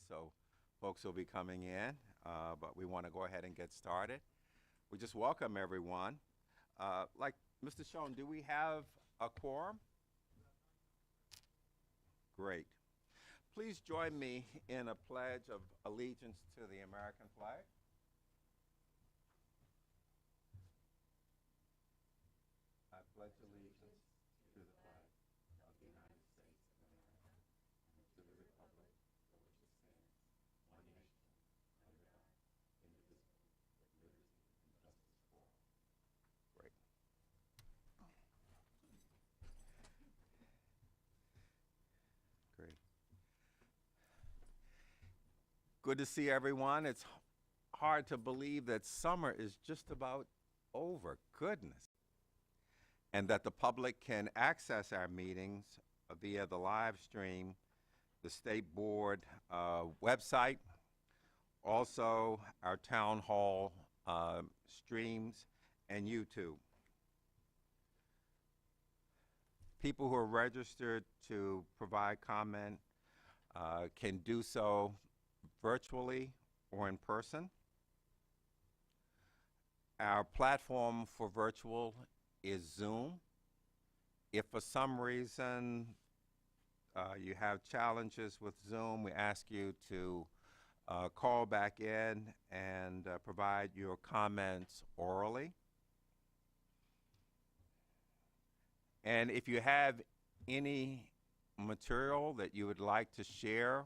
so folks will be coming in, but we want to go ahead and get started. We just welcome everyone. Like Mr. Schoen, do we have a quorum? Great. Please join me in a pledge of allegiance to the American flag. I pledge allegiance to the flag of the United States of America and to the republic for which it stands, one nation, under God, indivisible, with liberty and justice for all. Great. Great. Good to see everyone. It's hard to believe that summer is just about over. Goodness. And that the public can access our meetings via the live stream, the State Board website, also our town hall streams, and YouTube. People who are registered to provide comment can do so virtually or in person. Our platform for virtual is Zoom. If for some reason you have challenges with Zoom, we ask you to call back in and provide your comments orally. And if you have any material that you would like to share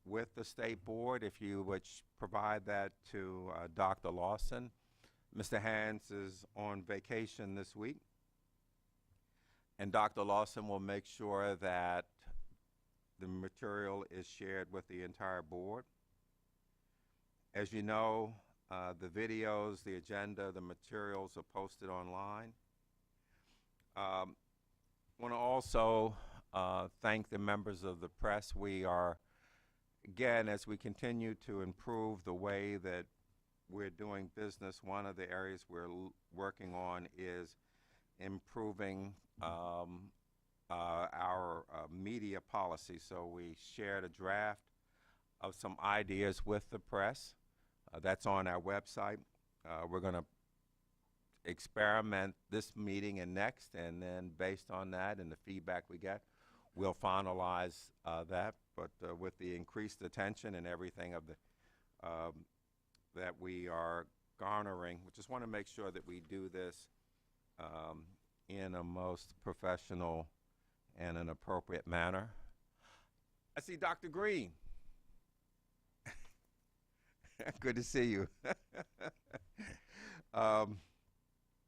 with the State Board, if you would provide that to Dr. Lawson. Mr. Hans is on vacation this week, and Dr. Lawson will make sure that the material is shared with the entire board. As you know, the videos, the agenda, the materials are posted online. I want to also thank the members of the press. We are, again, as we continue to improve the way that we're doing business, one of the areas we're working on is improving our media policy. So we shared a draft of some ideas with the press. That's on our website. We're going to experiment this meeting and next, and then based on that and the feedback we get, we'll finalize that. But with the increased attention and everything of the that we are garnering, we just want to make sure that we do this in a most professional and an appropriate manner. I see Dr. Green. Good to see you.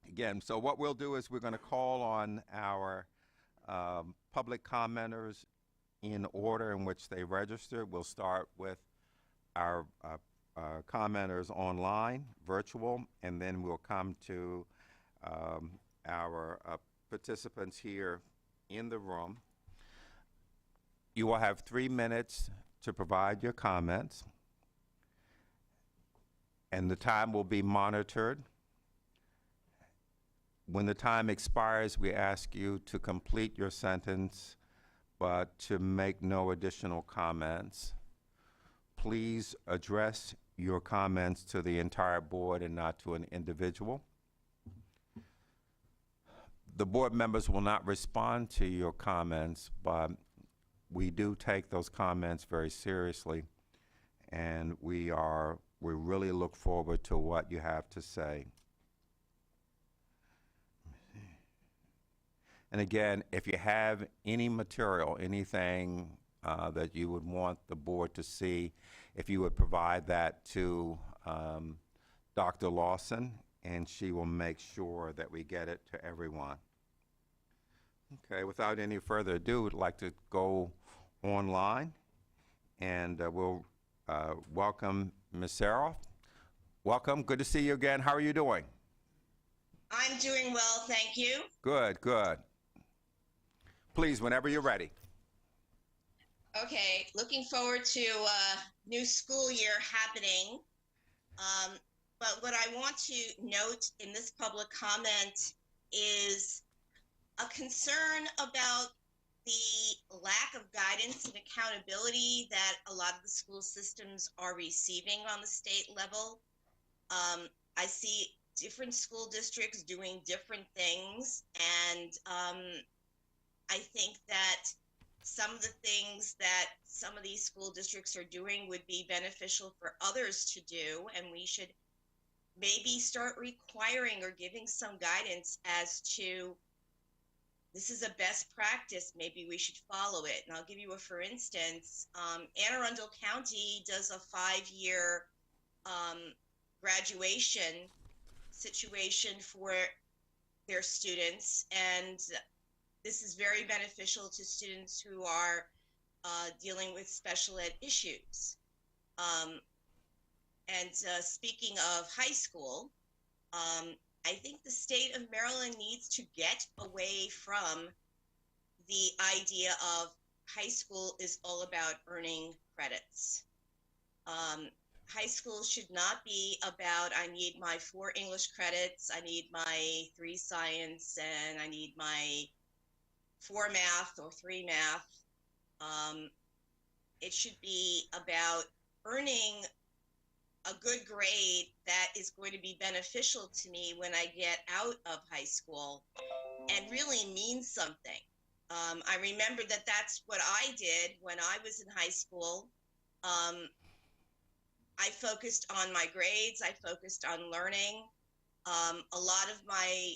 Again, so what we'll do is we're going to call on our public commenters in order in which they registered. We'll start with our commenters online, virtual, and then we'll come to our participants here in the room. You will have 3 minutes to provide your comments, and the time will be monitored. When the time expires, we ask you to complete your sentence, but to make no additional comments. Please address your comments to the entire board and not to an individual. The board members will not respond to your comments, but we do take those comments very seriously, and we really look forward to what you have to say. And again, if you have any material, anything that you would want the board to see, if you would provide that to Dr. Lawson, and she will make sure that we get it to everyone. Okay, without any further ado, I'd like to go online, and we'll welcome Ms. Saroff. Welcome, good to see you again. How are you doing? I'm doing well, thank you. Good, good. Please, whenever you're ready. Okay, looking forward to new school year happening. But what I want to note in this public comment is a concern about the lack of guidance and accountability that a lot of the school systems are receiving on the state level. I see different school districts doing different things, and I think that some of the things that some of these school districts are doing would be beneficial for others to do, and we should maybe start requiring or giving some guidance as to this is a best practice, maybe we should follow it. And I'll give you a for instance. Anne Arundel County does a 5-year graduation situation for their students, and this is very beneficial to students who are dealing with special ed issues. Speaking of high school, I think the state of Maryland needs to get away from the idea of high school is all about earning credits. High school should not be about, I need my 4 English credits, I need my 3 science, and I need my 4 math or 3 math. It should be about earning a good grade that is going to be beneficial to me when I get out of high school and really means something. I remember that that's what I did when I was in high school. I focused on my grades. I focused on learning. A lot of my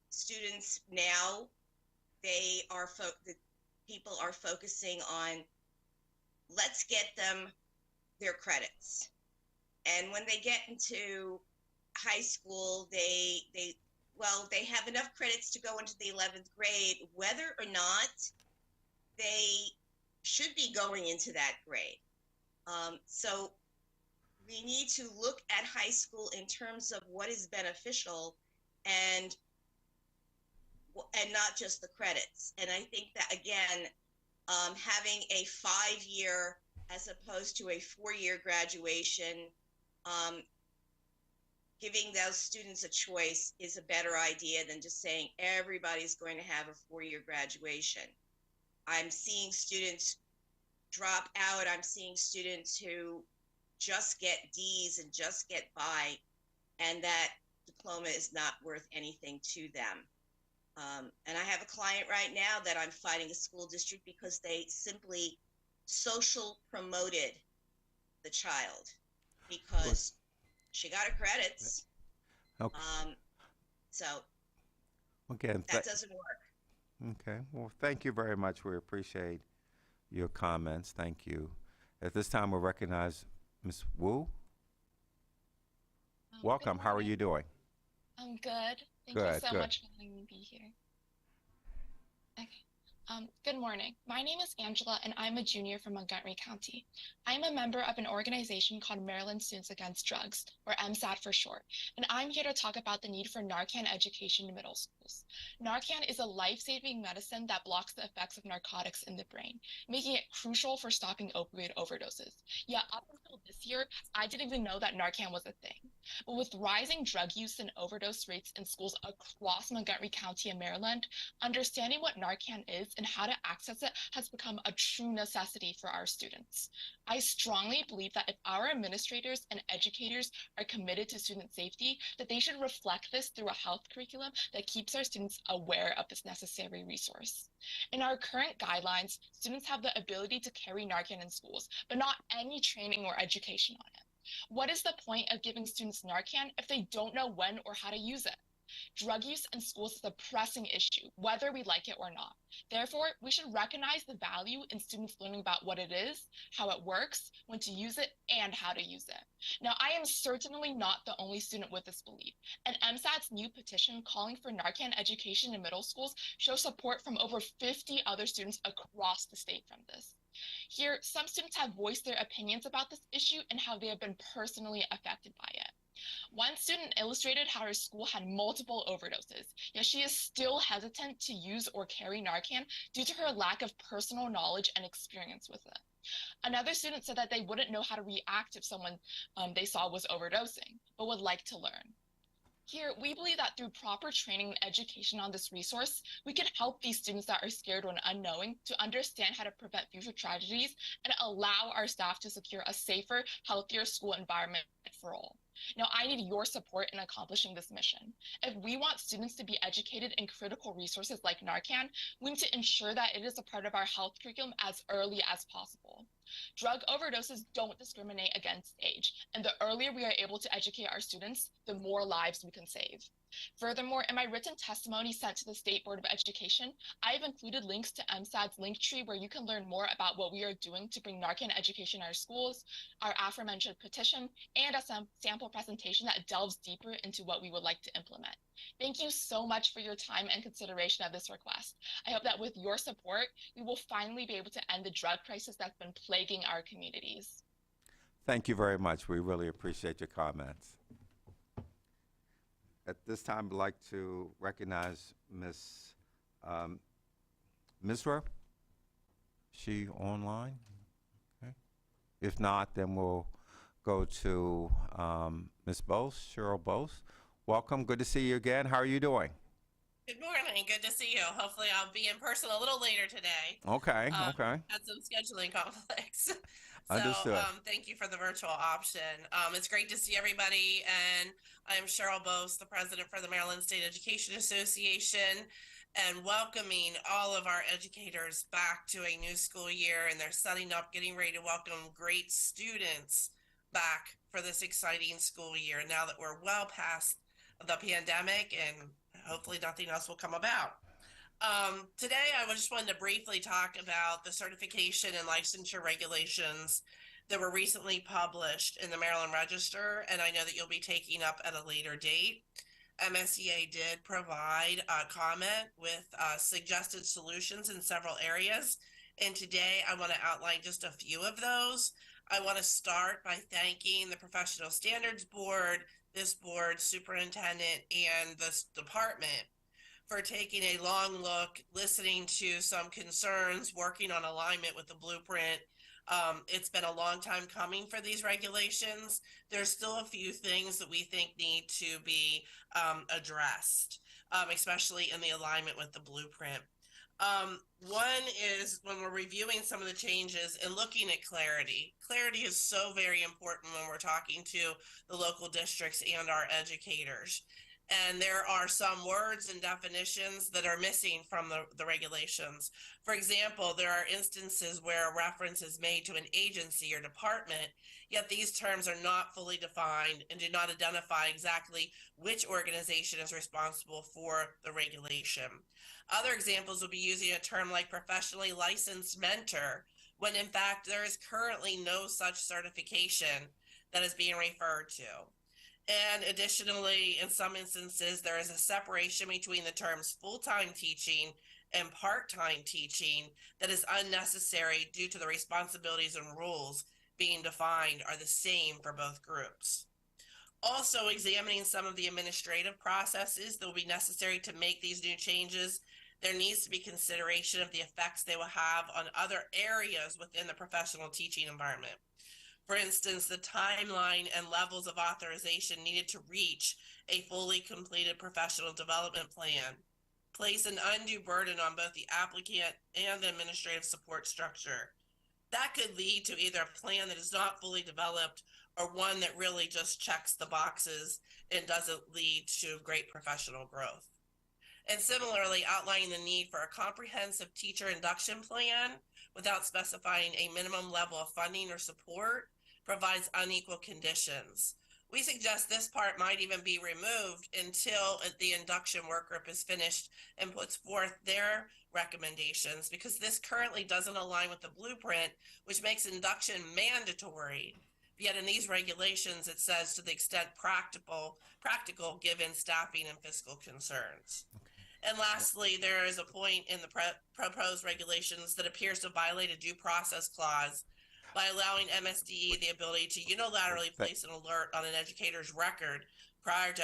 students now, the people are focusing on, let's get them their credits. And when they get into high school, they have enough credits to go into the 11th grade, whether or not they should be going into that grade. So we need to look at high school in terms of what is beneficial and not just the credits. And I think that, again, having a 5-year as opposed to a 4-year graduation, giving those students a choice is a better idea than just saying everybody's going to have a 4-year graduation. I'm seeing students drop out. I'm seeing students who just get D's and just get by, and that diploma is not worth anything to them. And I have a client right now that I'm fighting a school district because they simply social promoted the child because she got her credits. Okay. So Again, that doesn't work. okay. Well, thank you very much. We appreciate your comments. Thank you. At this time, we'll recognize Ms. Wu. Welcome. How are you doing? I'm good. Thank Good, you so good. much for letting me be here. Okay. Good morning. My name is Angela, and I'm a junior from Montgomery County. I'm a member of an organization called Maryland Students Against Drugs, or MSAD for short, and I'm here to talk about the need for Narcan education in middle schools. Narcan is a life-saving medicine that blocks the effects of narcotics in the brain, making it crucial for stopping opioid overdoses. Yet up until this year, I didn't even know that Narcan was a thing. But with rising drug use and overdose rates in schools across Montgomery County and Maryland, understanding what Narcan is and how to access it has become a true necessity for our students. I strongly believe that if our administrators and educators are committed to student safety, that they should reflect this through a health curriculum that keeps our students aware of this necessary resource. In our current guidelines, students have the ability to carry Narcan in schools, but not any training or education on it. What is the point of giving students Narcan if they don't know when or how to use it? Drug use in schools is a pressing issue, whether we like it or not. Therefore, we should recognize the value in students learning about what it is, how it works, when to use it, and how to use it. Now, I am certainly not the only student with this belief, and MSAD's new petition calling for Narcan education in middle schools shows support from over 50 other students across the state from this. Here, some students have voiced their opinions about this issue and how they have been personally affected by it. One student illustrated how her school had multiple overdoses, yet she is still hesitant to use or carry Narcan due to her lack of personal knowledge and experience with it. Another student said that they wouldn't know how to react if someone they saw was overdosing, but would like to learn. Here, we believe that through proper training and education on this resource, we can help these students that are scared when unknowing to understand how to prevent future tragedies and allow our staff to secure a safer, healthier school environment for all. Now, I need your support in accomplishing this mission. If we want students to be educated in critical resources like Narcan, we need to ensure that it is a part of our health curriculum as early as possible. Drug overdoses don't discriminate against age, and the earlier we are able to educate our students, the more lives we can save. Furthermore, in my written testimony sent to the State Board of Education, I have included links to MSAD's Linktree where you can learn more about what we are doing to bring Narcan education in our schools, our aforementioned petition, and a sample presentation that delves deeper into what we would like to implement. Thank you so much for your time and consideration of this request. I hope that with your support, we will finally be able to end the drug crisis that's been plaguing our communities. Thank you very much. We really appreciate your comments. At this time, I'd like to recognize Ms. Misra. She online? Okay. If not, then we'll go to Ms. Bose, Cheryl Bose. Welcome. Good to see you again. How are you doing? Good morning. Good to see you. Hopefully I'll be in person a little later today. Okay, okay. Had some scheduling conflicts. Understood. Thank you for the virtual option. It's great to see everybody. And I'm Cheryl Bose, the president for the Maryland State Education Association, and welcoming all of our educators back to a new school year. And they're setting up, getting ready to welcome great students back for this exciting school year now that we're well past the pandemic and hopefully nothing else will come about. Today, I just wanted to briefly talk about the certification and licensure regulations that were recently published in the Maryland Register, and I know that you'll be taking up at a later date. MSDE did provide a comment with suggested solutions in several areas, and today I want to outline just a few of those. I want to start by thanking the Professional Standards Board, this board, superintendent, and this department for taking a long look, listening to some concerns, working on alignment with the blueprint. It's been a long time coming for these regulations. There's still a few things that we think need to be addressed, especially in the alignment with the blueprint. One is when we're reviewing some of the changes and looking at clarity. Clarity is so very important when we're talking to the local districts and our educators. And there are some words and definitions that are missing from the regulations. For example, there are instances where a reference is made to an agency or department, yet these terms are not fully defined and do not identify exactly which organization is responsible for the regulation. Other examples would be using a term like professionally licensed mentor, when in fact there is currently no such certification that is being referred to. And additionally, in some instances, there is a separation between the terms full-time teaching and part-time teaching that is unnecessary due to the responsibilities and rules being defined are the same for both groups. Also, examining some of the administrative processes that will be necessary to make these new changes, there needs to be consideration of the effects they will have on other areas within the professional teaching environment. For instance, the timeline and levels of authorization needed to reach a fully completed professional development plan place an undue burden on both the applicant and the administrative support structure. That could lead to either a plan that is not fully developed or one that really just checks the boxes and doesn't lead to great professional growth. And similarly, outlining the need for a comprehensive teacher induction plan without specifying a minimum level of funding or support provides unequal conditions. We suggest this part might even be removed until the induction work group is finished and puts forth their recommendations, because this currently doesn't align with the blueprint, which makes induction mandatory. Yet in these regulations, it says to the extent practical given staffing and fiscal concerns. And lastly, there is a point in the proposed regulations that appears to violate a due process clause by allowing MSDE the ability to unilaterally place an alert on an educator's record prior to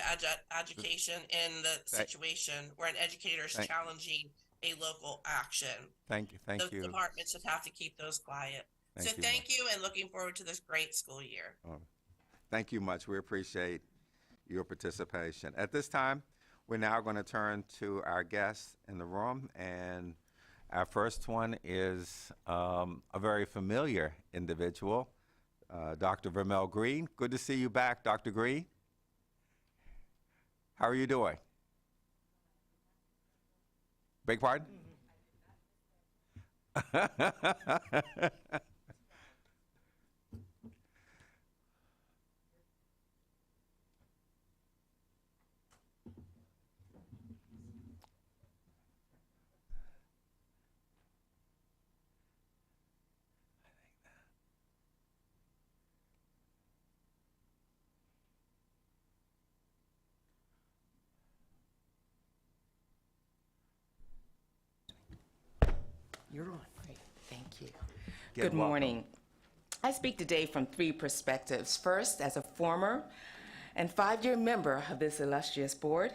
education in the situation where an educator is challenging a local action. Thank you. The department should have to keep those quiet. Thank you, and looking forward to this great school year. Thank you much. We appreciate your participation. At this time, we're now going to turn to our guests in the room, and our first one is a very familiar individual, Dr. Vermel Green. Good to see you back, Dr. Green. How are you doing? Beg pardon? You're on. Great. Thank you. Good Good morning. I speak today from three perspectives. First, as a former and 5-year member of this illustrious board,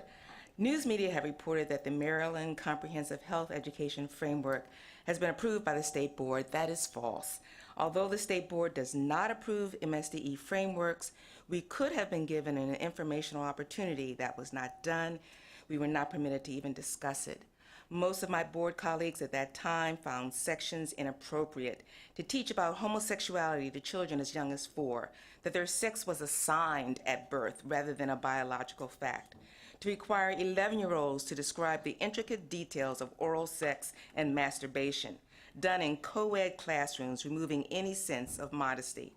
news media have reported that the Maryland Comprehensive Health Education Framework has been approved by the state board. That is false. Although the state board does not approve MSDE frameworks, we could have been given an informational opportunity. That was not done. We were not permitted to even discuss it. Most of my board colleagues at that time found sections inappropriate to teach about homosexuality to children as young as 4, that their sex was assigned at birth rather than a biological fact, to require 11-year-olds to describe the intricate details of oral sex and masturbation, done in co-ed classrooms, removing any sense of modesty.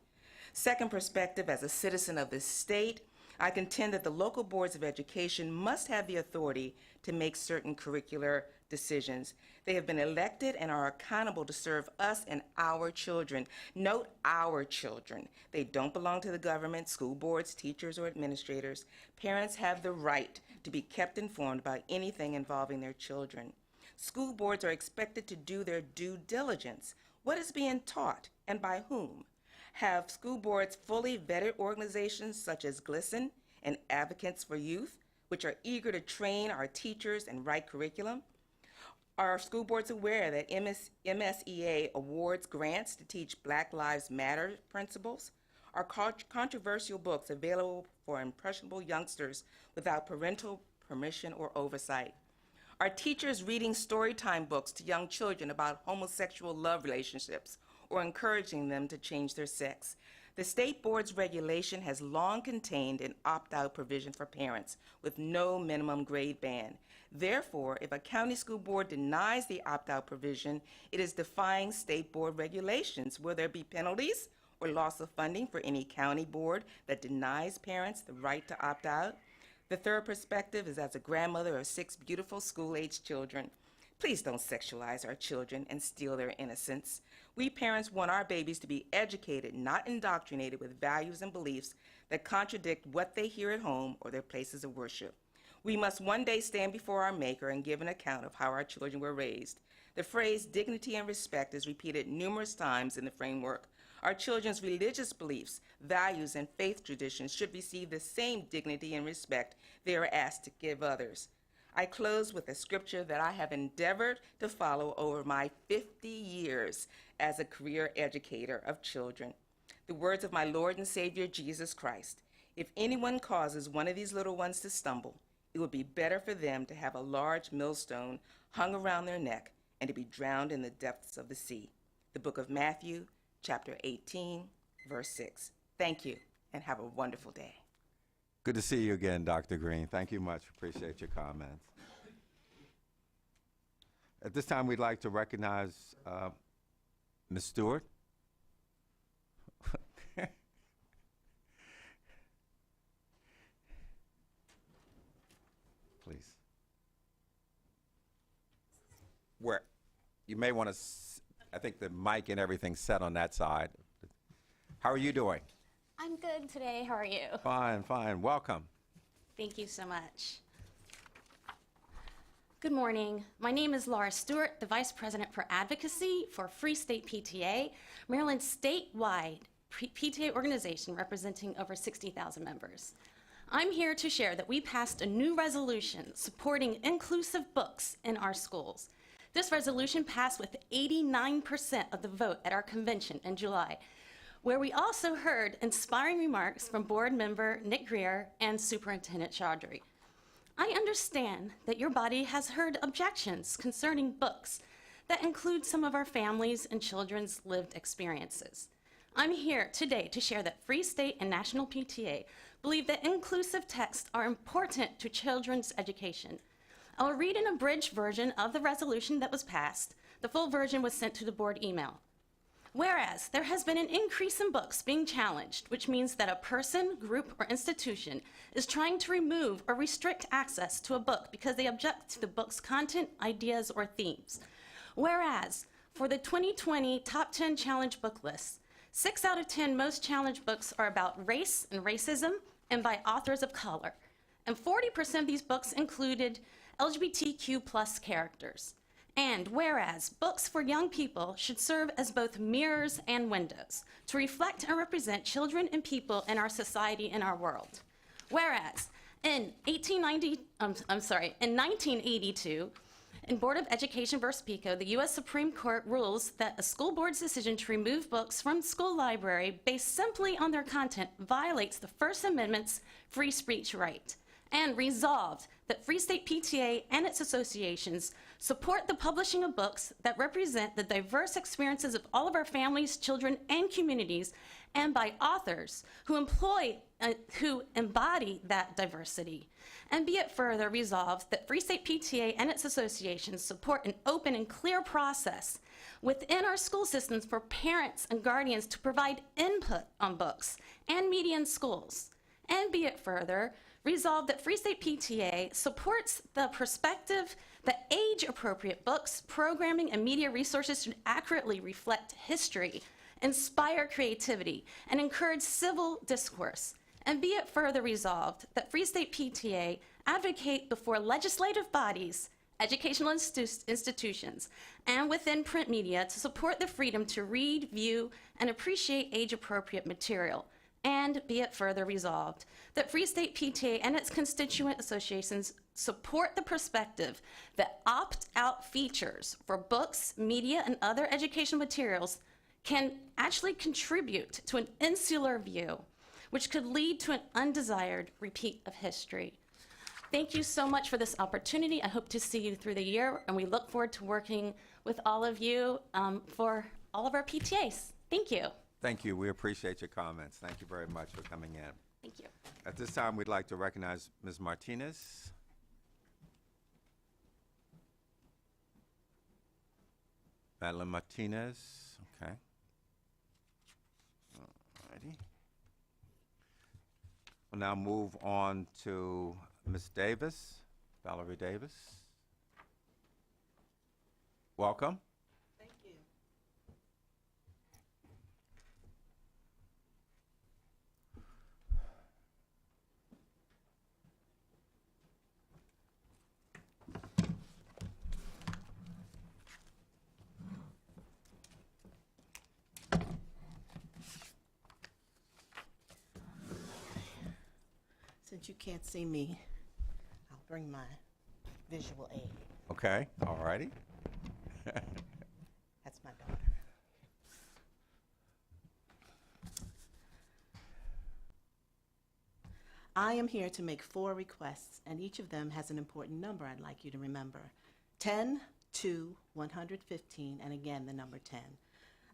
Second perspective, as a citizen of this state, I contend that the local boards of education must have the authority to make certain curricular decisions. They have been elected and are accountable to serve us and our children. Note our children. They don't belong to the government, school boards, teachers, or administrators. Parents have the right to be kept informed about anything involving their children. School boards are expected to do their due diligence. What is being taught and by whom? Have school boards fully vetted organizations such as GLSEN and Advocates for Youth, which are eager to train our teachers and write curriculum? Are school boards aware that MSEA awards grants to teach Black Lives Matter principles? Are controversial books available for impressionable youngsters without parental permission or oversight? Are teachers reading storytime books to young children about homosexual love relationships or encouraging them to change their sex? The state board's regulation has long contained an opt-out provision for parents with no minimum grade band. Therefore, if a county school board denies the opt-out provision, it is defying state board regulations. Will there be penalties or loss of funding for any county board that denies parents the right to opt out? The third perspective is as a grandmother of 6 beautiful school-aged children. Please don't sexualize our children and steal their innocence. We parents want our babies to be educated, not indoctrinated with values and beliefs that contradict what they hear at home or their places of worship. We must one day stand before our Maker and give an account of how our children were raised. The phrase dignity and respect is repeated numerous times in the framework. Our children's religious beliefs, values, and faith traditions should receive the same dignity and respect they are asked to give others. I close with a scripture that I have endeavored to follow over my 50 years as a career educator of children. The words of my Lord and Savior, Jesus Christ. If anyone causes one of these little ones to stumble, it would be better for them to have a large millstone hung around their neck and to be drowned in the depths of the sea. The book of Matthew, chapter 18, verse 6. Thank you, and have a wonderful day. Good to see you again, Dr. Green. Thank you much. Appreciate your comments. At this time, we'd like to recognize Ms. Stewart. Please. Where you may want to, I think the mic and everything's set on that side. How are you doing? I'm good today. How are you? Fine, fine. Welcome. Thank you so much. Good morning. My name is Laura Stewart, the Vice President for Advocacy for Free State PTA, Maryland's statewide PTA organization representing over 60,000 members. I'm here to share that we passed a new resolution supporting inclusive books in our schools. This resolution passed with 89% of the vote at our convention in July. where we also heard inspiring remarks from board member Nick Greer and Superintendent Chaudhry. I understand that your body has heard objections concerning books that include some of our families' and children's lived experiences. I'm here today to share that Free State and National PTA believe that inclusive texts are important to children's education. I will read an abridged version of the resolution that was passed. The full version was sent to the board email. Whereas there has been an increase in books being challenged, which means that a person, group, or institution is trying to remove or restrict access to a book because they object to the book's content, ideas, or themes. Whereas for the 2020 Top 10 Challenge Book List, 6 out of 10 most challenged books are about race and racism and by authors of color. And 40% of these books included LGBTQ plus characters. And whereas books for young people should serve as both mirrors and windows to reflect and represent children and people in our society and our world. Whereas in 1982, in Board of Education versus PICO, the U.S. Supreme Court rules that a school board's decision to remove books from school library based simply on their content violates the First Amendment's free speech right, and resolved that Free State PTA and its associations support the publishing of books that represent the diverse experiences of all of our families, children, and communities, and by authors who embody that diversity. And be it further resolved that Free State PTA and its associations support an open and clear process within our school systems for parents and guardians to provide input on books and media in schools. And be it further resolved that Free State PTA supports the perspective that age-appropriate books, programming, and media resources should accurately reflect history, inspire creativity, and encourage civil discourse. And be it further resolved that Free State PTA advocate before legislative bodies, educational institutions, and within print media to support the freedom to read, view, and appreciate age-appropriate material. And be it further resolved that Free State PTA and its constituent associations support the perspective that opt-out features for books, media, and other educational materials can actually contribute to an insular view, which could lead to an undesired repeat of history. Thank you so much for this opportunity. I hope to see you through the year, and we look forward to working with all of you for all of our PTAs. Thank you. Thank you. We appreciate your comments. Thank you very much for coming in. Thank you. At this time, we'd like to recognize Ms. Martinez. Madeline Martinez, okay. Alrighty. We'll now move on to Ms. Davis, Valerie Davis. Welcome. Thank you. Since you can't see me, I'll bring my visual aid. Okay, alrighty. That's my daughter. I am here to make 4 requests, and each of them has an important number I'd like you to remember. 10, 2, 115, and again the number 10.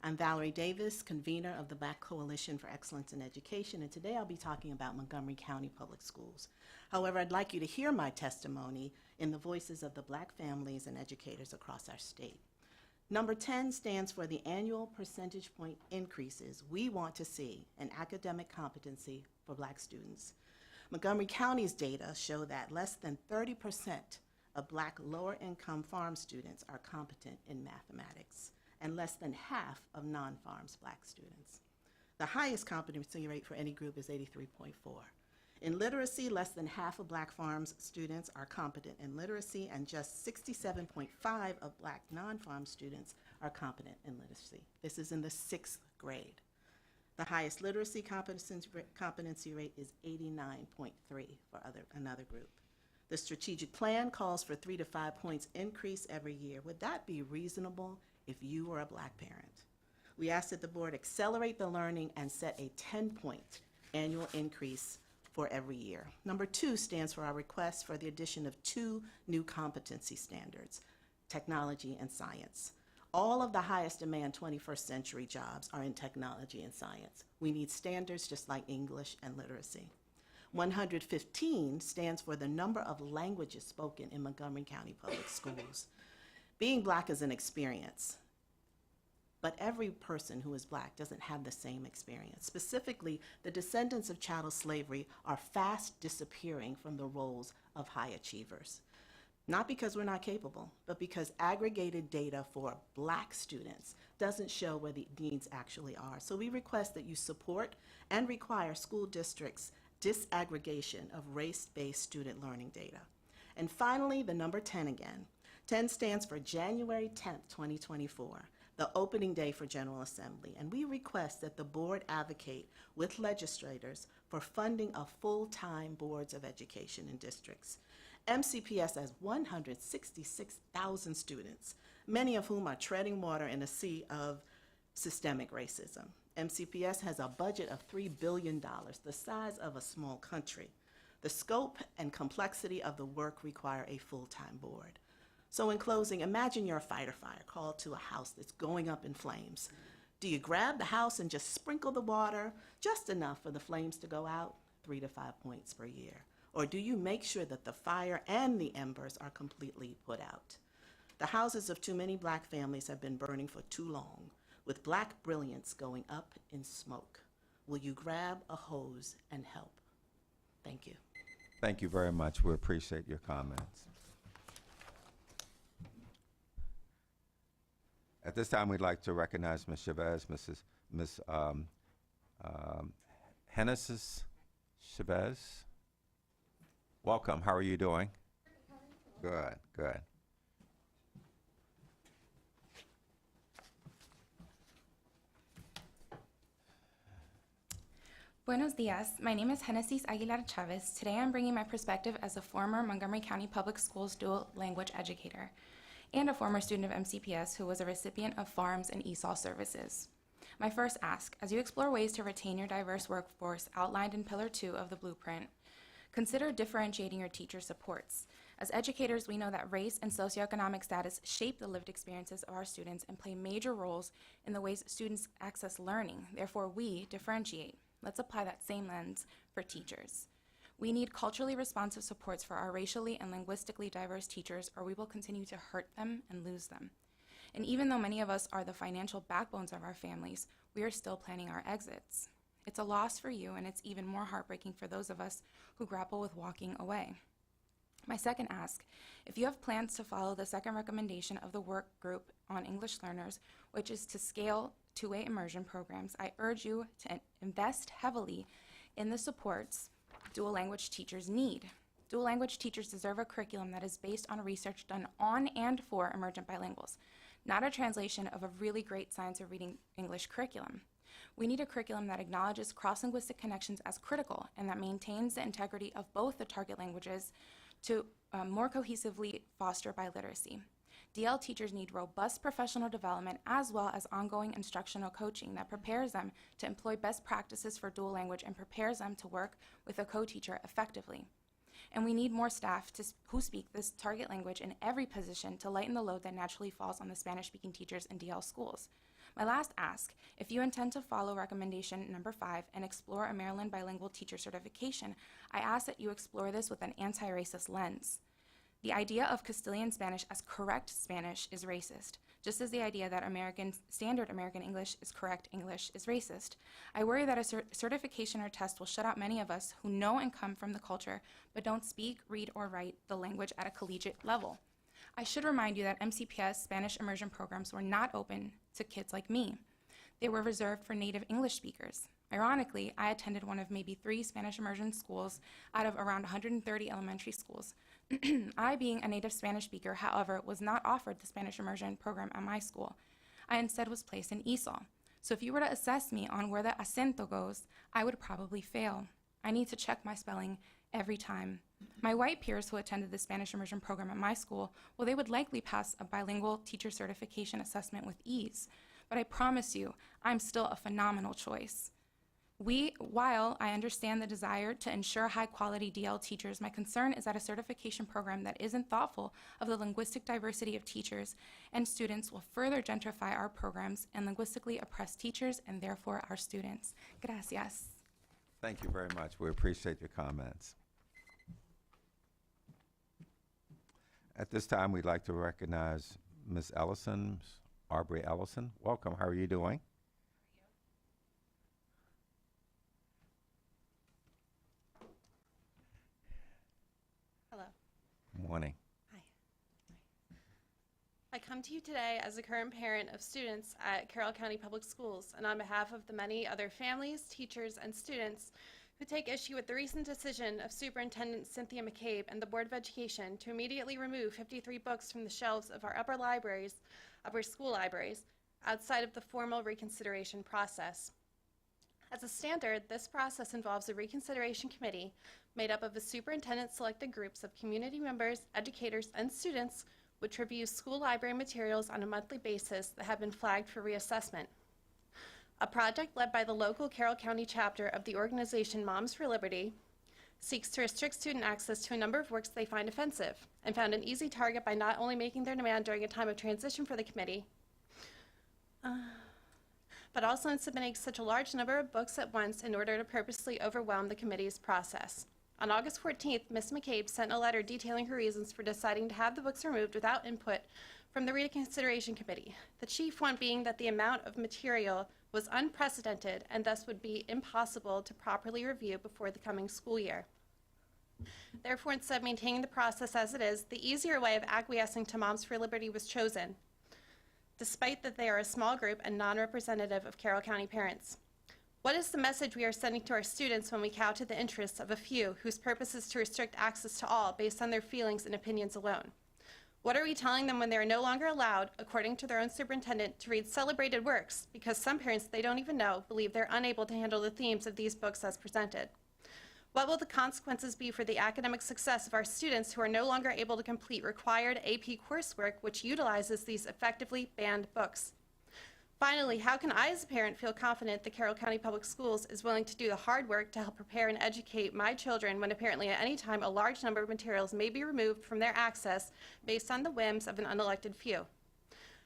I'm Valerie Davis, convener of the Black Coalition for Excellence in Education, and today I'll be talking about Montgomery County Public Schools. However, I'd like you to hear my testimony in the voices of the Black families and educators across our state. Number 10 stands for the annual percentage point increases we want to see in academic competency for Black students. Montgomery County's data show that less than 30% of Black lower-income farm students are competent in mathematics, and less than half of non-farms Black students. The highest competency rate for any group is 83.4. In literacy, less than half of Black farms students are competent in literacy, and just 67.5 of Black non-farm students are competent in literacy. This is in the 6th grade. The highest literacy competency rate is 89.3 for another group. The strategic plan calls for 3 to 5 points increase every year. Would that be reasonable if you were a Black parent? We ask that the board accelerate the learning and set a 10-point annual increase for every year. Number 2 stands for our request for the addition of 2 new competency standards, technology and science. All of the highest demand 21st century jobs are in technology and science. We need standards just like English and literacy. 115 stands for the number of languages spoken in Montgomery County Public Schools. Being Black is an experience, but every person who is Black doesn't have the same experience. Specifically, the descendants of chattel slavery are fast disappearing from the roles of high achievers. Not because we're not capable, but because aggregated data for Black students doesn't show where the needs actually are. So we request that you support and require school districts' disaggregation of race-based student learning data. And finally, the number 10 again. 10 stands for January 10th, 2024, the opening day for General Assembly. And we request that the board advocate with legislators for funding of full-time boards of education in districts. MCPS has 166,000 students, many of whom are treading water in a sea of systemic racism. MCPS has a budget of $3 billion, the size of a small country. The scope and complexity of the work require a full-time board. So in closing, imagine you're a fighter fire called to a house that's going up in flames. Do you grab the house and just sprinkle the water just enough for the flames to go out? 3 to 5 points per year. Or do you make sure that the fire and the embers are completely put out? The houses of too many Black families have been burning for too long, with Black brilliance going up in smoke. Will you grab a hose and help? Thank you. Thank you very much. We appreciate your comments. At this time, we'd like to recognize Ms. Chavez, Ms. Hennessis Chavez. Welcome. How are you doing? Good, good. Buenos dias. My name is Genesis Aguilar Chavez. Today I'm bringing my perspective as a former Montgomery County Public Schools dual language educator and a former student of MCPS who was a recipient of FARMS and ESOL services. My first ask, as you explore ways to retain your diverse workforce outlined in Pillar 2 of the Blueprint, consider differentiating your teacher supports. As educators, we know that race and socioeconomic status shape the lived experiences of our students and play major roles in the ways students access learning. Therefore, we differentiate. Let's apply that same lens for teachers. We need culturally responsive supports for our racially and linguistically diverse teachers, or we will continue to hurt them and lose them. And even though many of us are the financial backbones of our families, we are still planning our exits. It's a loss for you, and it's even more heartbreaking for those of us who grapple with walking away. My second ask, if you have plans to follow the second recommendation of the work group on English learners, which is to scale two-way immersion programs, I urge you to invest heavily in the supports dual language teachers need. Dual language teachers deserve a curriculum that is based on research done on and for emergent bilinguals, not a translation of a really great science or reading English curriculum. We need a curriculum that acknowledges cross-linguistic connections as critical and that maintains the integrity of both the target languages to more cohesively foster biliteracy. DL teachers need robust professional development as well as ongoing instructional coaching that prepares them to employ best practices for dual language and prepares them to work with a co-teacher effectively. And we need more staff who speak this target language in every position to lighten the load that naturally falls on the Spanish-speaking teachers in DL schools. My last ask, if you intend to follow recommendation number 5 and explore a Maryland bilingual teacher certification, I ask that you explore this with an anti-racist lens. The idea of Castilian Spanish as correct Spanish is racist, just as the idea that standard American English is correct English is racist. I worry that a certification or test will shut out many of us who know and come from the culture, but don't speak, read, or write the language at a collegiate level. I should remind you that MCPS Spanish immersion programs were not open to kids like me. They were reserved for native English speakers. Ironically, I attended one of maybe 3 Spanish immersion schools out of around 130 elementary schools. I, being a native Spanish speaker, however, was not offered the Spanish immersion program at my school. I instead was placed in ESOL. So if you were to assess me on where the acento goes, I would probably fail. I need to check my spelling every time. My white peers who attended the Spanish immersion program at my school, well, they would likely pass a bilingual teacher certification assessment with ease. but I promise you, I'm still a phenomenal choice. While I understand the desire to ensure high-quality DL teachers, my concern is that a certification program that isn't thoughtful of the linguistic diversity of teachers and students will further gentrify our programs and linguistically oppress teachers and therefore our students. Gracias. Thank you very much. We appreciate your comments. At this time, we'd like to recognize Ms. Ellison, Aubrey Ellison. Welcome. How are you doing? Hello. Morning. Hi. I come to you today as a current parent of students at Carroll County Public Schools and on behalf of the many other families, teachers, and students who take issue with the recent decision of Superintendent Cynthia McCabe and the Board of Education to immediately remove 53 books from the shelves of our upper school libraries, outside of the formal reconsideration process. As a standard, this process involves a reconsideration committee made up of a superintendent-selected groups of community members, educators, and students, which review school library materials on a monthly basis that have been flagged for reassessment. A project led by the local Carroll County chapter of the organization Moms for Liberty seeks to restrict student access to a number of works they find offensive, and found an easy target by not only making their demand during a time of transition for the committee, but also in submitting such a large number of books at once in order to purposely overwhelm the committee's process. On August 14th, Ms. McCabe sent a letter detailing her reasons for deciding to have the books removed without input from the reconsideration committee, the chief one being that the amount of material was unprecedented and thus would be impossible to properly review before the coming school year. Therefore, instead of maintaining the process as it is, the easier way of acquiescing to Moms for Liberty was chosen, despite that they are a small group and non-representative of Carroll County parents. What is the message we are sending to our students when we cow to the interests of a few whose purpose is to restrict access to all based on their feelings and opinions alone? What are we telling them when they are no longer allowed, according to their own superintendent, to read celebrated works because some parents they don't even know believe they're unable to handle the themes of these books as presented? What will the consequences be for the academic success of our students who are no longer able to complete required AP coursework which utilizes these effectively banned books? Finally, how can I as a parent feel confident that Carroll County Public Schools is willing to do the hard work to help prepare and educate my children when apparently at any time a large number of materials may be removed from their access based on the whims of an unelected few?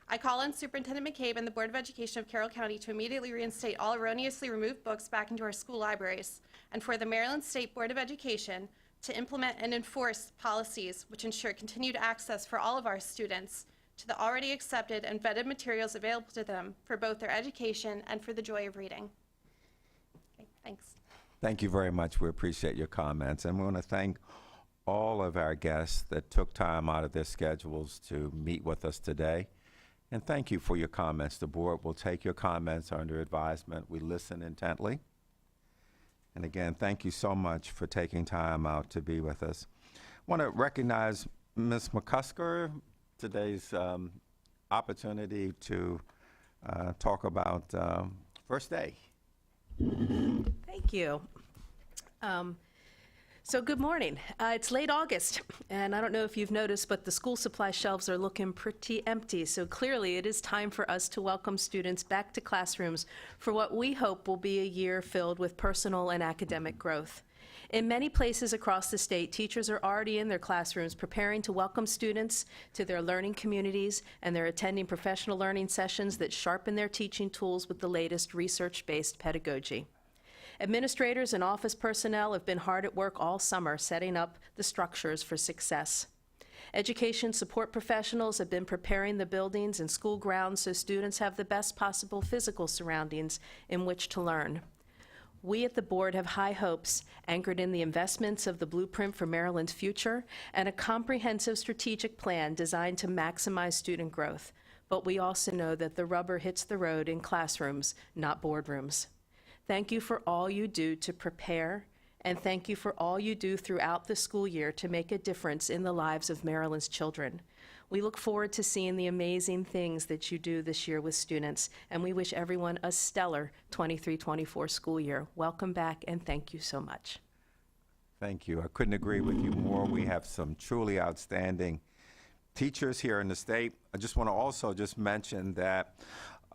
I call on Superintendent McCabe and the Board of Education of Carroll County to immediately reinstate all erroneously removed books back into our school libraries, and for the Maryland State Board of Education to implement and enforce policies which ensure continued access for all of our students to the already accepted and vetted materials available to them for both their education and for the joy of reading. Okay, thanks. Thank you very much. We appreciate your comments. And we want to thank all of our guests that took time out of their schedules to meet with us today. And thank you for your comments. The board will take your comments under advisement. We listen intently. And again, thank you so much for taking time out to be with us. I want to recognize Ms. McCusker, today's opportunity to talk about First Day. Thank you. So good morning. It's late August, and I don't know if you've noticed, but the school supply shelves are looking pretty empty. So clearly it is time for us to welcome students back to classrooms for what we hope will be a year filled with personal and academic growth. In many places across the state, teachers are already in their classrooms preparing to welcome students to their learning communities, and they're attending professional learning sessions that sharpen their teaching tools with the latest research-based pedagogy. Administrators and office personnel have been hard at work all summer setting up the structures for success. Education support professionals have been preparing the buildings and school grounds so students have the best possible physical surroundings in which to learn. We at the board have high hopes anchored in the investments of the Blueprint for Maryland's Future and a comprehensive strategic plan designed to maximize student growth. But we also know that the rubber hits the road in classrooms, not boardrooms. Thank you for all you do to prepare, and thank you for all you do throughout the school year to make a difference in the lives of Maryland's children. We look forward to seeing the amazing things that you do this year with students, and we wish everyone a stellar 23-24 school year. Welcome back, and thank you so much. Thank you. I couldn't agree with you more. We have some truly outstanding teachers here in the state. I just want to also just mention that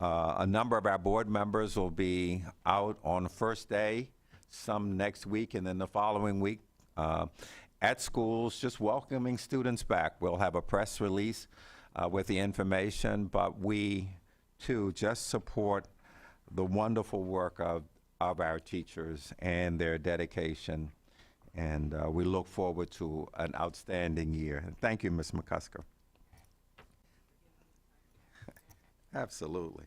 A number of our board members will be out on the first day, some next week, and then the following week at schools, just welcoming students back. We'll have a press release with the information, but we, too, just support the wonderful work of our teachers and their dedication. And we look forward to an outstanding year. Thank you, Ms. McCusker. Absolutely.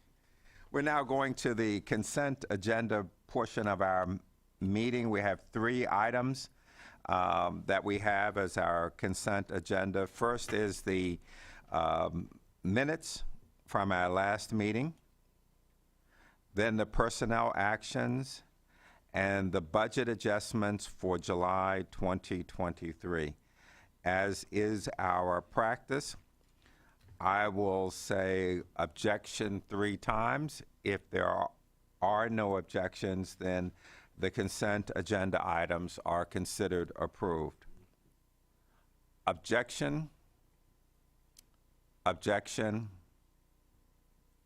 We're now going to the consent agenda portion of our meeting. We have 3 items that we have as our consent agenda. First is the minutes from our last meeting, then the personnel actions, and the budget adjustments for July 2023. As is our practice, I will say objection 3 times. If there are no objections, then the consent agenda items are considered approved. Objection, objection,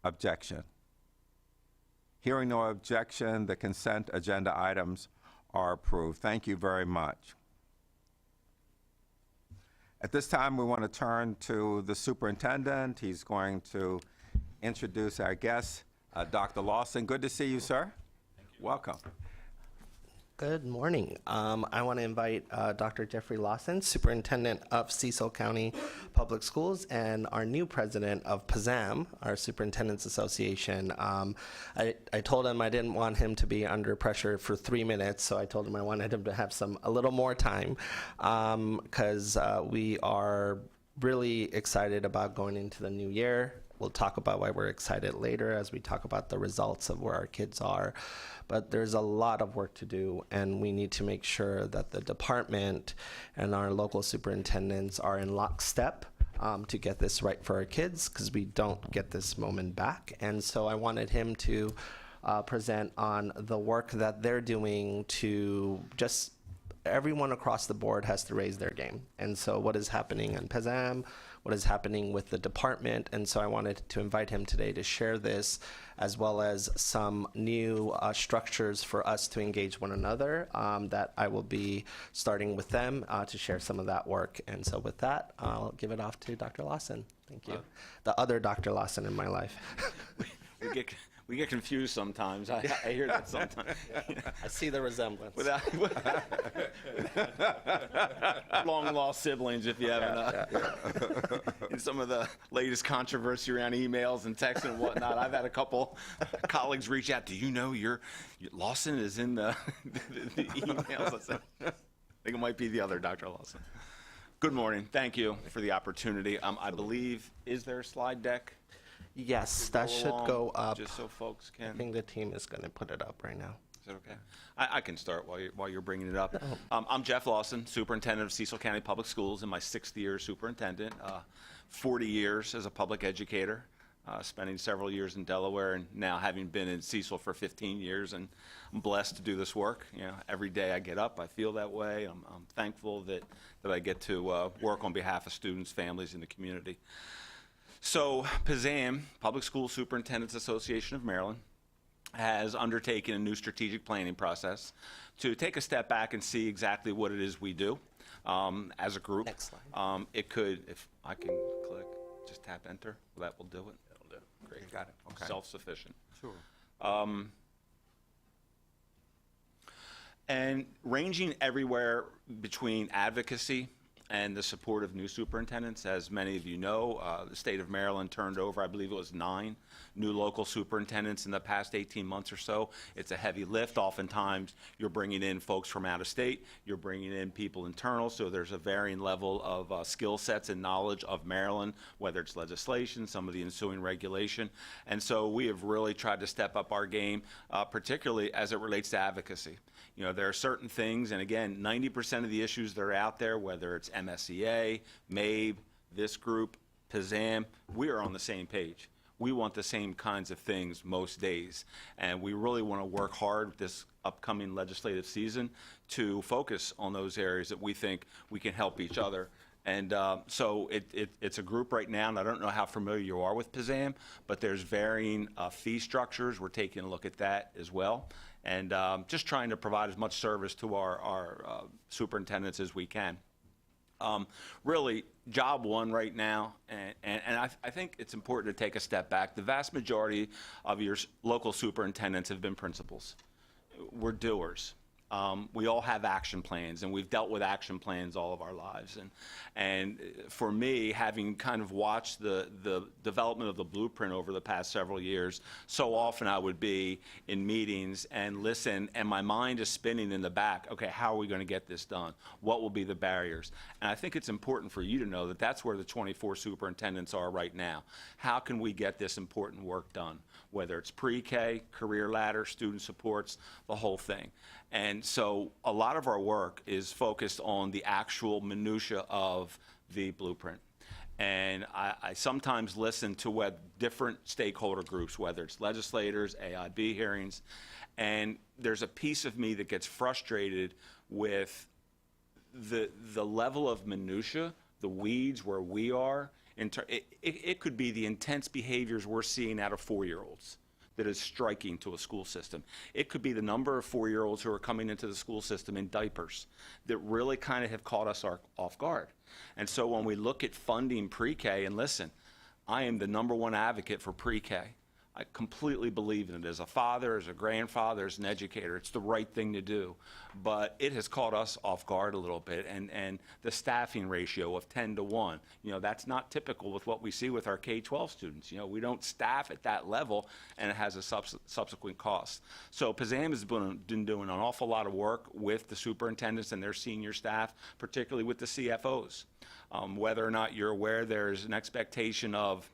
objection. Hearing no objection, the consent agenda items are approved. Thank you very much. At this time, we want to turn to the superintendent. He's going to introduce our guest, Dr. Lawson. Good to see you, sir. Thank you. Welcome. Good morning. I want to invite Dr. Jeffrey Lawson, Superintendent of Cecil County Public Schools, and our new president of PSSAM, our Superintendents Association. I told him I didn't want him to be under pressure for 3 minutes, so I told him I wanted him to have a little more time, because we are really excited about going into the new year. We'll talk about why we're excited later as we talk about the results of where our kids are. But there's a lot of work to do, and we need to make sure that the department and our local superintendents are in lockstep to get this right for our kids, because we don't get this moment back. And so I wanted him to present on the work that they're doing to just everyone across the board has to raise their game. And so what is happening in PSSAM, what is happening with the department, and so I wanted to invite him today to share this, as well as some new structures for us to engage one another that I will be starting with them to share some of that work. And so with that, I'll give it off to Dr. Lawson. Thank you. The other Dr. Lawson in my life. We get confused sometimes. I hear that sometimes. I see the resemblance. Long lost siblings, if you haven't. In some of the latest controversy around emails and texts and whatnot, I've had a couple colleagues reach out. Do you know your Lawson is in the emails? I think it might be the other Dr. Lawson. Good morning. Thank you for the opportunity. I believe, is there a slide deck? Yes, that should go up. Just so folks can. I think the team is going to put it up right now. Is that okay? I can start while you're bringing it up. I'm Jeff Lawson, Superintendent of Cecil County Public Schools, in my 6th year superintendent. 40 years as a public educator, spending several years in Delaware, and now having been in Cecil for 15 years, and I'm blessed to do this work. You know, every day I get up, I feel that way. I'm thankful that I get to work on behalf of students, families, and the community. So PSSAM, Public School Superintendents Association of Maryland, has undertaken a new strategic planning process to take a step back and see exactly what it is we do as a group. Next slide. It could, if I can click, just tap enter, that will do it. That'll do it. Great. Got it. Okay. Self-sufficient. Sure. And ranging everywhere between advocacy and the support of new superintendents. As many of you know, the state of Maryland turned over, I believe it was 9 new local superintendents in the past 18 months or so. It's a heavy lift. Oftentimes, you're bringing in folks from out of state. You're bringing in people internal, so there's a varying level of skill sets and knowledge of Maryland, whether it's legislation, some of the ensuing regulation. And so we have really tried to step up our game, particularly as it relates to advocacy. You know, there are certain things, and again, 90% of the issues that are out there, whether it's MSDE, MABE, this group, PSSAM, we are on the same page. We want the same kinds of things most days, and we really want to work hard this upcoming legislative season to focus on those areas that we think we can help each other And so it's a group right now, and I don't know how familiar you are with PSSAM, but there's varying fee structures. We're taking a look at that as well, and just trying to provide as much service to our superintendents as we can. Really, job one right now, and I think it's important to take a step back. The vast majority of your local superintendents have been principals. We're doers. We all have action plans, and we've dealt with action plans all of our lives. And for me, having kind of watched the development of the blueprint over the past several years, so often I would be in meetings and listen, and my mind is spinning in the back. Okay, how are we going to get this done? What will be the barriers? And I think it's important for you to know that that's where the 24 superintendents are right now. How can we get this important work done? Whether it's pre-K, career ladder, student supports, the whole thing. And so a lot of our work is focused on the actual minutia of the blueprint. And I sometimes listen to what different stakeholder groups, whether it's legislators, AIB hearings, and there's a piece of me that gets frustrated with the level of minutia, the weeds where we are. It could be the intense behaviors we're seeing out of 4-year-olds that is striking to a school system. It could be the number of 4-year-olds who are coming into the school system in diapers that really kind of have caught us off guard. And so when we look at funding pre-K, and listen, I am the #1 advocate for pre-K. I completely believe in it as a father, as a grandfather, as an educator. It's the right thing to do. But it has caught us off guard a little bit. And the staffing ratio of 10 to 1, that's not typical with what we see with our K-12 students. We don't staff at that level, and it has a subsequent cost. So PSSAM has been doing an awful lot of work with the superintendents and their senior staff, particularly with the CFOs. Whether or not you're aware, there's an expectation of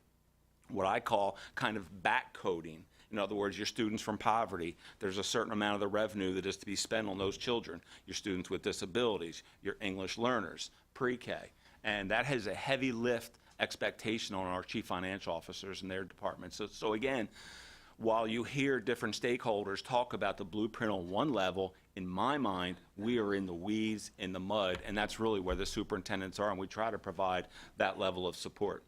what I call kind of back coding. In other words, your students from poverty, there's a certain amount of the revenue that is to be spent on those children. Your students with disabilities, your English learners, pre-K. And that has a heavy lift expectation on our chief financial officers and their departments. So again, while you hear different stakeholders talk about the blueprint on one level, in my mind, we are in the weeds, in the mud, and that's really where the superintendents are, and we try to provide that level of support.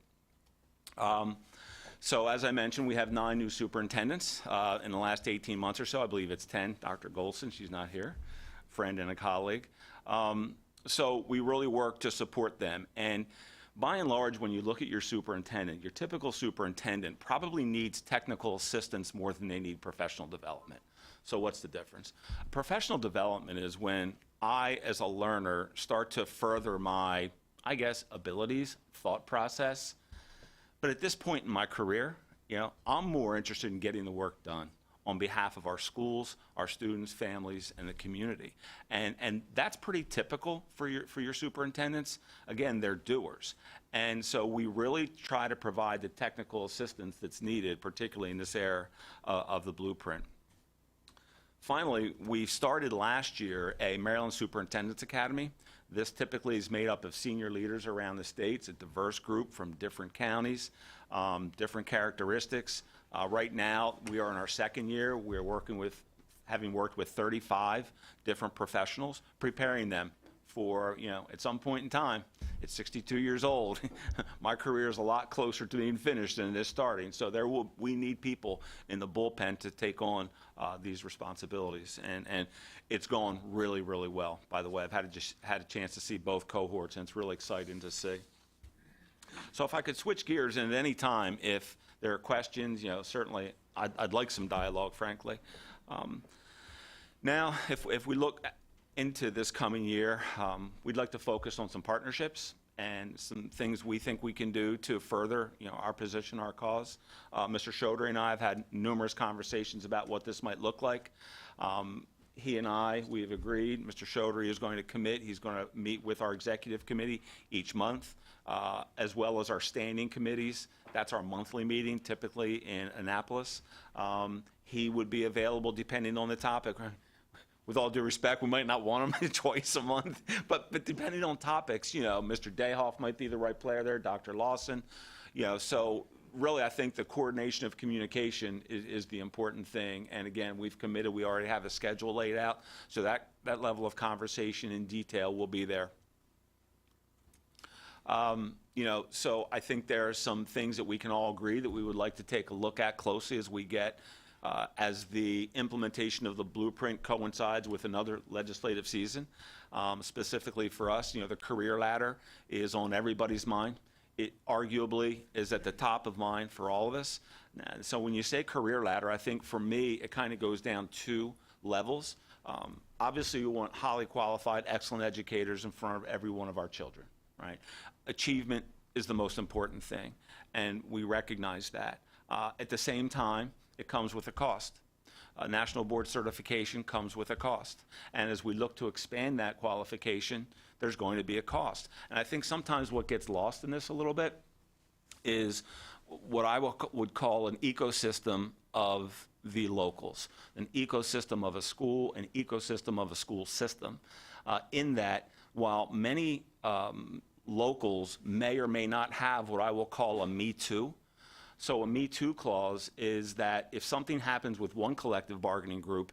So as I mentioned, we have 9 new superintendents in the last 18 months or so. I believe it's 10. Dr. Golson, she's not here, friend and a colleague. So we really work to support them. And by and large, when you look at your superintendent, your typical superintendent probably needs technical assistance more than they need professional development. So what's the difference? Professional development is when I, as a learner, start to further my, I guess, abilities, thought process. But at this point in my career, I'm more interested in getting the work done on behalf of our schools, our students, families, and the community. And that's pretty typical for your superintendents. Again, they're doers. And so we really try to provide the technical assistance that's needed, particularly in this era of the blueprint. Finally, we started last year a Maryland Superintendents Academy. This typically is made up of senior leaders around the state. It's a diverse group from different counties, different characteristics. Right now, we are in our 2nd year. We're having worked with 35 different professionals, preparing them for, at some point in time, it's 62 years old. My career is a lot closer to being finished than it is starting. So we need people in the bullpen to take on these responsibilities. And it's gone really, really well. By the way, I've had a chance to see both cohorts, and it's really exciting to see. So if I could switch gears, and at any time, if there are questions, certainly I'd like some dialogue, frankly. Now, if we look into this coming year, we'd like to focus on some partnerships and some things we think we can do to further, our position, our cause. Mr. Chaudhry and I have had numerous conversations about what this might look like. He and I, we have agreed, Mr. Chaudhry is going to commit, he's going to meet with our executive committee each month, as well as our standing committees. That's our monthly meeting, typically in Annapolis. He would be available depending on the topic. With all due respect, we might not want him twice a month, but depending on topics, Mr. Dayhoff might be the right player there, Dr. Lawson, so really I think the coordination of communication is the important thing. And again, we've committed, we already have a schedule laid out, so that level of conversation in detail will be there. So I think there are some things that we can all agree that we would like to take a look at closely as we get, as the implementation of the blueprint coincides with another legislative season. Specifically for us, the career ladder is on everybody's mind. It arguably is at the top of mind for all of us. So when you say career ladder, I think for me, it kind of goes down two levels. Obviously, we want highly qualified, excellent educators in front of every one of our children, right? Achievement is the most important thing, and we recognize that. At the same time, it comes with a cost. National board certification comes with a cost. And as we look to expand that qualification, there's going to be a cost. And I think sometimes what gets lost in this a little bit is what I would call an ecosystem of the locals, an ecosystem of a school, an ecosystem of a school system, in that while many locals may or may not have what I will call a Me Too. So a Me Too clause is that if something happens with one collective bargaining group,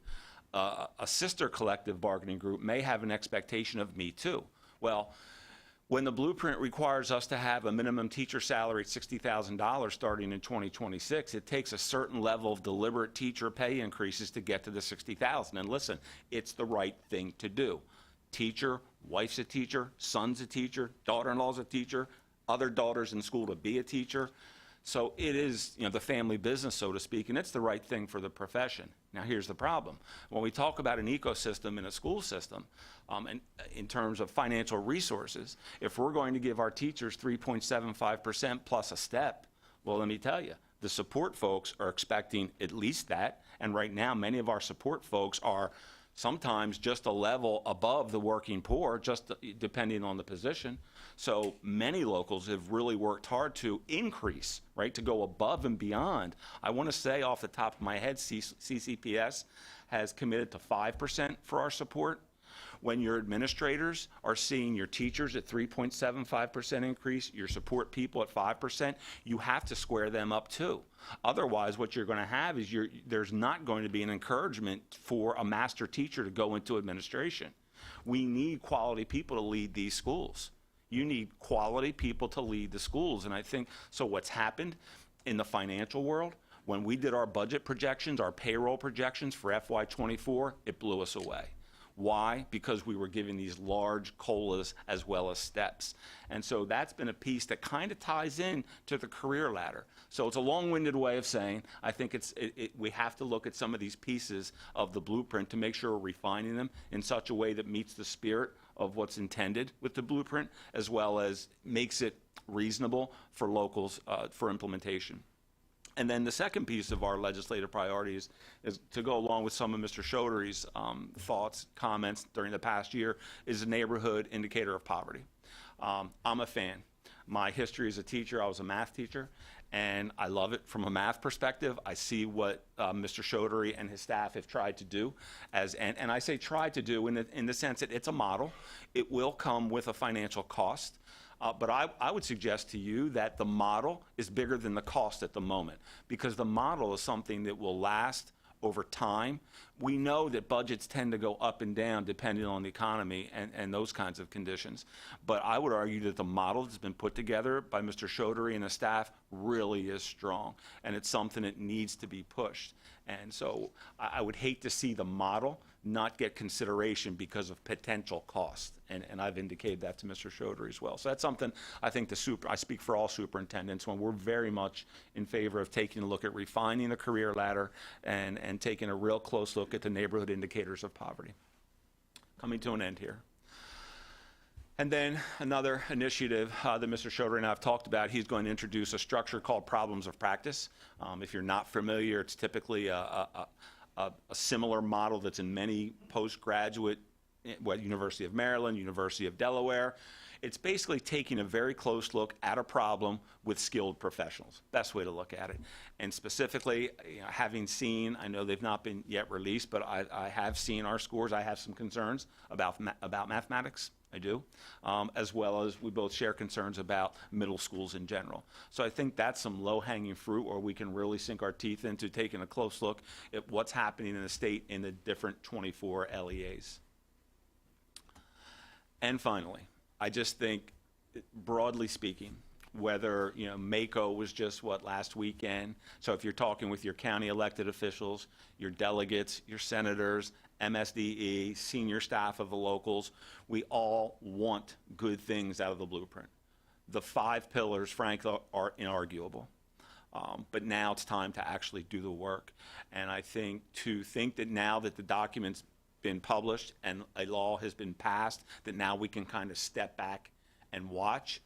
a sister collective bargaining group may have an expectation of Me Too. Well, when the blueprint requires us to have a minimum teacher salary at $60,000 starting in 2026, it takes a certain level of deliberate teacher pay increases to get to the $60,000. And listen, it's the right thing to do. Teacher, wife's a teacher, son's a teacher, daughter-in-law's a teacher, other daughters in school to be a teacher. So it is, the family business, so to speak, and it's the right thing for the profession. Now, here's the problem. When we talk about an ecosystem in a school system, and in terms of financial resources, if we're going to give our teachers 3.75% plus a step, well, let me tell you, the support folks are expecting at least that, and right now, many of our support folks are sometimes just a level above the working poor, just depending on the position. So many locals have really worked hard to increase, right, to go above and beyond. I want to say off the top of my head, CCPS has committed to 5% for our support. When your administrators are seeing your teachers at 3.75% increase, your support people at 5%, you have to square them up too. Otherwise, what you're going to have is there's not going to be an encouragement for a master teacher to go into administration. We need quality people to lead these schools. You need quality people to lead the schools. And I think, so what's happened in the financial world, when we did our budget projections, our payroll projections for FY24, it blew us away. Why? Because we were giving these large COLAs as well as steps. And so that's been a piece that kind of ties in to the career ladder. So it's a long-winded way of saying, I think we have to look at some of these pieces of the blueprint to make sure we're refining them in such a way that meets the spirit of what's intended with the blueprint, as well as makes it reasonable for locals for implementation. And then the second piece of our legislative priorities is to go along with some of Mr. Chaudhry's thoughts, comments during the past year, is a neighborhood indicator of poverty. I'm a fan. My history as a teacher, I was a math teacher, and I love it from a math perspective. I see what Mr. Chaudhry and his staff have tried to do, and I say tried to do in the sense that it's a model. It will come with a financial cost. But I would suggest to you that the model is bigger than the cost at the moment, because the model is something that will last over time. We know that budgets tend to go up and down depending on the economy and those kinds of conditions. But I would argue that the model that's been put together by Mr. Chaudhry and the staff really is strong, and it's something that needs to be pushed. And so I would hate to see the model not get consideration because of potential cost. And I've indicated that to Mr. Chaudhry as well. So that's something I think I speak for all superintendents when we're very much in favor of taking a look at refining the career ladder and taking a real close look at the neighborhood indicators of poverty. Coming to an end here. And then another initiative that Mr. Chaudhry and I have talked about, he's going to introduce a structure called Problems of Practice. If you're not familiar, it's typically a similar model that's in many postgraduate, University of Maryland, University of Delaware. It's basically taking a very close look at a problem with skilled professionals. Best way to look at it. And specifically, having seen, I know they've not been yet released, but I have seen our scores. I have some concerns about mathematics. I do, as well as we both share concerns about middle schools in general. So I think that's some low-hanging fruit, or we can really sink our teeth into taking a close look at what's happening in the state in the different 24 LEAs. And finally, I just think broadly speaking, whether, MACO was just last weekend. So if you're talking with your county elected officials, your delegates, your senators, MSDE, senior staff of the locals, we all want good things out of the blueprint. The 5 pillars, frankly, are inarguable. But now it's time to actually do the work. And I think that now that the document's been published and a law has been passed, that now we can kind of step back and watch.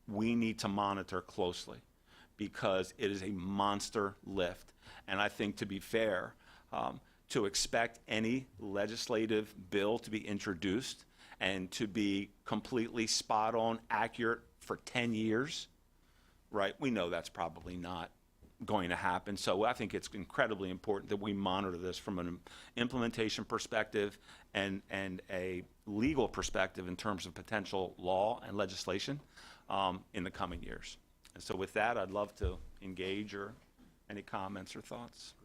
We need to monitor closely because it is a monster lift. And I think, to be fair, to expect any legislative bill to be introduced and to be completely spot on, accurate for 10 years, right? We know that's probably not going to happen. So I think it's incredibly important that we monitor this from an implementation perspective and a legal perspective in terms of potential law and legislation in the coming years. And so with that, I'd love to engage or any comments or thoughts.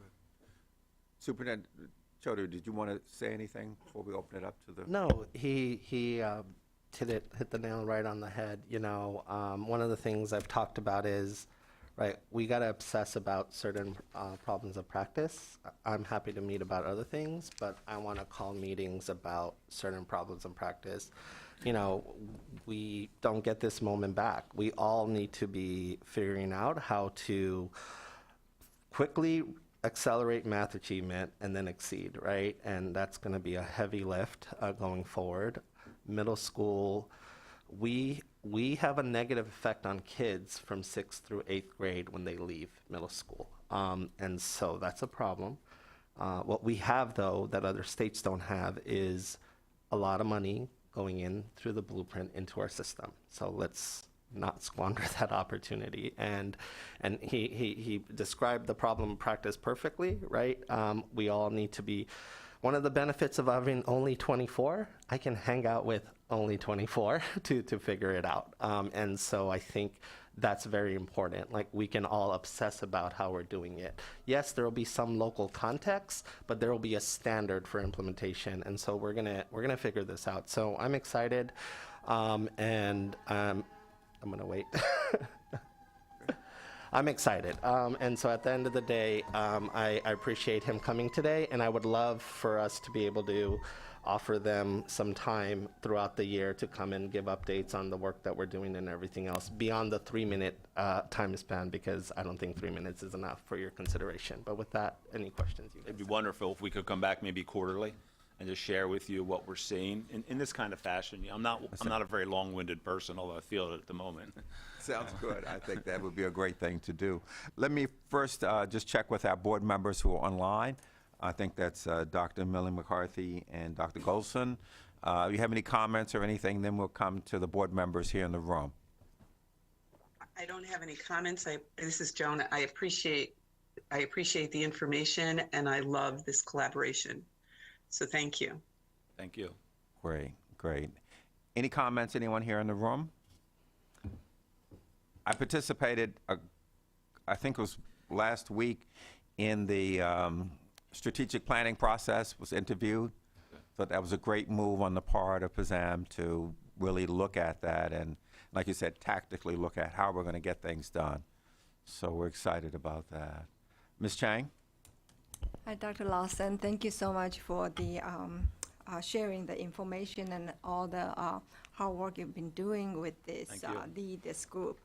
Superintendent Choudhury, did you want to say anything before we open it up to the? No, he hit the nail right on the head. One of the things I've talked about is, right, we got to obsess about certain problems of practice. I'm happy to meet about other things, but I want to call meetings about certain problems of practice. We don't get this moment back. We all need to be figuring out how to quickly accelerate math achievement and then exceed, right? And that's going to be a heavy lift going forward. Middle school, we have a negative effect on kids from 6th through 8th grade when they leave middle school. And so that's a problem. What we have, though, that other states don't have is a lot of money going in through the blueprint into our system. So let's not squander that opportunity. And he described the problem of practice perfectly, right? We all need to be, one of the benefits of having only 24, I can hang out with only 24 to figure it out. And so I think that's very important. Like, we can all obsess about how we're doing it. Yes, there will be some local context, but there will be a standard for implementation. And so we're gonna figure this out. So I'm excited, and I'm gonna wait. I'm excited. And so at the end of the day, I appreciate him coming today, and I would love for us to be able to offer them some time throughout the year to come and give updates on the work that we're doing and everything else beyond the 3-minute time span, because I don't think 3 minutes is enough for your consideration. But with that, any questions? It'd be wonderful if we could come back maybe quarterly and just share with you what we're seeing in this kind of fashion. I'm not a very long-winded person, although I feel it at the moment. Sounds good. I think that would be a great thing to do. Let me first just check with our board members who are online. I think that's Dr. Millie McCarthy and Dr. Golson. You have any comments or anything, then we'll come to the board members here in the room. I don't have any comments. This is Joan. I appreciate the information, and I love this collaboration. So thank you. Thank you. Great. Any comments, anyone here in the room? I participated, I think it was last week, in the strategic planning process, was interviewed. So that was a great move on the part of PSSAM to really look at that and, like you said, tactically look at how we're going to get things done. So we're excited about that. Ms. Chang? Hi, Dr. Lawson. Thank you so much for the sharing the information and all the hard work you've been doing with this this group.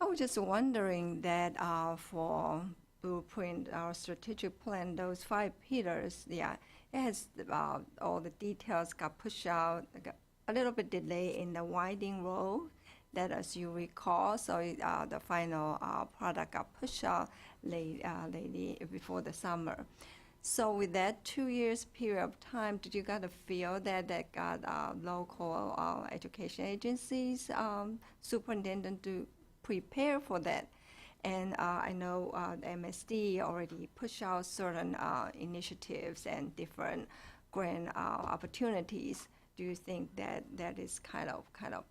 I was just wondering that for blueprint, our strategic plan, those 5 pillars, it has all the details got pushed out, got a little bit delay in the winding road. That, as you recall, so the final product got pushed out lately before the summer. So with that 2 years period of time, did you get a feel that got local education agencies, superintendent to prepare for that? And I know the MSDE already pushed out certain initiatives and different grant opportunities. Do you think that that is kind of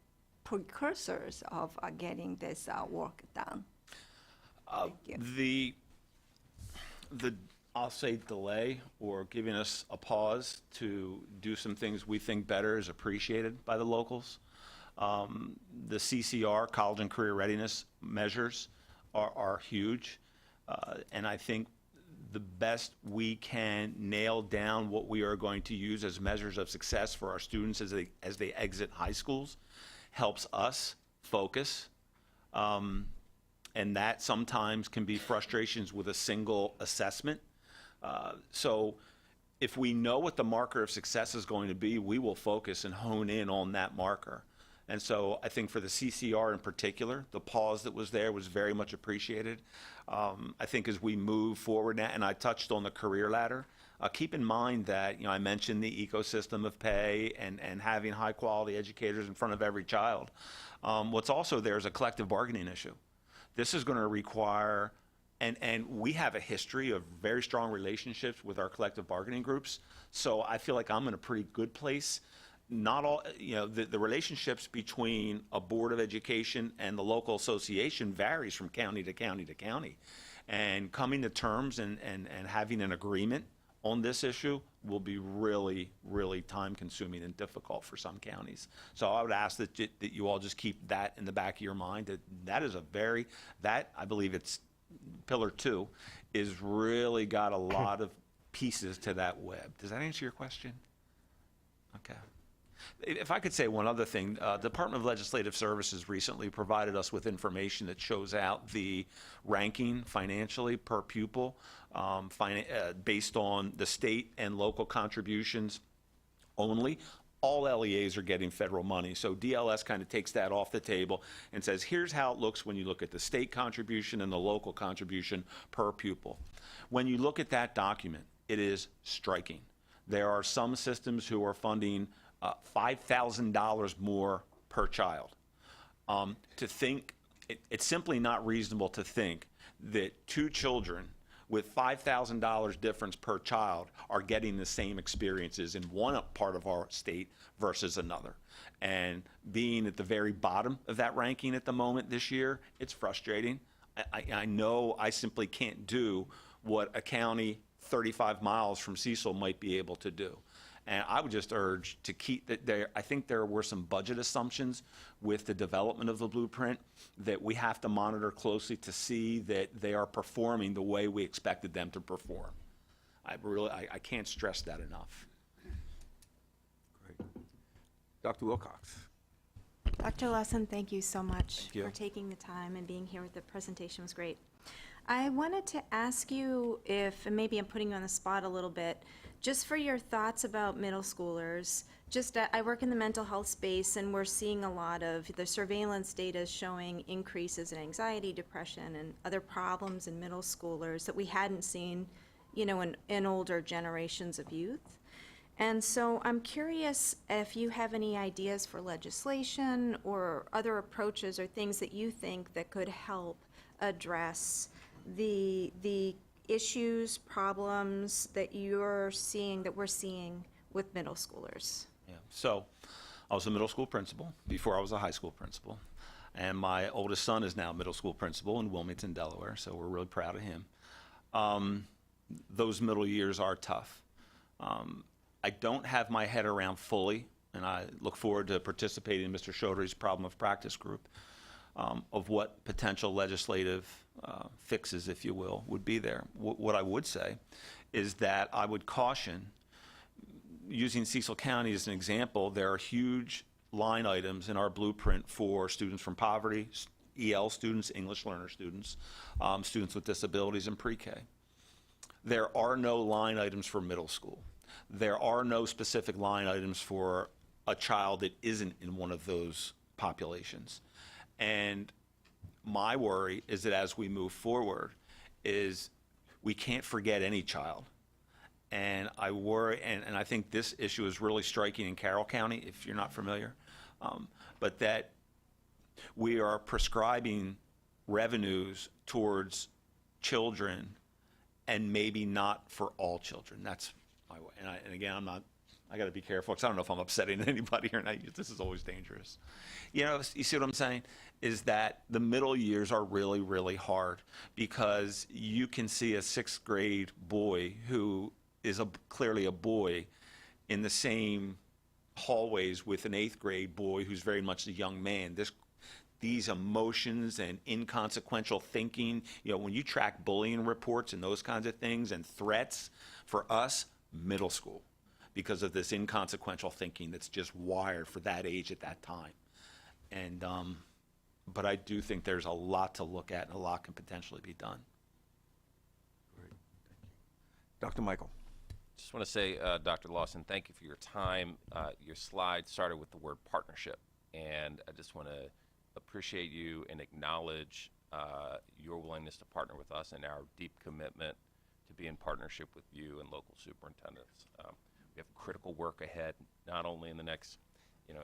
precursors of getting this work done? The I'll say delay or giving us a pause to do some things we think better is appreciated by the locals. The CCR, college and career readiness measures, are huge. And I think the best we can nail down what we are going to use as measures of success for our students as they exit high schools helps us focus. And that sometimes can be frustrations with a single assessment. So if we know what the marker of success is going to be, we will focus and hone in on that marker. And so I think for the CCR in particular, the pause that was there was very much appreciated. I think as we move forward now, and I touched on the career ladder, keep in mind that, I mentioned the ecosystem of pay and having high quality educators in front of every child. What's also there is a collective bargaining issue. This is going to require, and we have a history of very strong relationships with our collective bargaining groups. So I feel like I'm in a pretty good place. Not all, the relationships between a board of education and the local association varies from county to county to county. And coming to terms and having an agreement on this issue will be really, really time consuming and difficult for some counties. So I would ask that you all just keep that in the back of your mind, that is I believe it's pillar 2 is really got a lot of pieces to that web. Does that answer your question? Okay. If I could say one other thing, Department of Legislative Services recently provided us with information that shows out the ranking financially per pupil based on the state and local contributions only. All LEAs are getting federal money. So DLS kind of takes that off the table and says, here's how it looks when you look at the state contribution and the local contribution per pupil. When you look at that document, it is striking. There are some systems who are funding $5,000 more per child. To think, it's simply not reasonable to think that 2 children with $5,000 difference per child are getting the same experiences in one part of our state versus another. And being at the very bottom of that ranking at the moment this year, it's frustrating. I know I simply can't do what a county 35 miles from Cecil might be able to do. And I would just urge to keep that there. I think there were some budget assumptions with the development of the blueprint that we have to monitor closely to see that they are performing the way we expected them to perform. I can't stress that enough. Great. Dr. Wilcox. Dr. Lawson, thank you so much you. for taking the time and being here. The presentation was great. I wanted to ask you if, and maybe I'm putting you on the spot a little bit, just for your thoughts about middle schoolers. I work in the mental health space, and we're seeing a lot of the surveillance data showing increases in anxiety, depression, and other problems in middle schoolers that we hadn't seen, in older generations of youth. And so I'm curious if you have any ideas for legislation or other approaches or things that you think that could help address the issues, problems that we're seeing with middle schoolers. Yeah. So I was a middle school principal before I was a high school principal. And my oldest son is now a middle school principal in Wilmington, Delaware, so we're really proud of him. Those middle years are tough. I don't have my head around fully, and I look forward to participating in Mr. Chaudhry's problem of practice group, of what potential legislative fixes, if you will, would be there. What I would say is that I would caution, using Cecil County as an example, there are huge line items in our blueprint for students from poverty, EL students, English learner students, students with disabilities, and pre-K. There are no line items for middle school. There are no specific line items for a child that isn't in one of those populations. And my worry is that as we move forward, is we can't forget any child. And I worry, and I think this issue is really striking in Carroll County, if you're not familiar, but that we are prescribing revenues towards children and maybe not for all children. That's my way. And again, I got to be careful because I don't know if I'm upsetting anybody or not. This is always dangerous. You see what I'm saying? Is that the middle years are really, really hard because you can see a 6th grade boy who is clearly a boy in the same hallways with an 8th grade boy who's very much a young man. These emotions and inconsequential thinking, when you track bullying reports and those kinds of things and threats, for us, middle school, because of this inconsequential thinking that's just wired for that age at that time. And, but I do think there's a lot to look at and a lot can potentially be done. Great. Thank you. Dr. Michael. Just want to say, Dr. Lawson, thank you for your time. Your slide started with the word partnership, and I just want to appreciate you and acknowledge your willingness to partner with us and our deep commitment to be in partnership with you and local superintendents. We have critical work ahead, not only in the next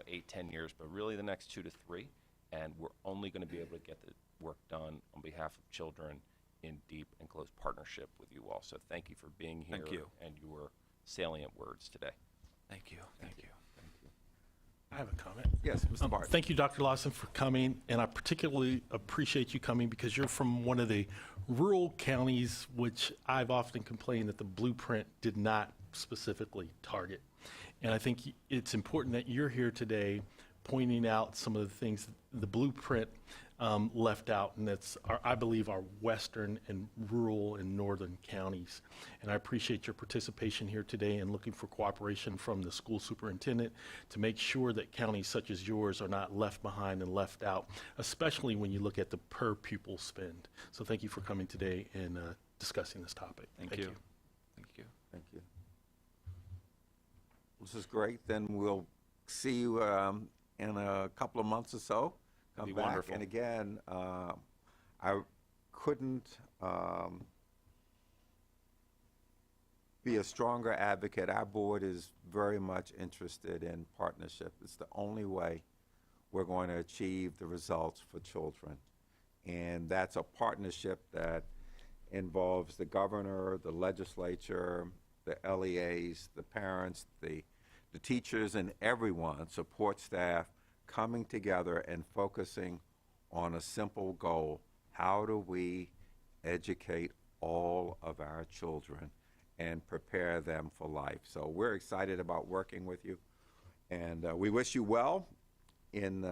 8-10 years, but really the next 2 to 3, and we're only going to be able to get the work done on behalf of children in deep and close partnership with you all. So thank you for being here. Thank you. And your salient words today. Thank you. Thank you. I have a comment. Yes, Mr. Barton. Thank you, Dr. Lawson, for coming, and I particularly appreciate you coming because you're from one of the rural counties, which I've often complained that the blueprint did not specifically target. And I think it's important that you're here today pointing out some of the things the blueprint left out, and that's, I believe, our western and rural and northern counties. And I appreciate your participation here today and looking for cooperation from the school superintendent to make sure that counties such as yours are not left behind and left out, especially when you look at the per pupil spend. So thank you for coming today and discussing this topic. Thank you. Thank you. Thank you. This is great. Then we'll see you in a couple of months or so. Come back. Wonderful. And again, I couldn't be a stronger advocate. Our board is very much interested in partnership. It's the only way we're going to achieve the results for children. And that's a partnership that involves the governor, the legislature, the LEAs, the parents, the teachers, and everyone, support staff, coming together and focusing on a simple goal. How do we educate all of our children and prepare them for life? So we're excited about working with you, and we wish you well in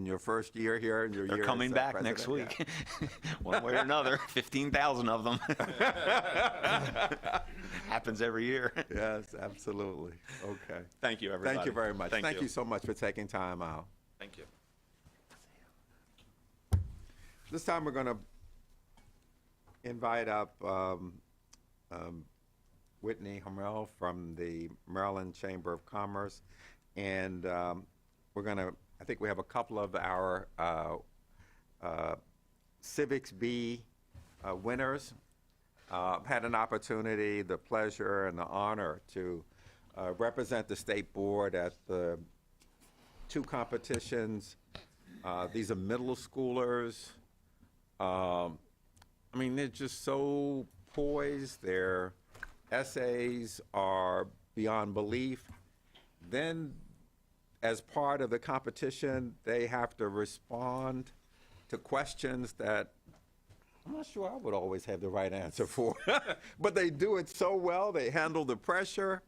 your first year here. In your They're year coming as back president. next week. Yeah. One way or another, 15,000 of them. Happens every year. Yes, absolutely. Okay. Thank you, everybody. Thank you very much. Thank you so much for taking time out. Thank you. This time we're going to invite up Whitney Hamel from the Maryland Chamber of Commerce, and we're going to, I think we have a couple of our Civics B winners. Had an opportunity, the pleasure, and the honor to represent the state board at the 2 competitions. These are middle schoolers. I mean, they're just so poised. Their essays are beyond belief. Then, as part of the competition, they have to respond to questions that I'm not sure I would always have the right answer for. But they do it so well. They handle the pressure,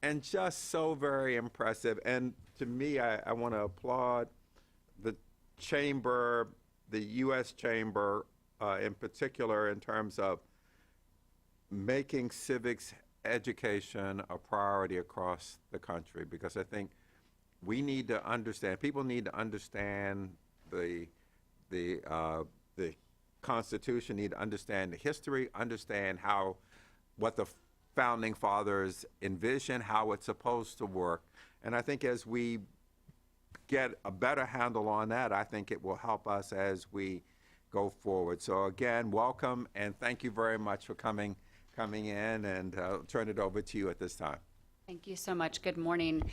and just so very impressive. And to me, I want to applaud the chamber, the U.S. Chamber in particular, in terms of making civics education a priority across the country, because I think we need to understand, people need to understand the Constitution, need to understand the history, understand what the founding fathers envisioned, how it's supposed to work. And I think as we get a better handle on that, I think it will help us as we go forward. So again, welcome, and thank you very much for coming in, and I'll turn it over to you at this time. Thank you so much. Good morning.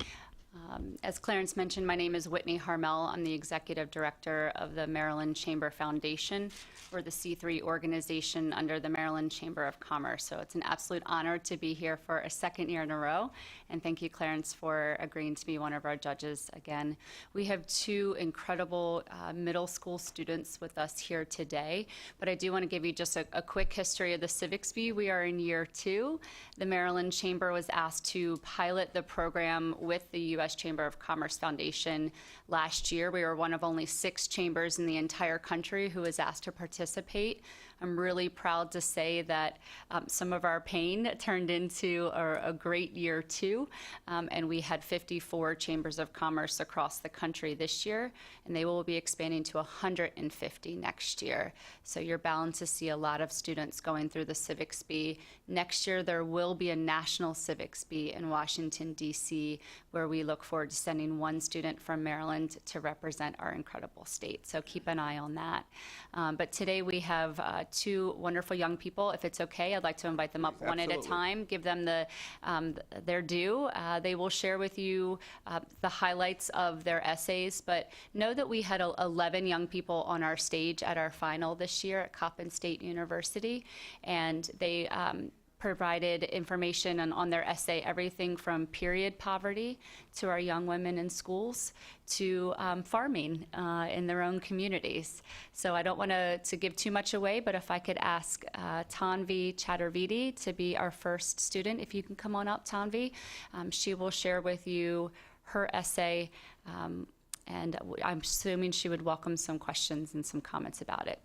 As Clarence mentioned, my name is Whitney Harmel. I'm the Executive Director of the Maryland Chamber Foundation. We're the C3 organization under the Maryland Chamber of Commerce. So it's an absolute honor to be here for a second year in a row. And thank you, Clarence, for agreeing to be one of our judges again. We have two incredible middle school students with us here today. But I do want to give you just a quick history of the Civics Bee. We are in year 2. The Maryland Chamber was asked to pilot the program with the U.S. Chamber of Commerce Foundation last year. We were one of only 6 chambers in the entire country who was asked to participate. I'm really proud to say that some of our pain turned into a great year 2, and we had 54 chambers of commerce across the country this year, and they will be expanding to 150 next year. So you're bound to see a lot of students going through the Civics Bee. Next year, there will be a national Civics Bee in Washington, D.C., where we look forward to sending one student from Maryland to represent our incredible state. So keep an eye on that. But today we have 2 wonderful young people. If it's okay, I'd like to invite them up one at a time, give them their due. They will share with you the highlights of their essays, but know that we had 11 young people on our stage at our final this year at Coppin State University, and they provided information on their essay, everything from period poverty to our young women in schools to farming in their own communities. So I don't want to give too much away, but if I could ask Tanvi Chattervedi to be our first student, if you can come on up, Tanvi. She will share with you her essay, and I'm assuming she would welcome some questions and some comments about it.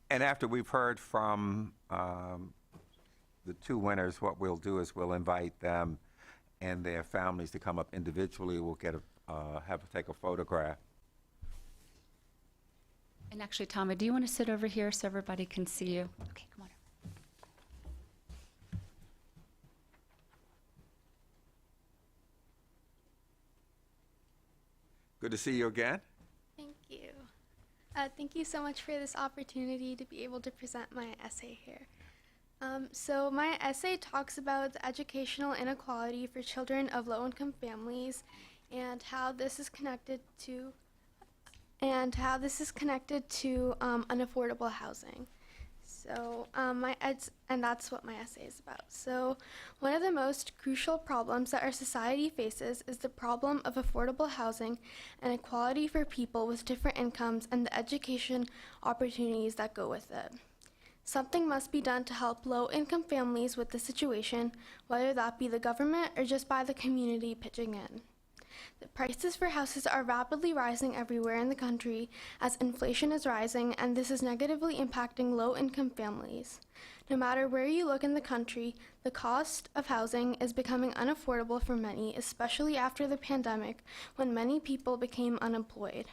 And after we've heard from the 2 winners, what we'll do is we'll invite them and their families to come up individually. We'll get take a photograph. And actually, Tommy, do you want to sit over here so everybody can see you? Okay, come on. Good to see you again. Thank you. Thank you so much for this opportunity to be able to present my essay here. So my essay talks about the educational inequality for children of low-income families and how this is connected to unaffordable housing. So and that's what my essay is about. So one of the most crucial problems that our society faces is the problem of affordable housing and equality for people with different incomes and the education opportunities that go with it. Something must be done to help low-income families with the situation, whether that be the government or just by the community pitching in. The prices for houses are rapidly rising everywhere in the country as inflation is rising, and this is negatively impacting low-income families. No matter where you look in the country, the cost of housing is becoming unaffordable for many, especially after the pandemic when many people became unemployed.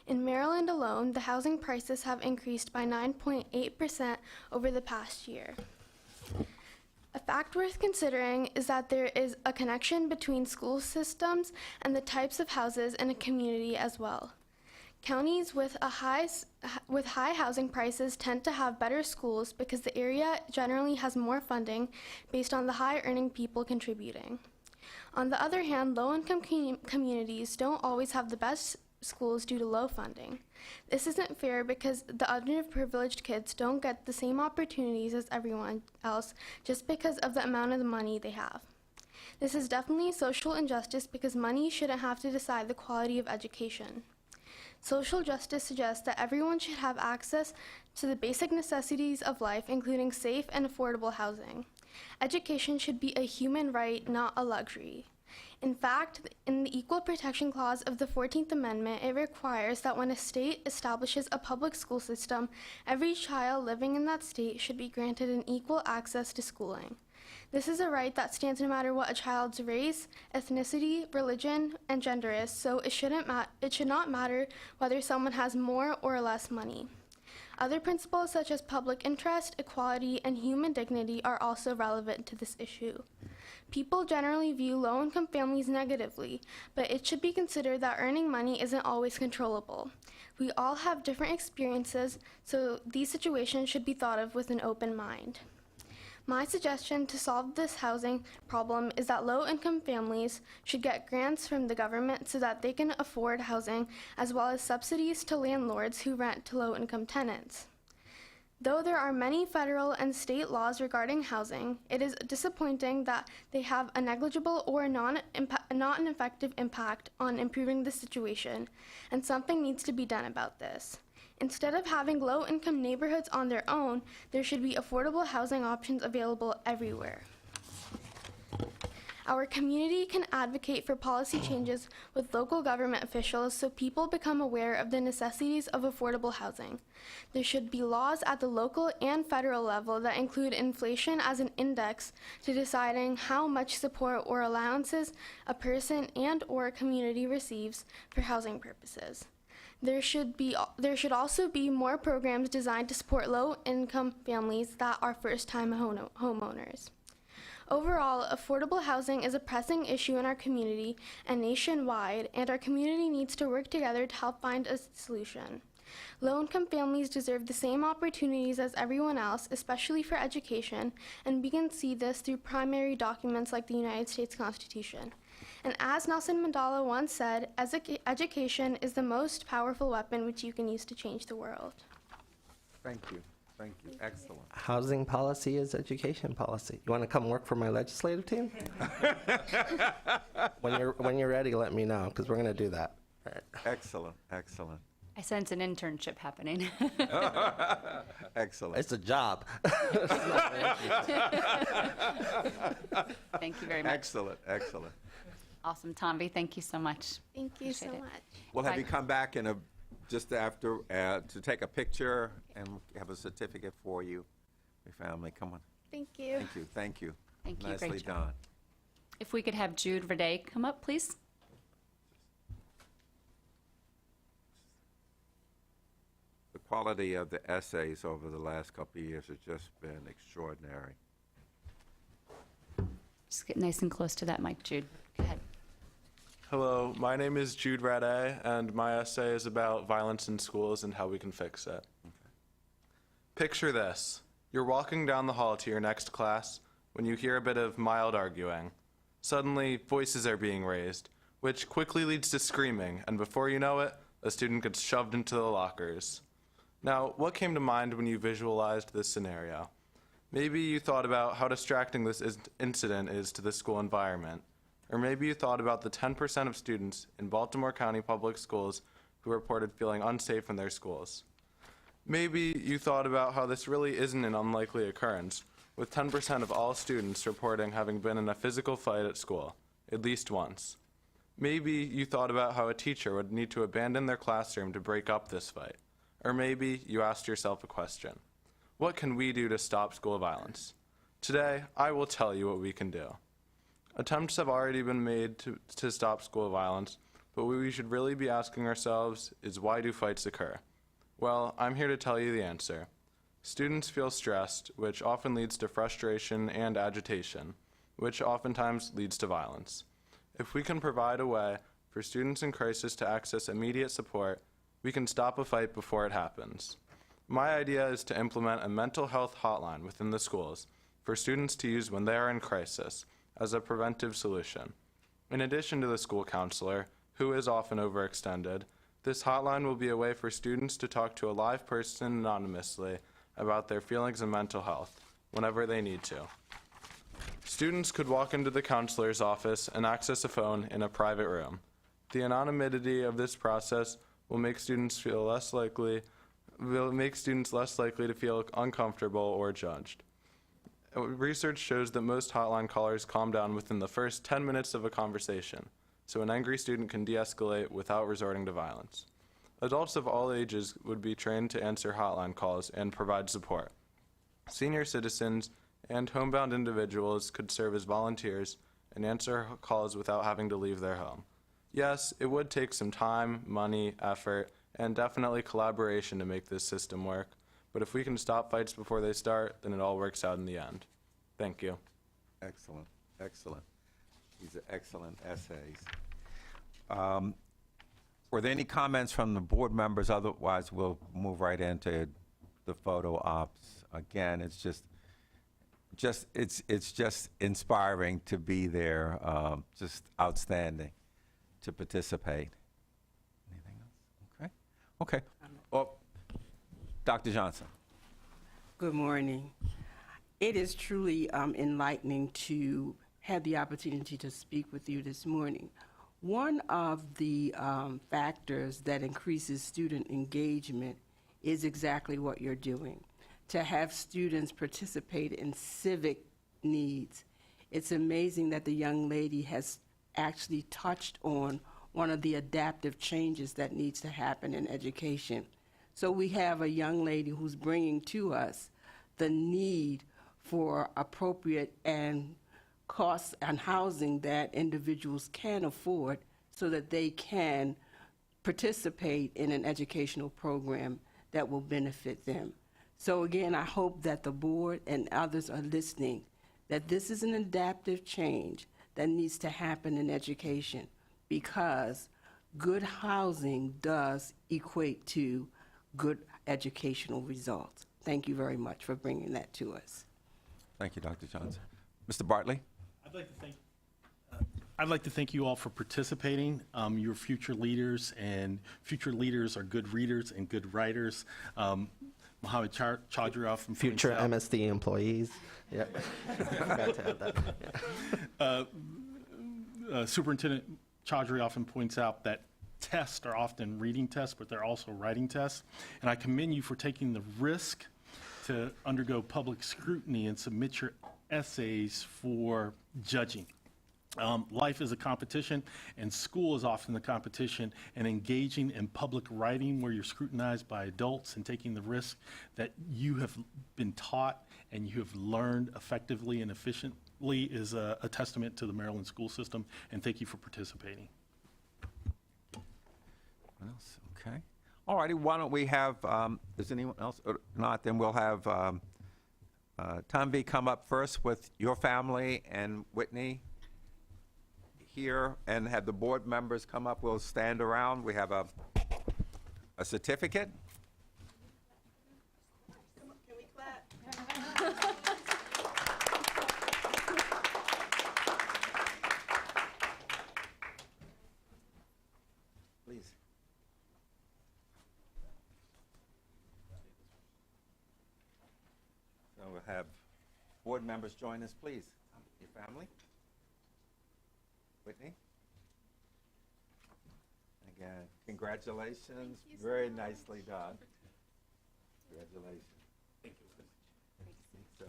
In Maryland alone, the housing prices have increased by 9.8% over the past year. A fact worth considering is that there is a connection between school systems and the types of houses in a community as well. Counties with high housing prices tend to have better schools because the area generally has more funding based on the high-earning people contributing. On the other hand, low-income communities don't always have the best schools due to low funding. This isn't fair because the underprivileged kids don't get the same opportunities as everyone else just because of the amount of the money they have. This is definitely a social injustice because money shouldn't have to decide the quality of education. Social justice suggests that everyone should have access to the basic necessities of life, including safe and affordable housing. Education should be a human right, not a luxury. In fact, in the Equal Protection Clause of the 14th Amendment, it requires that when a state establishes a public school system, every child living in that state should be granted an equal access to schooling. This is a right that stands no matter what a child's race, ethnicity, religion, and gender is, so it should not matter whether someone has more or less money. Other principles such as public interest, equality, and human dignity are also relevant to this issue. People generally view low-income families negatively, but it should be considered that earning money isn't always controllable. We all have different experiences, so these situations should be thought of with an open mind. My suggestion to solve this housing problem is that low-income families should get grants from the government so that they can afford housing, as well as subsidies to landlords who rent to low-income tenants. Though there are many federal and state laws regarding housing, it is disappointing that they have a negligible or not an effective impact on improving the situation, and something needs to be done about this. Instead of having low-income neighborhoods on their own, there should be affordable housing options available everywhere. Our community can advocate for policy changes with local government officials so people become aware of the necessities of affordable housing. There should be laws at the local and federal level that include inflation as an index to deciding how much support or allowances a person and/or a community receives for housing purposes. There should also be more programs designed to support low-income families that are first-time homeowners. Overall, affordable housing is a pressing issue in our community and nationwide, and our community needs to work together to help find a solution. Low-income families deserve the same opportunities as everyone else, especially for education, and we can see this through primary documents like the United States Constitution. And as Nelson Mandela once said, education is the most powerful weapon which you can use to change the world. Thank you. Thank you. Excellent. Housing policy is education policy. You want to come work for my legislative team? When you're ready, let me know, because we're going to do that. All right. Excellent. Excellent. I sense an internship happening. Excellent. It's a job. Thank you very much. Excellent. Excellent. Awesome, Tomby. Thank you so much. Thank you so Appreciate it. much. We'll have Bye. you come back just after to take a picture and have a certificate for you. Your family, come on. Thank you. Thank you. Thank you. Thank you. Nicely Great job. done. If we could have Jude Verde come up, please. The quality of the essays over the last couple of years has just been extraordinary. Just get nice and close to that mic, Jude. Go ahead. Hello, my name is Jude Rade, and my essay is about violence in schools and how we can fix it. Picture this. You're walking down the hall to your next class when you hear a bit of mild arguing. Suddenly, voices are being raised, which quickly leads to screaming, and before you know it, a student gets shoved into the lockers. Now, what came to mind when you visualized this scenario? Maybe you thought about how distracting this incident is to the school environment. Or maybe you thought about the 10% of students in Baltimore County Public Schools who reported feeling unsafe in their schools. Maybe you thought about how this really isn't an unlikely occurrence, with 10% of all students reporting having been in a physical fight at school, at least once. Maybe you thought about how a teacher would need to abandon their classroom to break up this fight. Or maybe you asked yourself a question. What can we do to stop school violence? Today, I will tell you what we can do. Attempts have already been made to stop school violence, but what we should really be asking ourselves is, why do fights occur? Well, I'm here to tell you the answer. Students feel stressed, which often leads to frustration and agitation, which oftentimes leads to violence. If we can provide a way for students in crisis to access immediate support, we can stop a fight before it happens. My idea is to implement a mental health hotline within the schools for students to use when they are in crisis as a preventive solution. In addition to the school counselor, who is often overextended, this hotline will be a way for students to talk to a live person anonymously about their feelings and mental health whenever they need to. Students could walk into the counselor's office and access a phone in a private room. The anonymity of this process will make students less likely to feel uncomfortable or judged. Research shows that most hotline callers calm down within the first 10 minutes of a conversation, so an angry student can de-escalate without resorting to violence. Adults of all ages would be trained to answer hotline calls and provide support. Senior citizens and homebound individuals could serve as volunteers and answer calls without having to leave their home. Yes, it would take some time, money, effort, and definitely collaboration to make this system work, but if we can stop fights before they start, then it all works out in the end. Thank you. Excellent. Excellent. These are excellent essays. Were there any comments from the board members? Otherwise, we'll move right into the photo ops. Again, it's just it's just inspiring to be there. Just outstanding to participate. Anything else? Okay. Okay. Well, Dr. Johnson. Good morning. It is truly enlightening to have the opportunity to speak with you this morning. One of the factors that increases student engagement is exactly what you're doing, to have students participate in civic needs. It's amazing that the young lady has actually touched on one of the adaptive changes that needs to happen in education. So we have a young lady who's bringing to us the need for appropriate and costs and housing that individuals can afford so that they can participate in an educational program that will benefit them. So again, I hope that the board and others are listening, that this is an adaptive change that needs to happen in education, because good housing does equate to good educational results. Thank you very much for bringing that to us. Thank you, Dr. Johnson. Mr. Bartley? I'd like to thank you all for participating. You're future leaders, and future leaders are good readers and good writers. Mohammed Chaudhry from Future MSDE employees. Yep. Forgot to add that. Superintendent Chaudhry often points out that tests are often reading tests, but they're also writing tests. And I commend you for taking the risk to undergo public scrutiny and submit your essays for judging. Life is a competition, and school is often the competition, and engaging in public writing where you're scrutinized by adults and taking the risk that you have been taught and you have learned effectively and efficiently is a testament to the Maryland school system, and thank you for participating. What else? Okay. All righty, why don't we have, is anyone else? Or not, then we'll have Tanvi come up first with your family and Whitney here, and have the board members come up. We'll stand around. We have a certificate. Can we clap? Please. So we'll have board members join us, please. Your family. Whitney? Again, congratulations. Very nicely done. Congratulations. Thank you. So,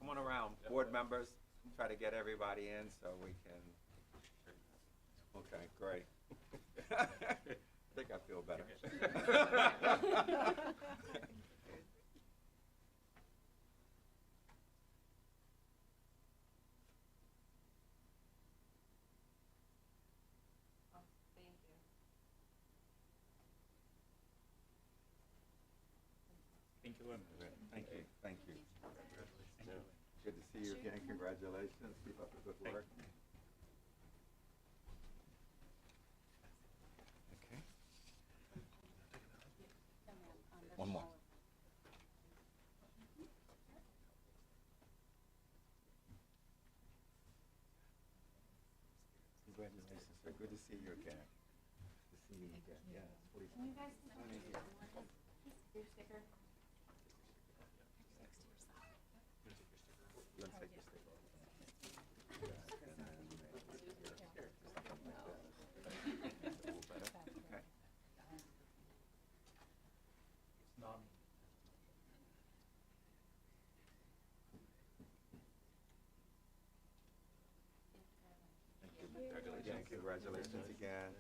come on around, board members. Try to get everybody in so we can. Okay, great. I think I feel better. Thank you. Thank you. Good to see you again. Congratulations. Keep up the good work. Okay. One more. Congratulations, sir. Good to see you again. Good to see you again. Yes, please. Can you guys come in here? Your sticker. Congratulations again.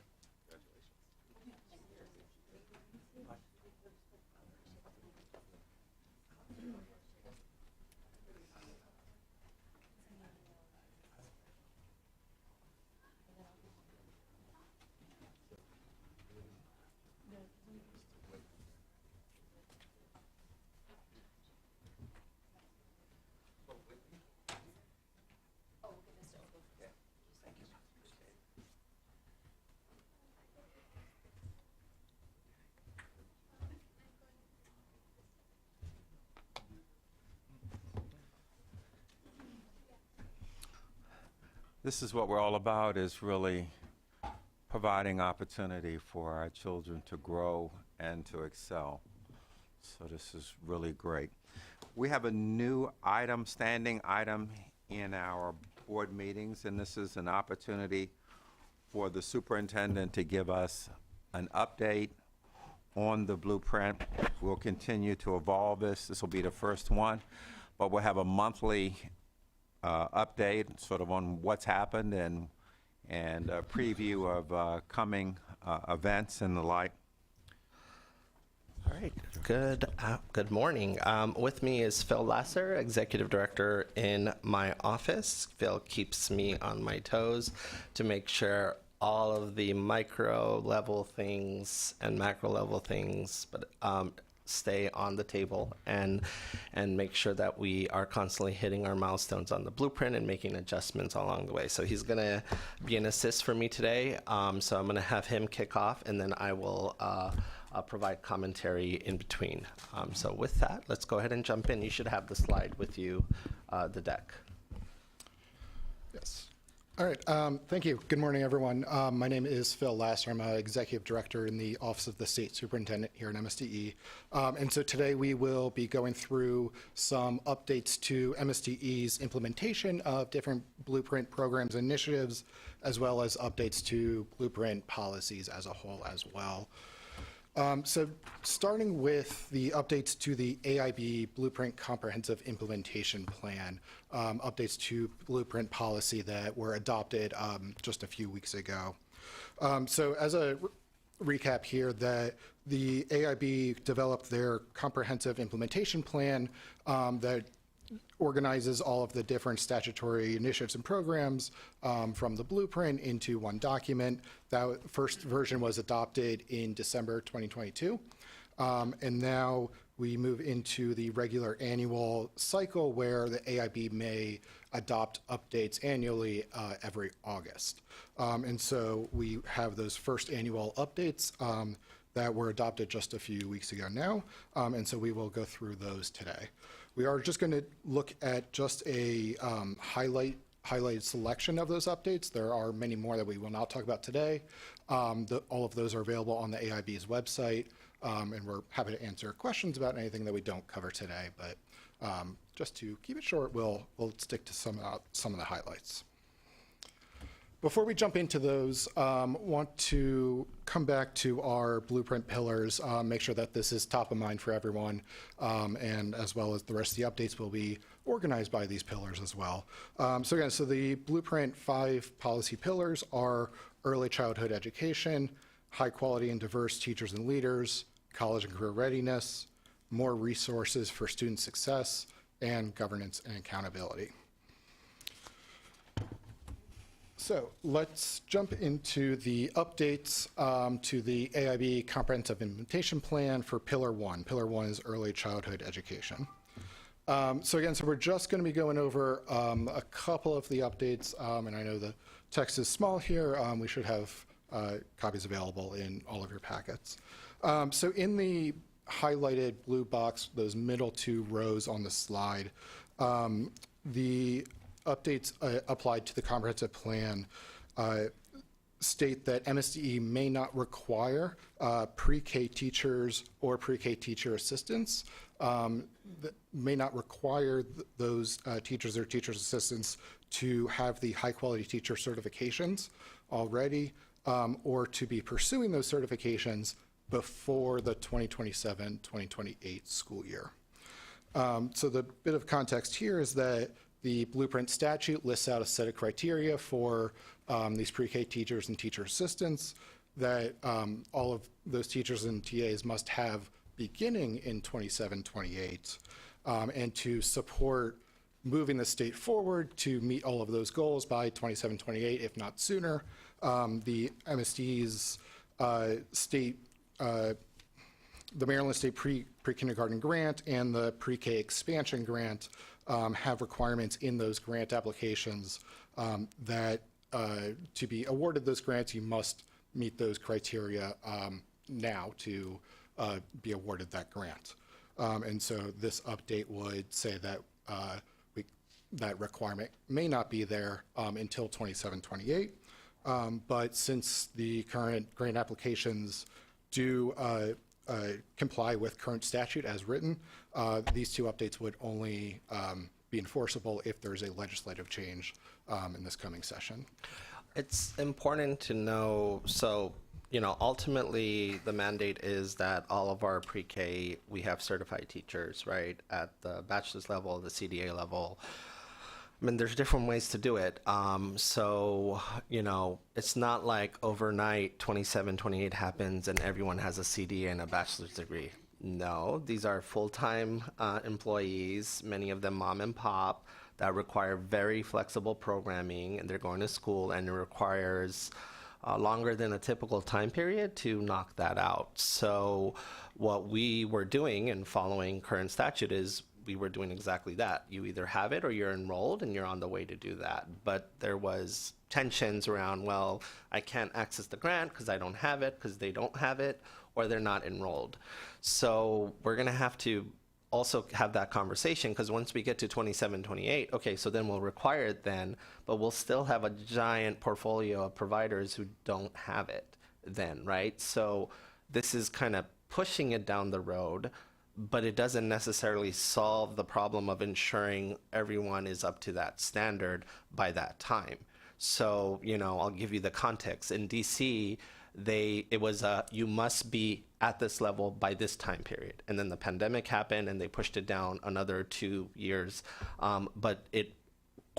This is what we're all about, is really providing opportunity for our children to grow and to excel. So this is really great. We have a new item, standing item in our board meetings, and this is an opportunity for the superintendent to give us an update on the blueprint. We'll continue to evolve this. This will be the first one, but we'll have a monthly update sort of on what's happened and a preview of coming events and the like. All right. Good morning. With me is Phil Lasser, Executive Director in my office. Phil keeps me on my toes to make sure all of the micro level things and macro level things, but stay on the table and make sure that we are constantly hitting our milestones on the blueprint and making adjustments along the way. So he's going to be an assist for me today. So I'm going to have him kick off, and then I will provide commentary in between. So with that, let's go ahead and jump in. You should have the slide with you, the deck. Yes. All right. Thank you. Good morning, everyone. My name is Phil Lasser. I'm an Executive Director in the Office of the State Superintendent here at MSDE. And so today we will be going through some updates to MSDE's implementation of different blueprint programs and initiatives, as well as updates to blueprint policies as a whole as well. So starting with the updates to the AIB Blueprint Comprehensive Implementation Plan, updates to blueprint policy that were adopted just a few weeks ago. So as a recap here, that the AIB developed their comprehensive implementation plan that organizes all of the different statutory initiatives and programs from the blueprint into one document. That first version was adopted in December 2022. And now we move into the regular annual cycle where the AIB may adopt updates annually every August. And so we have those first annual updates that were adopted just a few weeks ago now. And so we will go through those today. We are just going to look at just a highlighted selection of those updates. There are many more that we will not talk about today. All of those are available on the AIB's website, and we're happy to answer questions about anything that we don't cover today. But just to keep it short, we'll stick to some of the highlights. Before we jump into those, want to come back to our blueprint pillars, make sure that this is top of mind for everyone, and as well as the rest of the updates will be organized by these pillars as well. So again, so the blueprint 5 policy pillars are early childhood education, high quality and diverse teachers and leaders, college and career readiness, more resources for student success, and governance and accountability. So let's jump into the updates to the AIB Comprehensive Implementation Plan for Pillar 1. Pillar 1 is early childhood education. So again, so we're just going to be going over a couple of the updates, and I know the text is small here. We should have copies available in all of your packets. So in the highlighted blue box, those middle 2 rows on the slide, the updates applied to the comprehensive plan state that MSDE may not require pre-K teachers or pre-K teacher assistants, may not require those teachers or teachers assistants to have the high quality teacher certifications already, or to be pursuing those certifications before the 2027-2028 school year. So the bit of context here is that the blueprint statute lists out a set of criteria for these pre-K teachers and teacher assistants that all of those teachers and TAs must have beginning in 27-28, and to support moving the state forward to meet all of those goals by 27-28, if not sooner. The MSD's the Maryland State Pre-Kindergarten Grant and the Pre-K Expansion Grant have requirements in those grant applications that to be awarded those grants, you must meet those criteria now to be awarded that grant. And so this update would say that we that requirement may not be there until 27-28. But since the current grant applications do comply with current statute as written, these two updates would only be enforceable if there's a legislative change in this coming session. It's important to know, so, ultimately the mandate is that all of our pre-K, we have certified teachers, right, at the bachelor's level, the CDA level. I mean, there's different ways to do it. So, it's not like overnight 27-28 happens and everyone has a CDA and a bachelor's degree. No, these are full-time employees, many of them mom and pop, that require very flexible programming, and they're going to school, and it requires longer than a typical time period to knock that out. So what we were doing and following current statute is we were doing exactly that. You either have it or you're enrolled and you're on the way to do that. But there was tensions around, well, I can't access the grant because I don't have it, because they don't have it, or they're not enrolled. So we're going to have to also have that conversation, because once we get to 27-28, okay, so then we'll require it then, but we'll still have a giant portfolio of providers who don't have it then, right? So this is kind of pushing it down the road, but it doesn't necessarily solve the problem of ensuring everyone is up to that standard by that time. So, I'll give you the context. In DC, it was you must be at this level by this time period. And then the pandemic happened and they pushed it down another 2 years. But it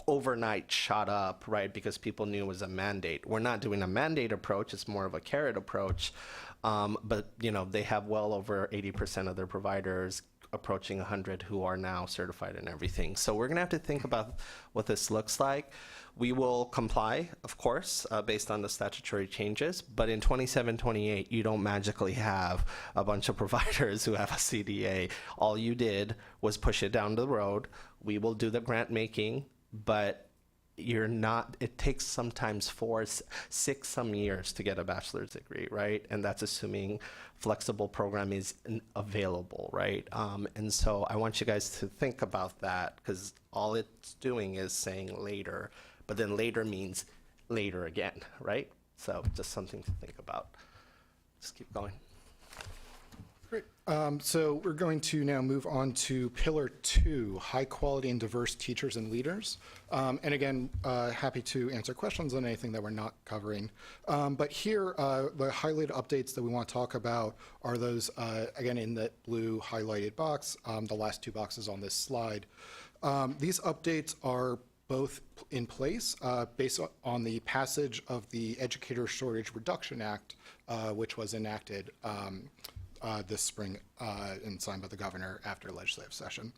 overnight shot up, right? Because people knew it was a mandate. We're not doing a mandate approach. It's more of a carrot approach. But, they have well over 80% of their providers, approaching 100, who are now certified and everything. So we're going to have to think about what this looks like. We will comply, of course, based on the statutory changes, but in 27-28, you don't magically have a bunch of providers who have a CDA. All you did was push it down the road. We will do the grant making, but it takes sometimes 4, 6 some years to get a bachelor's degree, right? And that's assuming flexible program is available, right? And so I want you guys to think about that, because all it's doing is saying later, but then later means later again, right? So just something to think about. Just keep going. Great. So we're going to now move on to Pillar 2, High Quality and Diverse Teachers and Leaders. And again, happy to answer questions on anything that we're not covering. But here, the highlighted updates that we want to talk about are those, again, in that blue highlighted box, the last 2 boxes on this slide. These updates are both in place based on the passage of the Educator Shortage Reduction Act, which was enacted this spring and signed by the governor after legislative session.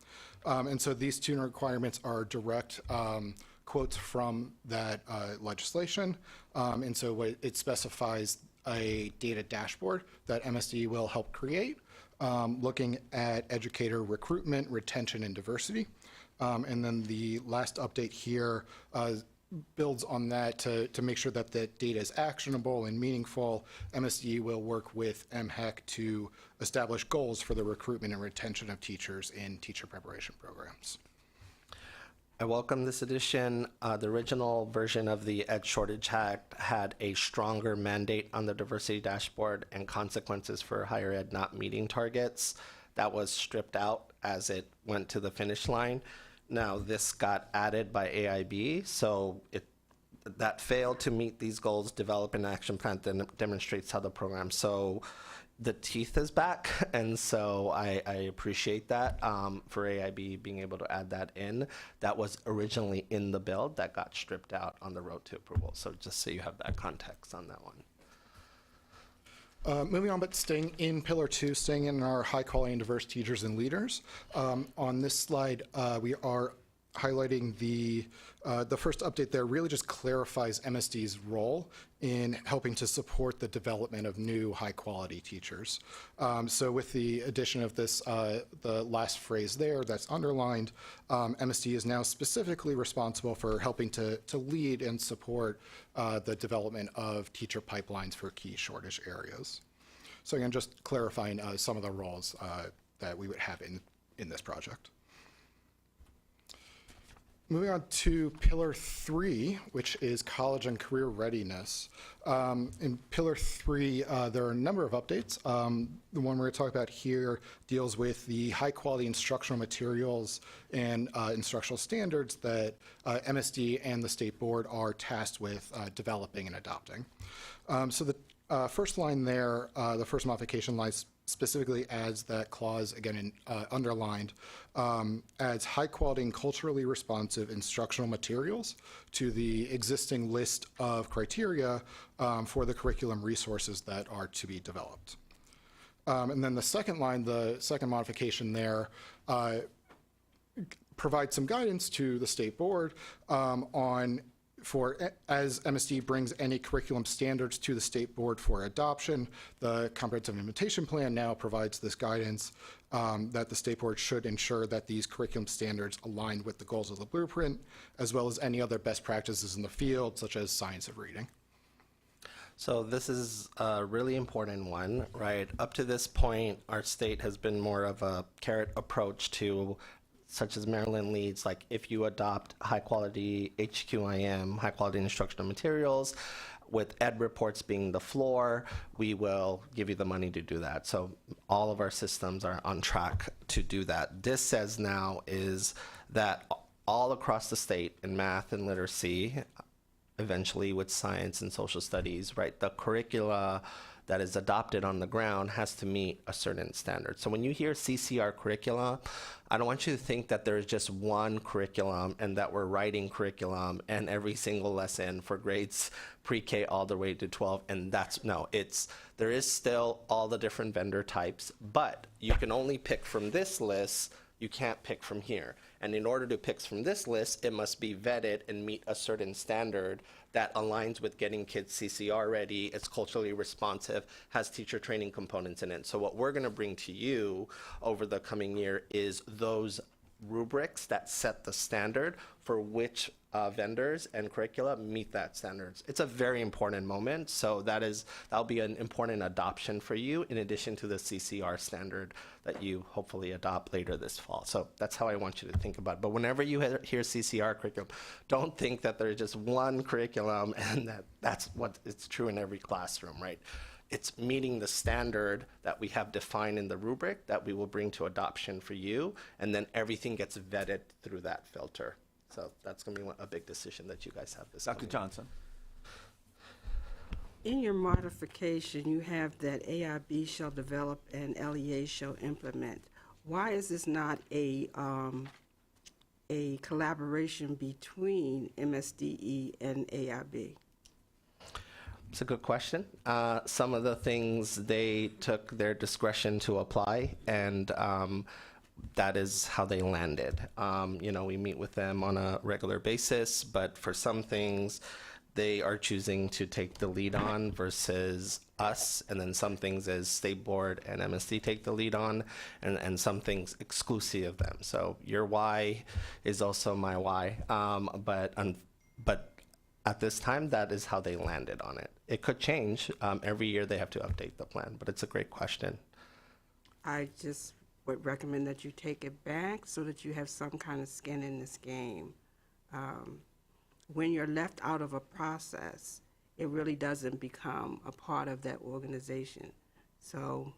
And so these 2 requirements are direct quotes from that legislation. And so it specifies a data dashboard that MSDE will help create, looking at educator recruitment, retention, and diversity. And then the last update here builds on that to make sure that the data is actionable and meaningful. MSDE will work with MHEC to establish goals for the recruitment and retention of teachers in teacher preparation programs. I welcome this addition. The original version of the Ed Shortage Act had a stronger mandate on the diversity dashboard and consequences for higher ed not meeting targets. That was stripped out as it went to the finish line. Now this got added by AIB, so that failed to meet these goals, develop an action plan that demonstrates how the program. So the teeth is back, and so I appreciate that for AIB being able to add that in. That was originally in the bill that got stripped out on the road to approval. So just so you have that context on that one. Moving on, but staying in Pillar 2, staying in our high quality and diverse teachers and leaders. On this slide, we are highlighting the first update there really just clarifies MSD's role in helping to support the development of new high quality teachers. So with the addition of this, the last phrase there that's underlined, MSD is now specifically responsible for helping to lead and support the development of teacher pipelines for key shortage areas. So again, just clarifying some of the roles that we would have in this project. Moving on to Pillar 3, which is college and career readiness. In Pillar 3, there are a number of updates. The one we're going to talk about here deals with the high-quality instructional materials and instructional standards that MSD and the State Board are tasked with developing and adopting. So the first line there, the first modification lies specifically adds that clause, again underlined, adds high quality and culturally responsive instructional materials to the existing list of criteria for the curriculum resources that are to be developed. And then the second line, the second modification there, provides some guidance to the State Board as MSD brings any curriculum standards to the State Board for adoption. The Comprehensive Implementation Plan now provides this guidance that the State Board should ensure that these curriculum standards align with the goals of the blueprint, as well as any other best practices in the field, such as science of reading. So this is a really important one, right? Up to this point, our state has been more of a carrot approach to, such as Maryland leads, like if you adopt high quality HQIM, high quality instructional materials, with ed reports being the floor, we will give you the money to do that. So all of our systems are on track to do that. This says now is that all across the state in math and literacy, eventually with science and social studies, right, the curricula that is adopted on the ground has to meet a certain standard. So when you hear CCR curricula, I don't want you to think that there's just one curriculum and that we're writing curriculum and every single lesson for grades pre-K all the way to 12, and there is still all the different vendor types, but you can only pick from this list, you can't pick from here. And in order to pick from this list, it must be vetted and meet a certain standard that aligns with getting kids CCR ready, it's culturally responsive, has teacher training components in it. So what we're gonna bring to you over the coming year is those rubrics that set the standard for which vendors and curricula meet that standards. It's a very important moment, so that'll be an important adoption for you in addition to the CCR standard that you hopefully adopt later this fall. So that's how I want you to think about it. But whenever you hear CCR curriculum, don't think that there's just one curriculum and that's what it's true in every classroom, right? It's meeting the standard that we have defined in the rubric that we will bring to adoption for you, and then everything gets vetted through that filter. So that's going to be a big decision that you guys have this Dr. Johnson. In your modification, you have that AIB shall develop and LEA shall implement. Why is this not a collaboration between MSDE and AIB? It's a good question. Some of the things they took their discretion to apply, and that is how they landed. We meet with them on a regular basis, but for some things, they are choosing to take the lead on versus us, and then some things as State Board and MSD take the lead on, and some things exclusive of them. So your why is also my why, but at this time, that is how they landed on it. It could change. Every year they have to update the plan, but it's a great question. I just would recommend that you take it back so that you have some kind of skin in this game. When you're left out of a process, it really doesn't become a part of that organization. So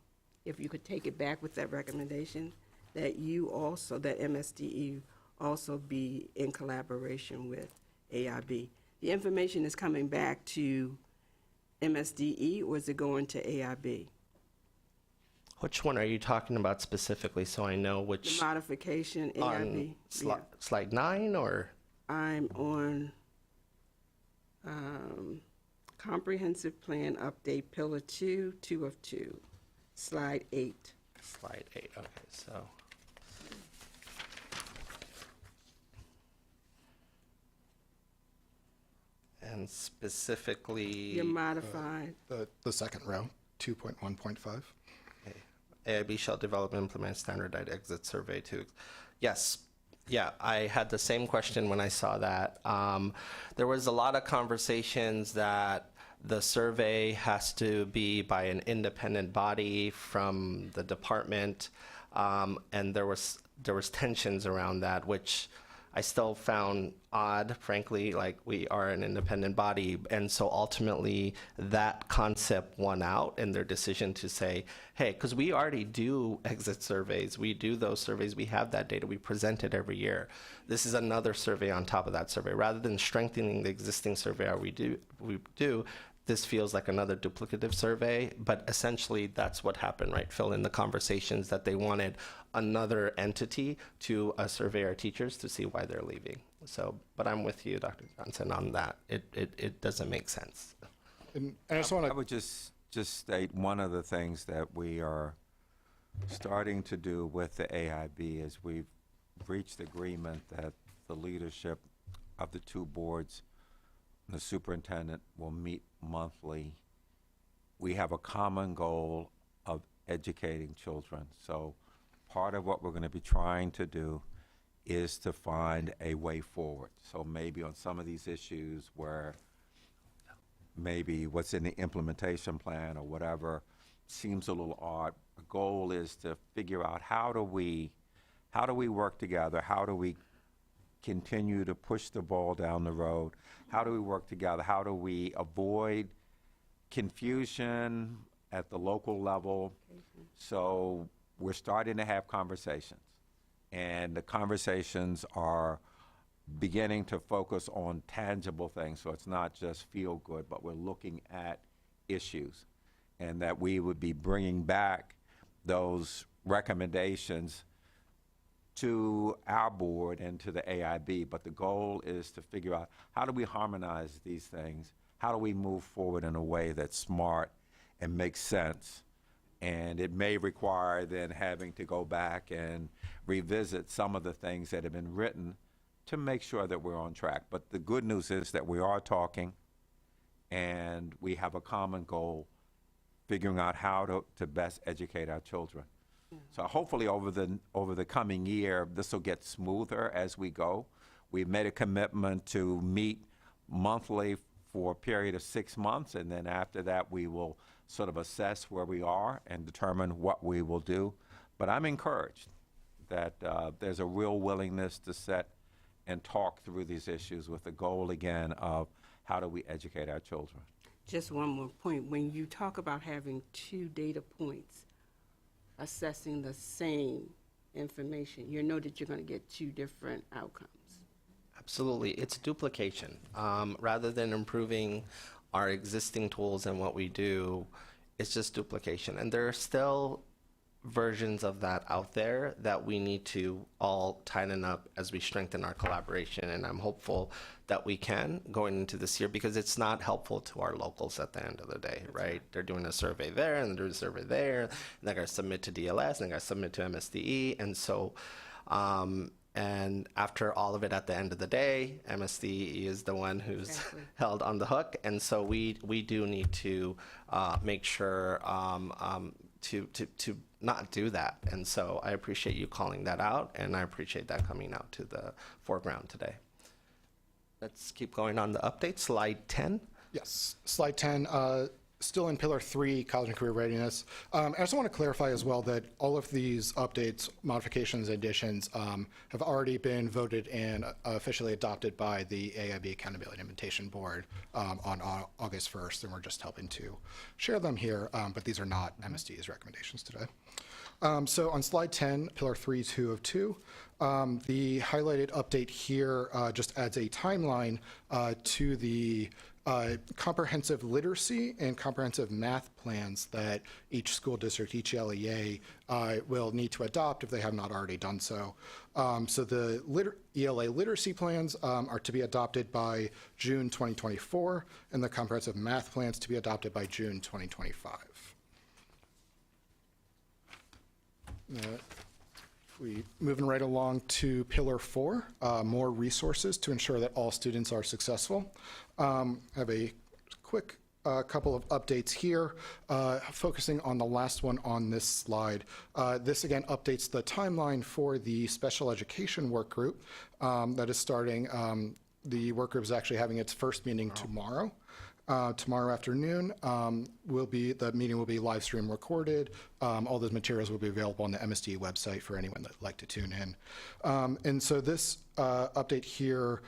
if you could take it back with that recommendation, that MSDE also be in collaboration with AIB. The information is coming back to MSDE, or is it going to AIB? Which one are you talking about specifically, so I know which? The modification, AIB. On slide 9, or? I'm on Comprehensive Plan Update, Pillar 2, 2 of 2, slide 8. Slide 8, okay, so. And specifically, you're modified. The second row, 2.1.5. Okay. AIB shall develop and implement standardized exit survey to. Yes. Yeah, I had the same question when I saw that. There was a lot of conversations that the survey has to be by an independent body from the department, and there was tensions around that, which I still found odd, frankly, like we are an independent body. And so ultimately that concept won out in their decision to say, hey, because we already do exit surveys, we do those surveys, we have that data, we present it every year. This is another survey on top of that survey. Rather than strengthening the existing survey we do, this feels like another duplicative survey, but essentially that's what happened, right, Phil, in the conversations, that they wanted another entity to survey our teachers to see why they're leaving. So, but I'm with you, Dr. Johnson, on that. It doesn't make sense. And I just want to... I would just state one of the things that we are starting to do with the AIB is we've reached agreement that the leadership of the two boards, the superintendent, will meet monthly. We have a common goal of educating children. So part of what we're going to be trying to do is to find a way forward. So maybe on some of these issues where maybe what's in the implementation plan or whatever seems a little odd, the goal is to figure out how do we work together, how do we continue to push the ball down the road, how do we work together, how do we avoid confusion at the local level. So we're starting to have conversations, and the conversations are beginning to focus on tangible things. So it's not just feel good, but we're looking at issues, and that we would be bringing back those recommendations to our board and to the AIB. But the goal is to figure out how do we harmonize these things? How do we move forward in a way that's smart and makes sense? And it may require then having to go back and revisit some of the things that have been written to make sure that we're on track. But the good news is that we are talking, and we have a common goal, figuring out how to best educate our children. So hopefully over the coming year, this will get smoother as we go. We've made a commitment to meet monthly for a period of 6 months, and then after that we will sort of assess where we are and determine what we will do. But I'm encouraged that there's a real willingness to sit and talk through these issues with the goal, again, of how do we educate our children. Just one more point. When you talk about having two data points assessing the same information, you know that you're going to get two different outcomes. Absolutely. It's duplication. Rather than improving our existing tools and what we do, it's just duplication. And there are still versions of that out there that we need to all tighten up as we strengthen our collaboration. And I'm hopeful that we can going into this year, because it's not helpful to our locals at the end of the day, right? They're doing a survey there and they're doing a survey there, and they're going to submit to DLS, and they're going to submit to MSDE. And so, and after all of it, at the end of the day, MSDE is the one who's held on the hook. And so we do need to make sure to not do that. And so I appreciate you calling that out, and I appreciate that coming out to the foreground today. Let's keep going on the update. Slide 10. Yes, slide 10, still in Pillar 3, College and Career Readiness. I just want to clarify as well that all of these updates, modifications, additions have already been voted and officially adopted by the AIB Accountability and Implementation Board on August 1st, and we're just helping to share them here, but these are not MSDE's recommendations today. So on slide 10, Pillar 3, 2 of 2, the highlighted update here just adds a timeline to the comprehensive literacy and comprehensive math plans that each school district, each LEA, will need to adopt if they have not already done so. So the ELA literacy plans are to be adopted by June 2024, and the comprehensive math plans to be adopted by June 2025. We moving right along to Pillar 4, more resources to ensure that all students are successful. I have a quick couple of updates here, focusing on the last one on this slide. This again updates the timeline for the special education work group that is starting the work group is actually having its first meeting tomorrow. Tomorrow afternoon, the meeting will be live stream recorded. All those materials will be available on the MSDE website for anyone that'd like to tune in. And so this update here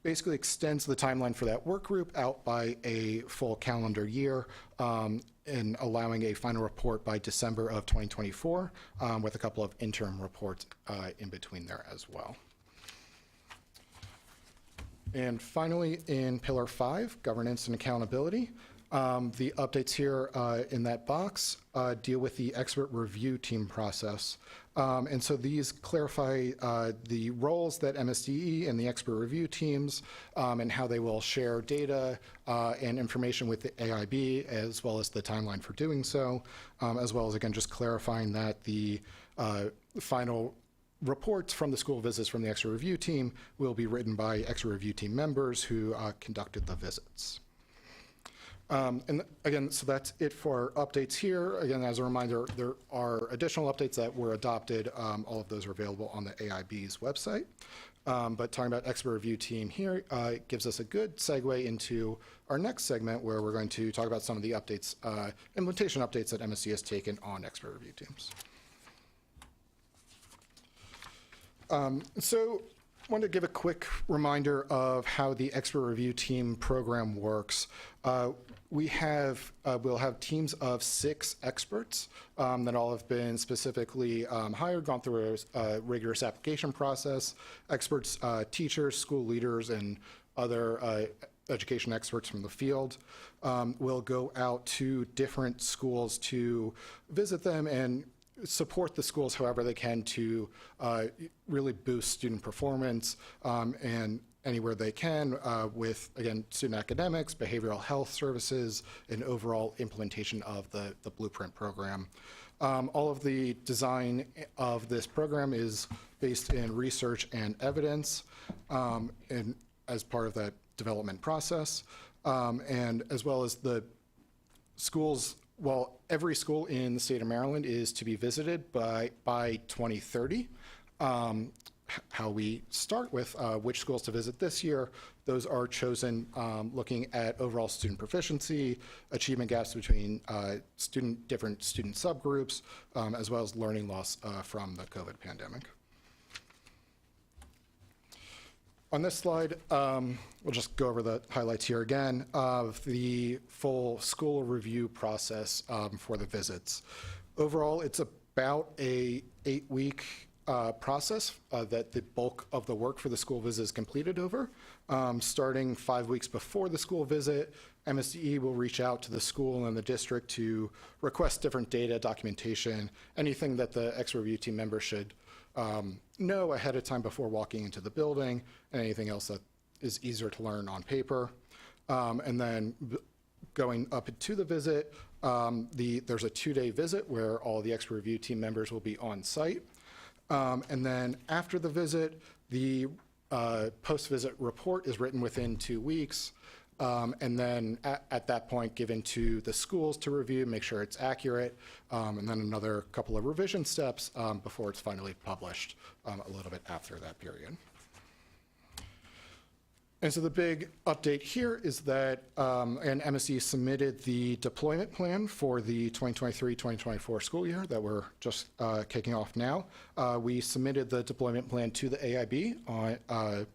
basically extends the timeline for that work group out by a full calendar year, and allowing a final report by December of 2024, with a couple of interim reports in between there as well. And finally, in Pillar 5, Governance and Accountability, the updates here in that box deal with the expert review team process. And so these clarify the roles that MSDE and the expert review teams, and how they will share data and information with the AIB, as well as the timeline for doing so, as well as, again, just clarifying that the final reports from the school visits from the expert review team will be written by expert review team members who conducted the visits. And again, so that's it for updates here. Again, as a reminder, there are additional updates that were adopted. All of those are available on the AIB's website. But talking about expert review team here gives us a good segue into our next segment, where we're going to talk about some of the updates, implementation updates that MSC has taken on expert review teams. So I wanted to give a quick reminder of how the expert review team program works. We'll have teams of 6 experts that all have been specifically hired, gone through a rigorous application process. Experts, teachers, school leaders, and other education experts from the field will go out to different schools to visit them and support the schools however they can to really boost student performance, and anywhere they can with, again, student academics, behavioral health services, and overall implementation of the Blueprint program. All of the design of this program is based in research and evidence, and as part of that development process, and as well as the schools. Well, every school in the state of Maryland is to be visited by 2030. How we start with which schools to visit this year, those are chosen looking at overall student proficiency, achievement gaps between different student subgroups, as well as learning loss from the COVID pandemic. On this slide, we'll just go over the highlights here again of the full school review process for the visits. Overall, it's about a 8-week process that the bulk of the work for the school visit is completed over. Starting 5 weeks before the school visit, MSDE will reach out to the school and the district to request different data, documentation, anything that the expert review team member should know ahead of time before walking into the building, and anything else that is easier to learn on paper. And then going up to the visit, there's a 2-day visit where all the expert review team members will be on site. And then after the visit, the post-visit report is written within 2 weeks. And then at that point given to the schools to review, make sure it's accurate, and then another couple of revision steps before it's finally published a little bit after that period. And so the big update here is that MSD submitted the deployment plan for the 2023-2024 school year that we're just kicking off now. We submitted the deployment plan to the AIB on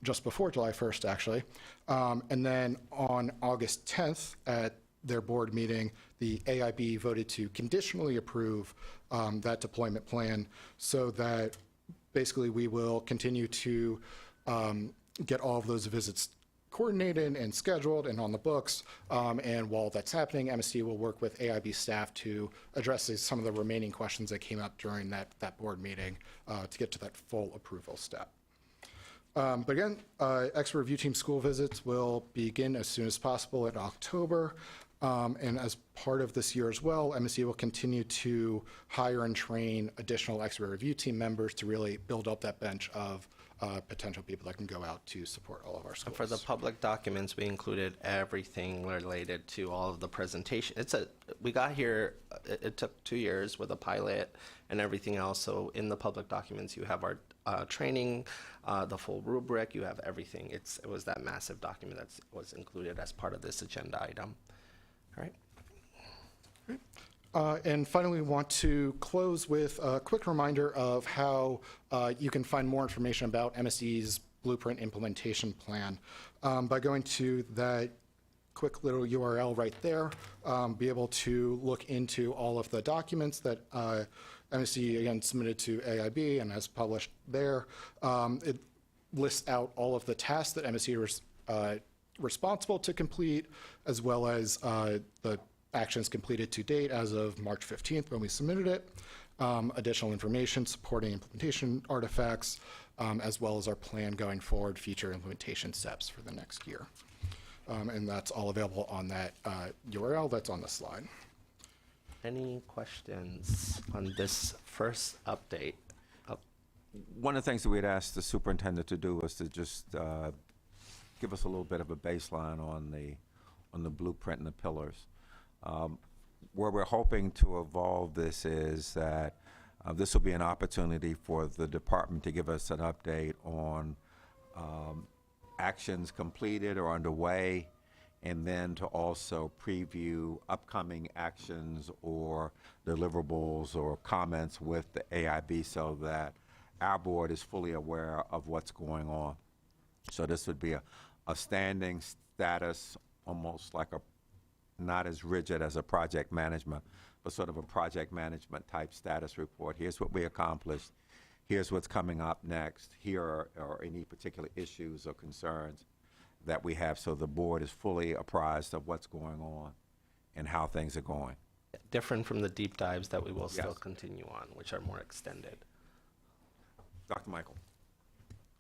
just before July 1st, actually. And then on August 10th at their board meeting, the AIB voted to conditionally approve that deployment plan, so that basically we will continue to get all of those visits coordinated and scheduled and on the books. And while that's happening, MSD will work with AIB staff to address some of the remaining questions that came up during that board meeting to get to that full approval step. But again, expert review team school visits will begin as soon as possible in October. And as part of this year as well, MSD will continue to hire and train additional expert review team members to really build up that bench of potential people that can go out to support all of our schools. For the public documents, we included everything related to all of the presentation. We got here, it took 2 years with a pilot and everything else. So in the public documents, you have our training, the full rubric. You have everything. It was that massive document that was included as part of this agenda item. All right. And finally, we want to close with a quick reminder of how you can find more information about MSDE's Blueprint Implementation Plan by going to that quick little URL right there, be able to look into all of the documents that MSDE, again, submitted to AIB and has published there. It lists out all of the tasks that MSDE is responsible to complete, as well as the actions completed to date as of March 15th when we submitted it, additional information supporting implementation artifacts, as well as our plan going forward, future implementation steps for the next year. And that's all available on that URL that's on the slide. Any questions on this first update? One of the things that we'd asked the superintendent to do was to just give us a little bit of a baseline on the blueprint and the pillars. Where we're hoping to evolve this is that this will be an opportunity for the department to give us an update on actions completed or underway, and then to also preview upcoming actions or deliverables or comments with the AIB so that our board is fully aware of what's going on. So this would be a standing status, almost like not as rigid as a project management, but sort of a project management type status report. Here's what we accomplished. Here's what's coming up next. Here are any particular issues or concerns that we have, so the board is fully apprised of what's going on and how things are going. Different from the deep dives that we will still Yes. continue on, which are more extended. Dr. Michael.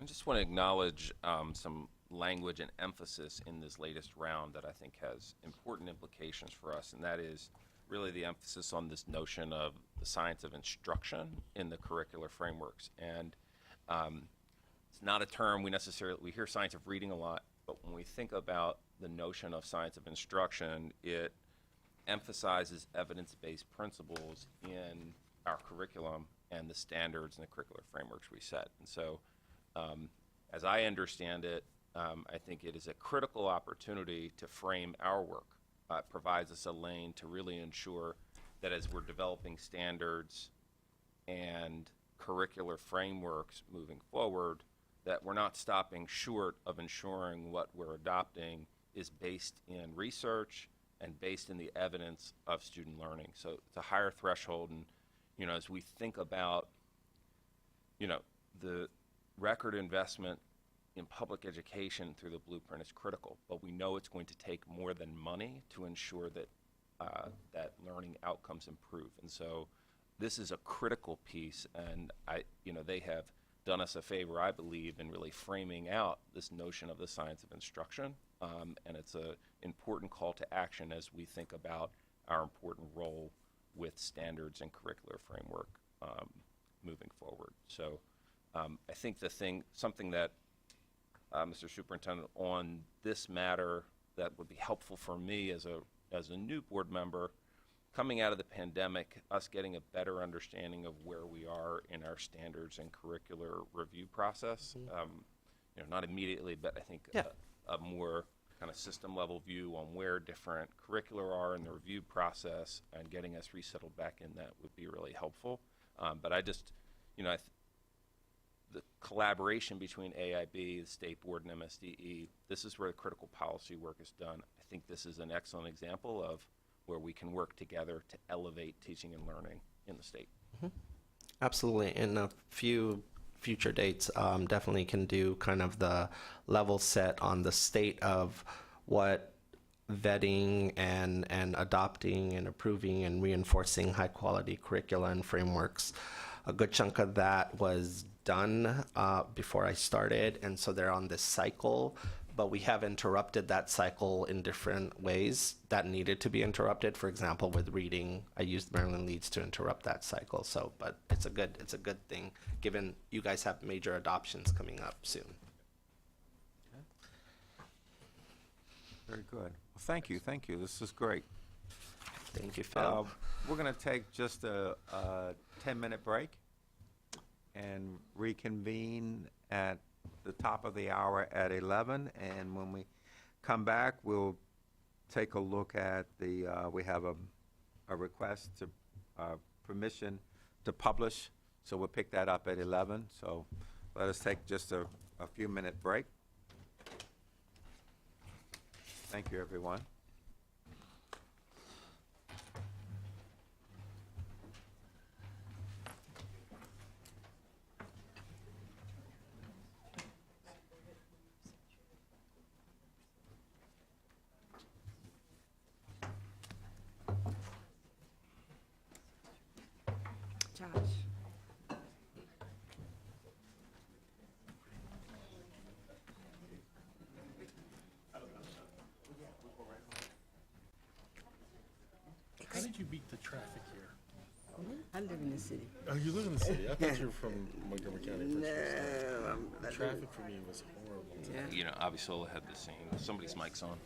I just want to acknowledge some language and emphasis in this latest round that I think has important implications for us, and that is really the emphasis on this notion of the science of instruction in the curricular frameworks. And it's not a term we hear science of reading a lot, but when we think about the notion of science of instruction, it emphasizes evidence-based principles in our curriculum and the standards and the curricular frameworks we set. And so, as I understand it, I think it is a critical opportunity to frame our work. It provides us a lane to really ensure that as we're developing standards and curricular frameworks moving forward, that we're not stopping short of ensuring what we're adopting is based in research and based in the evidence of student learning. So it's a higher threshold, and as we think about the record investment in public education through the blueprint is critical, but we know it's going to take more than money to ensure that that learning outcomes improve. And so this is a critical piece, and they have done us a favor, I believe, in really framing out this notion of the science of instruction, and it's an important call to action as we think about our important role with standards and curricular framework moving forward. So I think something that Mr. Superintendent, on this matter that would be helpful for me as a new board member, coming out of the pandemic, us getting a better understanding of where we are in our standards and curricular review process. Not immediately, but I think a more kind of system level view on where different curricular are in the review process and getting us resettled back in that would be really helpful. But I just, the collaboration between AIB, the State Board, and MSDE, this is where the critical policy work is done. I think this is an excellent example of where we can work together to elevate teaching and learning in the state. Absolutely. In a few future dates, definitely can do kind of the level set on the state of what vetting and adopting and approving and reinforcing high quality curricula and frameworks. A good chunk of that was done before I started, and so they're on this cycle, but we have interrupted that cycle in different ways that needed to be interrupted. For example, with reading, I used Maryland Leads to interrupt that cycle. So, but it's a good thing given you guys have major adoptions coming up soon. Very good. Well, thank you. This is great. Thank you, Phil. We're going to take just a 10-minute break. and reconvene at the top of the hour at 11. And when we come back, we'll take a look at the, we have a request to, permission to publish. So we'll pick that up at 11. So let us take just a few-minute break. Thank you, everyone. Josh. How did you beat the traffic here? I live in the city. Oh, you live in the city? I thought you were from Montgomery County. No, The traffic for me was horrible. You know, Avisola had the same. Somebody's mic's on.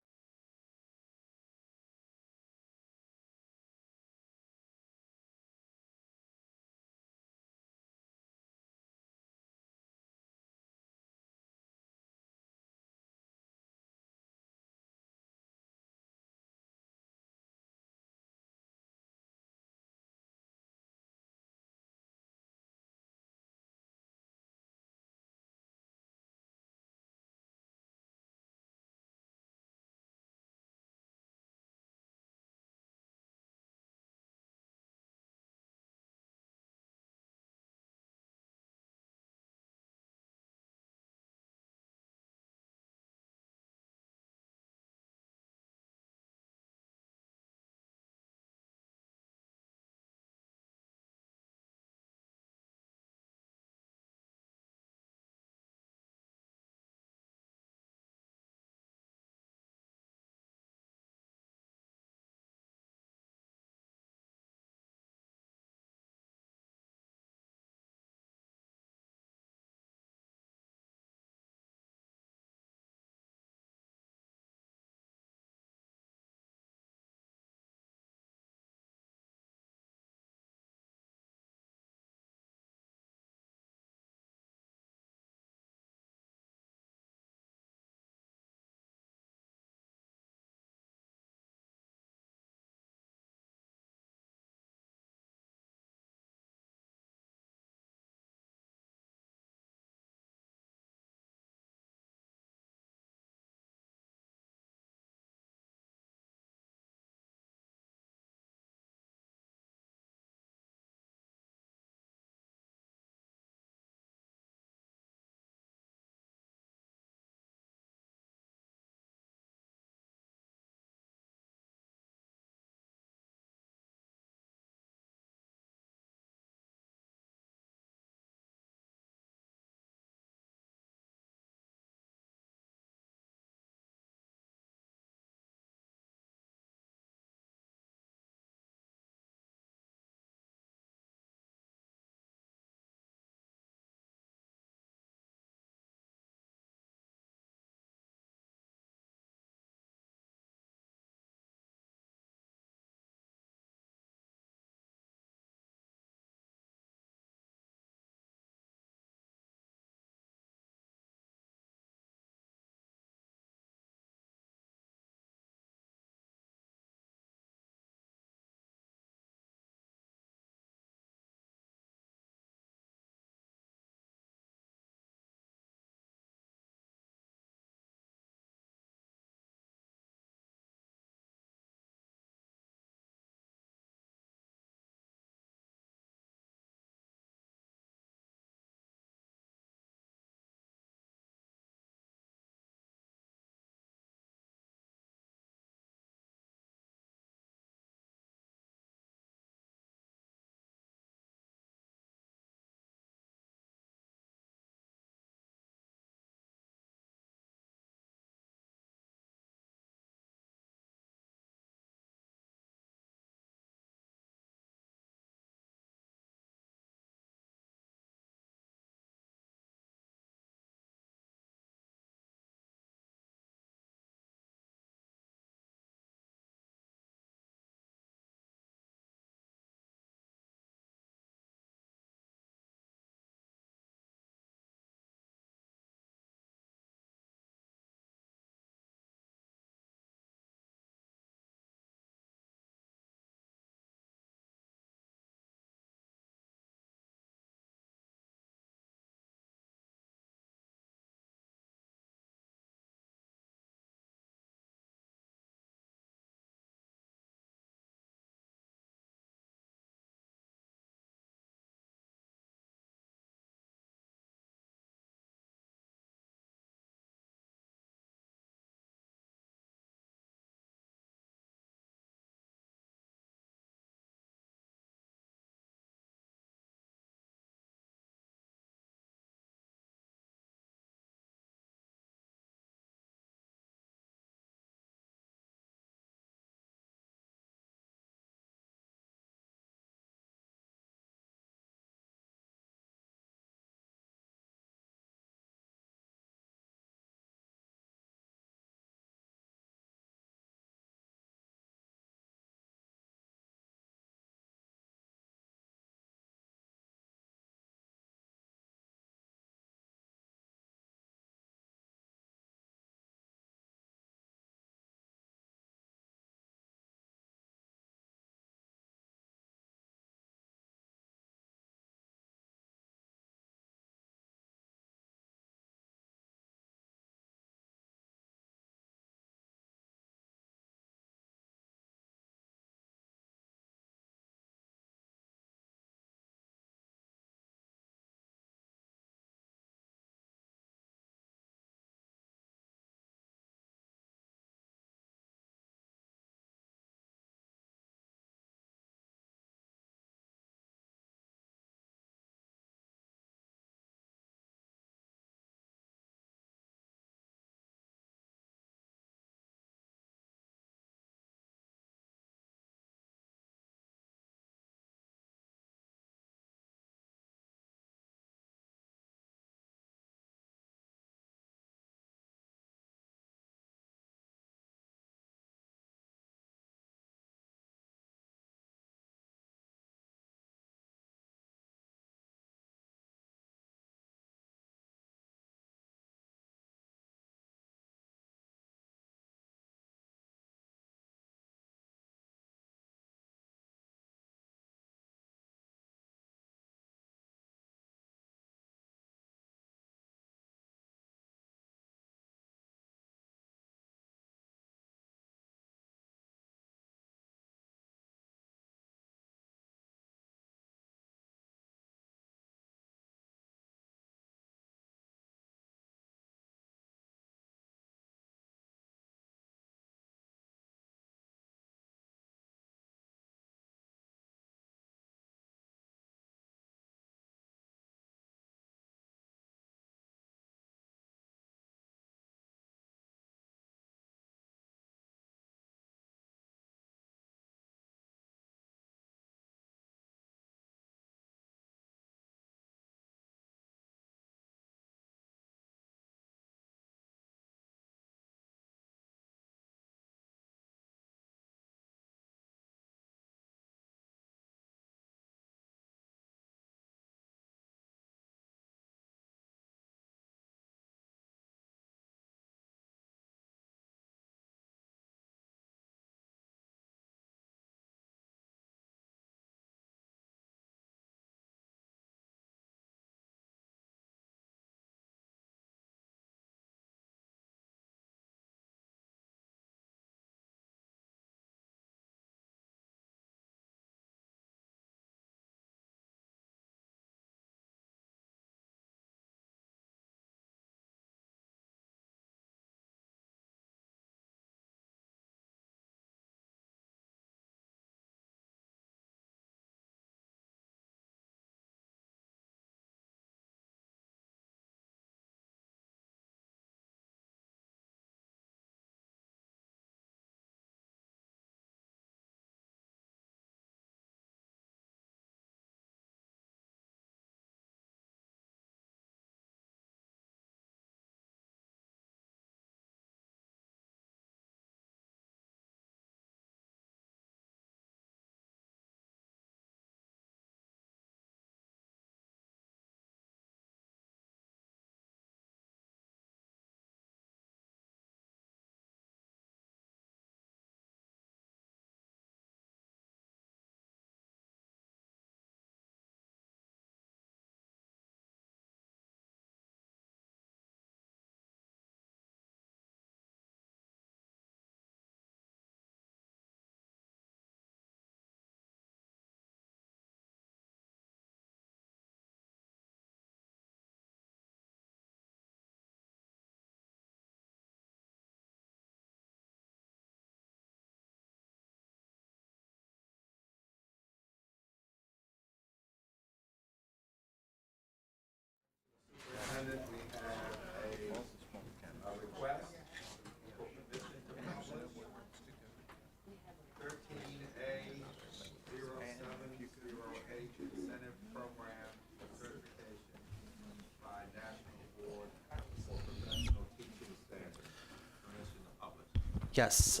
Yes,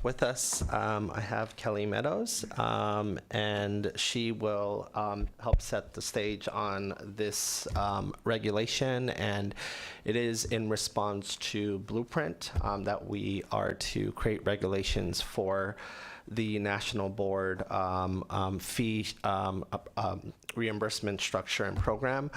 with us I have Kelly Meadows, and she will help set the stage on this regulation, and it is in response to Blueprint that we are to create regulations for the National Board fee reimbursement structure and program.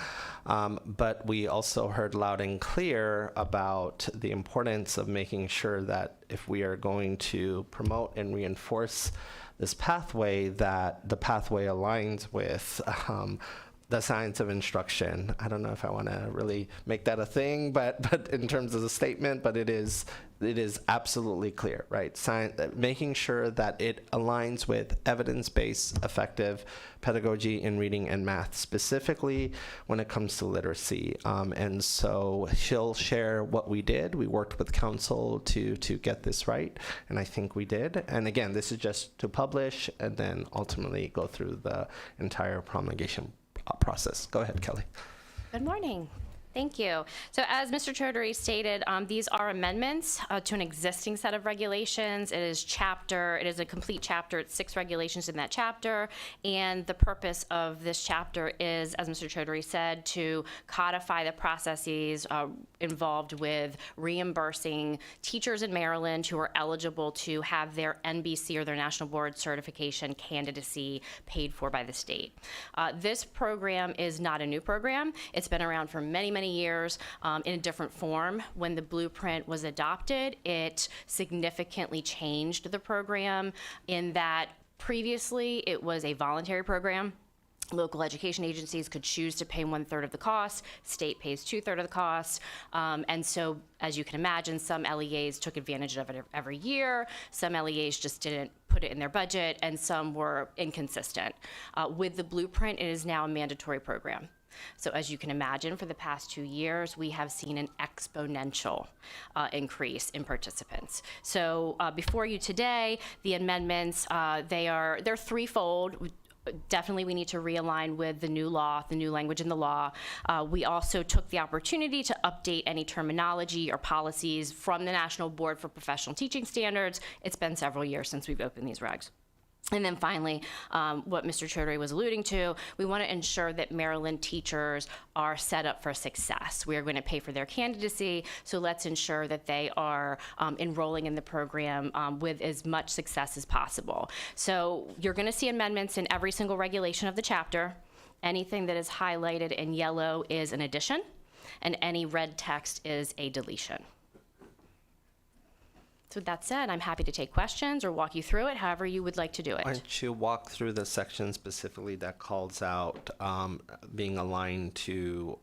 But we also heard loud and clear about the importance of making sure that if we are going to promote and reinforce this pathway, that the pathway aligns with the science of instruction. I don't know if I want to really make that a thing, but in terms of the statement, but it is absolutely clear, right? Making sure that it aligns with evidence-based, effective pedagogy in reading and math, specifically when it comes to literacy. And so she'll share what we did. We worked with council to get this right, and I think we did. And again, this is just to publish and then ultimately go through the entire promulgation process. Go ahead, Kelly. Good morning. Thank you. So as Mr. Chaudhary stated, these are amendments to an existing set of regulations. It is a complete chapter. It's 6 regulations in that chapter. And the purpose of this chapter is, as Mr. Chaudhary said, to codify the processes involved with reimbursing teachers in Maryland who are eligible to have their NBC or their National Board Certification candidacy paid for by the state. This program is not a new program. It's been around for many years in a different form. When the Blueprint was adopted, it significantly changed the program in that previously it was a voluntary program. Local education agencies could choose to pay 1/3 of the cost. State pays 2/3 of the cost. And so, as you can imagine, some LEAs took advantage of it every year. Some LEAs just didn't put it in their budget, and some were inconsistent. With the Blueprint, it is now a mandatory program. So as you can imagine, for the past 2 years, we have seen an exponential increase in participants. So before you today, the amendments, they're threefold. Definitely we need to realign with the new law, the new language in the law. We also took the opportunity to update any terminology or policies from the National Board for Professional Teaching Standards. It's been several years since we've opened these regs. And then finally, what Mr. Chaudhary was alluding to, we want to ensure that Maryland teachers are set up for success. We are going to pay for their candidacy, so let's ensure that they are enrolling in the program with as much success as possible. So you're going to see amendments in every single regulation of the chapter. Anything that is highlighted in yellow is an addition, and any red text is a deletion. So with that said, I'm happy to take questions or walk you through it, however you would like to do it. Why don't you walk through the section specifically that calls out being aligned to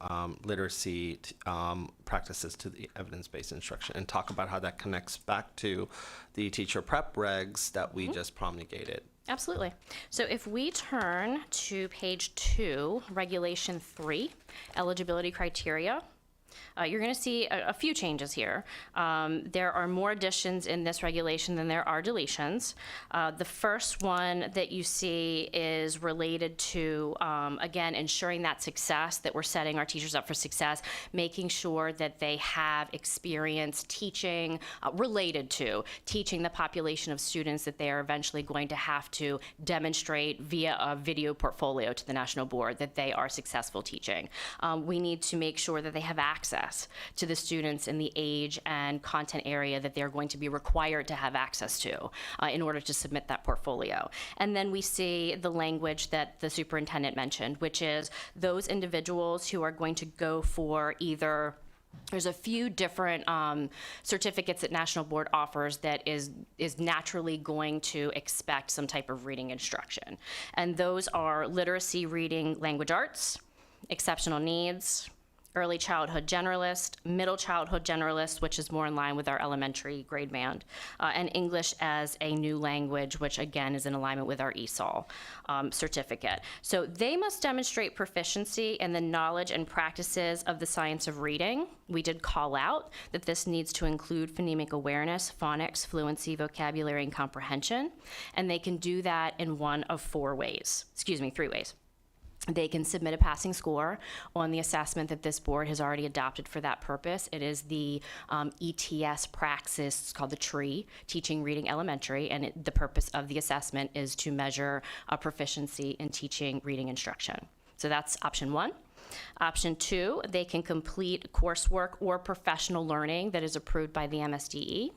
literacy practices to the evidence-based instruction, and talk about how that connects back to the teacher prep regs that we just promulgated. Absolutely. So if we turn to page 2, Regulation 3, eligibility criteria, you're going to see a few changes here. There are more additions in this regulation than there are deletions. The first one that you see is related to, again, ensuring that success, that we're setting our teachers up for success, making sure that they have experience teaching, related to teaching the population of students that they are eventually going to have to demonstrate via a video portfolio to the National Board that they are successful teaching. We need to make sure that they have access to the students in the age and content area that they're going to be required to have access to in order to submit that portfolio. And then we see the language that the superintendent mentioned, which is those individuals who are going to go for either, there's a few different certificates that National Board offers that is naturally going to expect some type of reading instruction. And those are literacy, reading, language arts, exceptional needs, early childhood generalist, middle childhood generalist, which is more in line with our elementary grade band, and English as a new language, which again is in alignment with our ESOL certificate. So they must demonstrate proficiency in the knowledge and practices of the science of reading. We did call out that this needs to include phonemic awareness, phonics, fluency, vocabulary, and comprehension, and they can do that in one of 3 ways. They can submit a passing score on the assessment that this board has already adopted for that purpose. It is the ETS praxis, it's called the TREE, Teaching Reading Elementary, and the purpose of the assessment is to measure proficiency in teaching reading instruction. So that's option one. Option two, they can complete coursework or professional learning that is approved by the MSDE.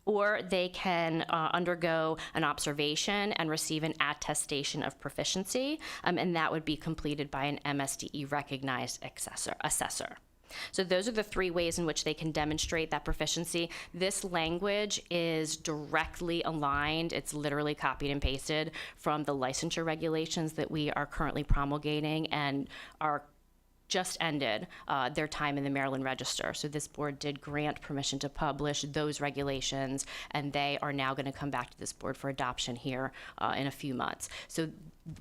Or they can undergo an observation and receive an attestation of proficiency, and that would be completed by an MSDE recognized assessor. So those are the three ways in which they can demonstrate that proficiency. This language is directly aligned, it's literally copied and pasted from the licensure regulations that we are currently promulgating and are just ended their time in the Maryland Register. So this board did grant permission to publish those regulations, and they are now going to come back to this board for adoption here in a few months. So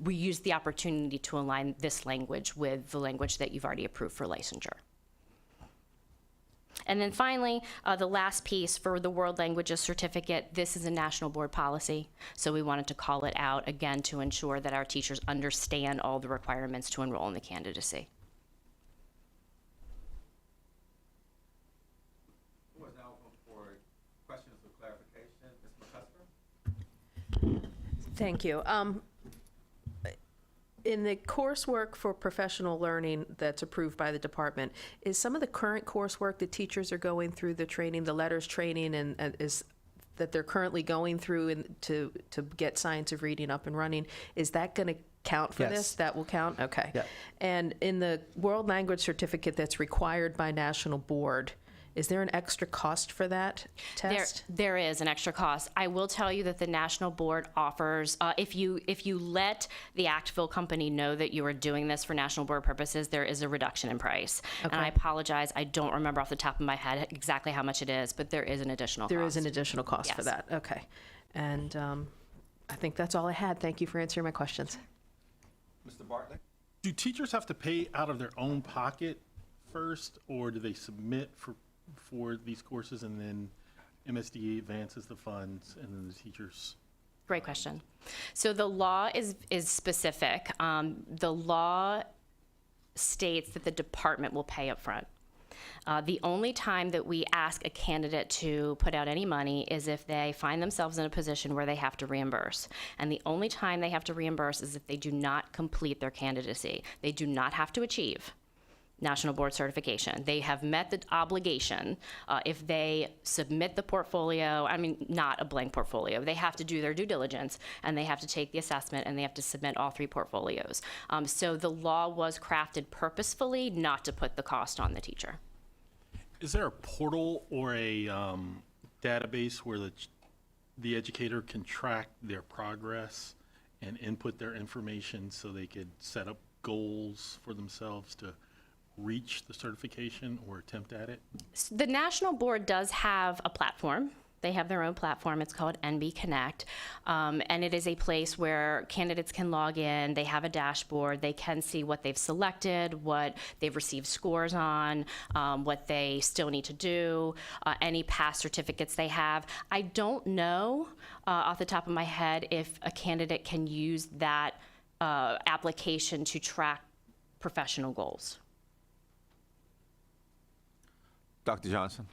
we used the opportunity to align this language with the language that you've already approved for licensure. And then finally, the last piece for the World Languages Certificate, this is a national board policy, so we wanted to call it out again to ensure that our teachers understand all the requirements to enroll in the candidacy. Thank you. In the coursework for professional learning that's approved by the department, is some of the current coursework that teachers are going through, the training, the letters training, and is that they're currently going through to get science of reading up and running, is that going to count for this? That will count? Okay. Yeah. And in the World Language Certificate that's required by national board, is there an extra cost for that test? There is an extra cost. I will tell you that the National Board offers, if you let the Actville company know that you are doing this for National Board purposes, there is a reduction in price. Okay. And I apologize, I don't remember off the top of my head exactly how much it is, but there is an additional cost. There is an additional cost for Yes. that. Okay. And I think that's all I had. Thank you for answering my questions. Mr. Bartlett? Do teachers have to pay out of their own pocket first, or do they submit for these courses and then MSDE advances the funds and then the teachers? Great question. So the law is specific. The law states that the department will pay up front. The only time that we ask a candidate to put out any money is if they find themselves in a position where they have to reimburse. And the only time they have to reimburse is if they do not complete their candidacy. They do not have to achieve National Board certification. They have met the obligation if they submit the portfolio, I mean, not a blank portfolio. They have to do their due diligence, and they have to take the assessment, and they have to submit all three portfolios. So the law was crafted purposefully not to put the cost on the teacher. Is there a portal or a database where the educator can track their progress and input their information so they could set up goals for themselves to reach the certification or attempt at it? The National Board does have a platform. They have their own platform. It's called NB Connect. And it is a place where candidates can log in. They have a dashboard. They can see what they've selected, what they've received scores on, what they still need to do, any past certificates they have. I don't know off the top of my head if a candidate can use that application to track professional goals. Dr. Johnson?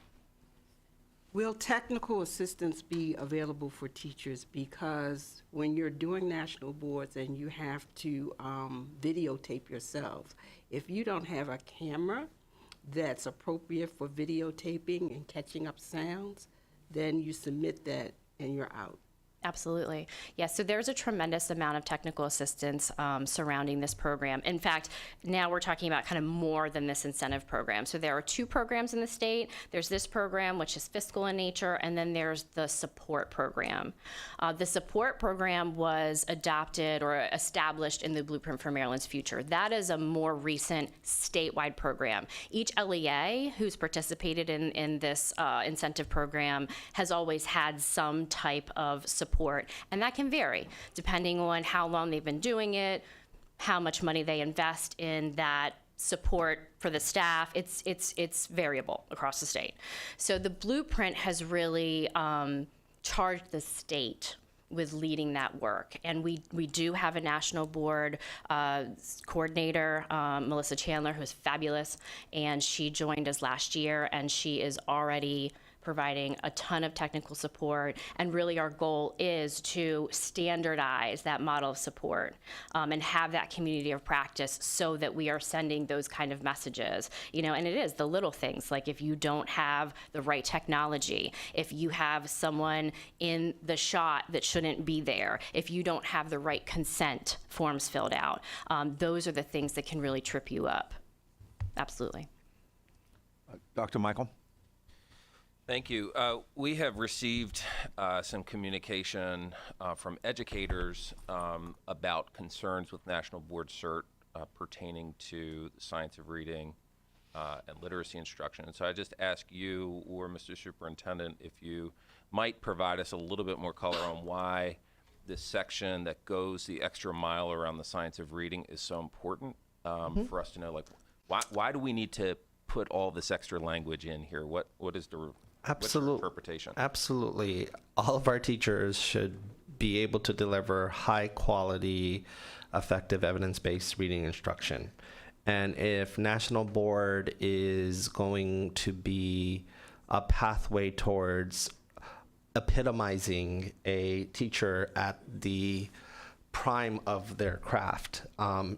Will technical assistance be available for teachers? Because when you're doing national boards and you have to videotape yourselves, if you don't have a camera that's appropriate for videotaping and catching up sounds, then you submit that and you're out. Absolutely. Yes, so there's a tremendous amount of technical assistance surrounding this program. In fact, now we're talking about kind of more than this incentive program. So there are two programs in the state. There's this program, which is fiscal in nature, and then there's the support program. The support program was adopted or established in the Blueprint for Maryland's Future. That is a more recent statewide program. Each LEA who's participated in this incentive program has always had some type of support. And that can vary depending on how long they've been doing it, how much money they invest in that support for the staff. It's variable across the state. So the Blueprint has really charged the state leading that work. And we do have a national board coordinator, Melissa Chandler, who's fabulous, and she joined us last year, and she is already providing a ton of technical support. And really our goal is to standardize that model of support and have that community of practice so that we are sending those kind of messages. You know, and it is the little things, like if you don't have the right technology, if you have someone in the shot that shouldn't be there, if you don't have the right consent forms filled out, those are the things that can really trip you up. Absolutely. Dr. Michael? Thank you. We have received some communication from educators about concerns with National Board Cert pertaining to the science of reading and literacy instruction. And so I just ask you or Mr. Superintendent if you might provide us a little bit more color on why this section that goes the extra mile around the science of reading is so important for us to know, like, why do we need to put all this extra language in here? What is the interpretation? Absolutely. All of our teachers should be able to deliver high quality, effective evidence-based reading instruction. And if National Board is going to be a pathway towards epitomizing a teacher at the prime of their craft,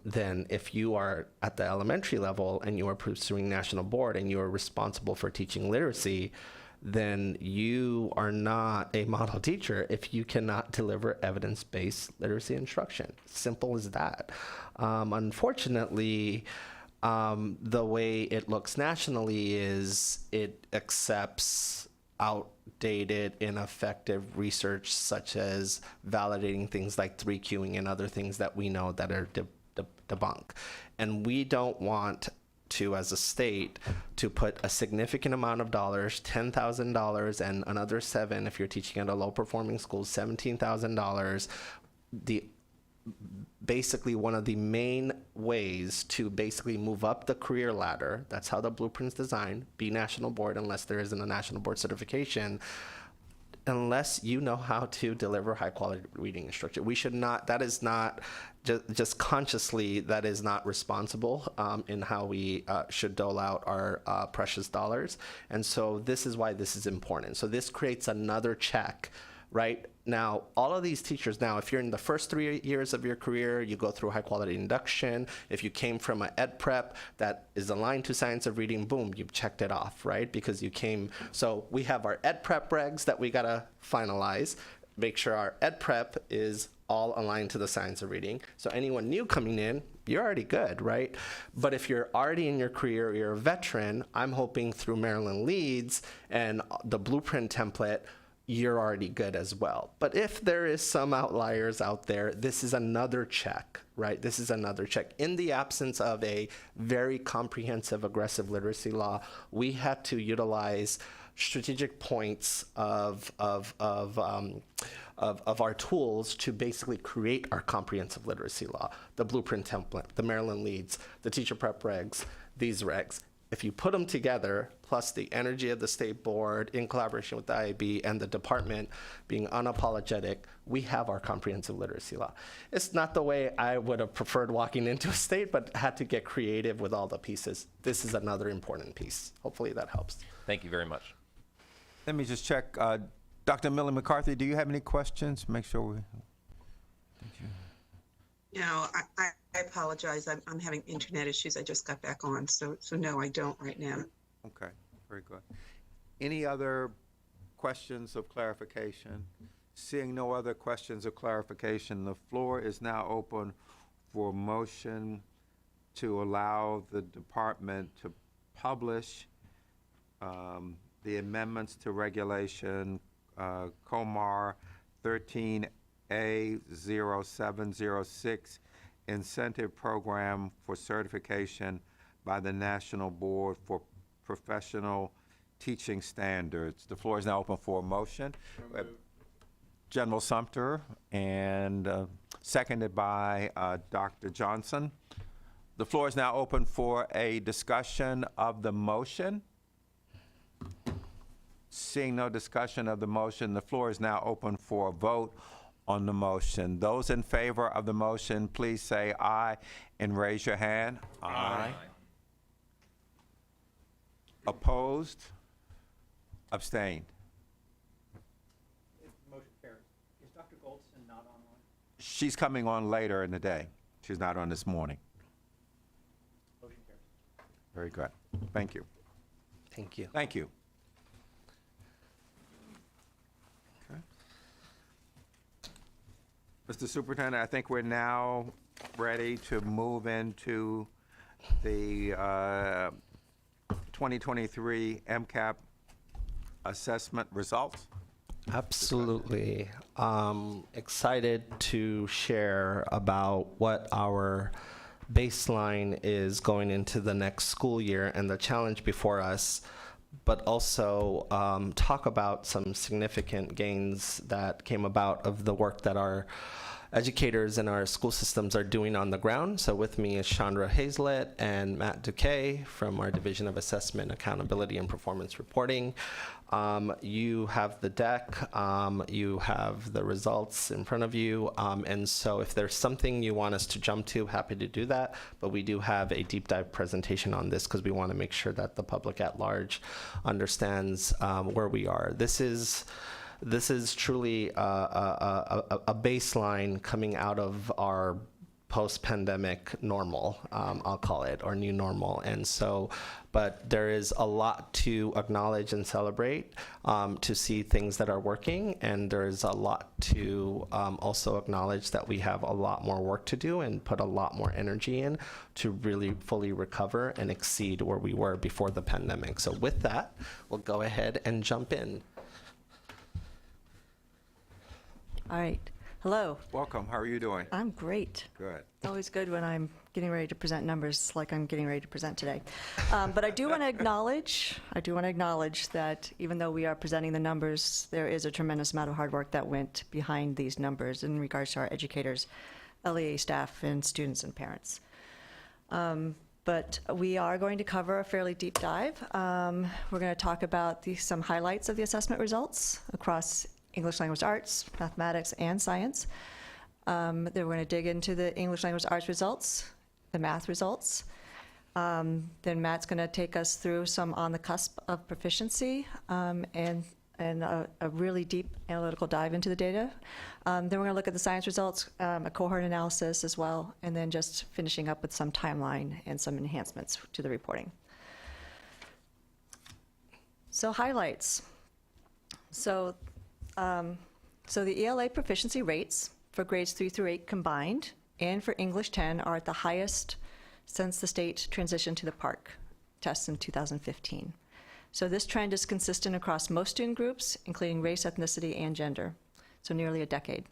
then if you are at the elementary level and you are pursuing National Board and you are responsible for teaching literacy, then you are not a model teacher if you cannot deliver evidence-based literacy instruction. Simple as that. Unfortunately, the way it looks nationally is it accepts outdated, ineffective research such as validating things like 3Qing and other things that we know that are debunked. And we don't want to, as a state, to put a significant amount of dollars, $10,000 and another $7,000 if you're teaching at a low-performing school, $17,000. Basically one of the main ways to basically move up the career ladder, that's how the blueprint's designed, be National Board unless there isn't a National Board certification, unless you know how to deliver high quality reading instruction. We should not, that is not, just consciously, that is not responsible in how we should dole out our precious dollars. And so this is why this is important. So this creates another check, right? Now, all of these teachers now, if you're in the first 3 years of your career, you go through high quality induction. If you came from an ed prep that is aligned to science of reading, boom, you've checked it off, right? Because you came, so we have our ed prep regs that we gotta finalize, make sure our ed prep is all aligned to the science of reading. So anyone new coming in, you're already good, right? But if you're already in your career, you're a veteran, I'm hoping through Maryland Leads and the blueprint template, you're already good as well. But if there is some outliers out there, this is another check, right? This is another check. In the absence of a very comprehensive aggressive literacy law, we had to utilize strategic points of our tools to basically create our comprehensive literacy law, the blueprint template, the Maryland Leads, the teacher prep regs, these regs. If you put them together, plus the energy of the state board in collaboration with the IAB and the department being unapologetic, we have our comprehensive literacy law. It's not the way I would have preferred walking into a state, but had to get creative with all the pieces. This is another important piece. Hopefully that helps. Thank you very much. Let me just check. Dr. Millie McCarthy, do you have any questions? Make sure we. Thank you. No, I apologize. I'm having internet issues. I just got back on, so no, I don't right now. Okay, very good. Any other questions of clarification? Seeing no other questions of clarification, the floor is now open for motion to allow the department to publish the amendments to regulation COMAR 13A0706 incentive program for certification by the National Board for Professional Teaching Standards. The floor is now open for a motion. General Sumter and seconded by Dr. Johnson. The floor is now open for a discussion of the motion. Seeing no discussion of the motion, the floor is now open for a vote on the motion? Those in favor of the motion, please say aye and raise your hand. Aye. Opposed? Abstained? Motion carries. Is Dr. Goldson not online? She's coming on later in the day. She's not on this morning. Motion carries. Very good. Thank you. Thank you. Thank you. Okay. Mr. Superintendent, I think we're now ready to move into the 2023 MCAP assessment results. Absolutely. Excited to share about what our baseline is going into the next school year and the challenge before us, but also talk about some significant gains that came about of the work that our educators in our school systems are doing on the ground. So with me is Chandra Hazlett and Matt Duque from our Division of Assessment, Accountability, and Performance Reporting. You have the deck, you have the results in front of you, and so if there's something you want us to jump to, happy to do that, but we do have a deep dive presentation on this because we want to make sure that the public at large understands where we are. This is truly a baseline coming out of our post-pandemic normal, I'll call it, or new normal. And so, but there is a lot to acknowledge and celebrate, to see things that are working, and there is a lot to also acknowledge that we have a lot more work to do and put a lot more energy in to really fully recover and exceed where we were before the pandemic. So with that, we'll go ahead and jump in. All right. Hello. Welcome. How are you doing? I'm great. Good. It's always good when I'm getting ready to present numbers like I'm getting ready to present today. But I do want to acknowledge that even though we are presenting the numbers, there is a tremendous amount of hard work that went behind these numbers in regards to our educators, LEA staff, and students and parents. But we are going to cover a fairly deep dive. We're going to talk about some highlights of the assessment results across English Language Arts, mathematics, and science. Then we're going to dig into the English Language Arts results, the math results. Then Matt's going to take us through some on the cusp of proficiency and a really deep analytical dive into the data. Then we're going to look at the science results, a cohort analysis as well, and then just finishing up with some timeline and some enhancements to the reporting. So highlights. So the ELA proficiency rates for grades 3 through 8 combined and for English 10 are at the highest since the state transitioned to the PARCC test in 2015. So this trend is consistent across most student groups, including race, ethnicity, and gender, so nearly a decade.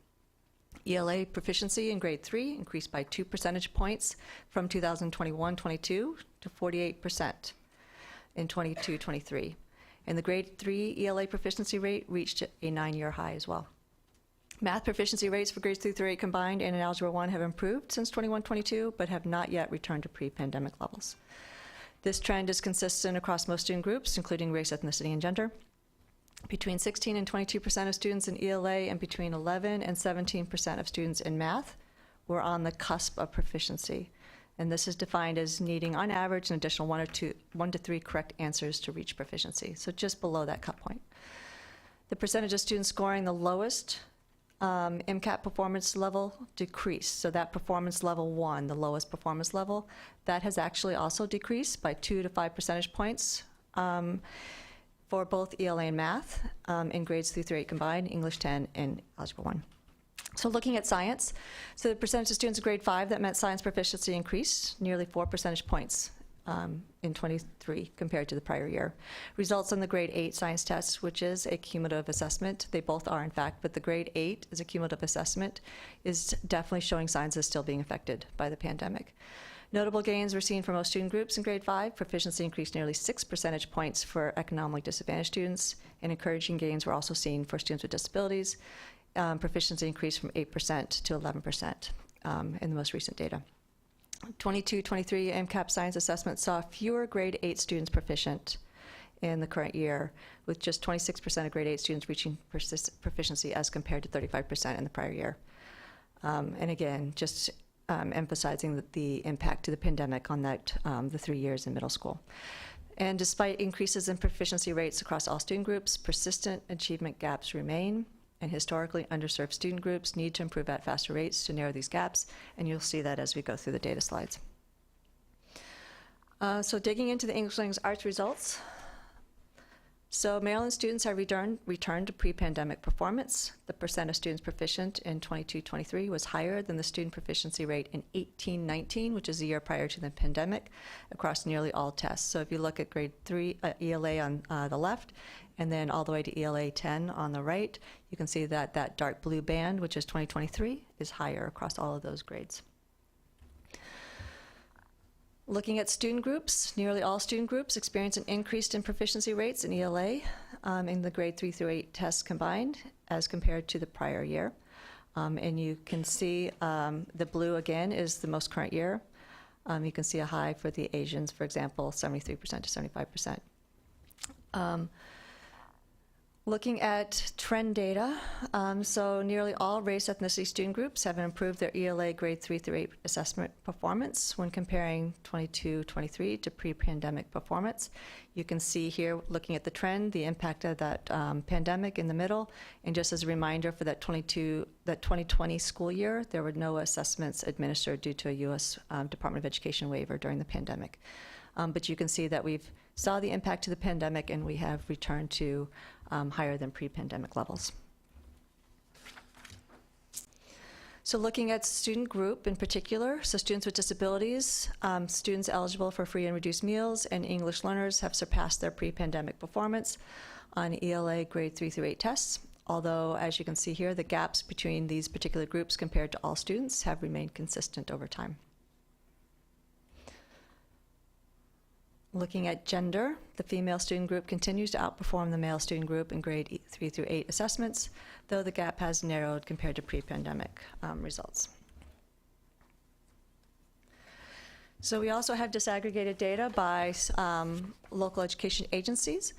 ELA proficiency in grade 3 increased by 2 percentage points from 2021-22 to 48% in 22-23. And the grade 3 ELA proficiency rate reached a 9-year high as well. Math proficiency rates for grades 3 through 8 combined and in Algebra 1 have improved since 21-22, but have not yet returned to pre-pandemic levels. This trend is consistent across most student groups, including race, ethnicity, and gender. Between 16 and 22% of students in ELA and between 11 and 17% of students in math were on the cusp of proficiency. And this is defined as needing, on average, an additional 1 to 3 correct answers to reach proficiency, so just below that cut point. The percentage of students scoring the lowest MCAT performance level decreased. So that performance level 1, the lowest performance level, that has actually also decreased by 2 to 5 percentage points for both ELA and math in grades 3 through 8 combined, English 10 and Algebra 1. So looking at science, so the percentage of students in grade 5 that met science proficiency increased nearly 4 percentage points in 23 compared to the prior year. Results on the grade 8 science test, which is a cumulative assessment, they both are in fact, but the grade 8 is a cumulative assessment, is definitely showing signs of still being affected by the pandemic. Notable gains were seen for most student groups in grade 5. Proficiency increased nearly 6 percentage points for economically disadvantaged students, and encouraging gains were also seen for students with disabilities. Proficiency increased from 8% to 11% in the most recent data. 22-23 MCAP science assessment saw fewer grade 8 students proficient in the current year, with just 26% of grade 8 students reaching proficiency as compared to 35% in the prior year. And again, just emphasizing the impact to the pandemic on that, the 3 years in middle school. And despite increases in proficiency rates across all student groups, persistent achievement gaps remain, and historically underserved student groups need to improve at faster rates to narrow these gaps, and you'll see that as we go through the data slides. So digging into the English language arts results. So Maryland students have returned to pre-pandemic performance. The percent of students proficient in 22-23 was higher than the student proficiency rate in 18-19, which is the year prior to the pandemic, across nearly all tests. So if you look at grade 3 ELA on the left, and then all the way to ELA 10 on the right, you can see that that dark blue band, which is 2023, is higher across all of those grades. Looking at student groups, nearly all student groups experienced an increase in proficiency rates in ELA in the grade 3 through 8 tests combined as compared to the prior year. And you can see the blue again is the most current year. You can see a high for the Asians, for example, 73% to 75%. Looking at trend data, so nearly all race ethnicity student groups have improved their ELA grade 3 through 8 assessment performance when comparing 22-23 to pre-pandemic performance. You can see here, looking at the trend, the impact of that pandemic in the middle. And just as a reminder, for that 2020 school year, there were no assessments administered due to a U.S. Department of Education waiver during the pandemic. But you can see that we've saw the impact of the pandemic, and we have returned to higher than pre-pandemic levels. So looking at student group in particular, so students with disabilities, students eligible for free and reduced meals, and English learners have surpassed their pre-pandemic performance on ELA grade 3 through 8 tests. Although, as you can see here, the gaps between these particular groups compared to all students have remained consistent over time. Looking at gender, the female student group continues to outperform the male student group in grade 3 through 8 assessments, though the gap has narrowed compared to pre-pandemic results. So we also have disaggregated data by local education agencies.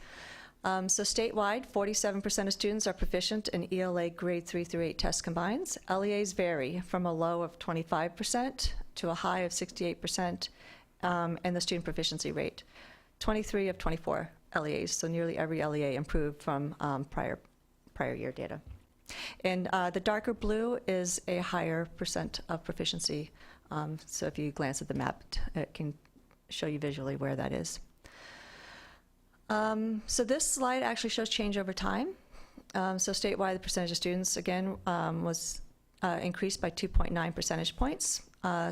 So statewide, 47% of students are proficient in ELA grade 3 through 8 test combines. LEAs vary from a low of 25% to a high of 68%. And the student proficiency rate, 23 of 24 LEAs, so nearly every LEA improved from prior year data. And the darker blue is a higher percent of proficiency. So if you glance at the map, it can show you visually where that is. So this slide actually shows change over time. So statewide, the percentage of students, again, was increased by 2.9 percentage points.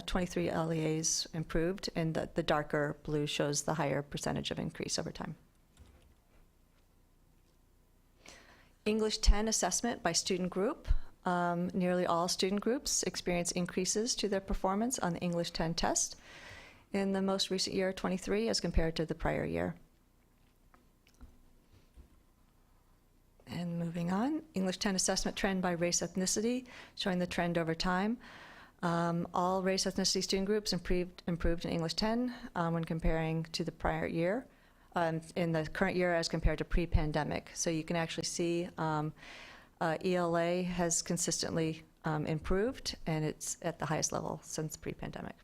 23 LEAs improved, and the darker blue shows the higher percentage of increase over time. English 10 assessment by student group. Nearly all student groups experience increases to their performance on the English 10 test in the most recent year, 23, as compared to the prior year. And moving on, English 10 assessment trend by race ethnicity, showing the trend over time. All race ethnicity student groups improved in English 10 when comparing to the prior year, in the current year as compared to pre-pandemic. So you can actually see ELA has consistently improved, and it's at the highest level since pre-pandemic.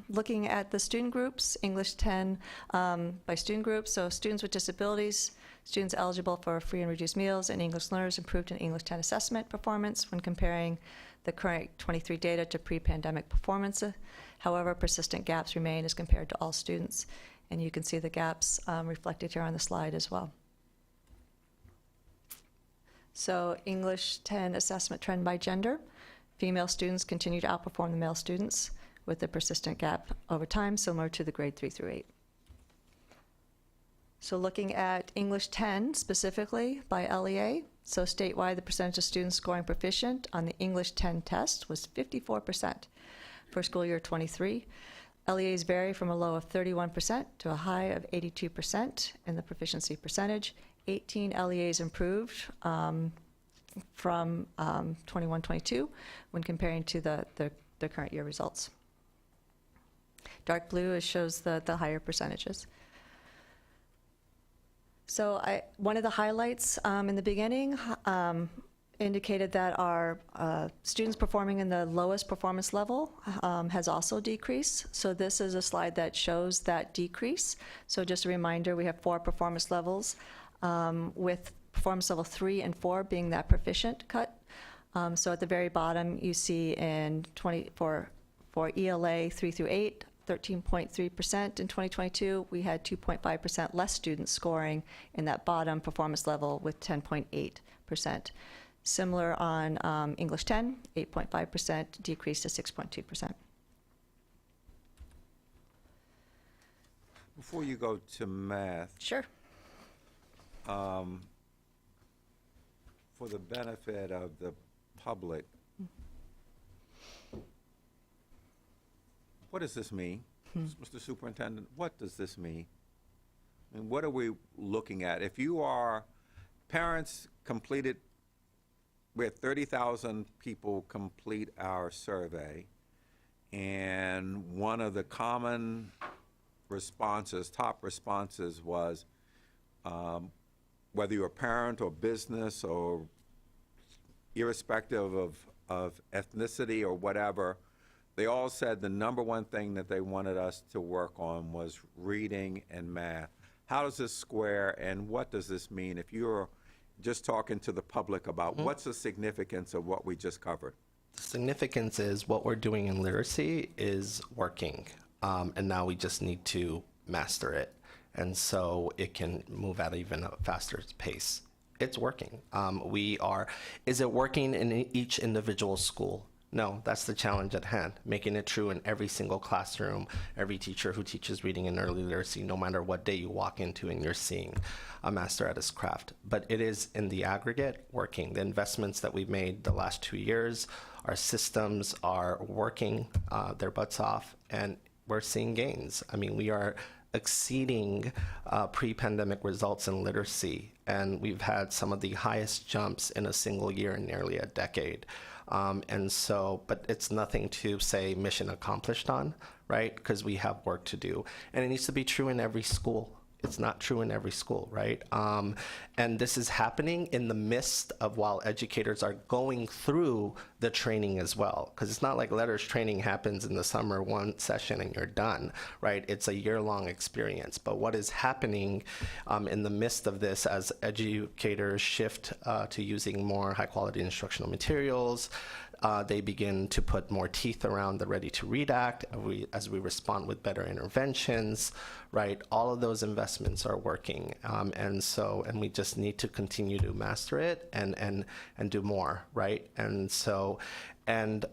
Looking at the student groups, English 10 by student groups, so students with disabilities, students eligible for free and reduced meals, and English learners improved in English 10 assessment performance when comparing the current 23 data to pre-pandemic performance. However, persistent gaps remain as compared to all students, and you can see the gaps reflected here on the slide as well. So English 10 assessment trend by gender. Female students continue to outperform the male students with a persistent gap over time, similar to the grade 3 through 8. So looking at English 10 specifically by LEA, so statewide the percentage of students scoring proficient on the English 10 test was 54% for school year 23. LEAs vary from a low of 31% to a high of 82% in the proficiency percentage. 18 LEAs improved from 21-22 when comparing to the current year results. Dark blue shows the higher percentages. So one of the highlights in the beginning indicated that our students performing in the lowest performance level has also decreased. So this is a slide that shows that decrease. So just a reminder, we have 4 performance levels, with performance level 3 and 4 being that proficient cut. So at the very bottom, you see for ELA 3 through 8, 13.3%. In 2022, we had 2.5% less students scoring in that bottom performance level with 10.8%. Similar on English 10, 8.5%, decreased to 6.2%. Before you go to math. Sure. For the benefit of the public, what does this mean? Mr. Superintendent, what does this mean? I mean, what are we looking at? If you are, parents completed, we had 30,000 people complete our survey, and one of the common responses, top responses was, whether you're a parent or business or irrespective of ethnicity or whatever, they all said the number one thing that they wanted us to work on was reading and math. How does this square, and what does this mean if you're just talking to the public about what's the significance of what we just covered? The significance is what we're doing in literacy is working, and now we just need to master it. And so it can move at even a faster pace. It's working. Is it working in each individual school? No, that's the challenge at hand, making it true in every single classroom, every teacher who teaches reading and early literacy, no matter what day you walk into and you're seeing a master at his craft. But it is, in the aggregate, working. The investments that we've made the last 2 years, our systems are working their butts off, and we're seeing gains. I mean, we are exceeding pre-pandemic results in literacy, and we've had some of the highest jumps in a single year in nearly a decade. But it's nothing to say mission accomplished on, right? Because we have work to do. And it needs to be true in every school. It's not true in every school, right? And this is happening in the midst of while educators are going through the training as well. Because it's not like letters training happens in the summer, one session and you're done, right? It's a year-long experience. But what is happening in the midst of this as educators shift to using more high-quality instructional materials, they begin to put more teeth around the Ready to Read Act as we respond with better interventions, right? All of those investments are working. And we just need to continue to master it and do more, right? And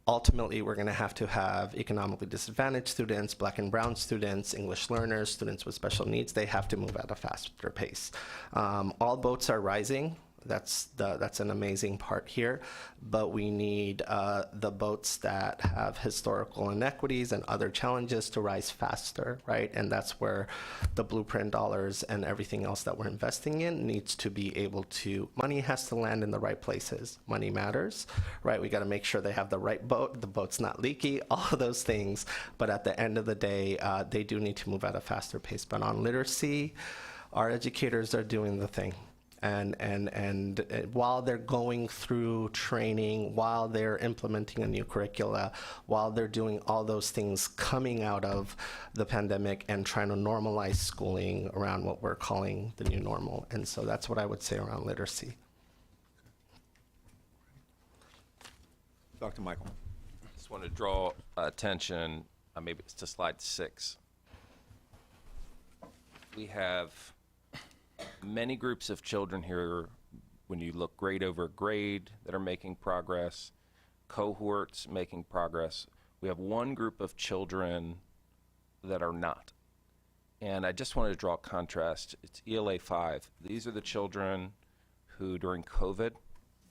ultimately, we're going to have economically disadvantaged students, Black and Brown students, English learners, students with special needs. They have to move at a faster pace. All boats are rising. That's an amazing part here, but we need the boats that have historical inequities and other challenges to rise faster, right? And that's where the blueprint dollars and everything else that we're investing in needs to be able to, money has to land in the right places. Money matters, right? We got to make sure they have the right boat, the boat's not leaky, all of those things. But at the end of the day, they do need to move at a faster pace. But on literacy, our educators are doing the thing. And while they're going through training, while they're implementing a new curricula, while they're doing all those things coming out of the pandemic and trying to normalize schooling around what we're calling the new normal. And so that's what I would say around literacy. Dr. Michael. I just want to draw attention, maybe it's to slide 6. We have many groups of children here, when you look grade over grade, that are making progress, cohorts making progress. We have one group of children that are not. And I just wanted to draw a contrast. It's ELA 5. These are the children who, during COVID,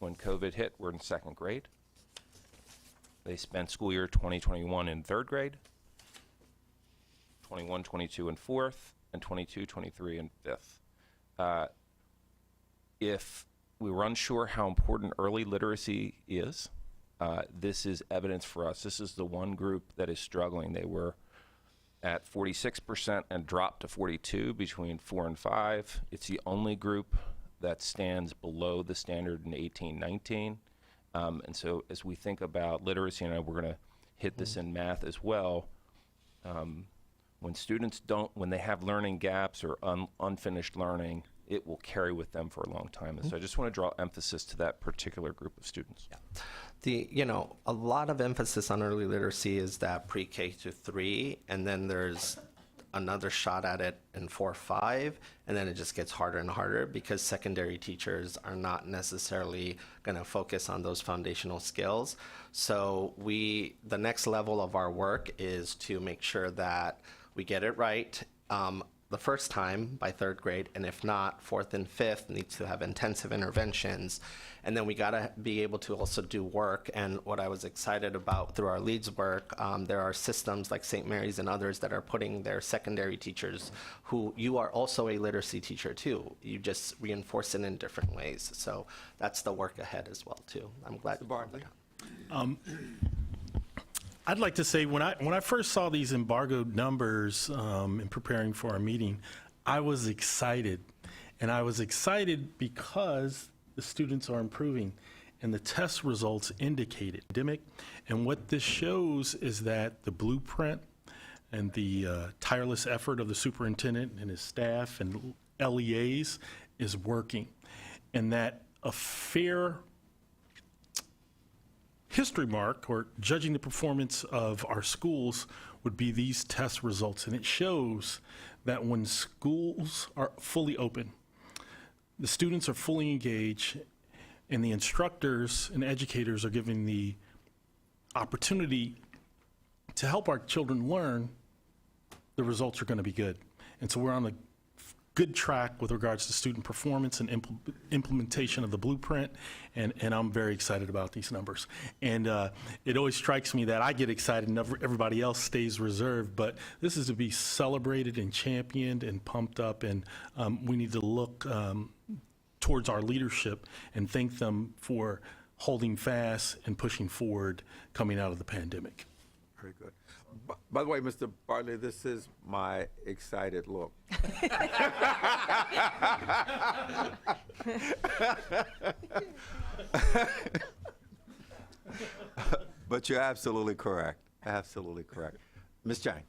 when COVID hit, were in 2nd grade. They spent school year 2021 in 3rd grade, 21-22 in 4th, and 22-23 in 5th. If we were unsure how important early literacy is, this is evidence for us. This is the one group that is struggling. They were at 46% and dropped to 42 between 4 and 5. It's the only group that stands below the standard in 18-19. And so as we think about literacy, and we're going to hit this in math as well, when students when they have learning gaps or unfinished learning, it will carry with them for a long time. And so I just want to draw emphasis to that particular group of students. Yeah. A lot of emphasis on early literacy is that pre-K to 3, and then there's another shot at it in 4-5, and then it just gets harder and harder because secondary teachers are not necessarily going to focus on those foundational skills. So the next level of our work is to make sure that we get it right the first time by 3rd grade, and if not, 4th and 5th needs to have intensive interventions. And then we got to be able to also do work. And what I was excited about through our LEADS work, there are systems like St. Mary's and others that are putting their secondary teachers, who you are also a literacy teacher too. You just reinforce it in different ways. So that's the work ahead as well too. I'm glad. Mr. Bartley. I'd like to say when I first saw these embargoed numbers in preparing for our meeting, I was excited. And I was excited because the students are improving and the test results indicate it. And what this shows is that the blueprint and the tireless effort of the superintendent and his staff and LEAs is working, and that a fair history mark or judging the performance of our schools would be these test results. And it shows that when schools are fully open, the students are fully engaged, and the instructors and educators are given the opportunity to help our children learn, the results are going to be good. And so we're on a good track with regards to student performance and implementation of the blueprint, and I'm very excited about these numbers. And it always strikes me that I get excited and everybody else stays reserved, but this is to be celebrated and championed and pumped up, and we need to look towards our leadership and thank them for holding fast and pushing forward coming out of the pandemic. Very good. By the way, Mr. Bartley, this is my excited look. But you're absolutely correct. Absolutely correct. Ms. Chang.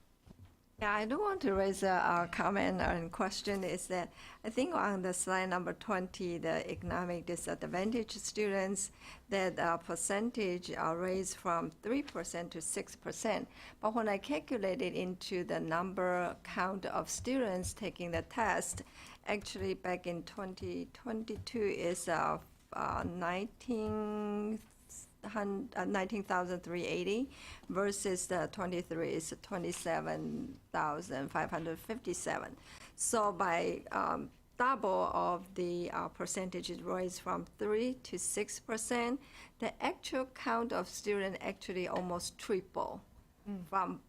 Yeah, I do want to raise a comment and question is that I think on the slide number 20, the economic disadvantaged students, that percentage are raised from 3% to 6%. But when I calculated into the number count of students taking the test, actually back in 2022 is 19,380 versus the 23 is 27,557. So by double of the percentages raised from 3 to 6%, the actual count of students actually almost triple, from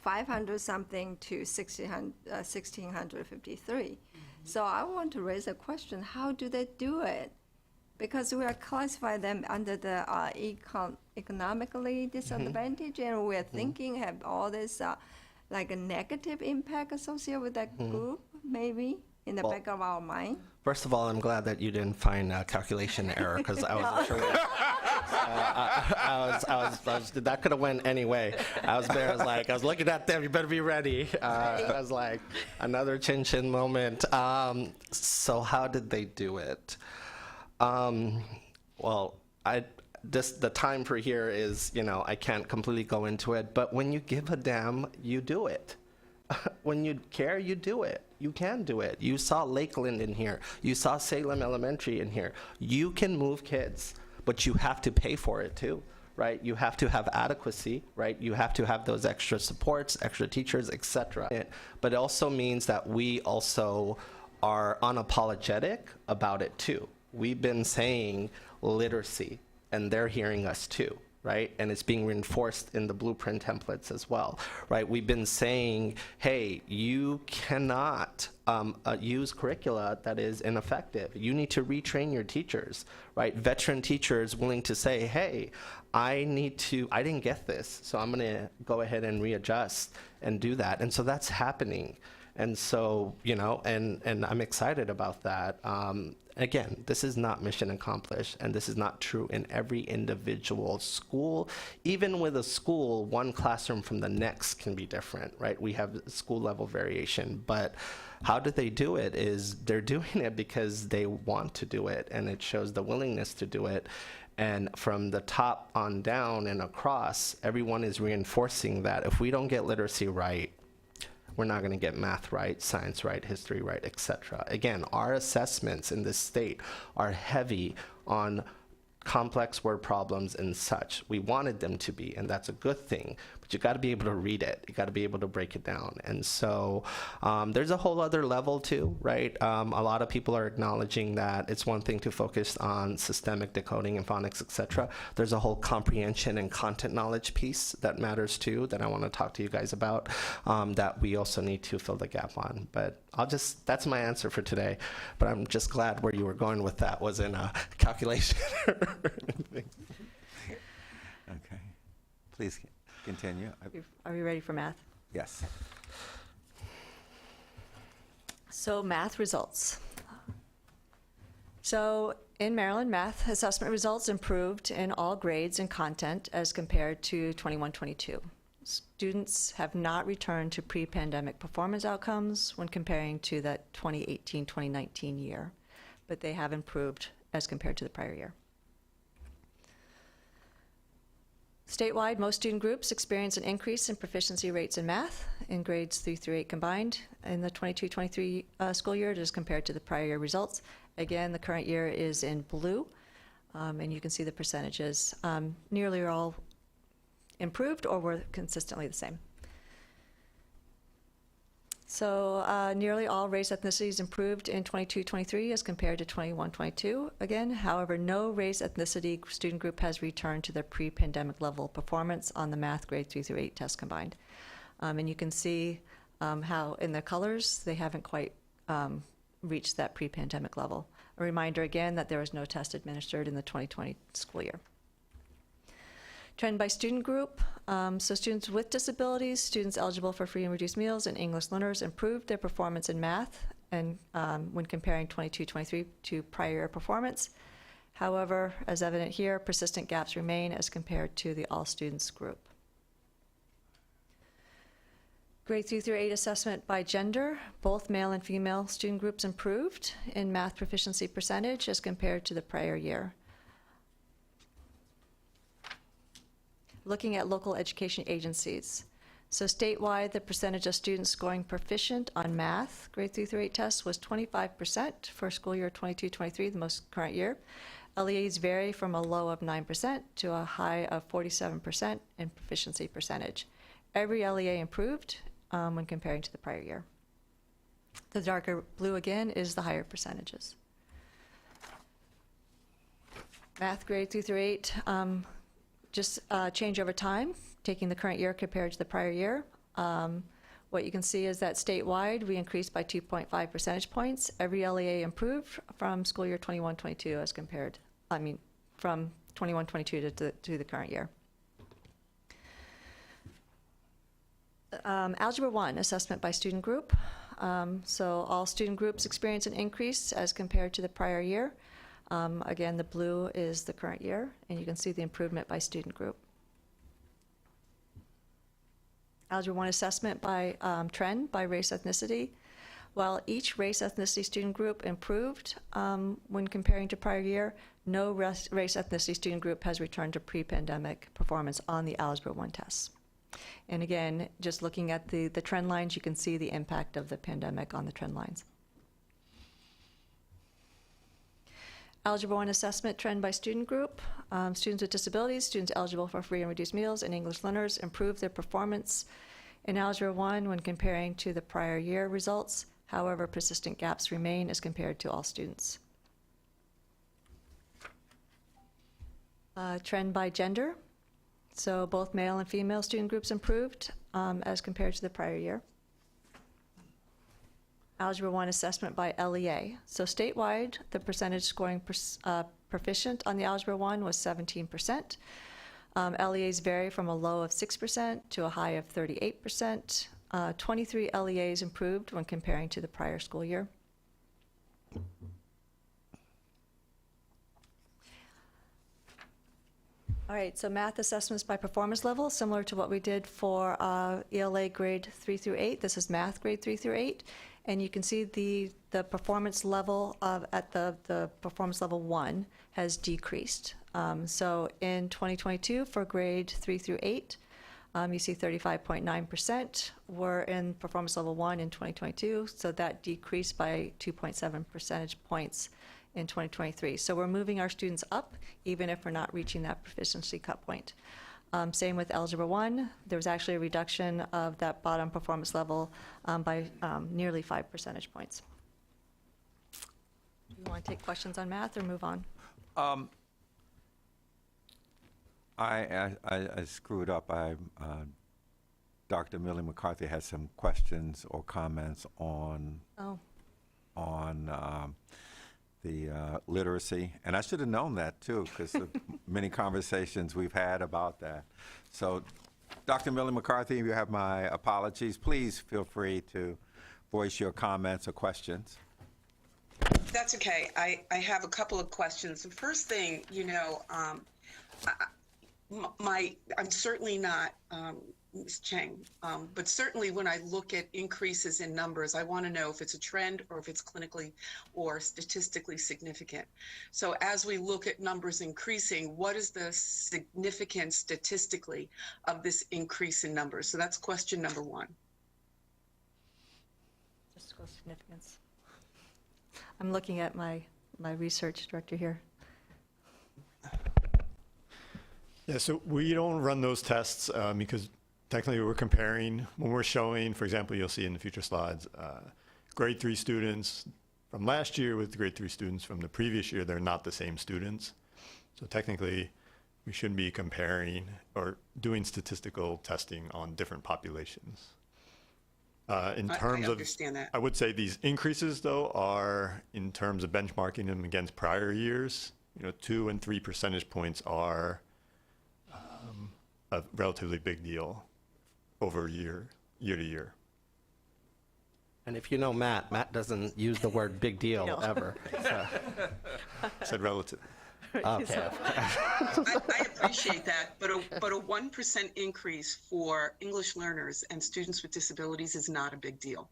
500 something to 1,653. So I want to raise a question: how do they do it? Because we are classifying them under the economically disadvantaged, and we're thinking have all this like a negative impact associated with that group, maybe in the back of our mind. First of all, I'm glad that you didn't find a calculation error, because I wasn't sure. That could have went any way. I was looking at them. You better be ready. I was like, another chin-chin moment. So how did they do it? Well, the time for here is, I can't completely go into it, but when you give a damn, you do it. When you care, you do it. You can do it. You saw Lakeland in here. You saw Salem Elementary in here. You can move kids, but you have to pay for it too, right? You have to have adequacy, right? You have to have those extra supports, extra teachers, etc. But it also means that we also are unapologetic about it too. We've been saying literacy, and they're hearing us too, right? And it's being reinforced in the blueprint templates as well, right? We've been saying, hey, you cannot use curricula that is ineffective. You need to retrain your teachers, right? Veteran teachers willing to say, hey, I didn't get this, so I'm gonna go ahead and readjust and do that. And so that's happening. And so, you know, and I'm excited about that. Again, this is not mission accomplished, and this is not true in every individual school. Even with a school, one classroom from the next can be different, right? We have school level variation, but how do they do it is they're doing it because they want to do it, and it shows the willingness to do it. And from the top on down and across, everyone is reinforcing that if we don't get literacy right, we're not going to get math right, science right, history right, etc. Again, our assessments in this state are heavy on complex word problems and such. We wanted them to be, and that's a good thing, but you got to be able to read it. You got to be able to break it down. And so there's a whole other level too, right? A lot of people are acknowledging that it's one thing to focus on systemic decoding and phonics, etc. There's a whole comprehension and content knowledge piece that matters too, that I want to talk to you guys about, that we also need to fill the gap on. But that's my answer for today. But I'm just glad where you were going with that wasn't a calculation. Okay. Please continue. Are we ready for math? Yes. So math results. So in Maryland, math assessment results improved in all grades and content as compared to 21-22. Students have not returned to pre-pandemic performance outcomes when comparing to that 2018-2019 year, but they have improved as compared to the prior year. Statewide, most student groups experience an increase in proficiency rates in math in grades 3 through 8 combined in the 22-23 school year as compared to the prior year results. Again, the current year is in blue, and you can see the percentages. Nearly all improved or were consistently the same. So nearly all race ethnicities improved in 22-23 as compared to 21-22. Again, however, no race ethnicity student group has returned to their pre-pandemic level performance on the math grade 3 through 8 test combined. And you can see how in the colors they haven't quite reached that pre-pandemic level. A reminder again that there was no test administered in the 2020 school year. Trend by student group. So students with disabilities, students eligible for free and reduced meals, and English learners improved their performance in math and when comparing 22-23 to prior year performance. However, as evident here, persistent gaps remain as compared to the all students group. Grade 3 through 8 assessment by gender. Both male and female student groups improved in math proficiency percentage as compared to the prior year. Looking at local education agencies. So statewide, the percentage of students scoring proficient on math, grade 3 through 8 tests, was 25% for school year 22-23, the most current year. LEAs vary from a low of 9% to a high of 47% in proficiency percentage. Every LEA improved when comparing to the prior year. The darker blue, again, is the higher percentages. Math grade 3 through 8, just change over time, taking the current year compared to the prior year. What you can see is that statewide, we increased by 2.5 percentage points. Every LEA improved from school year 21-22 as compared, from 21-22 to the current year. Algebra 1, assessment by student group. So all student groups experience an increase as compared to the prior year. Again, the blue is the current year, and you can see the improvement by student group. Algebra 1 assessment by trend by race ethnicity. While each race ethnicity student group improved when comparing to prior year, no race ethnicity student group has returned to pre-pandemic performance on the Algebra 1 tests. And again, just looking at the trend lines, you can see the impact of the pandemic on the trend lines. Algebra 1 assessment trend by student group. Students with disabilities, students eligible for free and reduced meals, and English learners improved their performance in Algebra 1 when comparing to the prior year results. However, persistent gaps remain as compared to all students. Trend by gender. So both male and female student groups improved as compared to the prior year. Algebra 1 assessment by LEA. So statewide, the percentage scoring proficient on the Algebra 1 was 17%. LEAs vary from a low of 6% to a high of 38%. 23 LEAs improved when comparing to the prior school year. All right, so math assessments by performance level, similar to what we did for ELA grade 3 through 8. This is math grade 3 through 8. And you can see the performance level at the performance level 1 has decreased. So in 2022 for grade 3 through 8, you see 35.9% were in performance level 1 in 2022. So that decreased by 2.7 percentage points in 2023. So we're moving our students up, even if we're not reaching that proficiency cut point. Same with Algebra 1. There was actually a reduction of that bottom performance level by nearly 5 percentage points. Do you want to take questions on math or move on? I screwed up. Dr. Millie McCarthy has some questions or comments on the literacy, and I should have known that too, because of many conversations we've had about that. So, Dr. Millie McCarthy, you have my apologies. Please feel free to voice your comments or questions. That's okay. I have a couple of questions. The first thing, I'm certainly not Ms. Cheng, but certainly when I look at increases in numbers, I want to know if it's a trend or if it's clinically or statistically significant. So as we look at numbers increasing, what is the significance statistically of this increase in numbers? So that's question number one. Statistical significance. I'm looking at my research director here. Yeah, so we don't run those tests because technically we're comparing, when we're showing, for example, you'll see in the future slides, grade 3 students from last year with grade 3 students from the previous year, they're not the same students. So technically, we shouldn't be comparing or doing statistical testing on different populations. In terms of, I would say these increases, though, are in terms of benchmarking them against prior years. 2 and 3 percentage points are a relatively big deal over year to year. And if you know Matt doesn't use the word big deal ever. So. I said relative. Okay. I appreciate that, but a 1% increase for English learners and students with disabilities is not a big deal.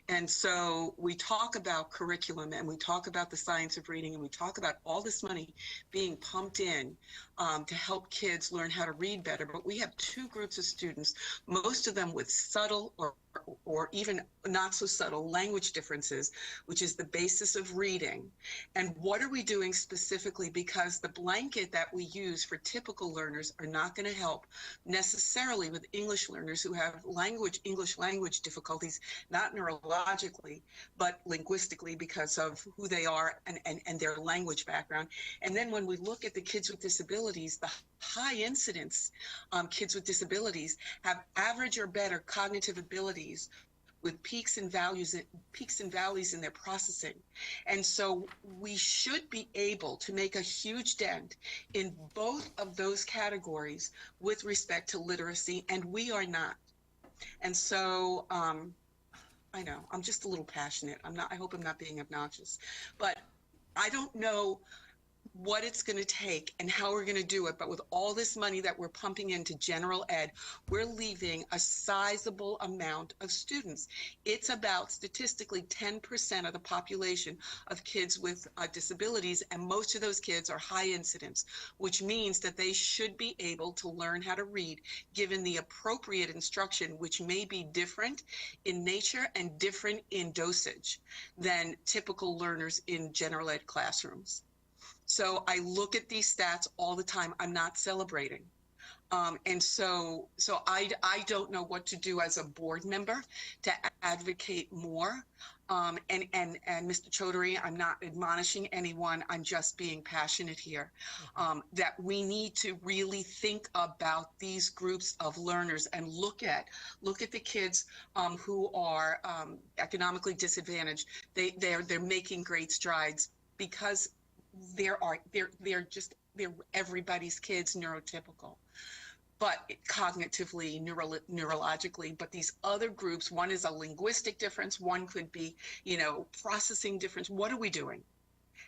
And so we talk about curriculum and we talk about the science of reading and we talk about all this money being pumped in to help kids learn how to read better. But we have two groups of students, most of them with subtle or even not so subtle language differences, which is the basis of reading. And what are we doing specifically? Because the blanket that we use for typical learners are not going to help necessarily with English learners who have English language difficulties, not neurologically, but linguistically because of who they are and their language background. And then when we look at the kids with disabilities, the high incidence kids with disabilities have average or better cognitive abilities with peaks and valleys in their processing. And so we should be able to make a huge dent in both of those categories with respect to literacy, and we are not. And so I know I'm just a little passionate. I hope I'm not being obnoxious, but I don't know what it's going to take and how we're going to do it. But with all this money that we're pumping into general ed, we're leaving a sizable amount of students. It's about statistically 10% of the population of kids with disabilities, and most of those kids are high incidence, which means that they should be able to learn how to read given the appropriate instruction, which may be different in nature and different in dosage than typical learners in general ed classrooms. So I look at these stats all the time. I'm not celebrating. And so I don't know what to do as a board member to advocate more. And Mr. Chaudhary, I'm not admonishing anyone. I'm just being passionate here. That we need to really think about these groups of learners and look at the kids who are economically disadvantaged. They're making great strides because they're everybody's kids, neurotypical. But cognitively, neurologically, but these other groups, one is a linguistic difference, one could be, processing difference. What are we doing?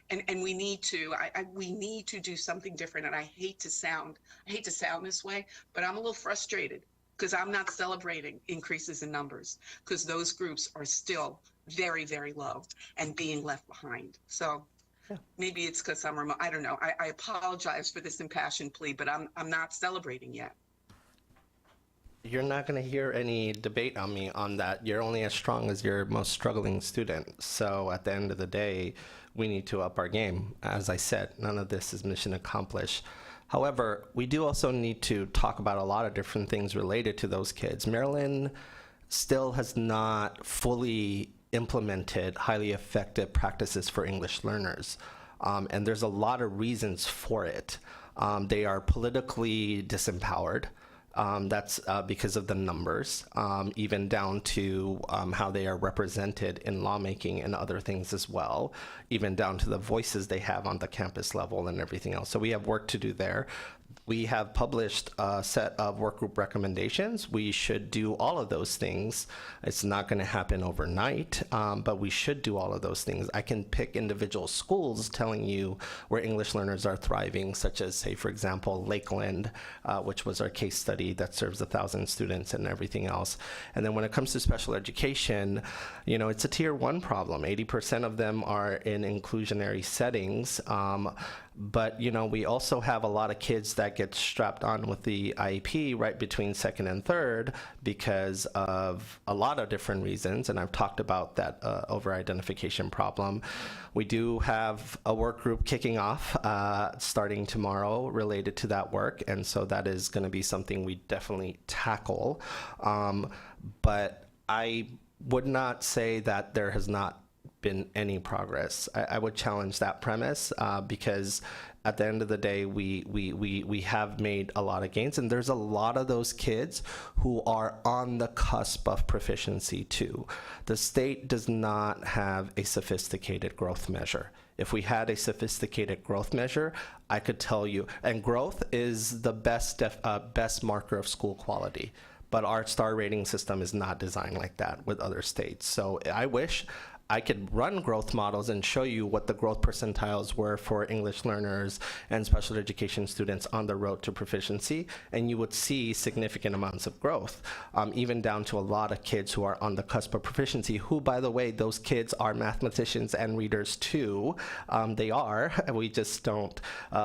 And we need to, we need to do something different. And I hate to sound this way, but I'm a little frustrated because I'm not celebrating increases in numbers because those groups are still very, very low and being left behind. So maybe it's because I'm remote. I don't know. I apologize for this impassioned plea, but I'm not celebrating yet. You're not going to hear any debate on me on that. You're only as strong as your most struggling student. So at the end of the day, we need to up our game. As I said, none of this is mission accomplished. However, we do also need to talk about a lot of different things related to those kids. Maryland still has not fully implemented highly effective practices for English learners. And there's a lot of reasons for it. They are politically disempowered. That's because of the numbers, even down to how they are represented in lawmaking and other things as well, even down to the voices they have on the campus level and everything else. So we have work to do there. We have published a set of work group recommendations. We should do all of those things. It's not going to happen overnight, but we should do all of those things. I can pick individual schools telling you where English learners are thriving, such as, say, for example, Lakeland, which was our case study that serves 1,000 students and everything else. And then when it comes to special education, it's a tier 1 problem. 80% of them are in inclusionary settings. But, we also have a lot of kids that get strapped on with the IEP right between second and third because of a lot of different reasons. And I've talked about that over-identification problem. We do have a work group kicking off starting tomorrow related to that work. And so that is going to be something we definitely tackle. But I would not say that there has not been any progress. I would challenge that premise because at the end of the day, we have made a lot of gains, and there's a lot of those kids who are on the cusp of proficiency too. The state does not have a sophisticated growth measure. If we had a sophisticated growth measure, I could tell you, and growth is the best marker of school quality. But our star rating system is not designed like that with other states. So I wish I could run growth models and show you what the growth percentiles were for English learners and special education students on the road to proficiency, and you would see significant amounts of growth, even down to a lot of kids who are on the cusp of proficiency, who, by the way, those kids are mathematicians and readers too. They are. We just don't,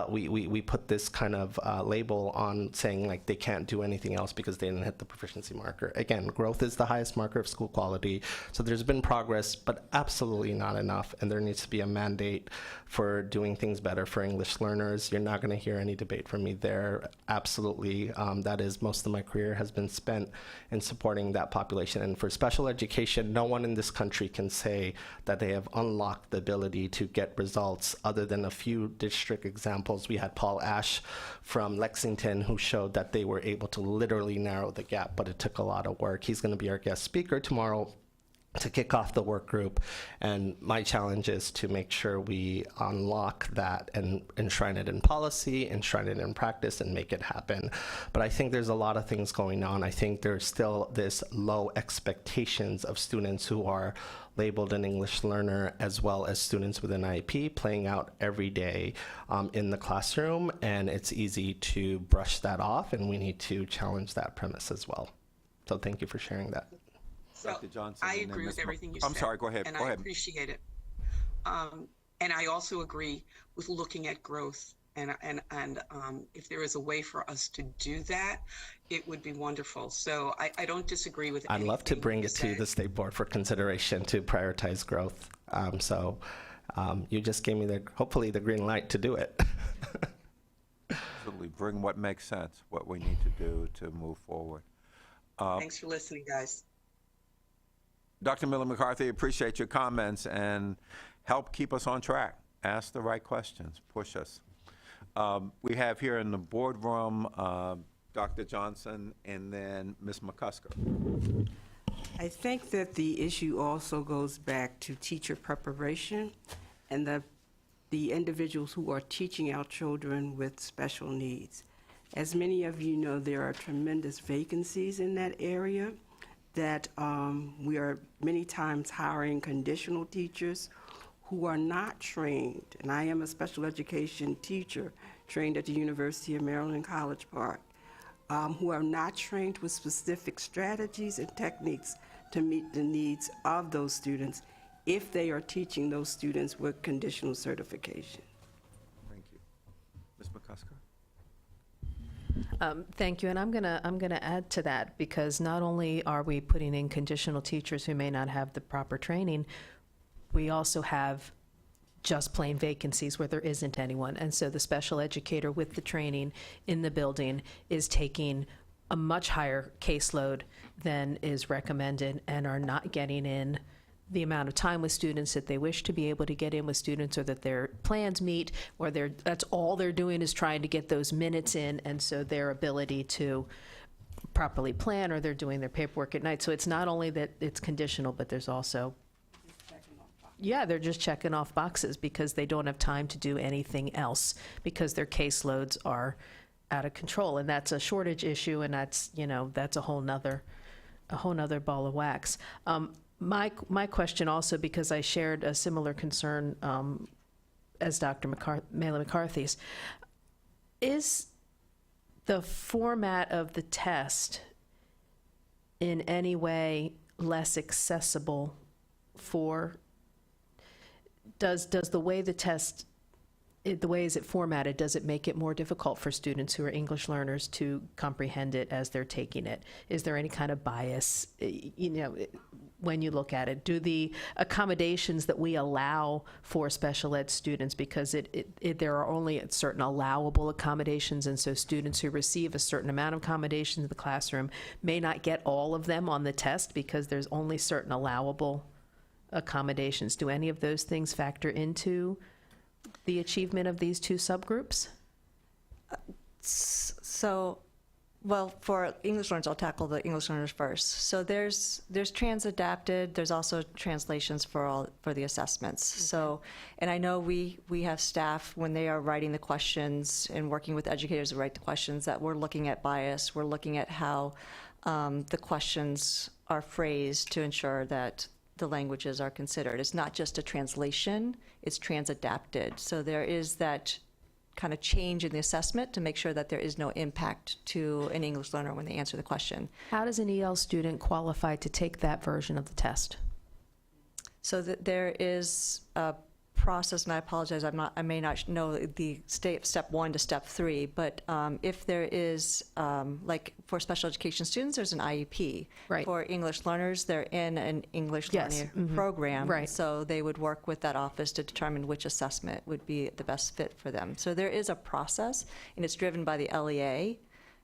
we put this kind of label on saying like they can't do anything else because they didn't hit the proficiency marker. Again, growth is the highest marker of school quality, so there's been progress, but absolutely not enough, and there needs to be a mandate for doing things better for English learners. You're not going to hear any debate from me there. Absolutely, that is, most of my career has been spent in supporting that population. And for special education, no one in this country can say that they have unlocked the ability to get results other than a few district examples. We had Paul Ash from Lexington who showed that they were able to literally narrow the gap, but it took a lot of work. He's going to be our guest speaker tomorrow to kick off the work group, and my challenge is to make sure we unlock that and enshrine it in policy, enshrine it in practice, and make it happen. But I think there's a lot of things going on. I think there's still this low expectations of students who are labeled an English learner as well as students with an IEP playing out every day in the classroom, and it's easy to brush that off, and we need to challenge that premise as well. So thank you for sharing that. So I agree with everything you said. I'm sorry, go ahead. And Go I ahead. appreciate it. And I also agree with looking at growth. And if there is a way for us to do that, it would be wonderful. So I don't disagree with I'd love to bring it to the State Board for consideration to prioritize growth. You just gave me hopefully the green light to do it. Absolutely. Bring what makes sense, what we need to do to move forward. Thanks for listening, guys. Dr. Miller McCarthy, appreciate your comments and help keep us on track. Ask the right questions, push us. We have here in the boardroom Dr. Johnson and then Ms. McCusker. I think that the issue also goes back to teacher preparation and the individuals who are teaching our children with special needs. As many of you know, there are tremendous vacancies in that area that we are many times hiring conditional teachers who are not trained. And I am a special education teacher trained at the University of Maryland, College Park, who are not trained with specific strategies and techniques to meet the needs of those students if they are teaching those students with conditional certification. Thank you. Ms. McCusker? Thank you, and I'm gonna add to that, because not only are we putting in conditional teachers who may not have the proper training, we also have just plain vacancies where there isn't anyone. And so the special educator with the training in the building is taking a much higher caseload than is recommended and are not getting in the amount of time with students that they wish to be able to get in with students, or that their plans meet, or that's all they're doing is trying to get those minutes in, and so their ability to properly plan, or they're doing their paperwork at night. So it's not only that it's conditional, but there's also, yeah, they're just checking off boxes because they don't have time to do anything else because their caseloads are out of control. And that's a shortage issue, and that's, that's a whole nother ball of wax. My question also, because I shared a similar concern as Dr. Mela McCarthy's, is the format of the test in any way less accessible for, does the way the test, the way is it formatted, does it make it more difficult for students who are English learners to comprehend it as they're taking it? Is there any kind of bias, when you look at it? Do the accommodations that we allow for special ed students, because there are only certain allowable accommodations, and so students who receive a certain amount of accommodations in the classroom may not get all of them on the test because there's only certain allowable accommodations. Do any of those things factor into the achievement of these two subgroups? Well, for English learners, I'll tackle the English learners first. So there's trans-adapted, there's also translations for the assessments. Okay. So, and I know we have staff, when they are writing the questions and working with educators to write the questions, that we're looking at bias, we're looking at how the questions are phrased to ensure that the languages are considered. It's not just a translation, it's trans-adapted. So there is that kind of change in the assessment to make sure that there is no impact to an English learner when they answer the question. How does an EL student qualify to take that version of the test? So that there is a process, and I apologize, I may not know the step 1 to step 3, but if there is, like for special education students, there's an IEP. Right. For English learners, they're in an English learning program. Right. So they would work with that office to determine which assessment would be the best fit for them. So there is a process, and it's driven by the LEA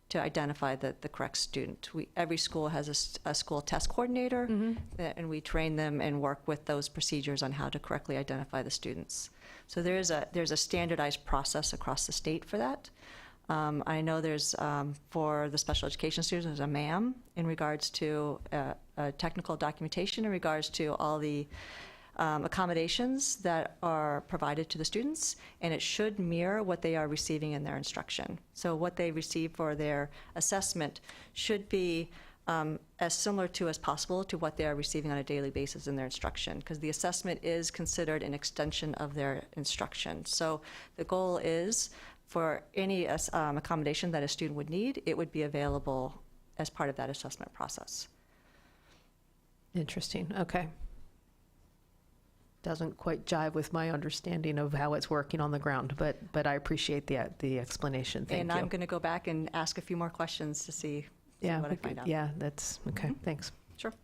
to identify the correct student. Every school has a school test coordinator, and we train them and work with those procedures on how to correctly identify the students. So there's a standardized process across the state for that. I know there's, for the special education students, there's a MAM in regards to technical documentation in regards to all the accommodations that are provided to the students, and it should mirror what they are receiving in their instruction. So what they receive for their assessment should be as similar to as possible to what they are receiving on a daily basis in their instruction, because the assessment is considered an extension of their instruction. So the goal is for any accommodation that a student would need, it would be available as part of that assessment process. Interesting, okay. Doesn't quite jive with my understanding of how it's working on the ground, but I appreciate the explanation. Thank you. And I'm going to go back and ask a few more questions to see what I find out. Yeah, that's okay. Thanks. Sure.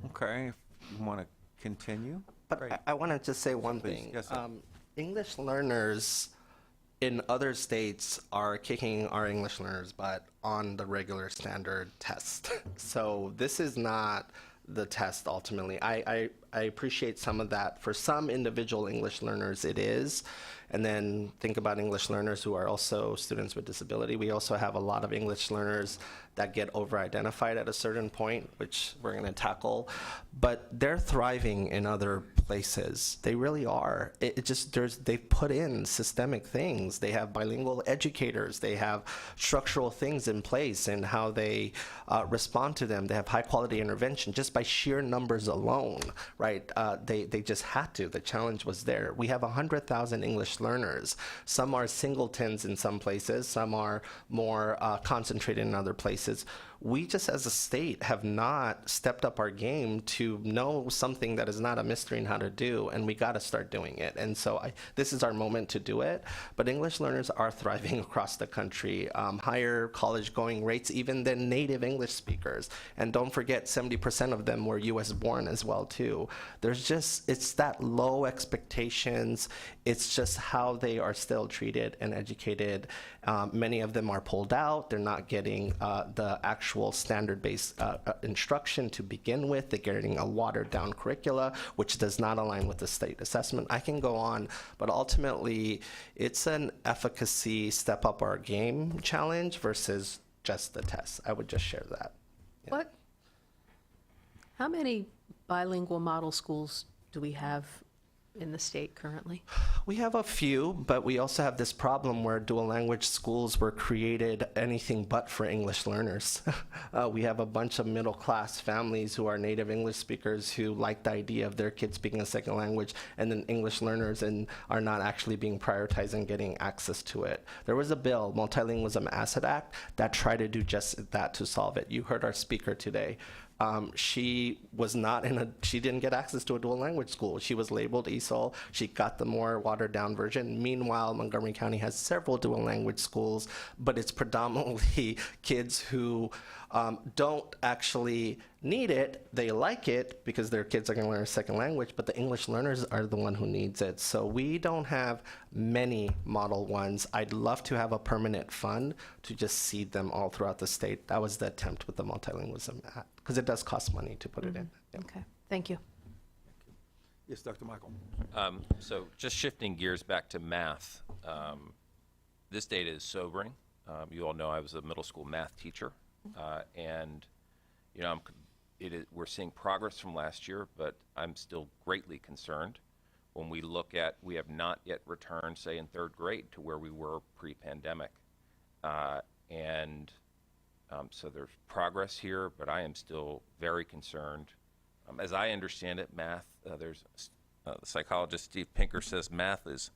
Okay, if you want to continue? But I want to just say one thing. Yes, sir. English learners, in other states are kicking our English learners' butt on the regular standard test. So this is not the test ultimately. I appreciate some of that. For some individual English learners, it is. And then think about English learners who are also students with disability. We also have a lot of English learners that get over-identified at a certain point, which we're going to tackle. But they're thriving in other places. They really are. They've put in systemic things. They have bilingual educators. They have structural things in place and how they respond to them. They have high-quality intervention just by sheer numbers alone, right? They just had to. The challenge was there. We have 100,000 English learners. Some are singletons in some places. Some are more concentrated in other places. We just as a state have not stepped up our game to know something that is not a mystery in how to do, and we got to start doing it. And so this is our moment to do it. But English learners are thriving across the country, higher college going rates even than native English speakers. And don't forget, 70% of them were US born as well too. It's that low expectations. It's just how they are still treated and educated. Many of them are pulled out. They're not getting the actual standard-based instruction to begin with. They're getting a watered-down curricula, which does not align with the state assessment. I can go on, but ultimately, it's an efficacy step up our game challenge versus just the test. I would just share that. Yeah. How many bilingual model schools do we have in the state currently? We have a few, but we also have this problem where dual language schools were created anything but for English learners. We have a bunch of middle class families who are native English speakers who like the idea of their kids speaking a second language, and then English learners and are not actually being prioritized and getting access to it. There was a bill, Multilingualism Asset Act, that tried to do just that to solve it. You heard our speaker today. She didn't get access to a dual language school. She was labeled ESOL. She got the more watered down version. Meanwhile, Montgomery County has several dual language schools, but it's predominantly kids who don't actually need it. They like it because their kids are going to learn a second language, but the English learners are the one who needs it. So we don't have many model ones. I'd love to have a permanent fund to just seed them all throughout the state. That was the attempt with the Multilingualism Act, because it does cost money to put it in. Yeah. Okay, thank you. Yes, Dr. Michael. So just shifting gears back to math, this data is sobering. You all know I was a middle school math teacher, and we're seeing progress from last year, but I'm still greatly concerned when we look at, we have not yet returned, say, in third grade to where we were pre-pandemic. So there's progress here, but I am still very concerned. As I understand it, math, the psychologist Steve Pinker says math is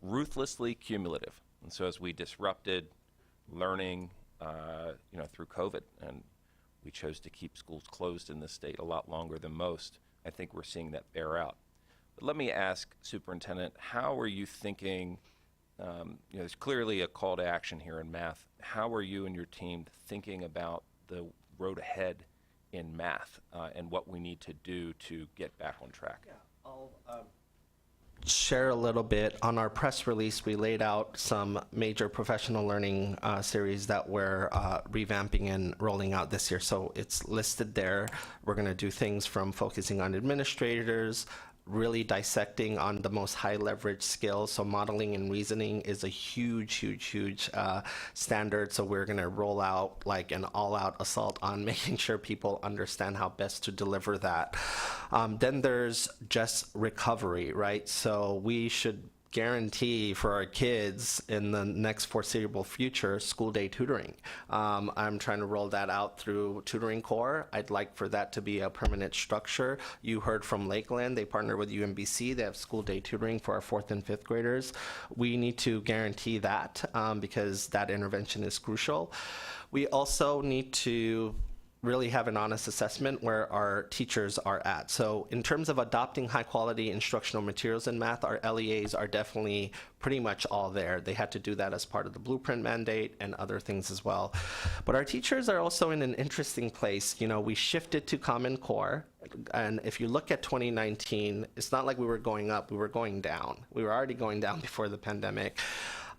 ruthlessly cumulative. And so as we disrupted learning, through COVID, and we chose to keep schools closed in this state a lot longer than most, I think we're seeing that bear out. But let me ask, Superintendent, how are you thinking, there's clearly a call to action here in math. How are you and your team thinking about the road ahead in math and what we need to do to get back on track? Yeah, I'll share a little bit. On our press release, we laid out some major professional learning series that we're revamping and rolling out this year. So it's listed there. We're going to do things from focusing on administrators, really dissecting on the most high leverage skills. So modeling and reasoning is a huge standard. So we're going to roll out like an all-out assault on making sure people understand how best to deliver that. Then there's just recovery, right? So we should guarantee for our kids in the next foreseeable future school day tutoring. I'm trying to roll that out through Tutoring Corps. I'd like for that to be a permanent structure. You heard from Lakeland, they partner with UMBC. They have school day tutoring for our 4th and 5th graders. We need to guarantee that because that intervention is crucial. We also need to really have an honest assessment where our teachers are at. So in terms of adopting high quality instructional materials in math, our LEAs are definitely pretty much all there. They had to do that as part of the blueprint mandate and other things as well. But our teachers are also in an interesting place. We shifted to Common Core, and if you look at 2019, it's not like we were going up, we were going down. We were already going down before the pandemic.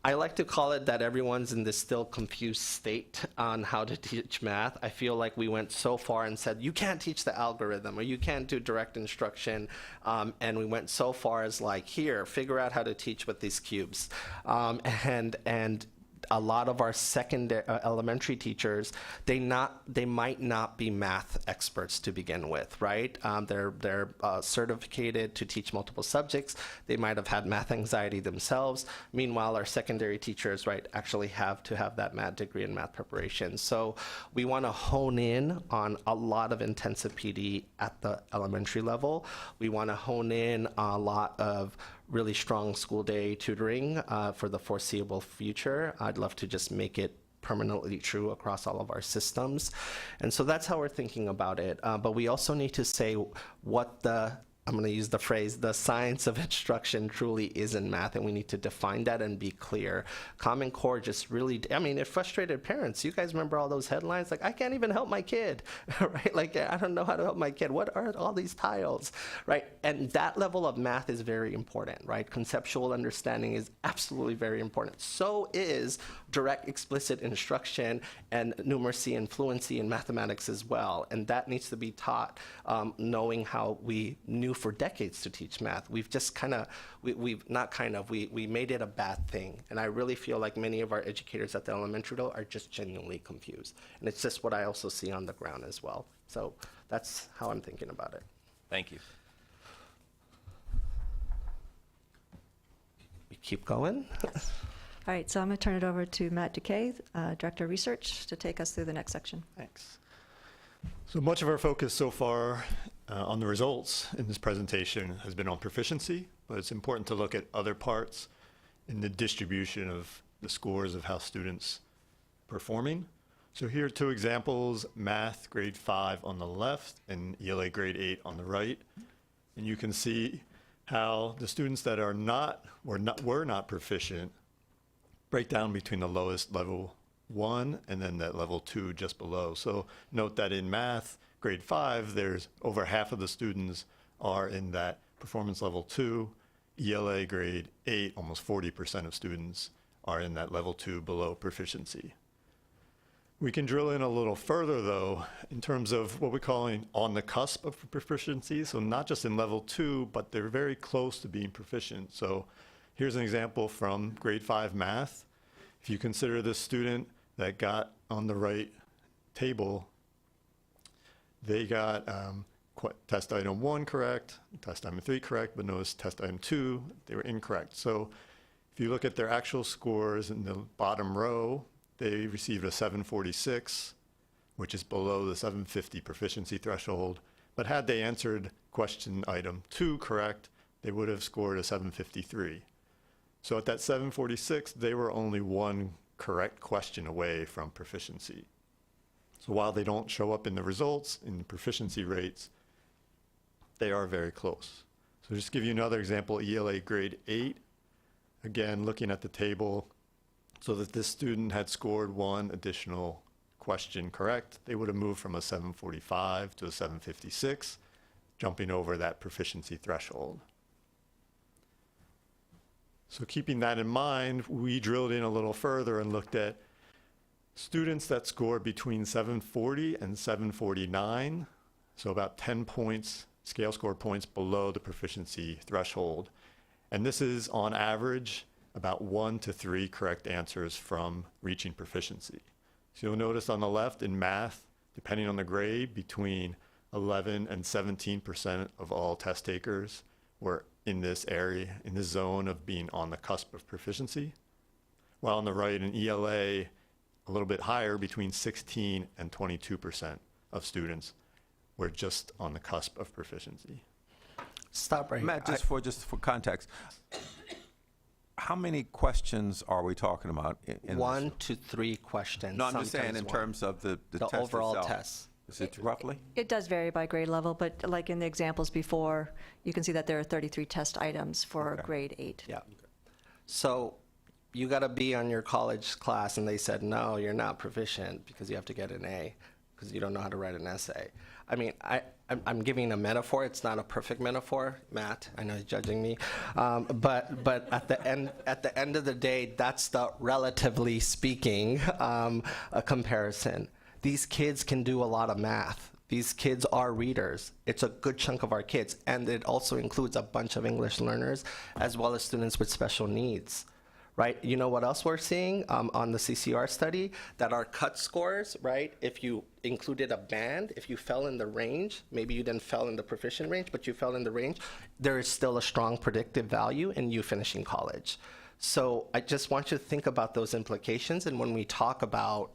I like to call it that everyone's in this still confused state on how to teach math. I feel like we went so far and said, you can't teach the algorithm or you can't do direct instruction. And we went so far as like, here, figure out how to teach with these cubes. And a lot of our secondary elementary teachers, they might not be math experts to begin with, right? They're certificated to teach multiple subjects. They might have had math anxiety themselves. Meanwhile, our secondary teachers, right, actually have to have that math degree in math preparation. So we want to hone in on a lot of intensive PD at the elementary level. We want to hone in on a lot of really strong school day tutoring for the foreseeable future. I'd love to just make it permanently true across all of our systems. And so that's how we're thinking about it. But we also need to say what I'm going to use the phrase, the science of instruction truly is in math, and we need to define that and be clear. Common Core just really, I mean, it frustrated parents. You guys remember all those headlines? Like, I can't even help my kid, right? Like, I don't know how to help my kid. What are all these tiles, right? And that level of math is very important, right? Conceptual understanding is absolutely very important. So is direct explicit instruction and numeracy and fluency in mathematics as well. And that needs to be taught, knowing how we knew for decades to teach math. We've just we made it a bad thing. And I really feel like many of our educators at the elementary level are just genuinely confused. And it's just what I also see on the ground as well. So that's how I'm thinking about it. Thank you. We keep going. All right, so I'm going to turn it over to Matt Duquet, Director of Research, to take us through the next section. Thanks. So much of our focus so far on the results in this presentation has been on proficiency, but it's important to look at other parts in the distribution of the scores of how students are performing. So here are two examples, math grade 5 on the left and ELA grade 8 on the right. And you can see how the students that were not proficient break down between the lowest level 1 and then that level 2 just below. So note that in math, grade 5, there's over half of the students are in that performance level 2. ELA grade 8, almost 40% of students are in that level 2 below proficiency. We can drill in a little further though, in terms of what we're calling on the cusp of proficiency. So not just in level 2, but they're very close to being proficient. So here's an example from grade 5 math. If you consider this student that got on the right table, they got test item 1 correct, test item 3 correct, but notice test item 2, they were incorrect. So if you look at their actual scores in the bottom row, they received a 746, which is below the 750 proficiency threshold. But had they answered question item 2 correct, they would have scored a 753. So at that 746, they were only one correct question away from proficiency. So while they don't show up in the results, in the proficiency rates, they are very close. So just to give you another example, ELA grade 8, again, looking at the table, so that this student had scored one additional question correct, they would have moved from a 745 to a 756, jumping over that proficiency threshold. So keeping that in mind, we drilled in a little further and looked at students that scored between 740 and 749, so about 10 points, scale score points below the proficiency threshold. And this is on average about 1 to 3 correct answers from reaching proficiency. So you'll notice on the left in math, depending on the grade, between 11 and 17% of all test takers were in this area, in this zone of being on the cusp of proficiency. While on the right in ELA, a little bit higher, between 16 and 22% of students were just on the cusp of proficiency. Stop right Matt, here. just for context, how many questions are we talking about? In 1 to 3 questions. No, I'm just saying in sometimes terms of the test overall itself. test. Is it roughly? It does vary by grade level, but like in the examples before, you can see that there are 33 test items for grade 8. Yeah. So you got to be on your college class, and they said, no, you're not proficient because you have to get an A because you don't know how to write an essay. I mean, I'm giving a metaphor. It's not a perfect metaphor, Matt. I know he's judging me, but at the end of the day, that's the relatively speaking a comparison. These kids can do a lot of math. These kids are readers. It's a good chunk of our kids, and it also includes a bunch of English learners as well as students with special needs. Right? You know what else we're seeing on the CCR study? That our cut scores, right? If you included a band, if you fell in the range, maybe you didn't fell in the proficient range, but you fell in the range, there is still a strong predictive value in you finishing college. So I just want you to think about those implications. And when we talk about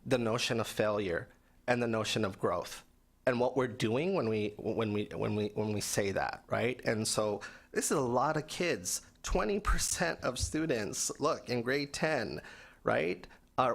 the notion of failure and the notion of growth, and what we're doing when we say that, right? And so this is a lot of kids. 20% of students, look, in grade 10, right,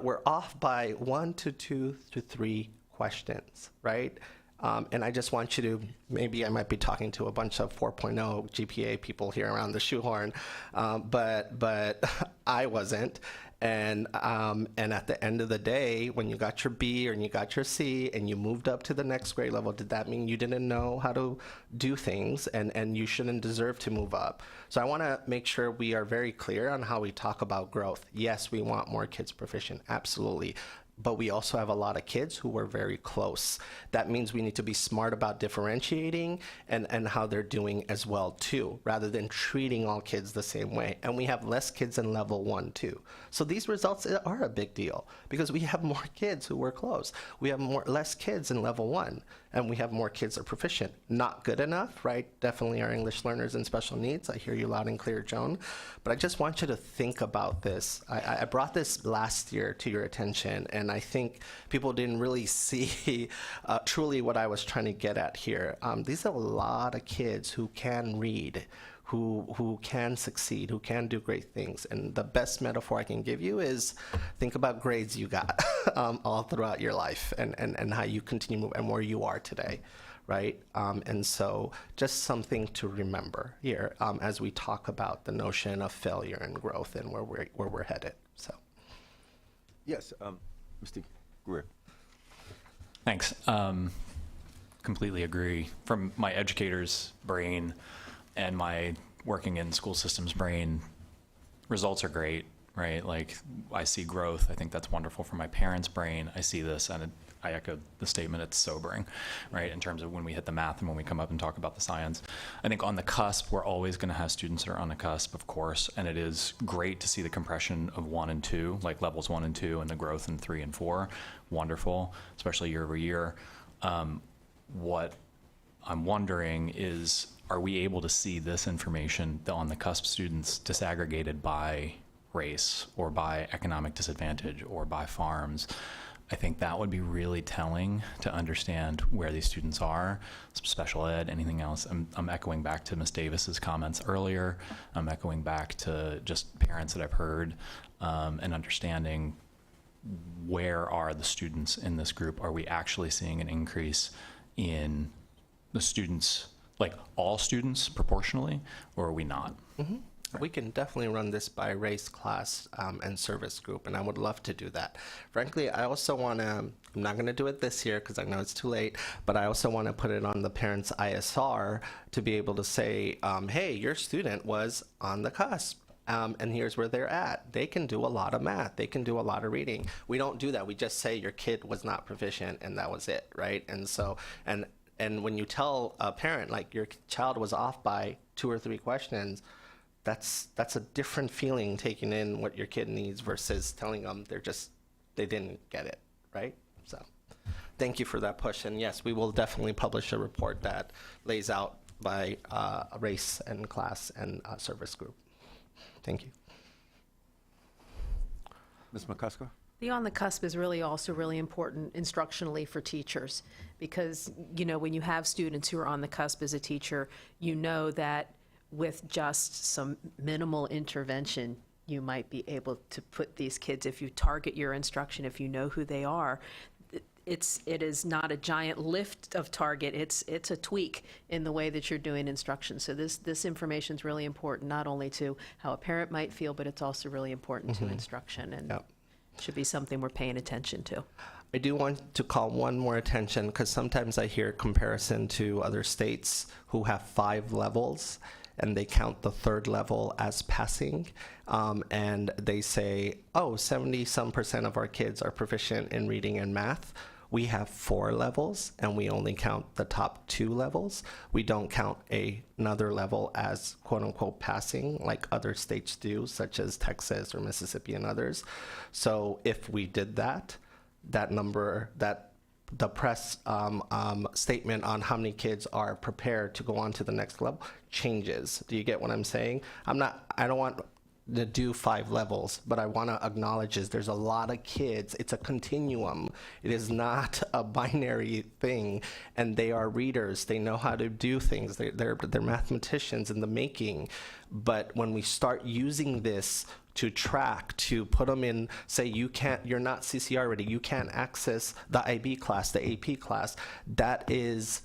we're off by 1 to 2 to 3 questions, right? And I just want you to, maybe I might be talking to a bunch of 4.0 GPA people here around the shoehorn, but I wasn't. And at the end of the day, when you got your B or you got your C and you moved up to the next grade level, did that mean you didn't know how to do things and you shouldn't deserve to move up? So I want to make sure we are very clear on how we talk about growth. Yes, we want more kids proficient, absolutely. But we also have a lot of kids who were very close. That means we need to be smart about differentiating and how they're doing as well too, rather than treating all kids the same way. And we have less kids in level 1 too. So these results are a big deal because we have more kids who were close. We have less kids in level 1 and we have more kids that are proficient. Not good enough, right? Definitely our English learners and special needs. I hear you loud and clear, Joan. But I just want you to think about this. I brought this last year to your attention, and I think people didn't really see truly what I was trying to get at here. These are a lot of kids who can read, who can succeed, who can do great things. And the best metaphor I can give you is think about grades you got all throughout your life and how you continue moving and where you are today, right? And so just something to remember here as we talk about the notion of failure and growth and where we're headed. So, yes, Mr. Greer. Thanks. Completely agree. From my educator's brain and my working in school systems brain, results are great, right? Like, I see growth. I think that's wonderful. For my parents' brain, I see this, and I echo the statement, it's sobering, right? In terms of when we hit the math and when we come up and talk about the science. I think on the cusp, we're always going to have students that are on the cusp, of course, and it is great to see the compression of 1 and 2, like levels 1 and 2, and the growth in 3 and 4. Wonderful, especially year over year. What I'm wondering is, are we able to see this information on the cusp students disaggregated by race or by economic disadvantage or by farms? I think that would be really telling to understand where these students are, special ed, anything else. I'm echoing back to Ms. Davis's comments earlier. I'm echoing back to just parents that I've heard and understanding where are the students in this group. Are we actually seeing an increase in the students, like all students proportionally, or are we not? Mm-hmm. We can definitely run this by race, class, and service group, and I would love to do that. Frankly, I also want to, I'm not going to do it this year because I know it's too late, but I also want to put it on the parents' ISR to be able to say, hey, your student was on the cusp. And here's where they're at. They can do a lot of math. They can do a lot of reading. We don't do that. We just say your kid was not proficient and that was it, right? And so, and when you tell a parent, like, your child was off by 2 or 3 questions, that's a different feeling taking in what your kid needs versus telling them they didn't get it, right? So thank you for that push. And yes, we will definitely publish a report that lays out by race and class and service group. Thank you. Ms. McCusker? The on the cusp is really also really important instructionally for teachers because, you know, when you have students who are on the cusp as a teacher, you know that with just some minimal intervention, you might be able to put these kids, if you target your instruction, if you know who they are, it is not a giant lift of target, it's a tweak in the way that you're doing instruction. So this information is really important, not only to how a parent might feel, but it's also really important to instruction, and should be something we're paying attention to. I do want to call one more attention because sometimes I hear comparison to other states who have 5 levels and they count the 3rd level as passing. And they say, oh, 70-some% of our kids are proficient in reading and math. We have 4 levels and we only count the top 2 levels. We don't count another level as quote unquote passing like other states do, such as Texas or Mississippi and others. So if we did that, that number, that the press statement on how many kids are prepared to go on to the next level changes. Do you get what I'm saying? I don't want to do 5 levels, but I want to acknowledge is there's a lot of kids. It's a continuum. It is not a binary thing, and they are readers. They know how to do things. They're mathematicians in the making. But when we start using this to track, to put them in, say you're not CCR ready, you can't access the IB class, the AP class, that is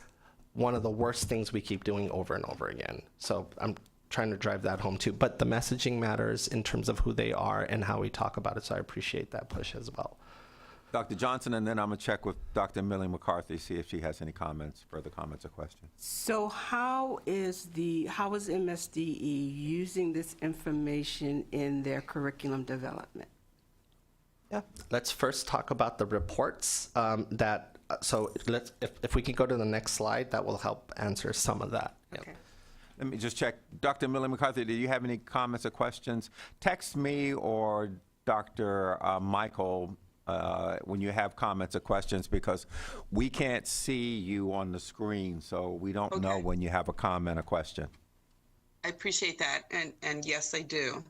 one of the worst things we keep doing over and over again. So I'm trying to drive that home too. But the messaging matters in terms of who they are and how we talk about it, so I appreciate that push as well. Dr. Johnson, and then I'm going to check with Dr. Millie McCarthy, see if she has any comments, further comments or questions. So how is MSDE using this information in their curriculum development? Yeah, let's first talk about the reports if we can go to the next slide, that will help answer some of that. Okay. Let me just check. Dr. Millie McCarthy, do you have any comments or questions? Text me or Dr. Michael when you have comments or questions, because we can't see you on the screen, so we don't know when you have a comment or question. I appreciate that, and yes, I do.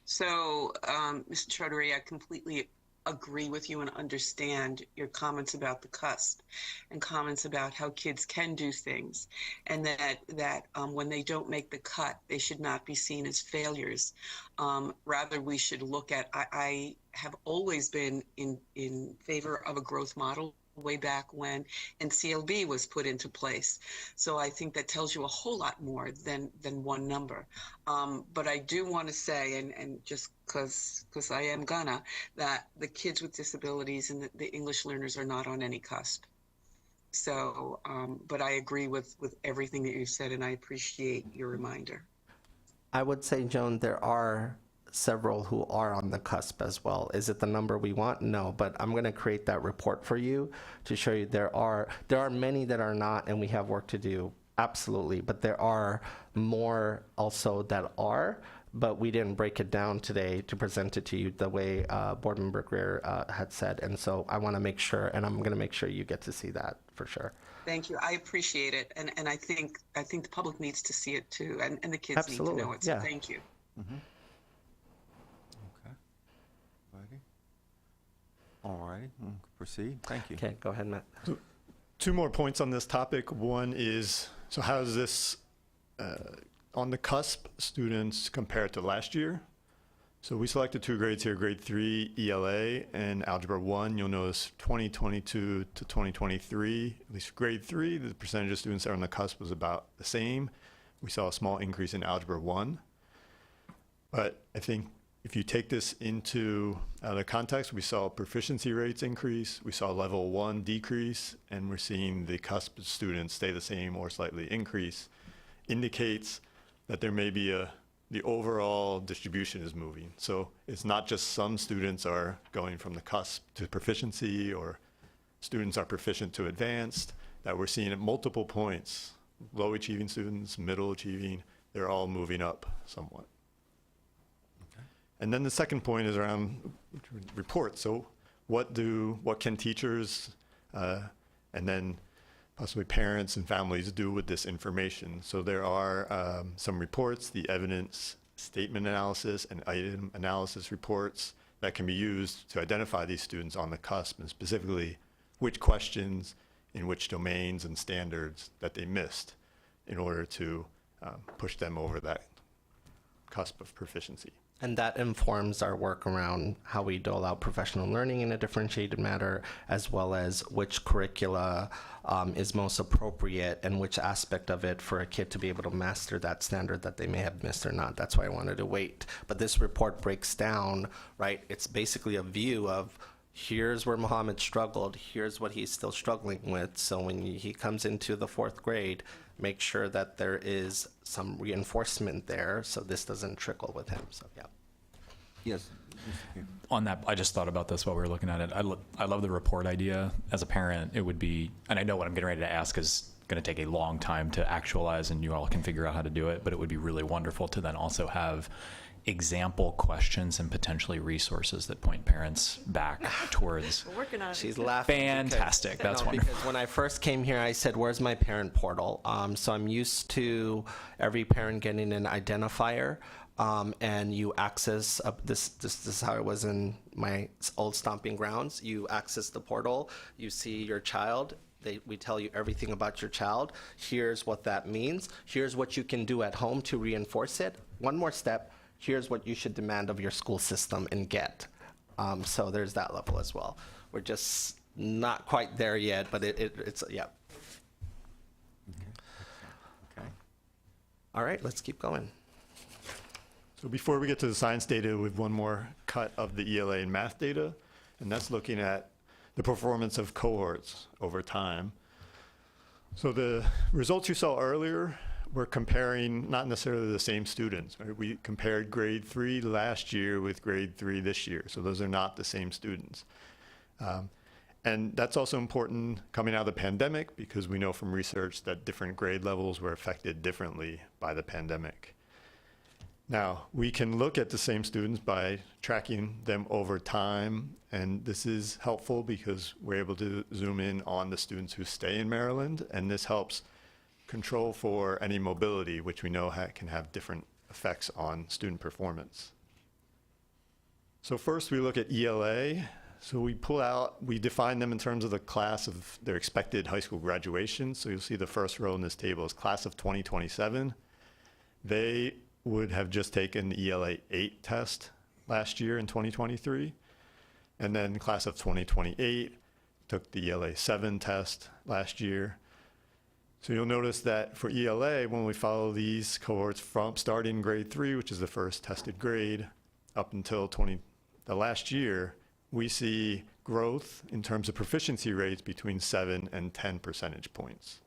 So, Mr. Chaudhary, I completely agree with you and understand your comments about the cusp and comments about how kids can do things, and that when they don't make the cut, they should not be seen as failures. Rather, we should look at, I have always been in favor of a growth model way back when NCLB was put into place. So I think that tells you a whole lot more than one number. But I do want to say, and just because I am gonna, that the kids with disabilities and the English learners are not on any cusp. So, but I agree with everything that you said, and I appreciate your reminder. I would say, Joan, there are several who are on the cusp as well. Is it the number we want? No, but I'm going to create that report for you to show you there are many that are not, and we have work to do, absolutely, but there are more also that are, but we didn't break it down today to present it to you the way Board Member Greer had said, and so I want to make sure, and I'm going to make sure you get to see that for sure. Thank you. I appreciate it, and I think the public needs to see it too, and the kids Absolutely. need to know it, so Yeah. thank you. Mm-hmm. All right, proceed. Thank you. Okay, go ahead, Matt. So, 2 more points on this topic. One is, so how does this on the cusp students compare to last year? So we selected 2 grades here, grade 3 ELA and Algebra 1. You'll notice 2022 to 2023, at least grade 3, the percentage of students that are on the cusp was about the same. We saw a small increase in Algebra 1. But I think if you take this into the context, we saw proficiency rates increase, we saw level 1 decrease, and we're seeing the cusp students stay the same or slightly increase, indicates that there may be the overall distribution is moving. So it's not just some students are going from the cusp to proficiency, or students are proficient to advanced, that we're seeing at multiple points, low achieving students, middle achieving, they're all moving up somewhat. And then the second point is around reports. So what can teachers and then possibly parents and families do with this information? So there are some reports, the evidence statement analysis and item analysis reports that can be used to identify these students on the cusp, and specifically which questions in which domains and standards that they missed in order to push them over that cusp of proficiency. And that informs our work around how we dole out professional learning in a differentiated manner, as well as which curricula is most appropriate and which aspect of it for a kid to be able to master that standard that they may have missed or not. That's why I wanted to wait. But this report breaks down, right? It's basically a view of here's where Muhammad struggled, here's what he's still struggling with. So when he comes into the 4th grade, make sure that there is some reinforcement there so this doesn't trickle with him. So, yeah. Yes. On that, I just thought about this while we were looking at it. I love the report idea. As a parent, it would be, and I know what I'm getting ready to ask is going to take a long time to actualize, and you all can figure out how to do it, but it would be really wonderful to then also have example questions and potentially resources that point parents back towards. We're working on it. She's laughing. Fantastic. That's wonderful. Because when I first came here, I said, where's my parent portal? So I'm used to every parent getting an identifier. And you access, this is how it was in my old stomping grounds. You access the portal, you see your child, we tell you everything about your child. Here's what that means. Here's what you can do at home to reinforce it. One more step, here's what you should demand of your school system and get. So there's that level as well. We're just not quite there yet, but it's, yeah. Okay. All right, let's keep going. So before we get to the science data, we have one more cut of the ELA and math data, and that's looking at the performance of cohorts over time. So the results you saw earlier were comparing not necessarily the same students. Right? We compared grade 3 last year with grade 3 this year, so those are not the same students. And that's also important coming out of the pandemic because we know from research that different grade levels were affected differently by the pandemic. Now, we can look at the same students by tracking them over time, and this is helpful because we're able to zoom in on the students who stay in Maryland, and this helps control for any mobility, which we know can have different effects on student performance. So first, we look at ELA. So we define them in terms of the class of their expected high school graduation. So you'll see the first row in this table is class of 2027. They would have just taken the ELA 8 test last year in 2023. And then class of 2028 took the ELA 7 test last year. So you'll notice that for ELA, when we follow these cohorts from starting grade 3, which is the first tested grade, up until the last year, we see growth in terms of proficiency rates between 7 and 10 percentage points.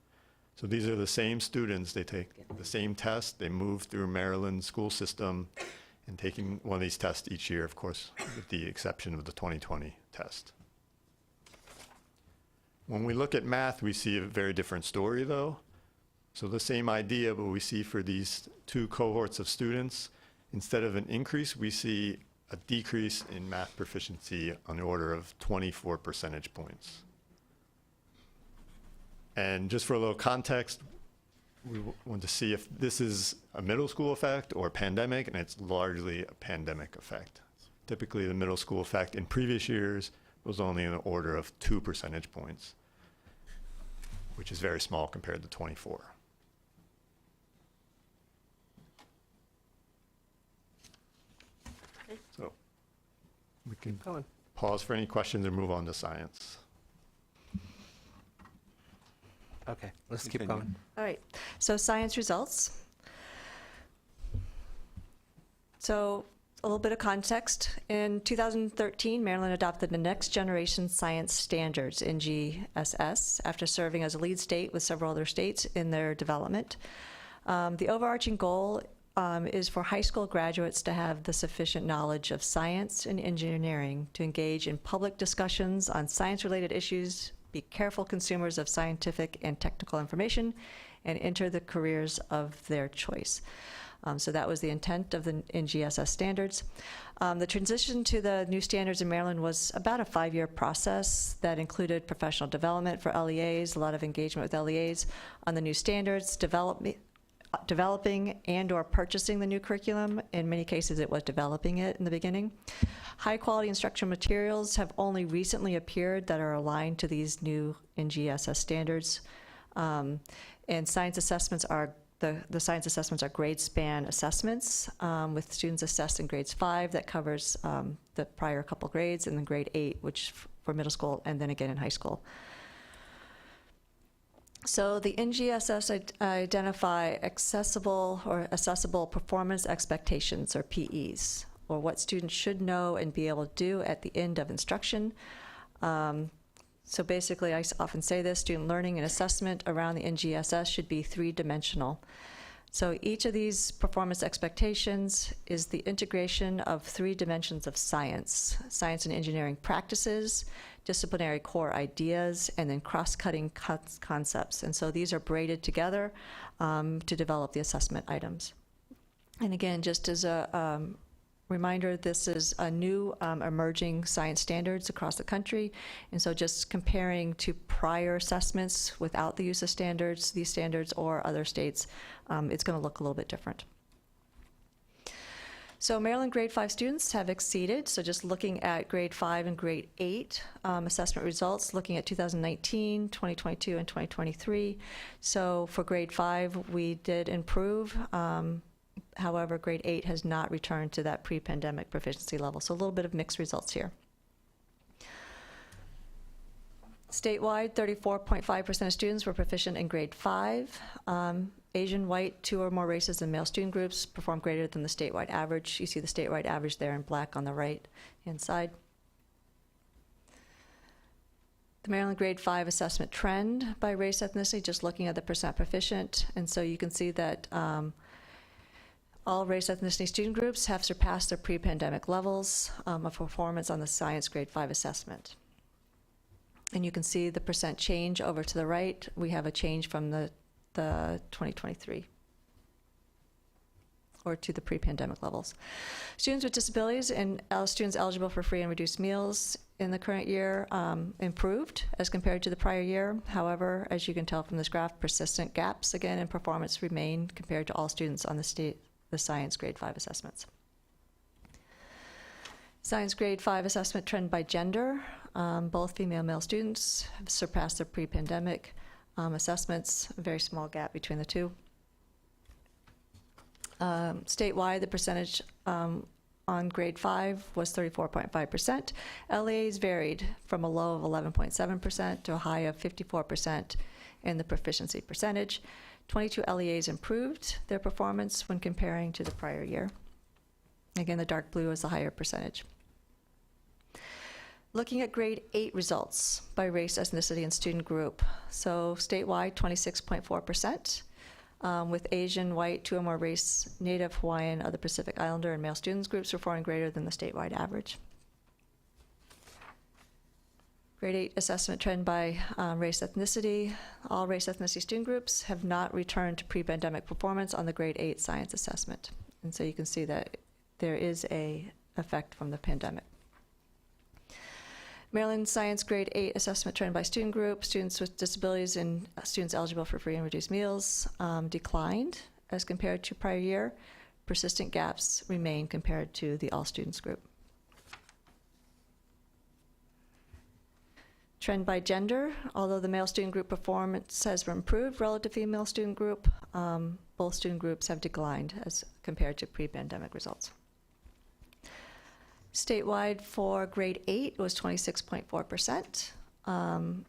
So these are the same students, they take the same test, they move through Maryland school system and taking one of these tests each year, of course, with the exception of the 2020 test. When we look at math, we see a very different story though. So the same idea, but we see for these two cohorts of students, instead of an increase, we see a decrease in math proficiency on the order of 24 percentage points. And just for a little context, we want to see if this is a middle school effect or a pandemic, and it's largely a pandemic effect. Typically, the middle school effect in previous years was only in the order of 2 percentage points, which is very small compared to 24. So we can pause for any questions or move on to science. Okay, let's keep going. All right, so science results. So a little bit of context. In 2013, Maryland adopted the Next Generation Science Standards, NGSS, after serving as a lead state with several other states in their development. The overarching goal is for high school graduates to have the sufficient knowledge of science and engineering to engage in public discussions on science-related issues, be careful consumers of scientific and technical information, and enter the careers of their choice. So that was the intent of the NGSS standards. The transition to the new standards in Maryland was about a 5-year process that included professional development for LEAs, a lot of engagement with LEAs on the new standards, developing and or purchasing the new curriculum. In many cases, it was developing it in the beginning. High quality instructional materials have only recently appeared that are aligned to these new NGSS standards. And science assessments are, the science assessments are grade span assessments with students assessed in grades 5 that covers the prior couple grades, and then grade 8, which for middle school, and then again in high school. So the NGSS identify accessible or assessable performance expectations, or PEs, or what students should know and be able to do at the end of instruction. So basically, I often say this, student learning and assessment around the NGSS should be three-dimensional. So each of these performance expectations is the integration of three dimensions of science and engineering practices, disciplinary core ideas, and then cross-cutting concepts. And so these are braided together to develop the assessment items. And again, just as a reminder, this is a new emerging science standards across the country. And so just comparing to prior assessments without the use of standards, these standards or other states, it's going to look a little bit different. So Maryland grade 5 students have exceeded, so just looking at grade 5 and grade 8 assessment results, looking at 2019, 2022, and 2023. So for grade 5, we did improve. However, grade 8 has not returned to that pre-pandemic proficiency level. So a little bit of mixed results here. Statewide, 34.5% of students were proficient in grade 5. Asian, white, 2 or more races and male student groups performed greater than the statewide average. You see the statewide average there in black on the right-hand side. The Maryland grade 5 assessment trend by race ethnicity, just looking at the percent proficient. And so you can see that all race ethnicity student groups have surpassed their pre-pandemic levels of performance on the science grade 5 assessment. And you can see the percent change over to the right. We have a change from the 2023 or to the pre-pandemic levels. Students with disabilities and students eligible for free and reduced meals in the current year improved as compared to the prior year. However, as you can tell from this graph, persistent gaps again in performance remain compared to all students on the science grade 5 assessments. Science grade 5 assessment trend by gender. Both female and male students have surpassed their pre-pandemic assessments, a very small gap between the two. Statewide, the percentage on grade 5 was 34.5%. LEAs varied from a low of 11.7% to a high of 54% in the proficiency percentage. 22 LEAs improved their performance when comparing to the prior year. Again, the dark blue is the higher percentage. Looking at grade 8 results by race, ethnicity, and student group. So statewide, 26.4%, with Asian, white, 2 or more race, Native, Hawaiian, other Pacific Islander, and male students groups performing greater than the statewide average. Grade 8 assessment trend by race, ethnicity. All race, ethnicity student groups have not returned to pre-pandemic performance on the grade 8 science assessment. And so you can see that there is a effect from the pandemic. Maryland Science Grade 8 assessment trend by student group. Students with disabilities and students eligible for free and reduced meals declined as compared to prior year. Persistent gaps remain compared to the all students group. Trend by gender. Although the male student group performance has improved relative to female student group, both student groups have declined as compared to pre-pandemic results. Statewide for grade 8 was 26.4%.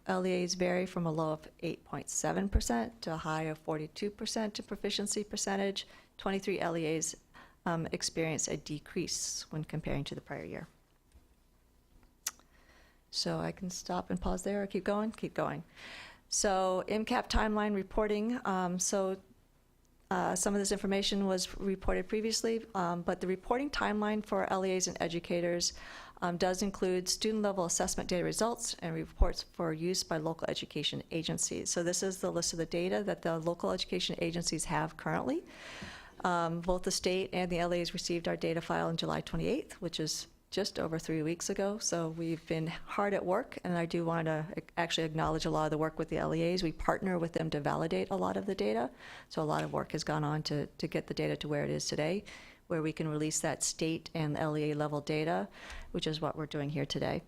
LEAs vary from a low of 8.7% to a high of 42% to proficiency percentage. 23 LEAs experienced a decrease when comparing to the prior year. So I can stop and pause there or keep going? Keep going. So MCAP timeline reporting. Some of this information was reported previously, but the reporting timeline for LEAs and educators does include student-level assessment data results and reports for use by local education agencies. So this is the list of the data that the local education agencies have currently. Both the state and the LEAs received our data file on July 28th, which is just over 3 weeks ago. So we've been hard at work, and I do want to actually acknowledge a lot of the work with the LEAs. We partner with them to validate a lot of the data. So a lot of work has gone on to get the data to where it is today, where we can release that state and LEA level data, which is what we're doing here today.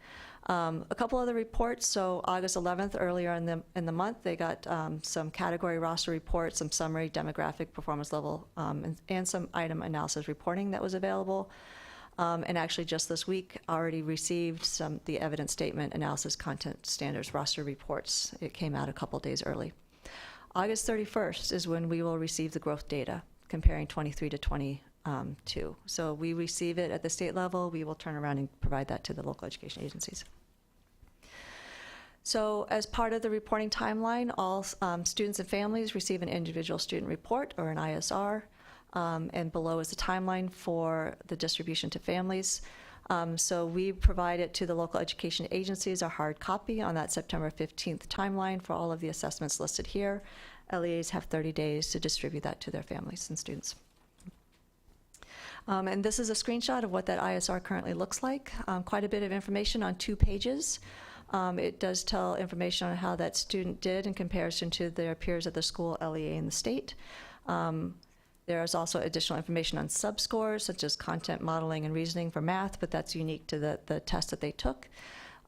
A couple other reports. So August 11th, earlier in the month, they got some category roster reports, some summary demographic performance level, and some item analysis reporting that was available. And actually just this week already received the evidence statement analysis content standards roster reports. It came out a couple days early. August 31st is when we will receive the growth data comparing 23 to too. So we receive it at the state level, we will turn around and provide that to the local education agencies. So as part of the reporting timeline, all students and families receive an individual student report, or an ISR, and below is the timeline for the distribution to families. So we provide it to the local education agencies, a hard copy on that September 15th timeline for all of the assessments listed here. LEAs have 30 days to distribute that to their families and students. And this is a screenshot of what that ISR currently looks like. Quite a bit of information on 2 pages. It does tell information on how that student did in comparison to their peers at the school, LEA, and the state. There is also additional information on subscores, such as content modeling and reasoning for math, but that's unique to the test that they took.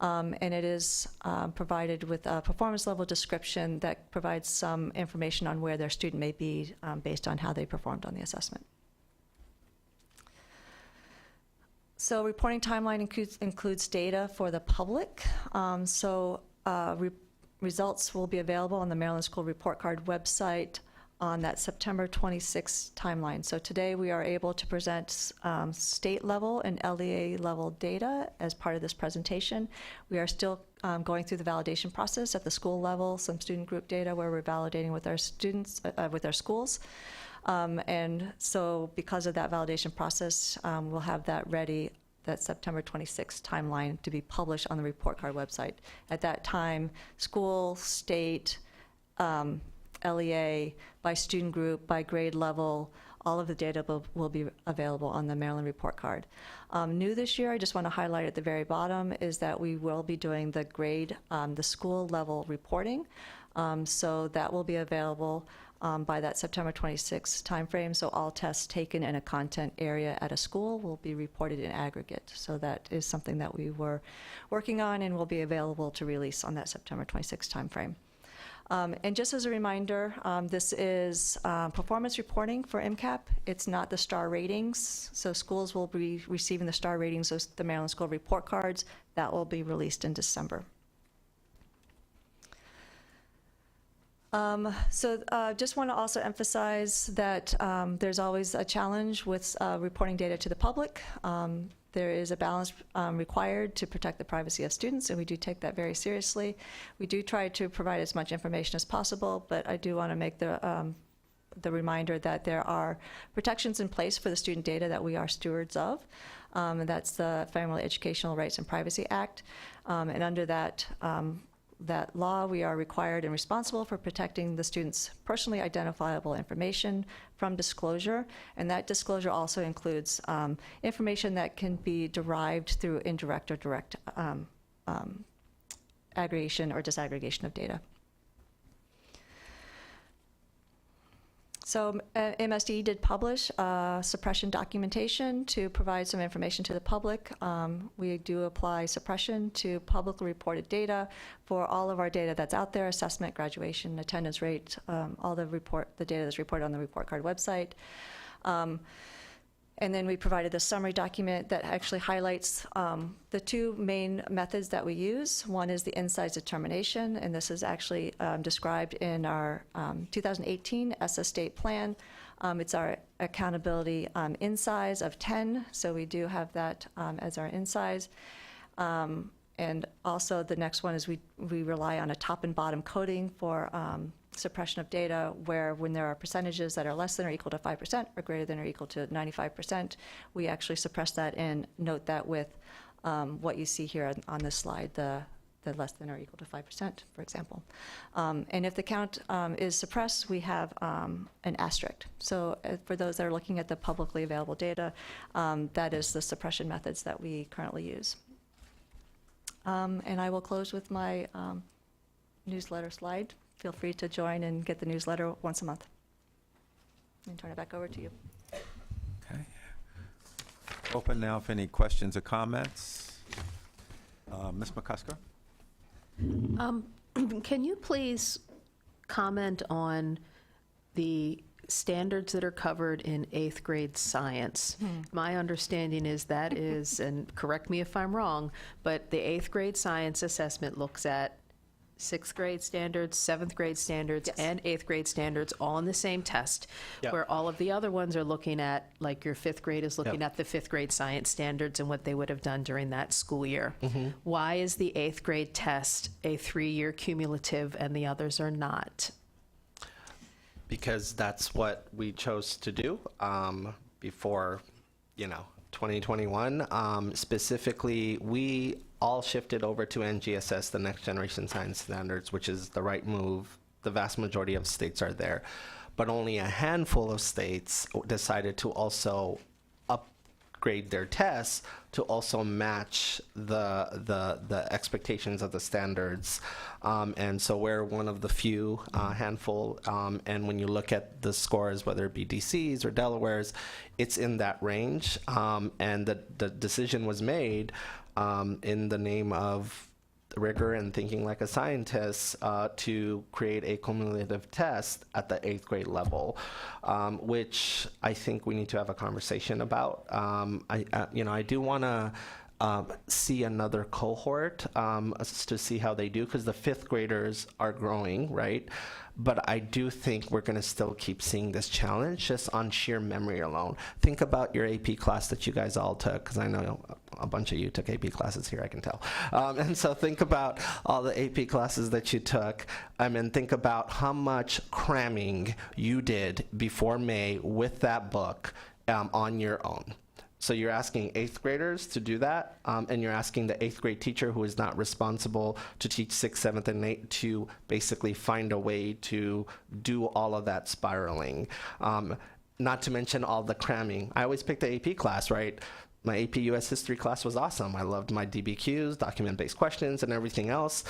And it is provided with a performance level description that provides some information on where their student may be based on how they performed on the assessment. So reporting timeline includes data for the public. Results will be available on the Maryland School Report Card website on that September 26th timeline. So today we are able to present state level and LEA level data as part of this presentation. We are still going through the validation process at the school level, some student group data where we're validating with our students, with our schools. And so because of that validation process, we'll have that ready, that September 26th timeline, to be published on the report card website. At that time, school, state, LEA, by student group, by grade level, all of the data will be available on the Maryland report card. New this year, I just want to highlight at the very bottom, is that we will be doing the grade, the school level reporting. So that will be available by that September 26th timeframe. So all tests taken in a content area at a school will be reported in aggregate. So that is something that we were working on and will be available to release on that September 26th timeframe. And just as a reminder, this is performance reporting for MCAP. It's not the star ratings. So schools will be receiving the star ratings of the Maryland School Report Cards. That will be released in December. Just want to also emphasize that there's always a challenge with reporting data to the public. There is a balance required to protect the privacy of students, and we do take that very seriously. We do try to provide as much information as possible, but I do want to make the reminder that there are protections in place for the student data that we are stewards of, and that's the Family Educational Rights and Privacy Act. And under that law, we are required and responsible for protecting the student's personally identifiable information from disclosure, and that disclosure also includes information that can be derived through indirect or direct aggregation or disaggregation of data. So MSDE did publish suppression documentation to provide some information to the public. We do apply suppression to publicly reported data for all of our data that's out there: assessment, graduation, attendance rate, all the data that's reported on the report card website. And then we provided the summary document that actually highlights the 2 main methods that we use. One is the in-size determination, and this is actually described in our 2018 SS State Plan. It's our accountability in-size of 10, so we do have that as our in-size. And also the next one is we rely on a top and bottom coding for suppression of data, where when there are percentages that are less than or equal to 5% or greater than or equal to 95%, we actually suppress that and note that with what you see here on this slide, the less than or equal to 5%, for example. And if the count is suppressed, we have an asterisk. So for those that are looking at the publicly available data, that is the suppression methods that we currently use. And I will close with my newsletter slide. Feel free to join and get the newsletter once a month. And turn it back over to you. Okay. Open now for any questions or comments. Ms. McCusker? Can you please comment on the standards that are covered in 8th grade science? My understanding is that is, and correct me if I'm wrong, but the 8th grade science assessment looks at sixth grade standards, seventh grade standards, and eighth grade standards all in the same test, Yep. where all of the other ones are looking at, like your fifth grade is looking Yep. at the fifth grade science standards and what they would have done during that school year. Why is the eighth grade test a 3-year cumulative and the others are not? Because that's what we chose to do before, 2021. Specifically, we all shifted over to NGSS, the Next Generation Science Standards, which is the right move. The vast majority of states are there. But only a handful of states decided to also upgrade their tests to also match the expectations of the standards. And so we're one of the few handful. And when you look at the scores, whether it be DC's or Delaware's, it's in that range. And the decision was made in the name of rigor and thinking like a scientist to create a cumulative test at the 8th grade level, which I think we need to have a conversation about. I do want to see another cohort to see how they do, because the 5th graders are growing, right? But I do think we're going to still keep seeing this challenge just on sheer memory alone. Think about your AP class that you guys all took, because I know a bunch of you took AP classes here, I can tell. And so think about all the AP classes that you took, and think about how much cramming you did before May with that book on your own. So you're asking 8th graders to do that, and you're asking the 8th grade teacher who is not responsible to teach 6th, 7th, and 8th to basically find a way to do all of that spiraling. Not to mention all the cramming. I always pick the AP class, right? My AP US History class was awesome. I loved my DBQs, document-based questions, and everything else.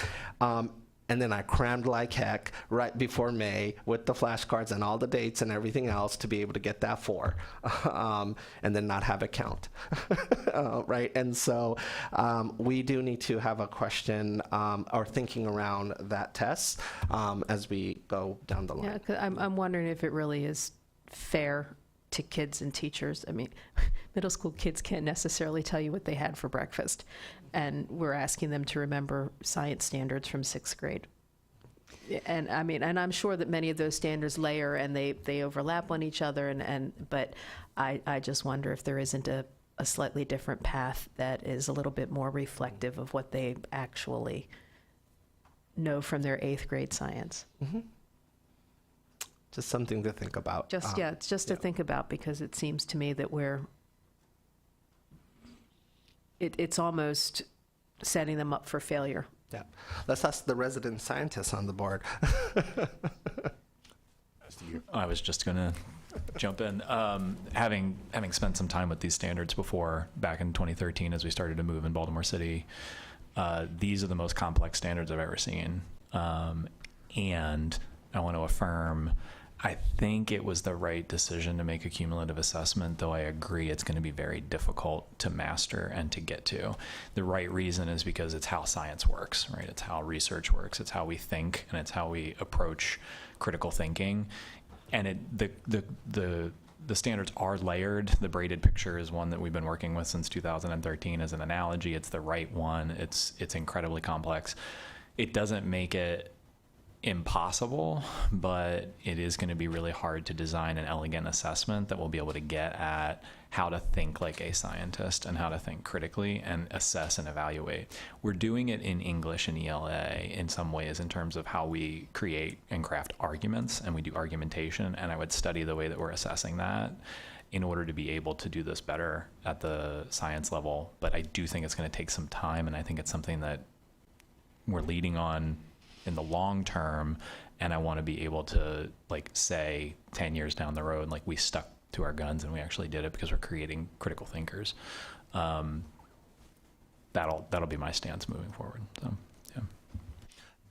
And then I crammed like heck right before May with the flashcards and all the dates and everything else to be able to get that 4, and then not have it count, right? And so we do need to have a question or thinking around that test as we go down the line. Yeah, 'cause I'm wondering if it really is fair to kids and teachers. I mean, middle school kids can't necessarily tell you what they had for breakfast, and we're asking them to remember science standards from 6th grade. And I mean, and I'm sure that many of those standards layer and they overlap on each other, but I just wonder if there isn't a slightly different path that is a little bit more reflective of what they actually know from their 8th grade science. Mm-hmm. Just something to think about. It's just to think about, because it seems to me that it's almost setting them up for failure. Yeah. Let's ask the resident scientists on the board. I was just going to jump in. Having spent some time with these standards before, back in 2013 as we started to move in Baltimore City, these are the most complex standards I've ever seen. And I want to affirm, I think it was the right decision to make a cumulative assessment, though I agree it's going to be very difficult to master and to get to. The right reason is because it's how science works, right? It's how research works. It's how we think, and it's how we approach critical thinking. And the standards are layered. The braided picture is one that we've been working with since 2013 as an analogy. It's the right one. It's incredibly complex. It doesn't make it impossible, but it is going to be really hard to design an elegant assessment that will be able to get at how to think like a scientist and how to think critically and assess and evaluate. We're doing it in English and ELA in some ways in terms of how we create and craft arguments, and we do argumentation, and I would study the way that we're assessing that in order to be able to do this better at the science level. But I do think it's going to take some time, and I think it's something that we're leading on in the long term, and I want to be able to say 10 years down the road, we stuck to our guns and we actually did it because we're creating critical thinkers. That'll be my stance moving forward. So, yeah.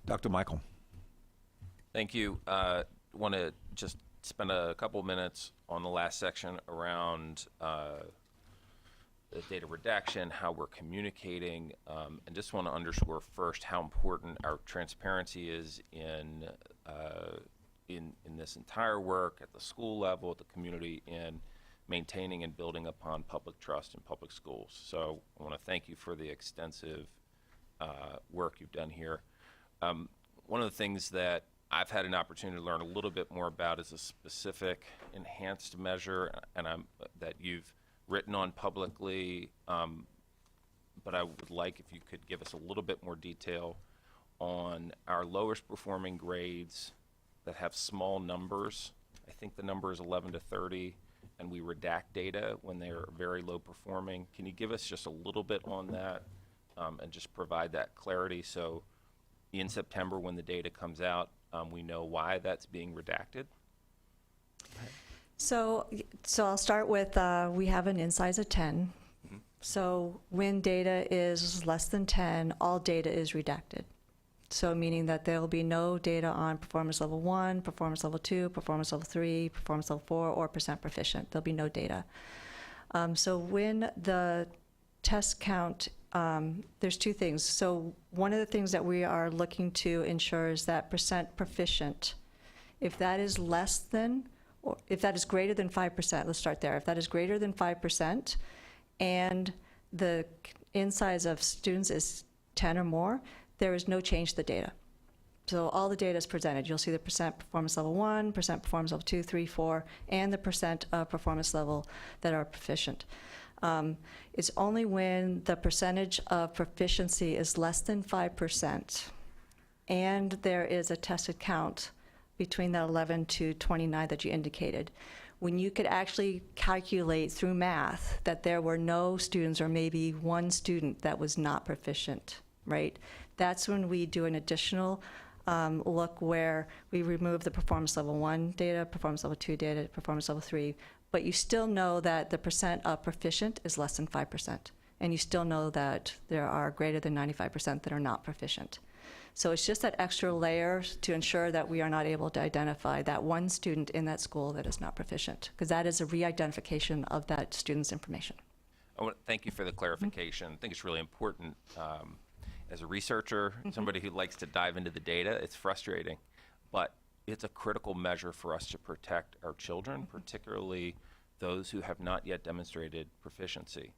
Dr. Michael. Thank you. Want to just spend a couple minutes on the last section around the data redaction, how we're communicating, and just want to underscore first how important our transparency is in this entire work at the school level, at the community, in maintaining and building upon public trust in public schools. So I want to thank you for the extensive work you've done here. One of the things that I've had an opportunity to learn a little bit more about is a specific enhanced measure, and that you've written on publicly, but I would like if you could give us a little bit more detail on our lowest performing grades that have small numbers. I think the number is 11 to 30, and we redact data when they're very low performing. Can you give us just a little bit on that, and just provide that clarity so in September when the data comes out, we know why that's being redacted? So I'll start with, we have an in-size of 10. So when data is less than 10, all data is redacted. So meaning that there will be no data on performance level 1, performance level 2, performance level 3, performance level 4, or percent proficient. There'll be no data. So when the test count, there's two things. So one of the things that we are looking to ensure is that percent proficient, if that is less than, or if that is greater than 5%, let's start there. If that is greater than 5% and the in-size of students is 10 or more, there is no change to the data. So all the data is presented. You'll see the percent performance level 1, percent performance level 2, 3, 4, and the percent performance level that are proficient. It's only when the percentage of proficiency is less than 5% and there is a tested count between that 11 to 29 that you indicated, when you could actually calculate through math that there were no students or maybe one student that was not proficient, right? That's when we do an additional look where we remove the performance level 1 data, performance level 2 data, performance level 3, but you still know that the percent of proficient is less than 5%, and you still know that there are greater than 95% that are not proficient. So it's just that extra layer to ensure that we are not able to identify that one student in that school that is not proficient, because that is a re-identification of that student's information. I want to thank you for the clarification. I think it's really important. As a researcher, somebody who likes to dive into the data, it's frustrating, but it's a critical measure for us to protect our children, particularly those who have not yet demonstrated proficiency.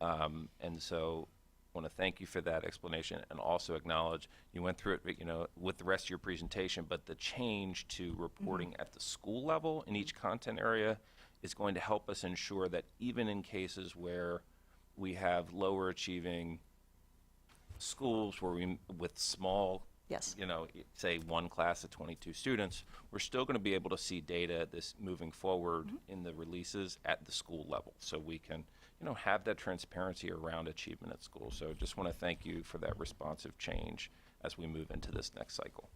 And so I want to thank you for that explanation, and also acknowledge you went through it, with the rest of your presentation, but the change to reporting at the school level in each content area is going to help us ensure that even in cases where we have lower achieving schools with small, yes, say one class of 22 students, we're still going to be able to see data moving forward in the releases at the school level, so we can have that transparency around achievement at school. So just want to thank you for that responsive change as we move into this next cycle.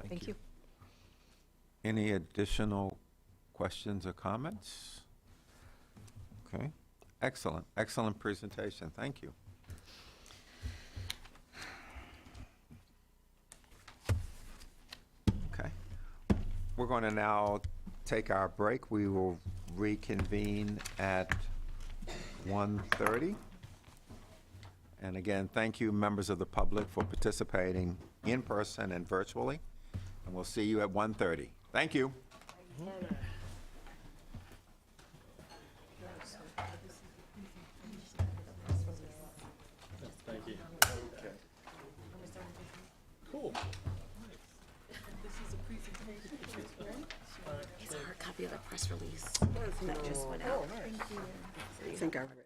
Thank you. Any additional questions or comments? Okay, excellent, excellent presentation. Thank you. Okay, we're going to now take our break. We will reconvene at 1:30. And again, thank you, members of the public, for participating in person and virtually. And we'll see you at 1:30. Thank you. Thank you. Okay. Cool. Here's a hard copy of the press release that just went out. Thank you. I think I read it.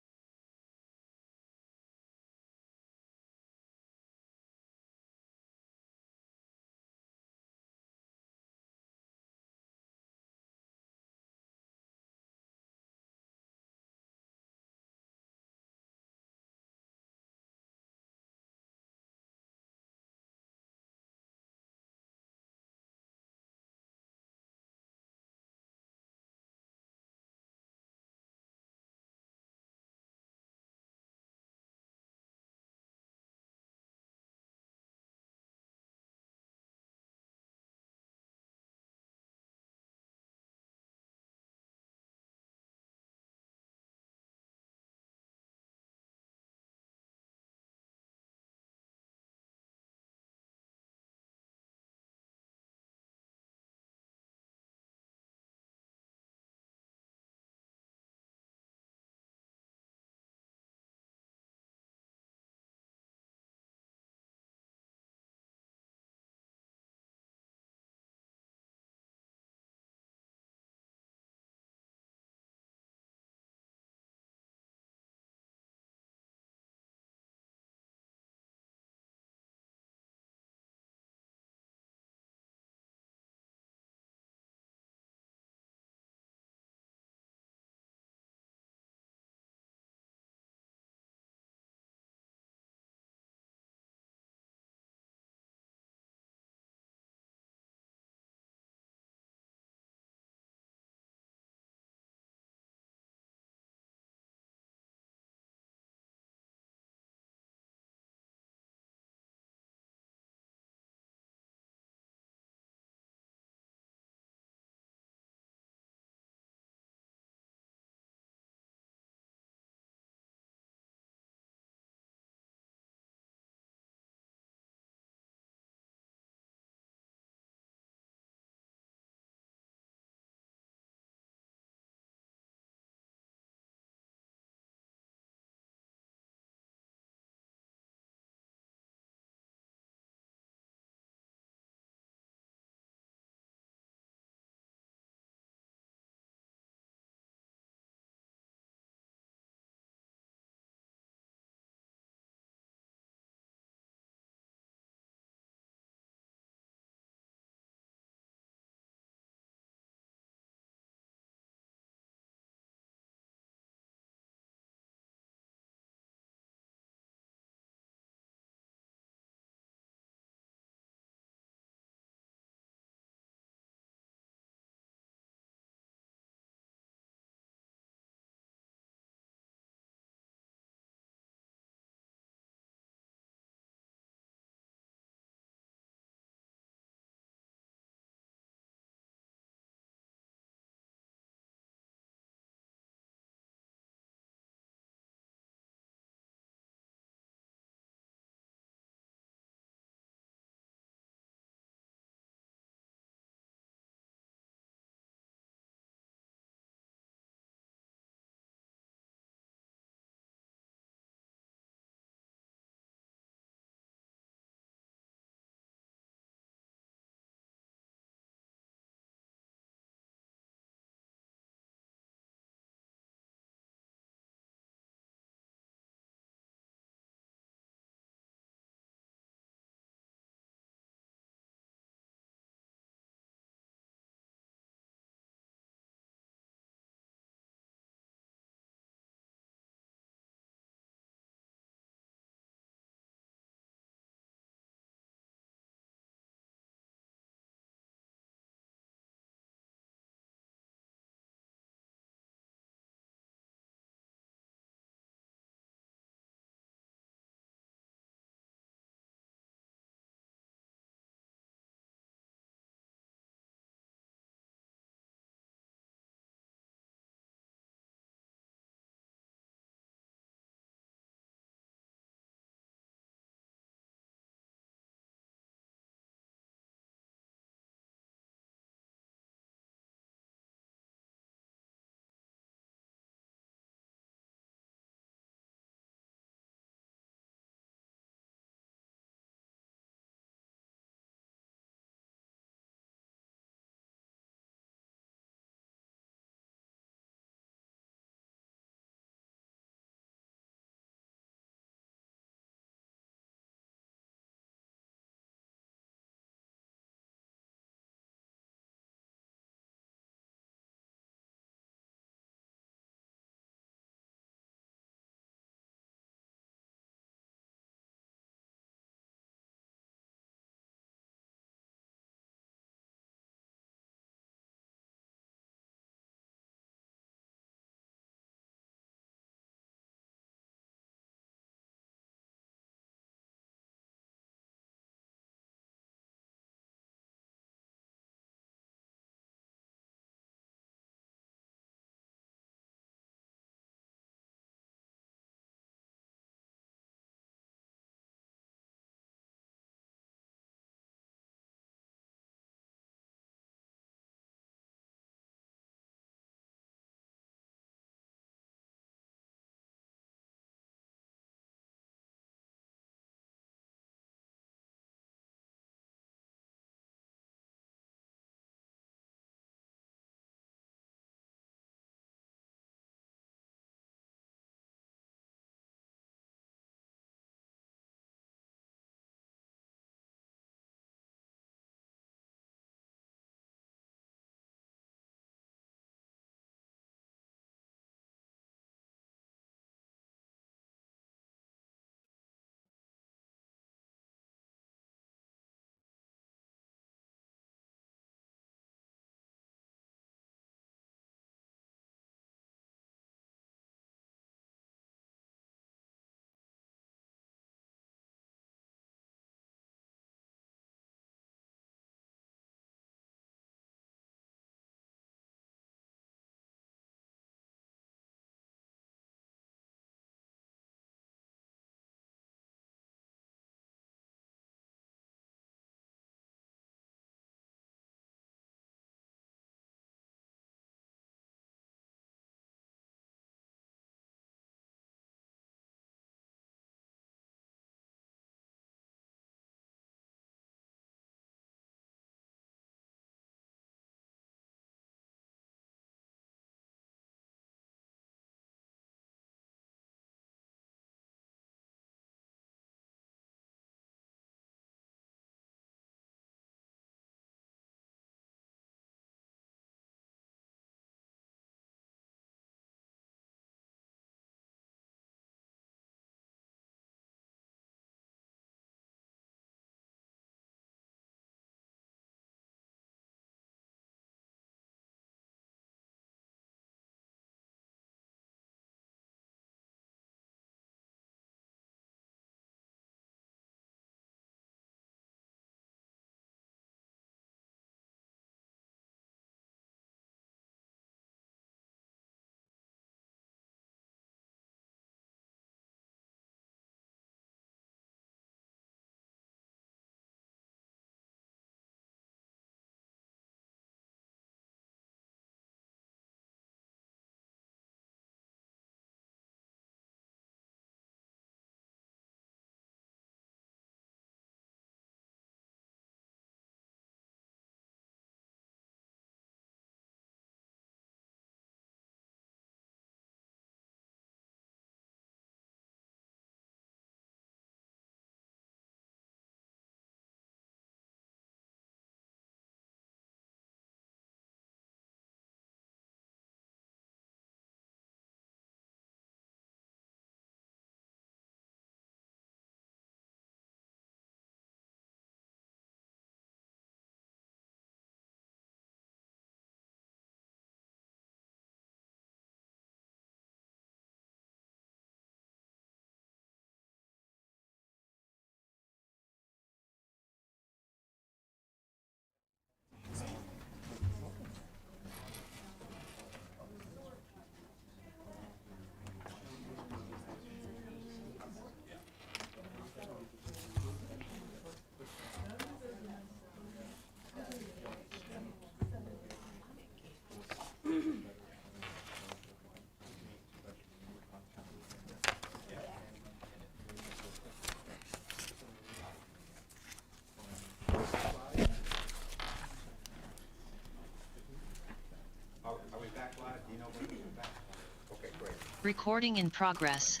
Recording in progress.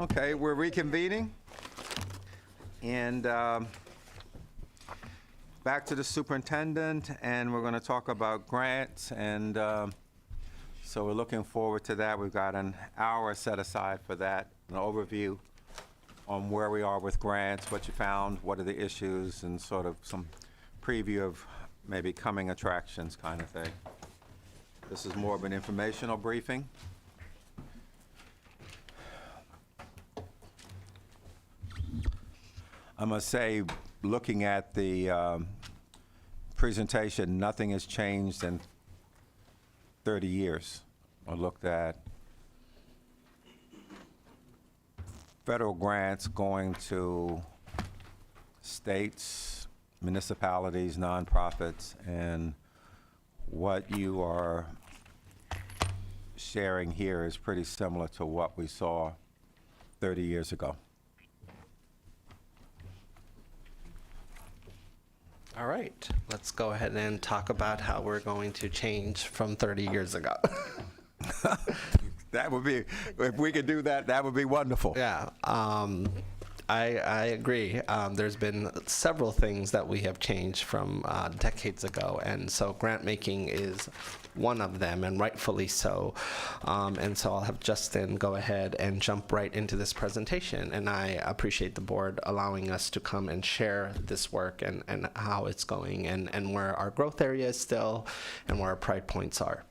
Okay, we're reconvening. And back to the superintendent, and we're going to talk about grants. And so we're looking forward to that. We've got an hour set aside for that, an overview on where we are with grants, what you found, what are the issues, and sort of some preview of maybe coming attractions kind of thing. This is more of an informational briefing. I must say, looking at the presentation, nothing has changed in 30 years. I looked at federal grants going to states, municipalities, nonprofits, and what you are sharing here is pretty similar to what we saw 30 years ago. All right, let's go ahead and talk about how we're going to change from 30 years ago. That would be, if we could do that, that would be wonderful. Yeah, I agree. There's been several things that we have changed from decades ago, and so grant making is one of them, and rightfully so. And so I'll have Justin go ahead and jump right into this presentation, and I appreciate the board allowing us to come and share this work and how it's going and where our growth area is still and where our pride points are.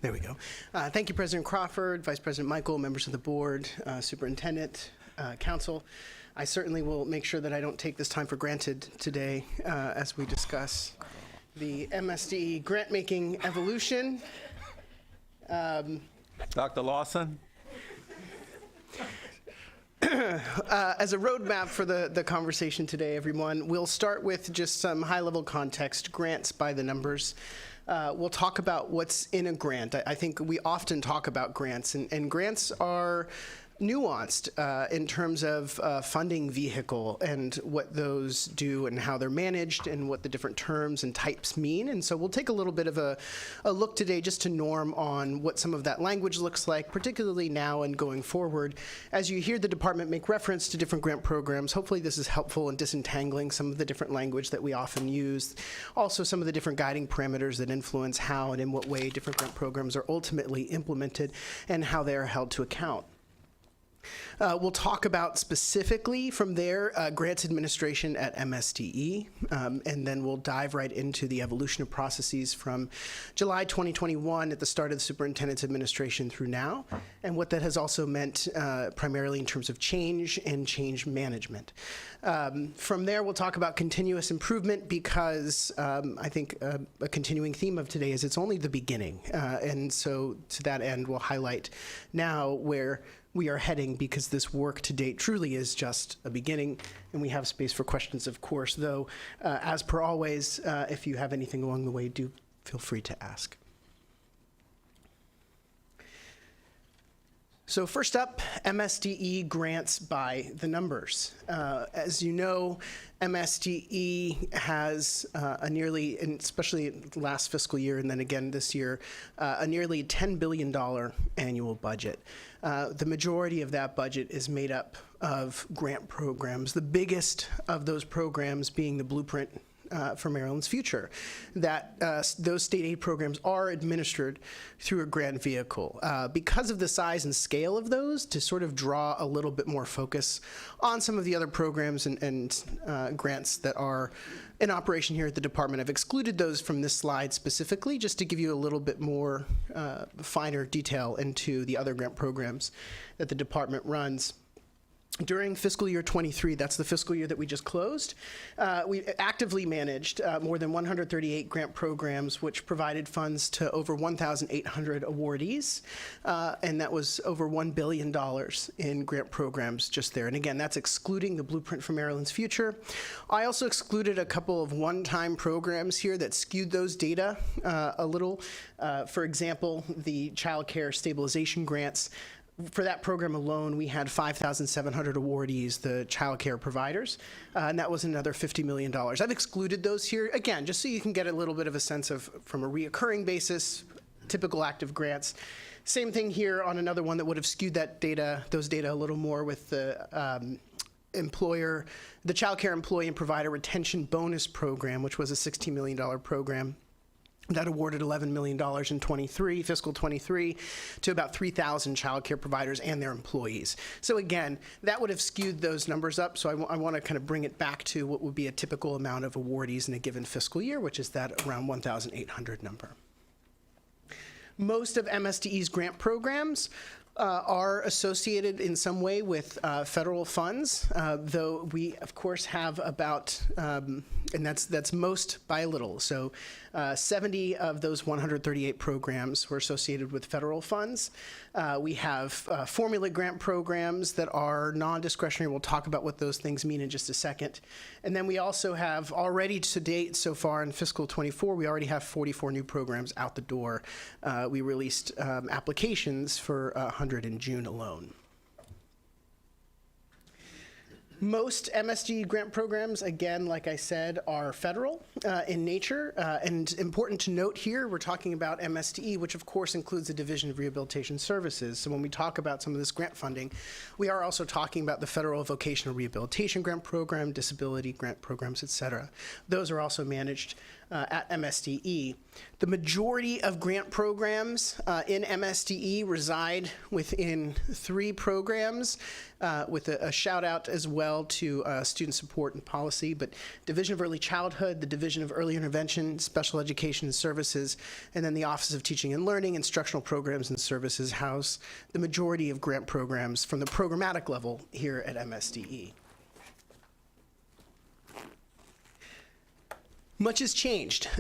There we go. Thank you, President Crawford, Vice President Michael, members of the board, Superintendent, Council. I certainly will make sure that I don't take this time for granted today as we discuss the MSDE grant-making evolution. Dr. Lawson? As a roadmap for the conversation today, everyone, we'll start with just some high-level context, grants by the numbers. We'll talk about what's in a grant. I think we often talk about grants, and grants are nuanced in terms of funding vehicle and what those do and how they're managed and what the different terms and types mean. And so we'll take a little bit of a look today just to norm on what some of that language looks like, particularly now and going forward. As you hear the department make reference to different grant programs, hopefully this is helpful in disentangling some of the different language that we often use. Also some of the different guiding parameters that influence how and in what way different grant programs are ultimately implemented and how they are held to account. We'll talk about specifically from there grants administration at MSDE, and then we'll dive right into the evolution of processes from July 2021 at the start of the superintendent's administration through now, and what that has also meant primarily in terms of change and change management. From there, we'll talk about continuous improvement because I think a continuing theme of today is it's only the beginning. And so to that end, we'll highlight now where we are heading because this work to date truly is just a beginning, and we have space for questions, of course, though, as per always, if you have anything along the way, do feel free to ask. So first up, MSDE grants by the numbers. As you know, MSDE has a nearly, and especially last fiscal year and then again this year, a nearly $10 billion annual budget. The majority of that budget is made up of grant programs, the biggest of those programs being the Blueprint for Maryland's Future, that those state aid programs are administered through a grant vehicle. Because of the size and scale of those, to sort of draw a little bit more focus on some of the other programs and grants that are in operation here at the department, I've excluded those from this slide specifically just to give you a little bit more finer detail into the other grant programs that the department runs. During fiscal year 23, that's the fiscal year that we just closed, we actively managed more than 138 grant programs, which provided funds to over 1,800 awardees, and that was over $1 billion in grant programs just there. And again, that's excluding the Blueprint for Maryland's Future. I also excluded a couple of one-time programs here that skewed those data a little. For example, the child care stabilization grants. For that program alone, we had 5,700 awardees, the child care providers, and that was another $50 million. I've excluded those here, again, just so you can get a little bit of a sense of, from a reoccurring basis, typical active grants. Same thing here on another one that would have skewed those data a little more with the the Child Care Employee and Provider Retention Bonus Program, which was a $16 million program. That awarded $11 million in fiscal 23, to about 3,000 child care providers and their employees. So again, that would have skewed those numbers up. So I want to kind of bring it back to what would be a typical amount of awardees in a given fiscal year, which is that around 1,800 number. Most of MSDE's grant programs are associated in some way with federal funds, though we, of course, have about, and that's most by a little. So 70 of those 138 programs were associated with federal funds. We have formula grant programs that are non-discretionary. We'll talk about what those things mean in just a second. And then we also have already to date so far in fiscal 24, we already have 44 new programs out the door. We released applications for 100 in June alone. Most MSD grant programs, again, like I said, are federal in nature. And important to note here, we're talking about MSDE, which of course includes the Division of Rehabilitation Services. So when we talk about some of this grant funding, we are also talking about the Federal Vocational Rehabilitation Grant Program, Disability Grant Programs, et cetera. Those are also managed at MSDE. The majority of grant programs in MSDE reside within 3 programs, with a shout out as well to student support and policy, but Division of Early Childhood, the Division of Early Intervention, Special Education Services, and then the Office of Teaching and Learning, Instructional Programs and Services house the majority of grant programs from the programmatic level here at MSDE. Much has changed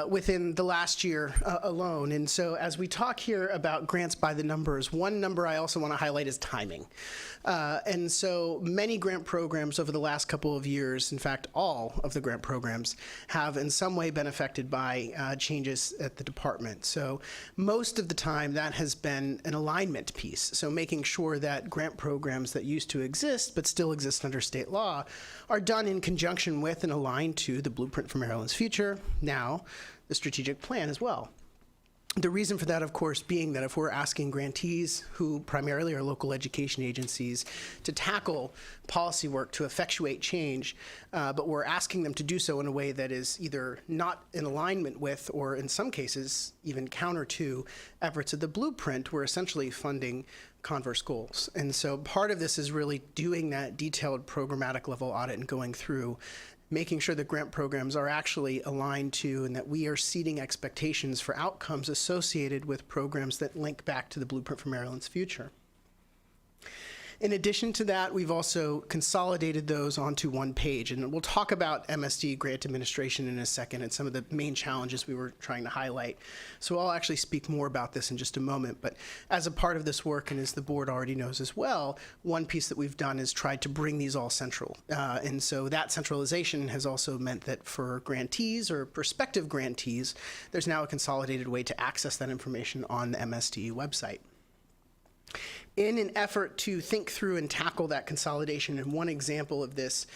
within the last year alone. And so as we talk here about grants by the numbers, one number I also want to highlight is timing. And so many grant programs over the last couple of years, in fact, all of the grant programs, have in some way been affected by changes at the department. So most of the time that has been an alignment piece. So making sure that grant programs that used to exist but still exist under state law are done in conjunction with and aligned to the Blueprint for Maryland's Future, now the strategic plan as well. The reason for that, of course, being that if we're asking grantees, who primarily are local education agencies, to tackle policy work to effectuate change, but we're asking them to do so in a way that is either not in alignment with, or in some cases, even counter to efforts of the Blueprint, we're essentially funding converse goals. And so part of this is really doing that detailed programmatic level audit and going through making sure that grant programs are actually aligned to and that we are seeding expectations for outcomes associated with programs that link back to the Blueprint for Maryland's Future. In addition to that, we've also consolidated those onto one page, and we'll talk about MSD grant administration in a second and some of the main challenges we were trying to highlight. So I'll actually speak more about this in just a moment, but as a part of this work, and as the board already knows as well, one piece that we've done is tried to bring these all central. And so that centralization has also meant that for grantees or prospective grantees, there's now a consolidated way to access that information on the MSDE website. In an effort to think through and tackle that consolidation, and one example of this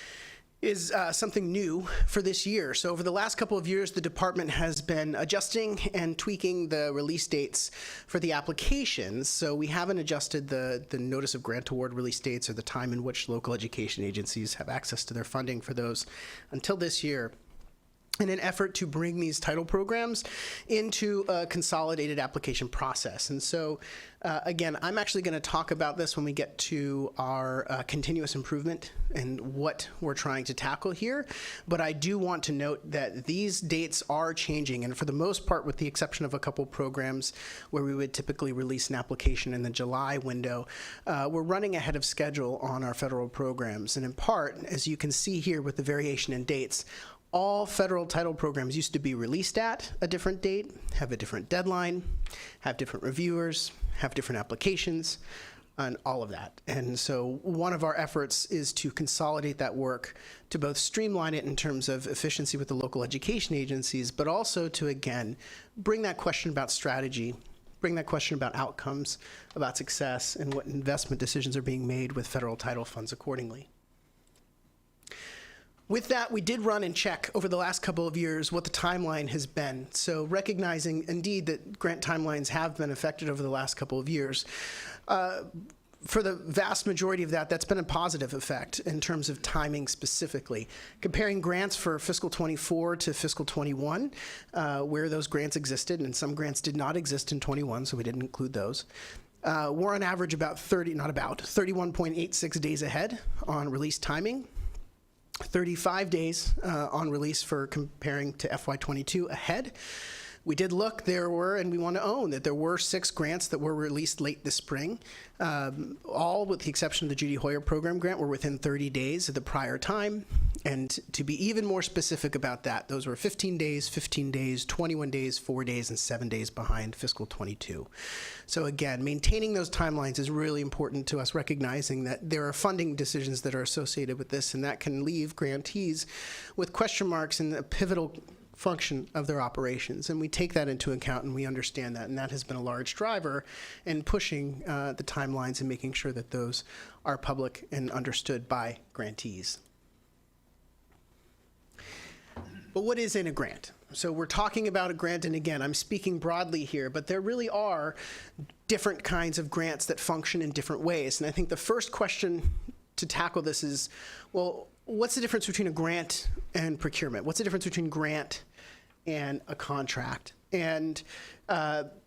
is something new for this year. So over the last couple of years, the department has been adjusting and tweaking the release dates for the applications. So we haven't adjusted the notice of grant award release dates or the time in which local education agencies have access to their funding for those until this year, in an effort to bring these title programs into a consolidated application process. And so, again, I'm actually going to talk about this when we get to our continuous improvement and what we're trying to tackle here. But I do want to note that these dates are changing, and for the most part, with the exception of a couple programs where we would typically release an application in the July window, we're running ahead of schedule on our federal programs. And in part, as you can see here with the variation in dates, all federal title programs used to be released at a different date, have a different deadline, have different reviewers, have different applications, and all of that. And so one of our efforts is to consolidate that work to both streamline it in terms of efficiency with the local education agencies, but also to, again, bring that question about strategy bring that question about outcomes, about success, and what investment decisions are being made with federal title funds accordingly. With that, we did run and check over the last couple of years what the timeline has been. So recognizing, indeed, that grant timelines have been affected over the last couple of years. For the vast majority of that, that's been a positive effect in terms of timing specifically. Comparing grants for fiscal 24 to fiscal 21, where those grants existed, and some grants did not exist in 21, so we didn't include those. We're on average about 31.86 days ahead on release timing. 35 days on release for comparing to FY22 ahead. We did look, there were, and we want to own that there were 6 grants that were released late this spring. All, with the exception of the Judy Hoyer program grant, were within 30 days of the prior time. And to be even more specific about that, those were 15 days, 21 days, 4 days, and 7 days behind fiscal 22. So again, maintaining those timelines is really important to us, recognizing that there are funding decisions that are associated with this, and that can leave grantees with question marks in the pivotal function of their operations, and we take that into account and we understand that, and that has been a large driver in pushing the timelines and making sure that those are public and understood by grantees. But what is in a grant? So we're talking about a grant, and again, I'm speaking broadly here, but there really are different kinds of grants that function in different ways, and I think the first question to tackle this is, well, what's the difference between a grant and procurement? What's the difference between grant and a contract? And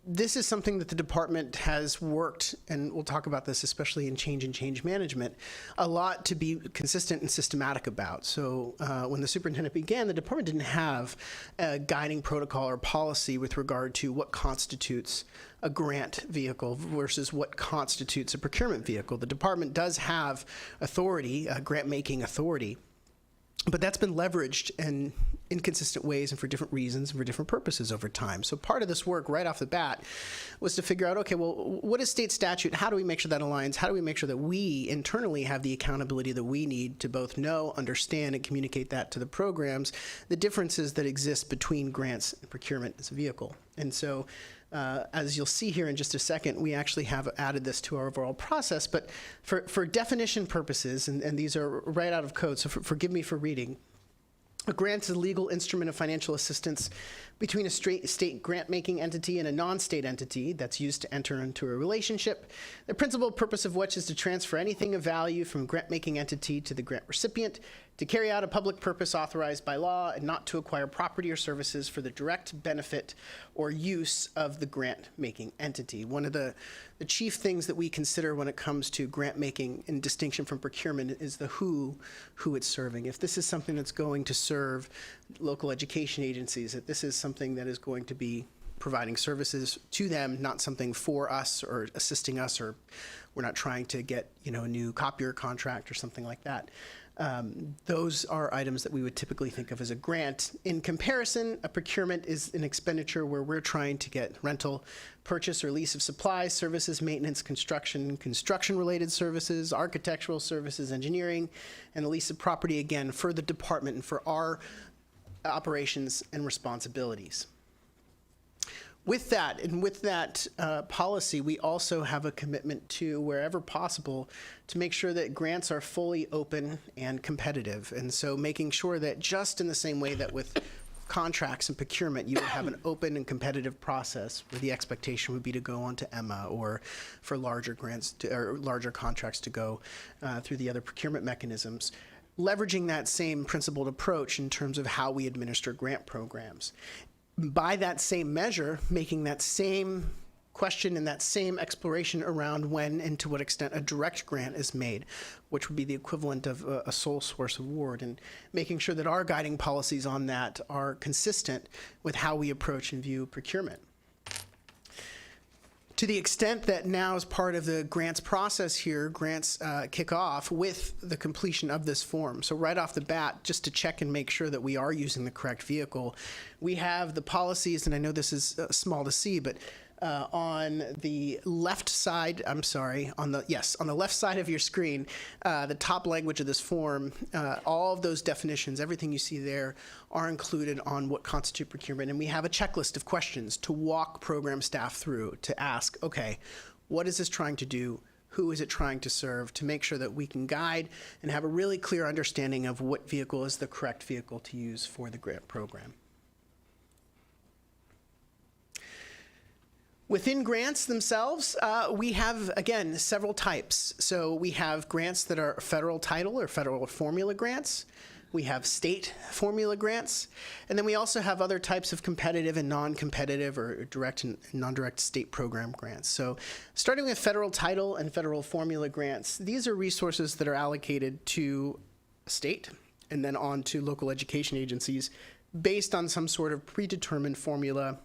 this is something that the department has worked, and we'll talk about this especially in change management, a lot to be consistent and systematic about. So when the superintendent began, the department didn't have a guiding protocol or policy with regard to what constitutes a grant vehicle versus what constitutes a procurement vehicle. The department does have authority, grant-making authority, but that's been leveraged in inconsistent ways and for different reasons and for different purposes over time. So part of this work right off the bat was to figure out, okay, well, what is state statute? How do we make sure that aligns? How do we make sure that we internally have the accountability that we need to both know, understand, and communicate that to the programs, the differences that exist between grants and procurement as a vehicle? And so as you'll see here in just a second, we actually have added this to our overall process, but for definition purposes, and these are right out of code, so forgive me for reading. A grant is a legal instrument of financial assistance between a state grant-making entity and a non-state entity that's used to enter into a relationship, the principal purpose of which is to transfer anything of value from a grant-making entity to the grant recipient, to carry out a public purpose authorized by law, and not to acquire property or services for the direct benefit or use of the grant-making entity. One of the chief things that we consider when it comes to grant-making in distinction from procurement is the who it's serving. If this is something that's going to serve local education agencies, if this is something that is going to be providing services to them, not something for us or assisting us, or we're not trying to get, a new copier contract or something like that. Those are items that we would typically think of as a grant. In comparison, a procurement is an expenditure where we're trying to get rental, purchase or lease of supplies, services, maintenance, construction-related services, architectural services, engineering, and the lease of property, again, for the department and for our operations and responsibilities. With that, and with that policy, we also have a commitment to, wherever possible, to make sure that grants are fully open and competitive. And so making sure that just in the same way that with contracts and procurement, you would have an open and competitive process where the expectation would be to go on to Emma, or for larger grants or larger contracts to go through the other procurement mechanisms. Leveraging that same principled approach in terms of how we administer grant programs. By that same measure, making that same question and that same exploration around when and to what extent a direct grant is made, which would be the equivalent of a sole source award, and making sure that our guiding policies on that are consistent with how we approach and view procurement. To the extent that now, as part of the grants process here, grants kick off with the completion of this form. So right off the bat, just to check and make sure that we are using the correct vehicle, we have the policies, and I know this is small to see, but On the left side, on the left side of your screen, the top language of this form, all of those definitions, everything you see there are included on what constitutes procurement. And we have a checklist of questions to walk program staff through to ask, okay, what is this trying to do? Who is it trying to serve, to make sure that we can guide and have a really clear understanding of what vehicle is the correct vehicle to use for the grant program. Within grants themselves, we have, again, several types. So we have grants that are federal title or federal formula grants. We have state formula grants. And then we also have other types of competitive and non-competitive or direct and non-direct state program grants. So starting with federal title and federal formula grants, these are resources that are allocated to state and then on to local education agencies based on some sort of predetermined formula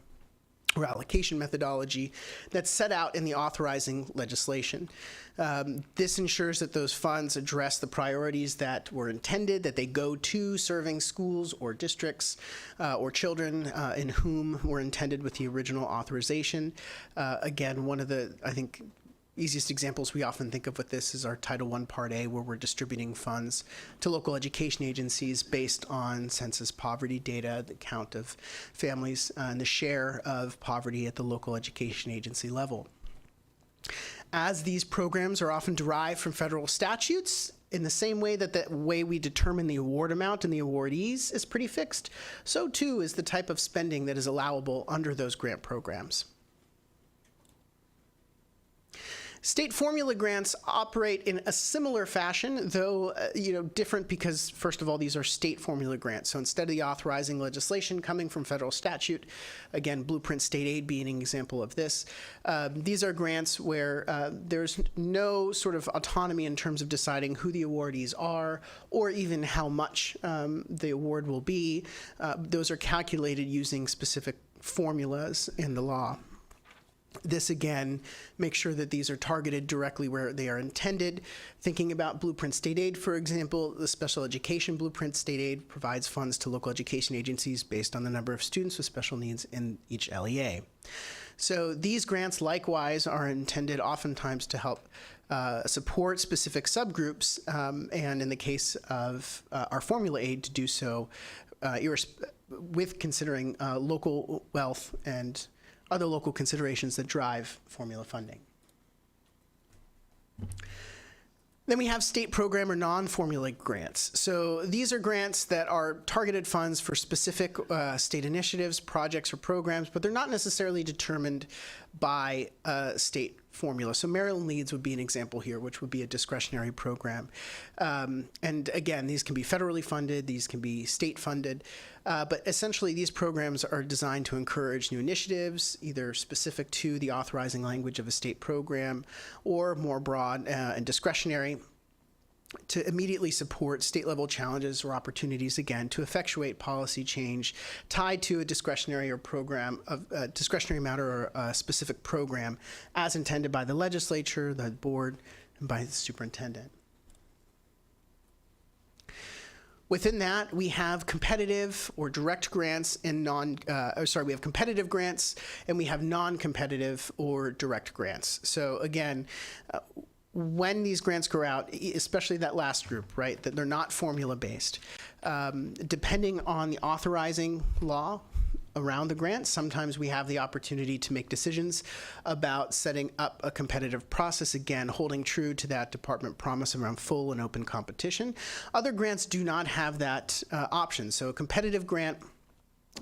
or allocation methodology that's set out in the authorizing legislation. This ensures that those funds address the priorities that were intended, that they go to serving schools or districts or children in whom were intended with the original authorization. Again, one of the, I think, easiest examples we often think of with this is our Title I Part A, where we're distributing funds to local education agencies based on census poverty data, the count of families, and the share of poverty at the local education agency level. As these programs are often derived from federal statutes, in the same way that the way we determine the award amount and the awardees is pretty fixed, so too is the type of spending that is allowable under those grant programs. State formula grants operate in a similar fashion, though different because, first of all, these are state formula grants. So instead of the authorizing legislation coming from federal statute, again, Blueprint State Aid being an example of this, these are grants where there's no sort of autonomy in terms of deciding who the awardees are or even how much the award will be. Those are calculated using specific formulas in the law. This, again, makes sure that these are targeted directly where they are intended. Thinking about Blueprint State Aid, for example, the Special Education Blueprint State Aid provides funds to local education agencies based on the number of students with special needs in each LEA. So these grants, likewise, are intended oftentimes to help support specific subgroups, and in the case of our formula aid, to do so with considering local wealth and other local considerations that drive formula funding. Then we have state program or non-formula grants. So these are grants that are targeted funds for specific state initiatives, projects, or programs, but they're not necessarily determined by state formula. So Maryland Leads would be an example here, which would be a discretionary program. And again, these can be federally funded, these can be state funded, but essentially these programs are designed to encourage new initiatives, either specific to the authorizing language of a state program or more broad and discretionary, to immediately support state-level challenges or opportunities, again, to effectuate policy change tied to a discretionary or program, a discretionary matter or a specific program as intended by the legislature, the board, and by the superintendent. Within that, we have competitive or direct grants and we have competitive grants and we have non-competitive or direct grants. So again, when these grants go out, especially that last group, right, that they're not formula-based, depending on the authorizing law around the grant, sometimes we have the opportunity to make decisions about setting up a competitive process, again, holding true to that department promise around full and open competition. Other grants do not have that option. So a competitive grant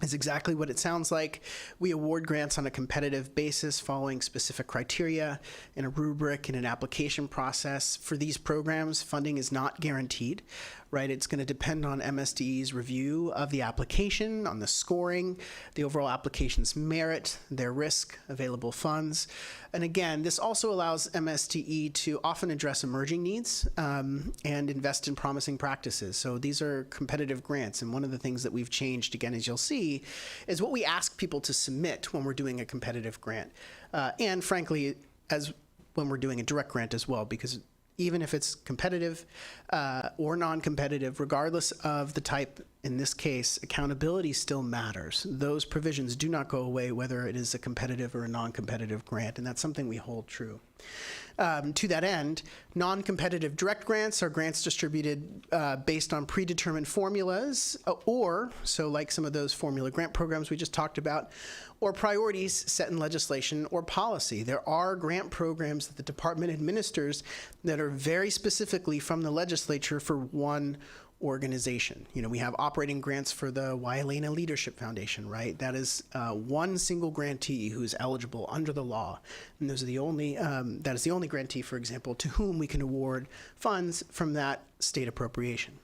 is exactly what it sounds like. We award grants on a competitive basis following specific criteria in a rubric and an application process. For these programs, funding is not guaranteed, right? It's going to depend on MSDE's review of the application, on the scoring, the overall application's merit, their risk, available funds. And again, this also allows MSDE to often address emerging needs and invest in promising practices. So these are competitive grants. And one of the things that we've changed, again, as you'll see, is what we ask people to submit when we're doing a competitive grant. And frankly, as when we're doing a direct grant as well, because even if it's competitive or non-competitive, regardless of the type in this case, accountability still matters. Those provisions do not go away whether it is a competitive or a non-competitive grant, and that's something we hold true. To that end, non-competitive direct grants are grants distributed based on predetermined formulas, or, so like some of those formula grant programs we just talked about, or priorities set in legislation or policy. There are grant programs that the department administers that are very specifically from the legislature for one organization. You know, we have operating grants for the Wailena Leadership Foundation, right? That is one single grantee who is eligible under the law. And those are the only, that is the only grantee, for example, to whom we can award funds from that state appropriation.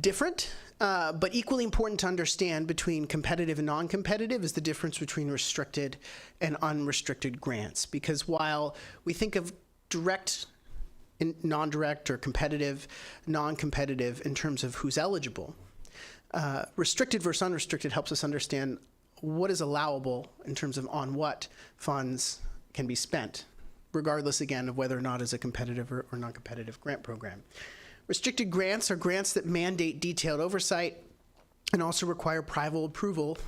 Different, but equally important to understand between competitive and non-competitive is the difference between restricted and unrestricted grants. Because while we think of direct, non-direct, or competitive, non-competitive in terms of who's eligible, restricted versus unrestricted helps us understand what is allowable in terms of on what funds can be spent, regardless, again, of whether or not it's a competitive or non-competitive grant program. Restricted grants are grants that mandate detailed oversight and also require private approval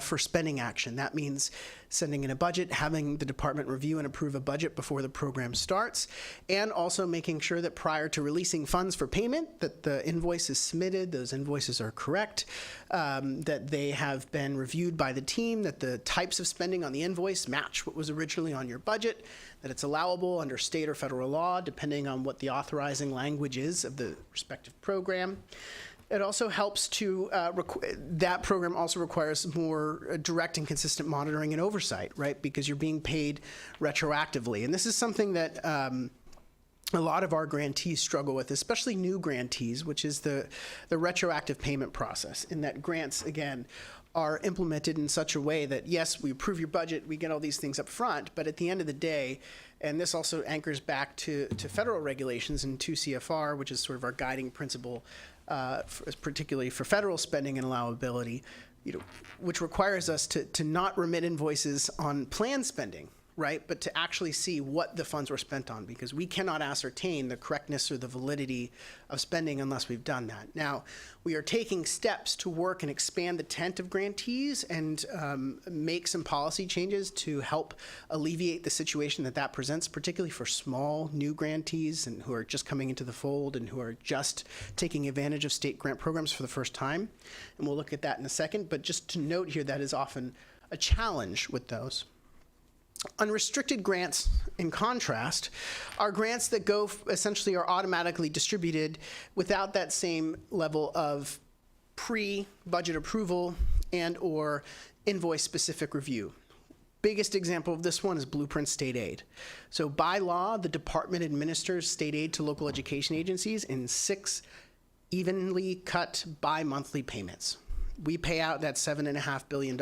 for spending action. That means sending in a budget, having the department review and approve a budget before the program starts, and also making sure that prior to releasing funds for payment, that the invoice is submitted, those invoices are correct, that they have been reviewed by the team, that the types of spending on the invoice match what was originally on your budget, that it's allowable under state or federal law, depending on what the authorizing language is of the respective program. It also helps to, that program also requires more direct and consistent monitoring and oversight, right? Because you're being paid retroactively. And this is something that a lot of our grantees struggle with, especially new grantees, which is the retroactive payment process, in that grants, again, are implemented in such a way that, yes, we approve your budget, we get all these things up front, but at the end of the day, and this also anchors back to federal regulations in 2 CFR, which is sort of our guiding principle, particularly for federal spending and allowability, you know, which requires us to not remit invoices on planned spending, right, but to actually see what the funds were spent on, because we cannot ascertain the correctness or the validity of spending unless we've done that. Now, we are taking steps to work and expand the tent of grantees and make some policy changes to help alleviate the situation that presents, particularly for small new grantees and who are just coming into the fold and who are just taking advantage of state grant programs for the first time. And we'll look at that in a second, but just to note here, that is often a challenge with those. Unrestricted grants, in contrast, are grants that essentially are automatically distributed without that same level of pre-budget approval and or invoice-specific review. Biggest example of this one is Blueprint State Aid. So by law, the department administers state aid to local education agencies in 6 evenly cut bi-monthly payments. We pay out that $7.5 billion,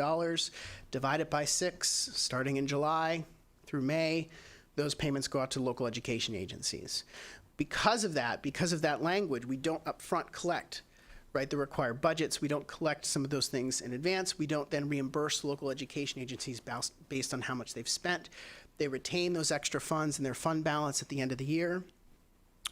divide it by 6, starting in July through May. Those payments go out to local education agencies. Because of that language, we don't upfront collect, right, the required budgets. We don't collect some of those things in advance. We don't then reimburse local education agencies based on how much they've spent. They retain those extra funds in their fund balance at the end of the year.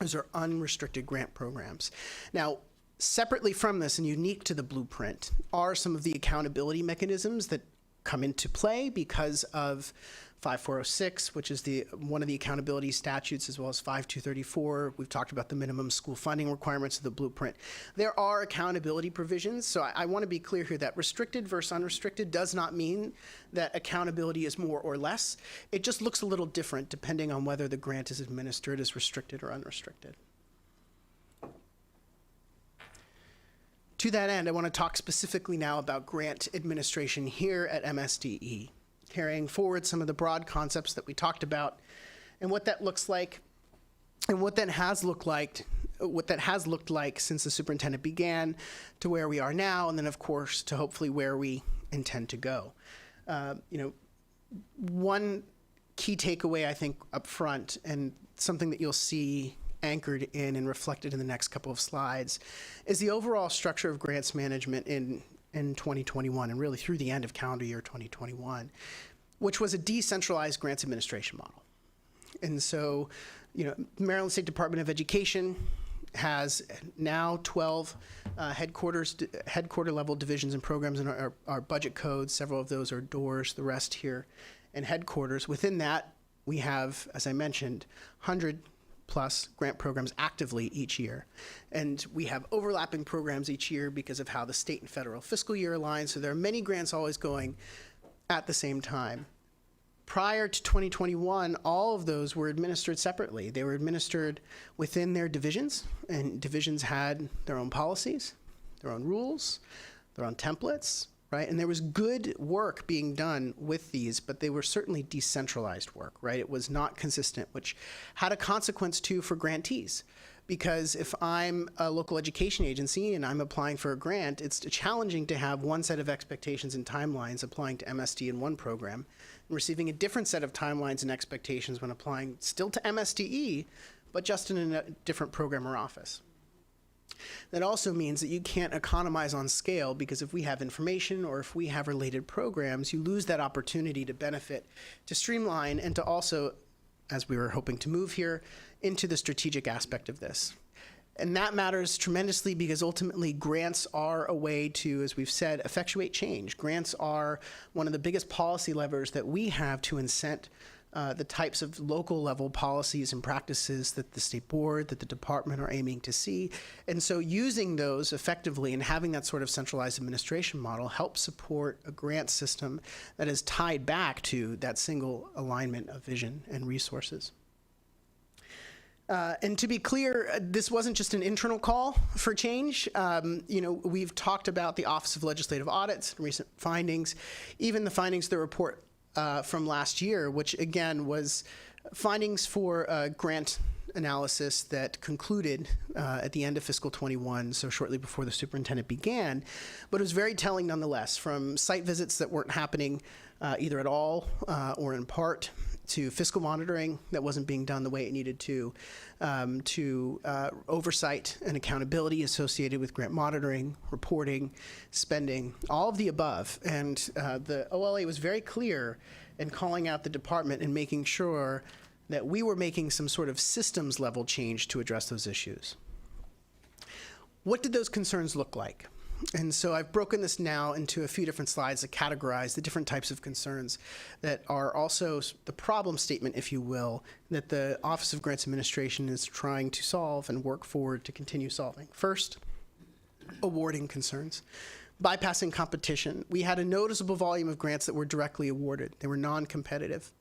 Those are unrestricted grant programs. Now, separately from this and unique to the Blueprint are some of the accountability mechanisms that come into play because of 5406, which is one of the accountability statutes, as well as 5234. We've talked about the minimum school funding requirements of the Blueprint. There are accountability provisions, so I want to be clear here that restricted versus unrestricted does not mean that accountability is more or less. It just looks a little different depending on whether the grant is administered as restricted or unrestricted. To that end, I want to talk specifically now about grant administration here at MSDE, carrying forward some of the broad concepts that we talked about and what that looks like and what that has looked like since the superintendent began to where we are now, and then, of course, to hopefully where we intend to go. One key takeaway, I think, up front, and something that you'll see anchored in and reflected in the next couple of slides, is the overall structure of grants management in 2021 and really through the end of calendar year 2021, which was a decentralized grants administration model. And so, Maryland State Department of Education has now 12 headquarter level divisions and programs in our budget codes. Several of those are doors, the rest here in headquarters. Within that, we have, as I mentioned, 100 plus grant programs actively each year. And we have overlapping programs each year because of how the state and federal fiscal year align. So there are many grants always going at the same time. Prior to 2021, all of those were administered separately. They were administered within their divisions, and divisions had their own policies, their own rules, their own templates, right? And there was good work being done with these, but they were certainly decentralized work, right? It was not consistent, which had a consequence too for grantees. Because if I'm a local education agency and I'm applying for a grant, it's challenging to have one set of expectations and timelines applying to MSD in one program, and receiving a different set of timelines and expectations when applying still to MSDE, but just in a different program or office. That also means that you can't economize on scale, because if we have information or if we have related programs, you lose that opportunity to benefit, to streamline, and to also, as we were hoping to move here, into the strategic aspect of this. And that matters tremendously because ultimately grants are a way to, as we've said, effectuate change. Grants are one of the biggest policy levers that we have to incent the types of local level policies and practices that the state board, that the department are aiming to see. And so using those effectively and having that sort of centralized administration model helps support a grant system that is tied back to that single alignment of vision and resources. And to be clear, this wasn't just an internal call for change. We've talked about the Office of Legislative Audits and recent findings, even the findings of the report from last year, which again was findings for grant analysis that concluded at the end of fiscal 21, so shortly before the superintendent began, but it was very telling nonetheless, from site visits that weren't happening either at all or in part, to fiscal monitoring that wasn't being done the way it needed to oversight and accountability associated with grant monitoring, reporting, spending, all of the above. And the OLA was very clear in calling out the department and making sure that we were making some sort of systems level change to address those issues. What did those concerns look like? And so I've broken this now into a few different slides that categorize the different types of concerns that are also the problem statement, if you will, that the Office of Grants Administration is trying to solve and work forward to continue solving. First, awarding concerns. Bypassing competition. We had a noticeable volume of grants that were directly awarded. They were non-competitive.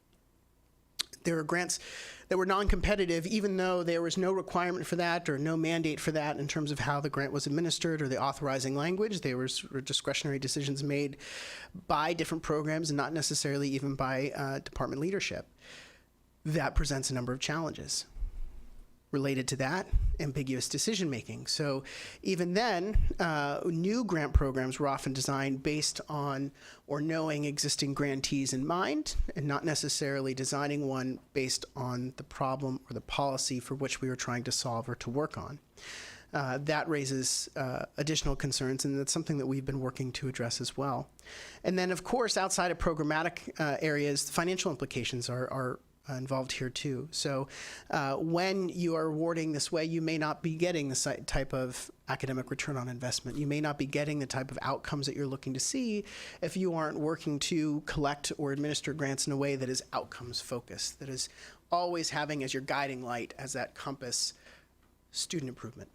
There were grants that were non-competitive even though there was no requirement for that or no mandate for that in terms of how the grant was administered or the authorizing language. There were discretionary decisions made by different programs and not necessarily even by department leadership. That presents a number of challenges. Related to that, ambiguous decision-making. So even then, new grant programs were often designed based on or knowing existing grantees in mind and not necessarily designing one based on the problem or the policy for which we were trying to solve or to work on. That raises additional concerns, and that's something that we've been working to address as well. And then, of course, outside of programmatic areas, the financial implications are involved here too. So when you are awarding this way, you may not be getting the type of academic return on investment. You may not be getting the type of outcomes that you're looking to see if you aren't working to collect or administer grants in a way that is outcomes focused, that is always having as your guiding light, as that compass, student improvement.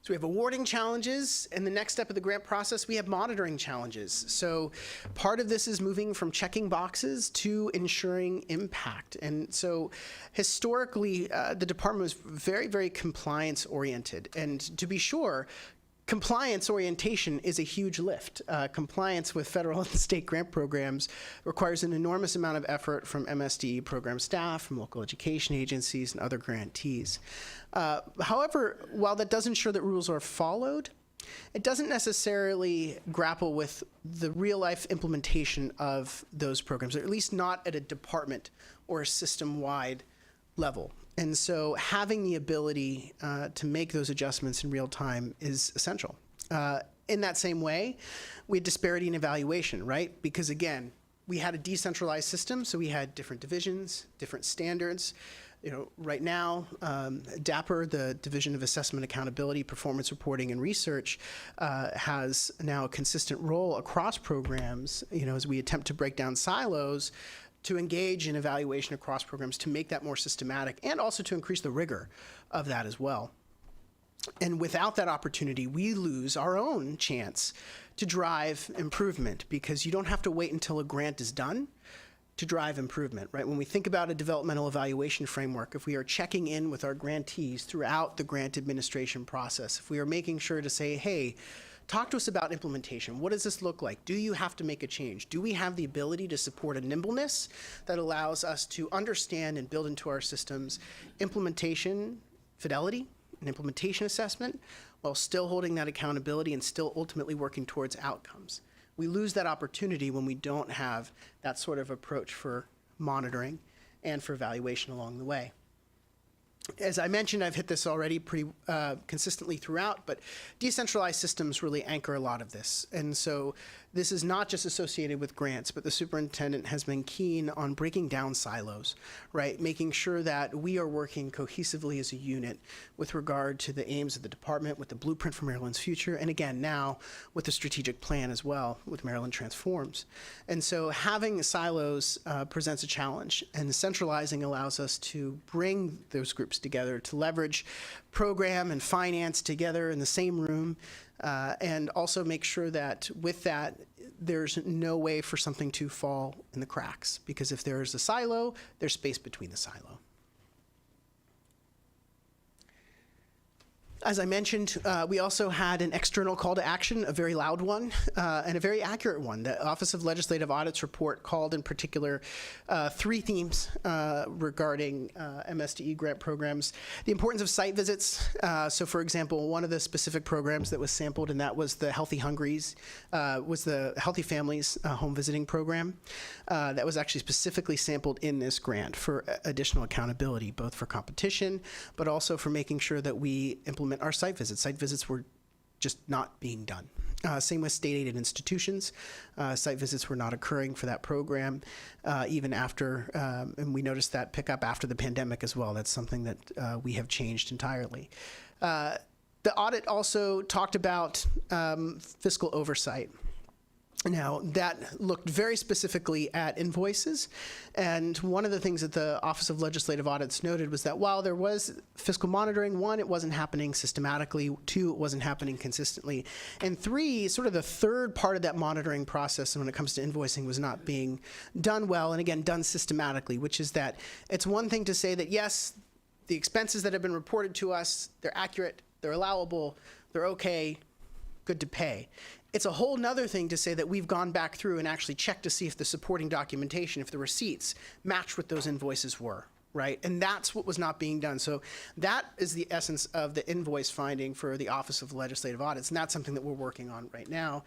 So we have awarding challenges, and the next step of the grant process, we have monitoring challenges. So part of this is moving from checking boxes to ensuring impact. And so historically, the department was very, very compliance oriented. And to be sure, compliance orientation is a huge lift. Compliance with federal and state grant programs requires an enormous amount of effort from MSDE program staff, from local education agencies, and other grantees. However, while that does ensure that rules are followed, it doesn't necessarily grapple with the real-life implementation of those programs, or at least not at a department or a system-wide level. And so having the ability to make those adjustments in real time is essential. In that same way, we had disparity in evaluation, right? Because again, we had a decentralized system, so we had different divisions, different standards. Right now, DAPR, the Division of Assessment, Accountability, Performance Reporting, and Research, has now a consistent role across programs, as we attempt to break down silos, to engage in evaluation across programs, to make that more systematic, and also to increase the rigor of that as well. And without that opportunity, we lose our own chance to drive improvement, because you don't have to wait until a grant is done to drive improvement, right? When we think about a developmental evaluation framework, if we are checking in with our grantees throughout the grant administration process, if we are making sure to say, hey, talk to us about implementation. What does this look like? Do you have to make a change? Do we have the ability to support a nimbleness that allows us to understand and build into our systems implementation fidelity and implementation assessment, while still holding that accountability and still ultimately working towards outcomes? We lose that opportunity when we don't have that sort of approach for monitoring and for evaluation along the way. As I mentioned, I've hit this already pretty consistently throughout, but decentralized systems really anchor a lot of this. And so this is not just associated with grants, but the superintendent has been keen on breaking down silos, right? Making sure that we are working cohesively as a unit with regard to the aims of the department, with the blueprint for Maryland's future, and again, now with the strategic plan as well, with Maryland Transforms. And so having silos presents a challenge, and centralizing allows us to bring those groups together, to leverage program and finance together in the same room, and also make sure that with that, there's no way for something to fall in the cracks, because if there's a silo, there's space between the silo. As I mentioned, we also had an external call to action, a very loud one, and a very accurate one. The Office of Legislative Audit's report called in particular 3 themes regarding MSDE grant programs. The importance of site visits. So for example, one of the specific programs that was sampled, and that was the Healthy Hungries, was the Healthy Families Home Visiting Program. That was actually specifically sampled in this grant for additional accountability, both for competition, but also for making sure that we implement our site visits. Site visits were just not being done. Same with state-aided institutions. Site visits were not occurring for that program, even after, and we noticed that pick up after the pandemic as well. That's something that we have changed entirely. The audit also talked about fiscal oversight. Now, that looked very specifically at invoices, and one of the things that the Office of Legislative Audits noted was that while there was fiscal monitoring, 1, it wasn't happening systematically, 2, it wasn't happening consistently, and 3, sort of the third part of that monitoring process when it comes to invoicing was not being done well, and again, done systematically, which is that it's one thing to say that, yes, the expenses that have been reported to us, they're accurate, they're allowable, they're okay, good to pay. It's a whole nother thing to say that we've gone back through and actually checked to see if the supporting documentation, if the receipts match what those invoices were, right? And that's what was not being done. So that is the essence of the invoice finding for the Office of Legislative Audits, and that's something that we're working on right now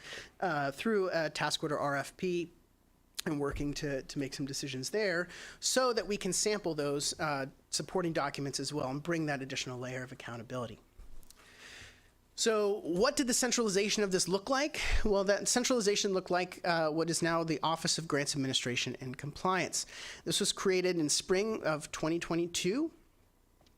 through a task order RFP, and working to make some decisions there so that we can sample those supporting documents as well and bring that additional layer of accountability. So what did the centralization of this look like? Well, that centralization looked like what is now the Office of Grants Administration and Compliance. This was created in spring of 2022,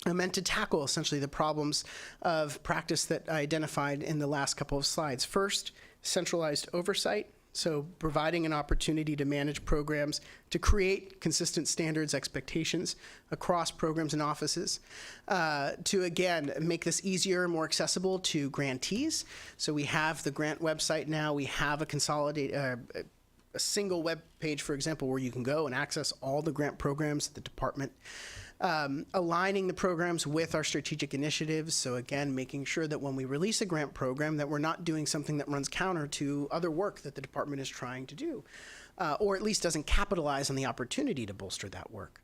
meant to tackle essentially the problems of practice that I identified in the last couple of slides. First, centralized oversight. So providing an opportunity to manage programs, to create consistent standards, expectations across programs and offices, to again, make this easier, more accessible to grantees. So we have the grant website now, we have a consolidated, a single web page, for example, where you can go and access all the grant programs at the department. Aligning the programs with our strategic initiatives. So again, making sure that when we release a grant program that we're not doing something that runs counter to other work that the department is trying to do, or at least doesn't capitalize on the opportunity to bolster that work.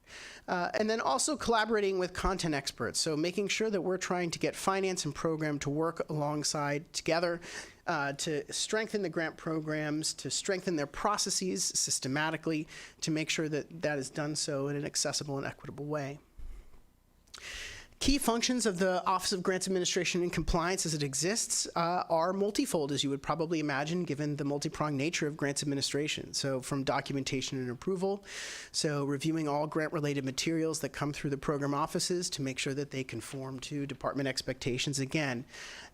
And then also collaborating with content experts. So making sure that we're trying to get finance and program to work alongside together to strengthen the grant programs, to strengthen their processes systematically, to make sure that that is done so in an accessible and equitable way. Key functions of the Office of Grants Administration and Compliance as it exists are multifold, as you would probably imagine, given the multi-pronged nature of grants administration. So from documentation and approval, so reviewing all grant-related materials that come through the program offices to make sure that they conform to department expectations. Again,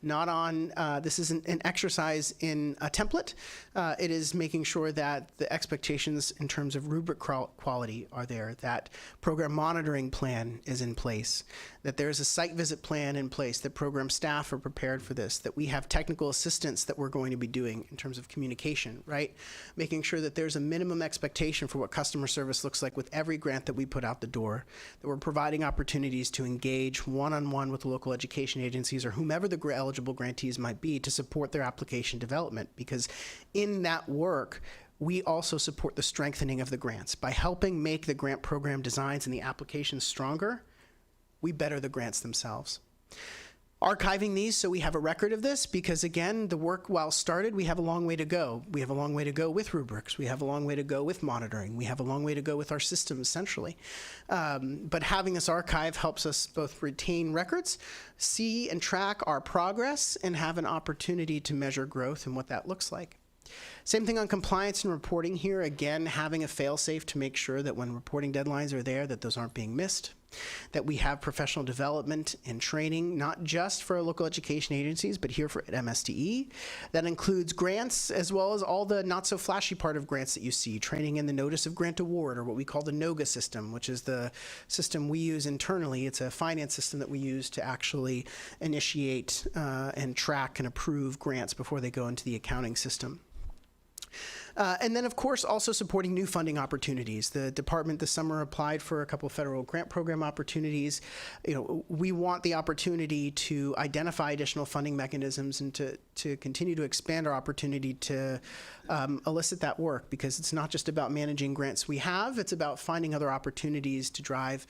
not on, this isn't an exercise in a template. It is making sure that the expectations in terms of rubric quality are there, that program monitoring plan is in place, that there's a site visit plan in place, that program staff are prepared for this, that we have technical assistance that we're going to be doing in terms of communication, right? Making sure that there's a minimum expectation for what customer service looks like with every grant that we put out the door, that we're providing opportunities to engage one-on-one with the local education agencies or whomever the eligible grantees might be to support their application development, because in that work, we also support the strengthening of the grants. By helping make the grant program designs and the applications stronger, we better the grants themselves. Archiving these so we have a record of this, because again, the work, while started, we have a long way to go. We have a long way to go with rubrics. We have a long way to go with monitoring. We have a long way to go with our systems centrally. But having this archive helps us both retain records, see and track our progress, and have an opportunity to measure growth and what that looks like. Same thing on compliance and reporting here. Again, having a fail-safe to make sure that when reporting deadlines are there, that those aren't being missed, that we have professional development and training, not just for local education agencies, but here at MSDE. That includes grants, as well as all the not-so-flashy part of grants that you see, training in the Notice of Grant Award, or what we call the NOGA system, which is the system we use internally. It's a finance system that we use to actually initiate and track and approve grants before they go into the accounting system. And then, of course, also supporting new funding opportunities. The department this summer applied for a couple federal grant program opportunities. You know, we want the opportunity to identify additional funding mechanisms and to continue to expand our opportunity to elicit that work, because it's not just about managing grants we have, it's about finding other opportunities to drive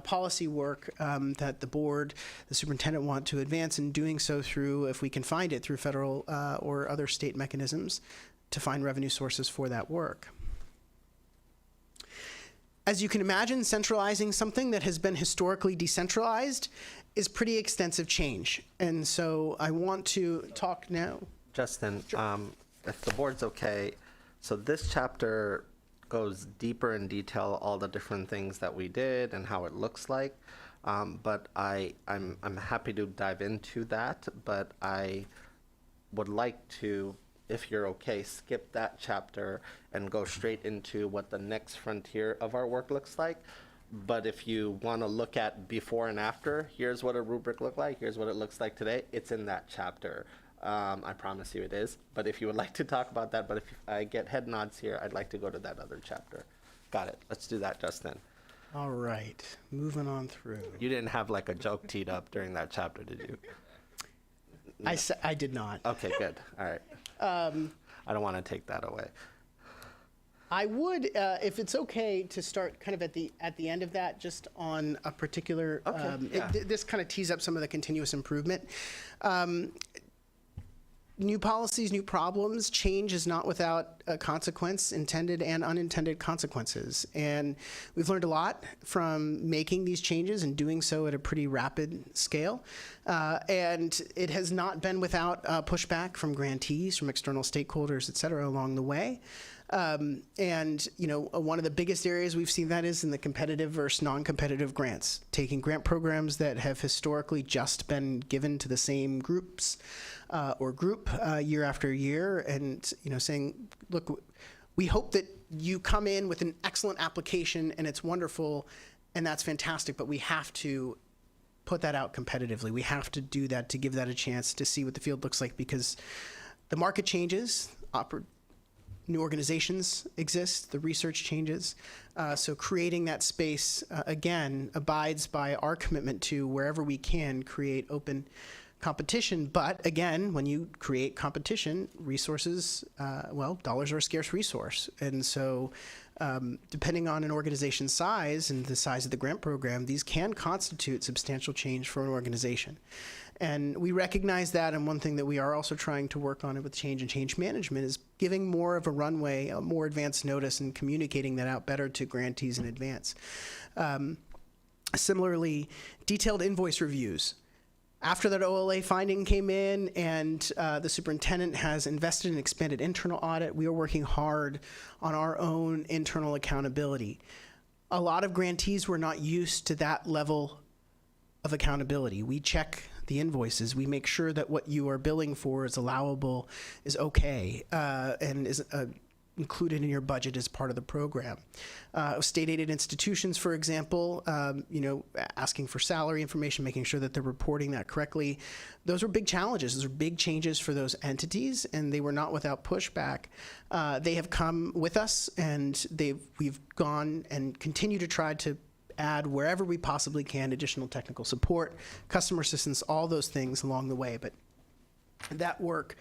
policy work that the board, the superintendent want to advance, and doing so through, if we can find it, through federal or other state mechanisms, to find revenue sources for that work. As you can imagine, centralizing something that has been historically decentralized is pretty extensive change. And so I want to talk now. Justin, if the board's okay, so this chapter goes deeper in detail all the different things that we did and how it looks like. But I'm happy to dive into that, but I would like to, if you're okay, skip that chapter and go straight into what the next frontier of our work looks like. But if you want to look at before and after, here's what a rubric looked like, here's what it looks like today, it's in that chapter. I promise you it is. But if you would like to talk about that, but if I get head nods here, I'd like to go to that other chapter. Got it. Let's do that, Justin. All right, moving on through. You didn't have like a joke teed up during that chapter, did you? No. I did not. Okay, good. All right. I don't want to take that away. I would, if it's okay, to start kind of at the end of that, just on a particular. This kind of tees up some of the continuous improvement. New policies, new problems. Change is not without a consequence, intended and unintended consequences. And we've learned a lot from making these changes and doing so at a pretty rapid scale. And it has not been without pushback from grantees, from external stakeholders, et cetera, along the way. And, you know, one of the biggest areas we've seen that is in the competitive versus non-competitive grants, taking grant programs that have historically just been given to the same groups or group year after year, and, you know, saying, look, we hope that you come in with an excellent application and it's wonderful and that's fantastic, but we have to put that out competitively. We have to do that to give that a chance to see what the field looks like, because the market changes, new organizations exist, the research changes. So creating that space, again, abides by our commitment to, wherever we can, create open competition. But again, when you create competition, resources, well, dollars are a scarce resource. And so depending on an organization's size and the size of the grant program, these can constitute substantial change for an organization. And we recognize that, and one thing that we are also trying to work on with change and change management is giving more of a runway, a more advanced notice, and communicating that out better to grantees in advance. Similarly, detailed invoice reviews. After that OLA finding came in and the superintendent has invested in expanded internal audit, we are working hard on our own internal accountability. A lot of grantees were not used to that level of accountability. We check the invoices. We make sure that what you are billing for is allowable, is okay, and is included in your budget as part of the program. State-aided institutions, for example, asking for salary information, making sure that they're reporting that correctly. Those are big challenges. Those are big changes for those entities, and they were not without pushback. They have come with us, and we've gone and continue to try to add wherever we possibly can additional technical support, customer assistance, all those things along the way. But that work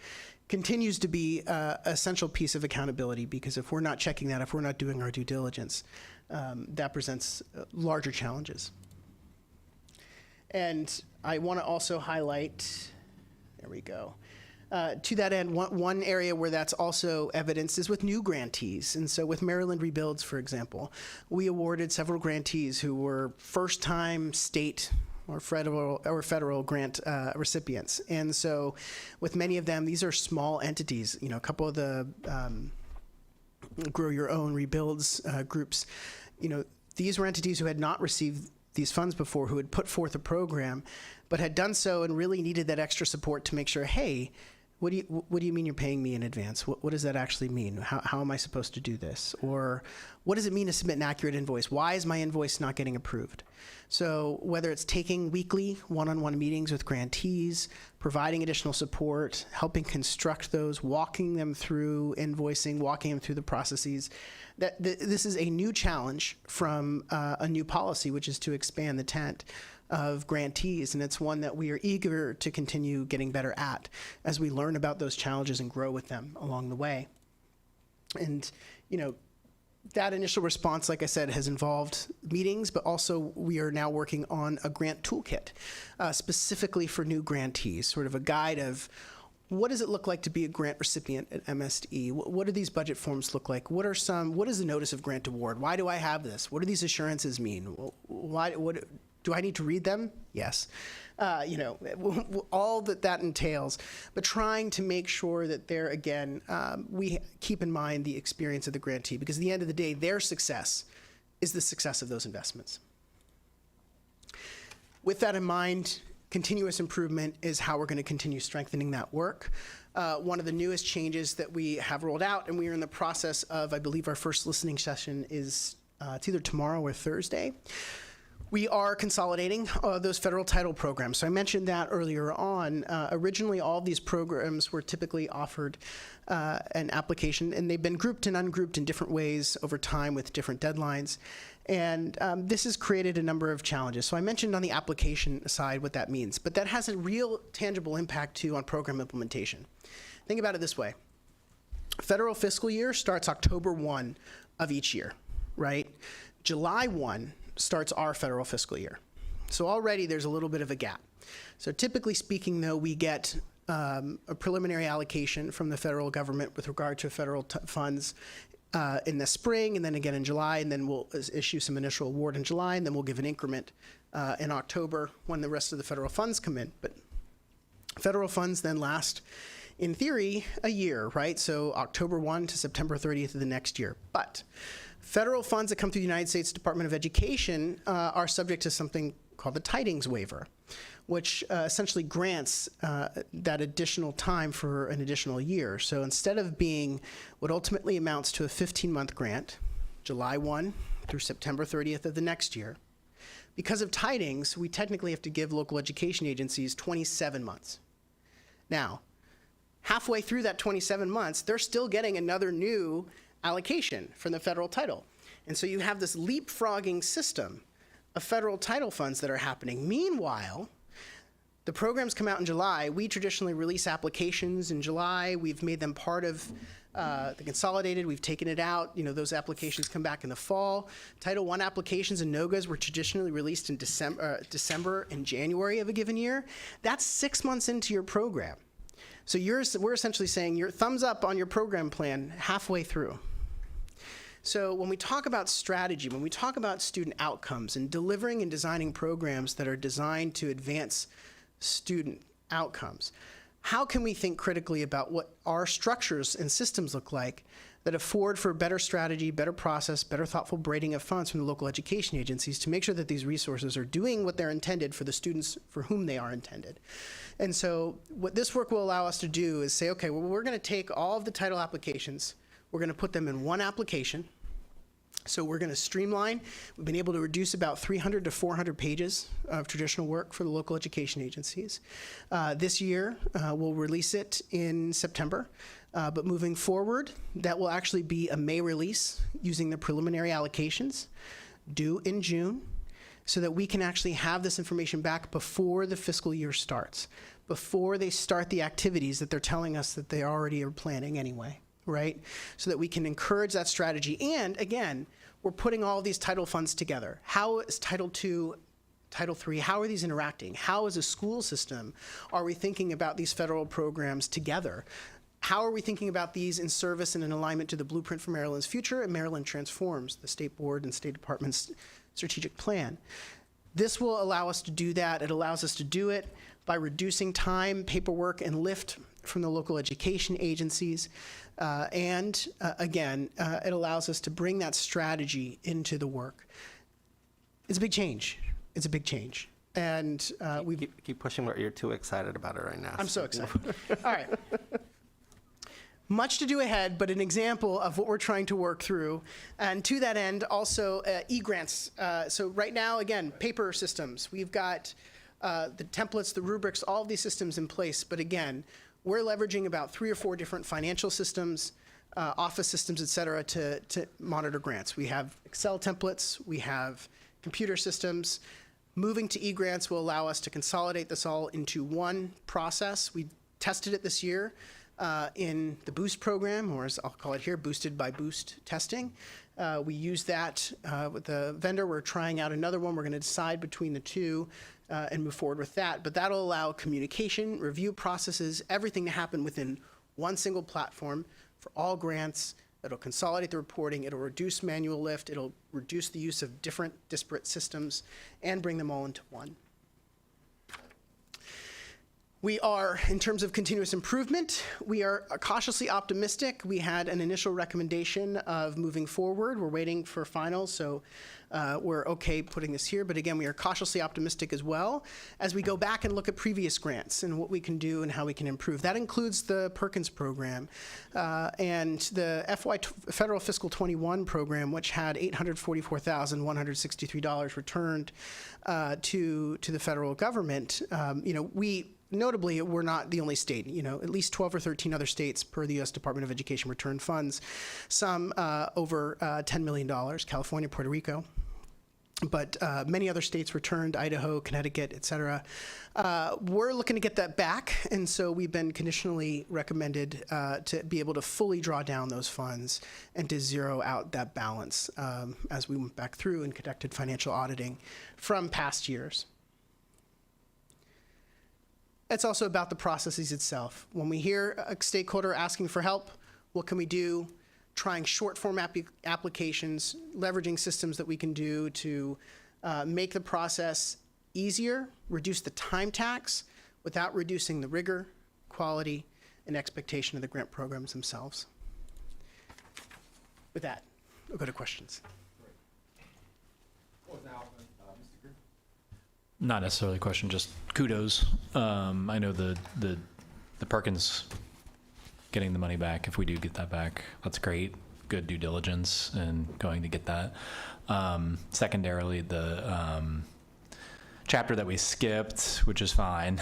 continues to be an essential piece of accountability, because if we're not checking that, if we're not doing our due diligence, that presents larger challenges. And I want to also highlight, there we go, to that end, one area where that's also evidenced is with new grantees. And so with Maryland Rebuilds, for example, we awarded several grantees who were first-time state or federal grant recipients. And so with many of them, these are small entities. A couple of the Grow Your Own Rebuilds groups, these were entities who had not received these funds before, who had put forth a program, but had done so and really needed that extra support to make sure, hey, what do you mean you're paying me in advance? What does that actually mean? How am I supposed to do this? Or what does it mean to submit an accurate invoice? Why is my invoice not getting approved? So whether it's taking weekly one-on-one meetings with grantees, providing additional support, helping construct those, walking them through invoicing, walking them through the processes, this is a new challenge from a new policy, which is to expand the tent of grantees, and it's one that we are eager to continue getting better at as we learn about those challenges and grow with them along the way. And, that initial response, like I said, has involved meetings, but also we are now working on a grant toolkit specifically for new grantees, sort of a guide of what does it look like to be a grant recipient at MSDE? What do these budget forms look like? What is the notice of grant award? Why do I have this? What do these assurances mean? Do I need to read them? Yes. All that entails, but trying to make sure that there, again, we keep in mind the experience of the grantee, because at the end of the day, their success is the success of those investments. With that in mind, continuous improvement is how we're going to continue strengthening that work. One of the newest changes that we have rolled out, and we are in the process of, I believe our first listening session is it's either tomorrow or Thursday. We are consolidating those federal title programs. So I mentioned that earlier on. Originally, all of these programs were typically offered an application, and they've been grouped and ungrouped in different ways over time with different deadlines. And this has created a number of challenges. So I mentioned on the application side what that means, but that has a real tangible impact too on program implementation. Think about it this way. Federal fiscal year starts October 1 of each year, right? July 1 starts our federal fiscal year. So already there's a little bit of a gap. So typically speaking, though, we get a preliminary allocation from the federal government with regard to federal funds in the spring, and then again in July, and then we'll issue some initial award in July, and then we'll give an increment in October when the rest of the federal funds come in. But federal funds then last, in theory, a year, right? So October 1 to September 30th of the next year. But federal funds that come through the United States Department of Education are subject to something called the tidings waiver, which essentially grants that additional time for an additional year. So instead of being what ultimately amounts to a 15-month grant, July 1 through September 30th of the next year, because of tidings, we technically have to give local education agencies 27 months. Now, halfway through that 27 months, they're still getting another new allocation from the federal title. And so you have this leapfrogging system of federal title funds that are happening. Meanwhile, the programs come out in July. We traditionally release applications in July. We've made them part of the consolidated. We've taken it out. Those applications come back in the fall. Title I applications and NOGAs were traditionally released in December and January of a given year. That's 6 months into your program. So we're essentially saying your thumbs up on your program plan halfway through. So when we talk about strategy, when we talk about student outcomes and delivering and designing programs that are designed to advance student outcomes, how can we think critically about what our structures and systems look like that afford for better strategy, better process, better thoughtful braiding of funds from the local education agencies to make sure that these resources are doing what they're intended for the students for whom they are intended. And so what this work will allow us to do is say, okay, well, we're going to take all of the title applications, we're going to put them in one application. So we're going to streamline. We've been able to reduce about 300 to 400 pages of traditional work for the local education agencies. This year, we'll release it in September. But moving forward, that will actually be a May release using the preliminary allocations due in June so that we can actually have this information back before the fiscal year starts, before they start the activities that they're telling us that they already are planning anyway. Right? So that we can encourage that strategy. And again, we're putting all of these title funds together. How is Title II, Title III, how are these interacting? How as a school system are we thinking about these federal programs together? How are we thinking about these in service and in alignment to the blueprint for Maryland's future? And Maryland Transforms, the State Board and State Department's strategic plan. This will allow us to do that. It allows us to do it by reducing time, paperwork, and lift from the local education agencies. Again, it allows us to bring that strategy into the work. It's a big change. It's a big change. And we keep pushing, but you're too excited about it right now. I'm so excited. All right. Much to do ahead, but an example of what we're trying to work through. And to that end, also e-grants. So right now, again, paper systems. We've got the templates, the rubrics, all of these systems in place. But again, we're leveraging about 3 or 4 different financial systems, office systems, et cetera, to monitor grants. We have Excel templates, we have computer systems. Moving to e-grants will allow us to consolidate this all into one process. We tested it this year in the BOOST program, or as I'll call it here, Boosted by Boost testing. We use that with the vendor. We're trying out another one. We're going to decide between the two and move forward with that. But that'll allow communication, review processes, everything to happen within one single platform for all grants. It'll consolidate the reporting. It'll reduce manual lift. It'll reduce the use of different disparate systems and bring them all into one. We are, in terms of continuous improvement, we are cautiously optimistic. We had an initial recommendation of moving forward. We're waiting for finals, so we're okay putting this here. But again, we are cautiously optimistic as well as we go back and look at previous grants and what we can do and how we can improve. That includes the Perkins program and the Federal Fiscal 21 program, which had $844,163 returned to the federal government. Notably, we're not the only state. At least 12 or 13 other states per the U.S. Department of Education returned funds, some over $10 million, California, Puerto Rico. But many other states returned, Idaho, Connecticut, et cetera. We're looking to get that back, and so we've been conditionally recommended to be able to fully draw down those funds and to zero out that balance as we went back through and conducted financial auditing from past years. It's also about the processes itself. When we hear a stakeholder asking for help, what can we do? Trying short form applications, leveraging systems that we can do to make the process easier, reduce the time tax without reducing the rigor, quality, and expectation of the grant programs themselves. With that, we'll go to questions. Not necessarily a question, just kudos. I know the Perkins getting the money back, if we do get that back, that's great. Good due diligence and going to get that. Secondarily, the chapter that we skipped, which is fine,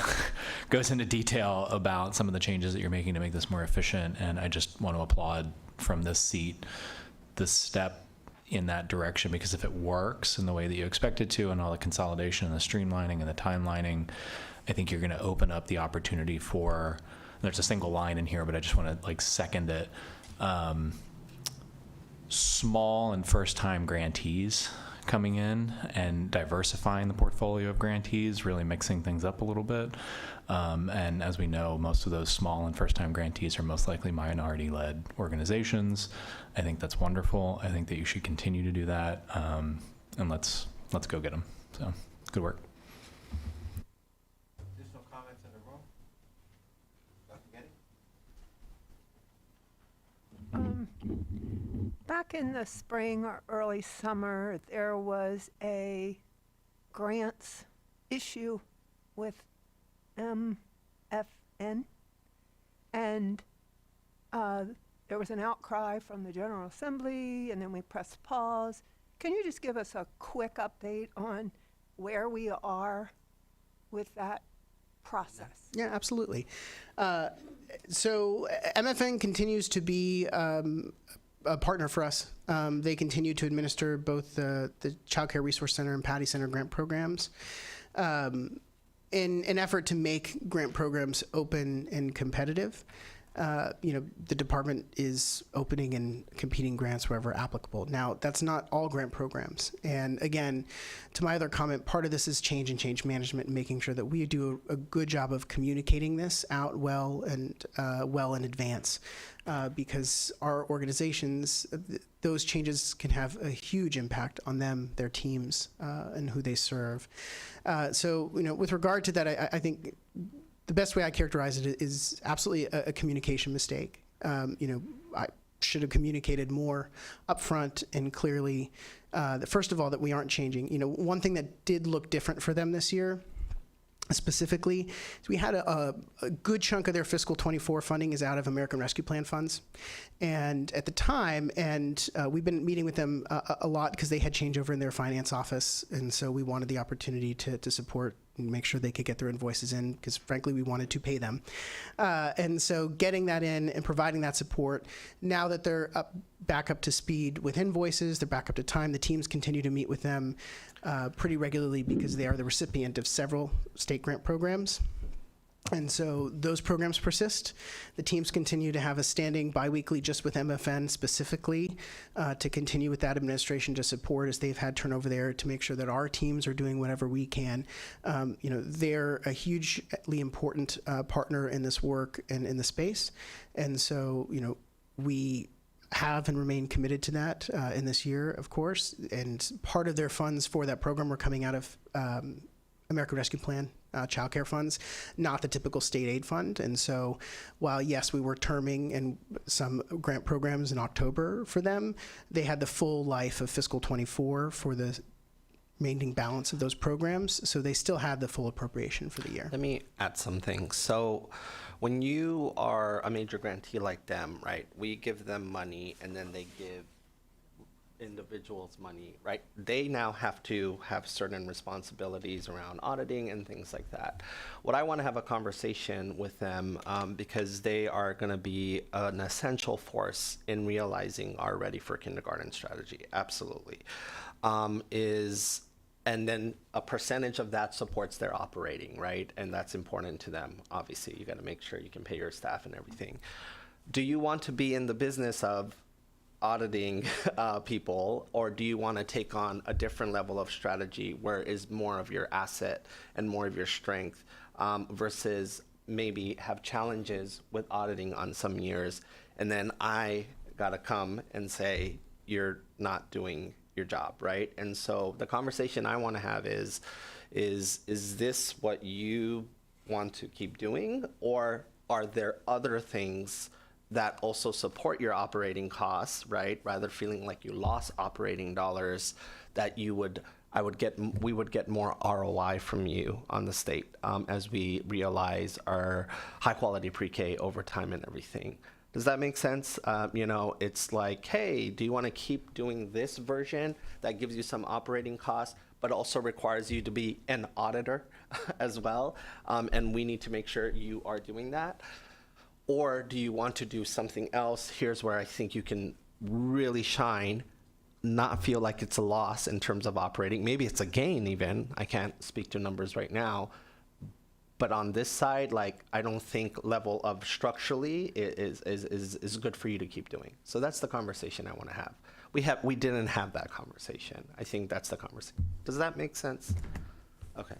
goes into detail about some of the changes that you're making to make this more efficient. And I just want to applaud from this seat this step in that direction, because if it works in the way that you expect it to, and all the consolidation and the streamlining and the timelining, I think you're going to open up the opportunity for, there's a single line in here, but I just want to second it. Small and first-time grantees coming in and diversifying the portfolio of grantees, really mixing things up a little bit. And as we know, most of those small and first-time grantees are most likely minority-led organizations. I think that's wonderful. I think that you should continue to do that, and let's go get them. So, good work. Additional comments in the room? Dr. Getty? Back in the spring or early summer, there was a grants issue with MFN, and there was an outcry from the General Assembly, and then we pressed pause. Can you just give us a quick update on where we are with that process? Yeah, absolutely. So MFN continues to be a partner for us. They continue to administer both the Child Care Resource Center and Patty Center grant programs in an effort to make grant programs open and competitive. The department is opening and competing grants wherever applicable. Now, that's not all grant programs. And again, to my other comment, part of this is change and change management and making sure that we do a good job of communicating this out well in advance. Because our organizations, those changes can have a huge impact on them, their teams, and who they serve. So, with regard to that, I think the best way I characterize it is absolutely a communication mistake. I should have communicated more upfront and clearly, first of all, that we aren't changing. One thing that did look different for them this year, specifically, is we had a good chunk of their fiscal 24 funding is out of American Rescue Plan funds. And at the time, we've been meeting with them a lot because they had changeover in their finance office. And so we wanted the opportunity to support and make sure they could get their invoices in because, frankly, we wanted to pay them. And so getting that in and providing that support, now that they're back up to speed with invoices, they're back up to time, the teams continue to meet with them pretty regularly because they are the recipient of several state grant programs. And so those programs persist. The teams continue to have a standing biweekly just with MFN specifically to continue with that administration to support as they've had turnover there to make sure that our teams are doing whatever we can. They're a hugely important partner in this work and in the space. And so, we have and remain committed to that in this year, of course. And part of their funds for that program are coming out of American Rescue Plan child care funds, not the typical state aid fund. And so while, yes, we were terming and some grant programs in October for them, they had the full life of fiscal 24 for the remaining balance of those programs. So they still had the full appropriation for the year. Let me add something. So when you are a major grantee like them, right, we give them money and then they give individuals money, right? They now have to have certain responsibilities around auditing and things like that. What I want to have a conversation with them, because they are going to be an essential force in realizing our Ready for Kindergarten strategy, absolutely, and then a percentage of that supports their operating, right? And that's important to them. Obviously, you got to make sure you can pay your staff and everything. Do you want to be in the business of auditing people, or do you want to take on a different level of strategy where is more of your asset and more of your strength versus maybe have challenges with auditing on some years, and then I got to come and say, you're not doing your job, right? And so the conversation I want to have is this what you want to keep doing, or are there other things that also support your operating costs, right? Rather feeling like you lost operating dollars, that we would get more ROI from you on the state as we realize our high quality pre-K overtime and everything. Does that make sense? It's like, hey, do you want to keep doing this version that gives you some operating costs, but also requires you to be an auditor as well? And we need to make sure you are doing that. Or do you want to do something else? Here's where I think you can really shine, not feel like it's a loss in terms of operating. Maybe it's a gain even. I can't speak to numbers right now. But on this side, like, I don't think level of structurally is good for you to keep doing. So that's the conversation I want to have. We didn't have that conversation. I think that's the conversation. Does that make sense? Okay.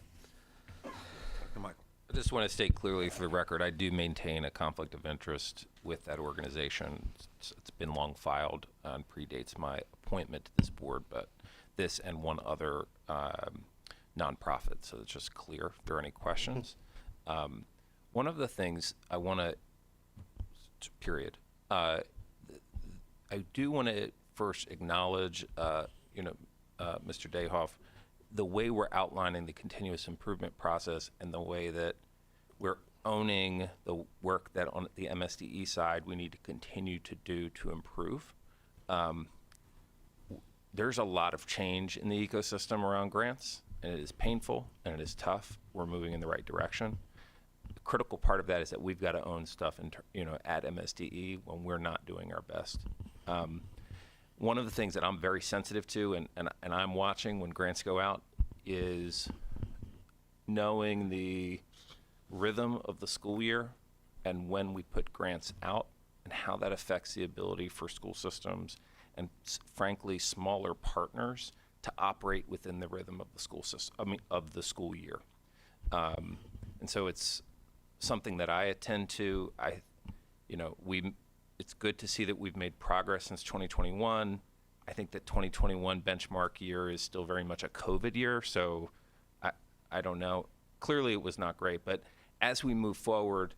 Dr. Michael. I just want to state clearly for the record, I do maintain a conflict of interest with that organization. It's been long filed and predates my appointment to this board, but this and one other nonprofit. So it's just clear if there are any questions. One of the things I want to, I do want to first acknowledge, Mr. Dayhoff, the way we're outlining the continuous improvement process and the way that we're owning the work that on the MSDE side we need to continue to do to improve. There's a lot of change in the ecosystem around grants, and it is painful and it is tough. We're moving in the right direction. The critical part of that is that we've got to own stuff at MSDE when we're not doing our best. One of the things that I'm very sensitive to and I'm watching when grants go out is knowing the rhythm of the school year and when we put grants out and how that affects the ability for school systems and frankly smaller partners to operate within the rhythm of the school system, of the school year. And so it's something that I attend to. It's good to see that we've made progress since 2021. I think that 2021 benchmark year is still very much a COVID year, so I don't know. Clearly it was not great, but as we move forward,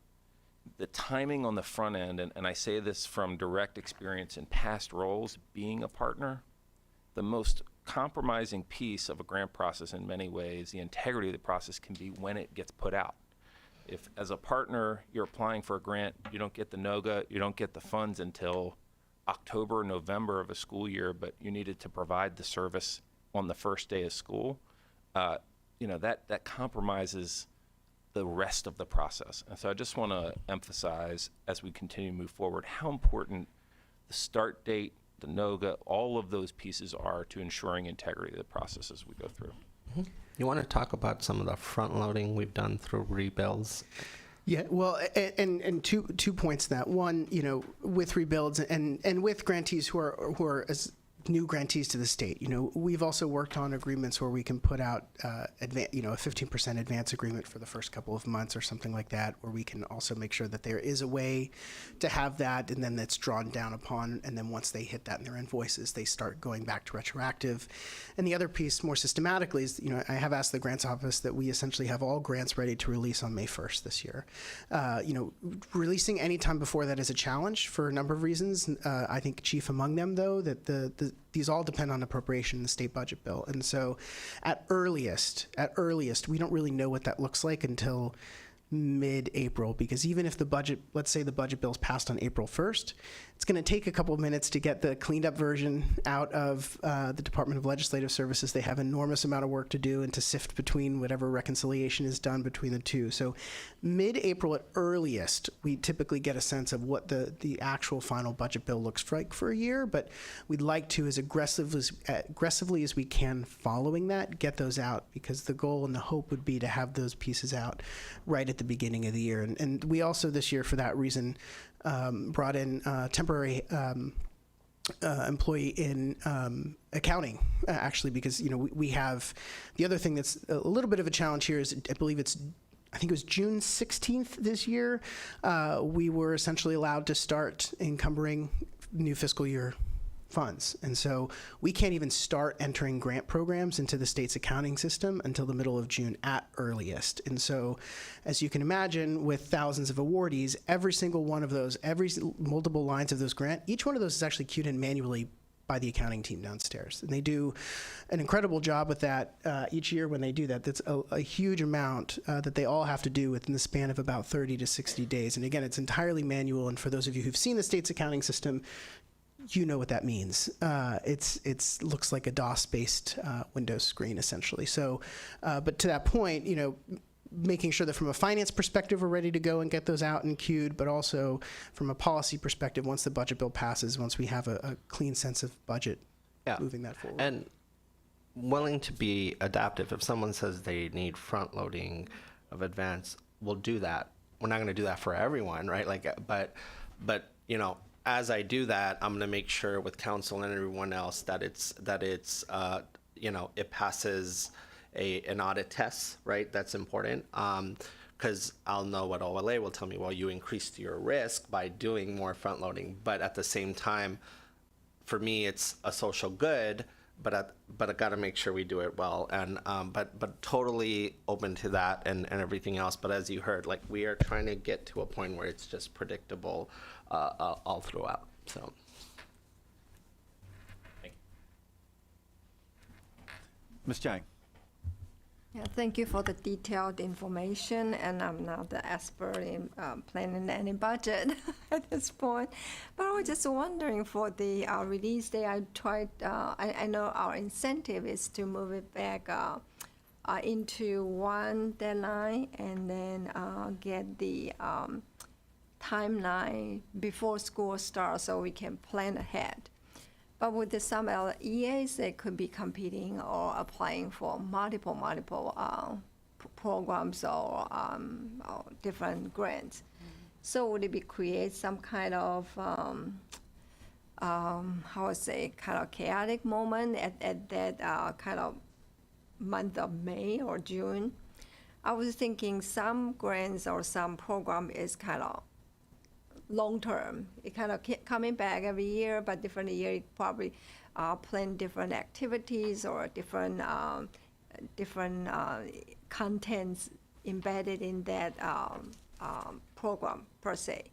the timing on the front end, and I say this from direct experience in past roles, being a partner, the most compromising piece of a grant process in many ways, the integrity of the process can be when it gets put out. If as a partner you're applying for a grant, you don't get the NOGA, you don't get the funds until October or November of a school year, but you needed to provide the service on the first day of school, that compromises the rest of the process. And so I just want to emphasize as we continue to move forward how important the start date, the NOGA, all of those pieces are to ensuring integrity of the process as we go through. Mm-hmm. You want to talk about some of the front loading we've done through rebuilds? Yeah, well, and two points to that. One, with rebuilds and with grantees who are as new grantees to the state, we've also worked on agreements where we can put out a 15% advance agreement for the first couple of months or something like that, where we can also make sure that there is a way to have that, and then that's drawn down upon, and then once they hit that in their invoices, they start going back to retroactive. And the other piece, more systematically, is I have asked the grants office that we essentially have all grants ready to release on May 1st this year. Releasing any time before that is a challenge for a number of reasons. I think chief among them, though, that these all depend on appropriation in the state budget bill. And so at earliest, we don't really know what that looks like until mid-April, because even if let's say the budget bill's passed on April 1st, it's going to take a couple of minutes to get the cleaned up version out of the Department of Legislative Services. They have an enormous amount of work to do and to sift between whatever reconciliation is done between the two. So mid-April at earliest, we typically get a sense of what the actual final budget bill looks like for a year, but we'd like to, as aggressively as we can following that, get those out, because the goal and the hope would be to have those pieces out right at the beginning of the year. And we also this year, for that reason, brought in temporary employee in accounting, actually, because we have the other thing that's a little bit of a challenge here is I think it was June 16th this year, we were essentially allowed to start encumbering new fiscal year funds. And so we can't even start entering grant programs into the state's accounting system until the middle of June at earliest. And so, as you can imagine, with thousands of awardees, every single one of those, multiple lines of those grant, each one of those is actually queued in manually by the accounting team downstairs. And they do an incredible job with that each year when they do that. That's a huge amount that they all have to do within the span of about 30 to 60 days. And again, it's entirely manual. And for those of you who've seen the state's accounting system, you know what that means. It looks like a DOS-based Windows screen, essentially. So, but to that point, making sure that from a finance perspective, we're ready to go and get those out and queued, but also from a policy perspective, once the budget bill passes, once we have a clean sense of budget, moving that forward. And willing to be adaptive. If someone says they need front loading of advance, we'll do that. We're not going to do that for everyone, right? Like, but you know, as I do that, I'm going to make sure with council and everyone else that it's you know, it passes an audit test, right? That's important. Because I'll know what OLA will tell me, well, you increased your risk by doing more front loading. But at the same time, for me, it's a social good, but I got to make sure we do it well. And but totally open to that and everything else. But as you heard, like, we are trying to get to a point where it's just predictable all throughout. So. Ms. Chang. Yeah, thank you for the detailed information, and I'm not the expert in planning any budget at this point. But I was just wondering, for the release day, I know our incentive is to move it back into one deadline, and then get the timeline before school starts so we can plan ahead. But with the some EAs, they could be competing or applying for multiple programs or different grants. So would it be create some kind of how would say, kind of chaotic moment at that kind of month of May or June? I was thinking some grants or some program is kind of long term. It kind of coming back every year, but different year it probably plan different activities or different contents embedded in that program per se.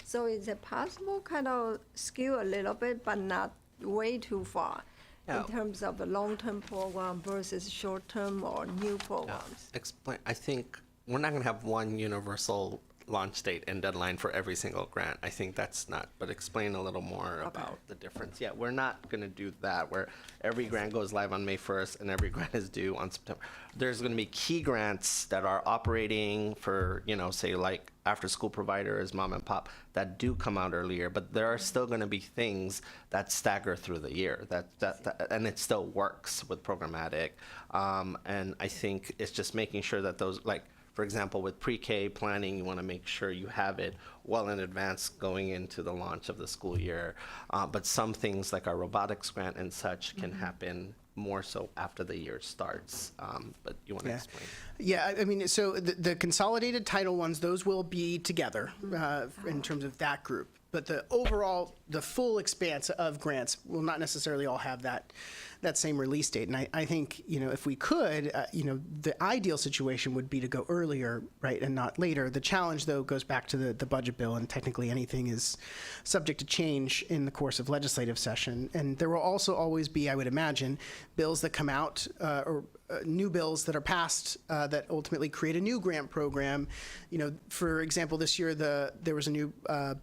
So is it possible kind of skew a little bit, but not way too far in terms of the long-term program versus short-term or new programs? Explain. I think we're not going to have one universal launch date and deadline for every single grant. I think that's not, but explain a little more about the difference. Yeah, we're not going to do that where every grant goes live on May 1st and every grant is due on September. There's going to be key grants that are operating for, you know, say like after school providers, mom and pop, that do come out earlier, but there are still going to be things that stagger through the year and it still works with programmatic. And I think it's just making sure that those, like, for example, with pre-K planning, you want to make sure you have it well in advance going into the launch of the school year. But some things like our robotics grant and such can happen more so after the year starts. But you want to explain? Yeah, I mean, so the consolidated Title ones, those will be together in terms of that group. But the overall, the full expanse of grants will not necessarily all have that same release date. And I think, you know, if we could, you know, the ideal situation would be to go earlier, right, and not later. The challenge, though, goes back to the budget bill, and technically anything is subject to change in the course of legislative session. And there will also always be, I would imagine, bills that come out or new bills that are passed that ultimately create a new grant program. You know, for example, this year there was a new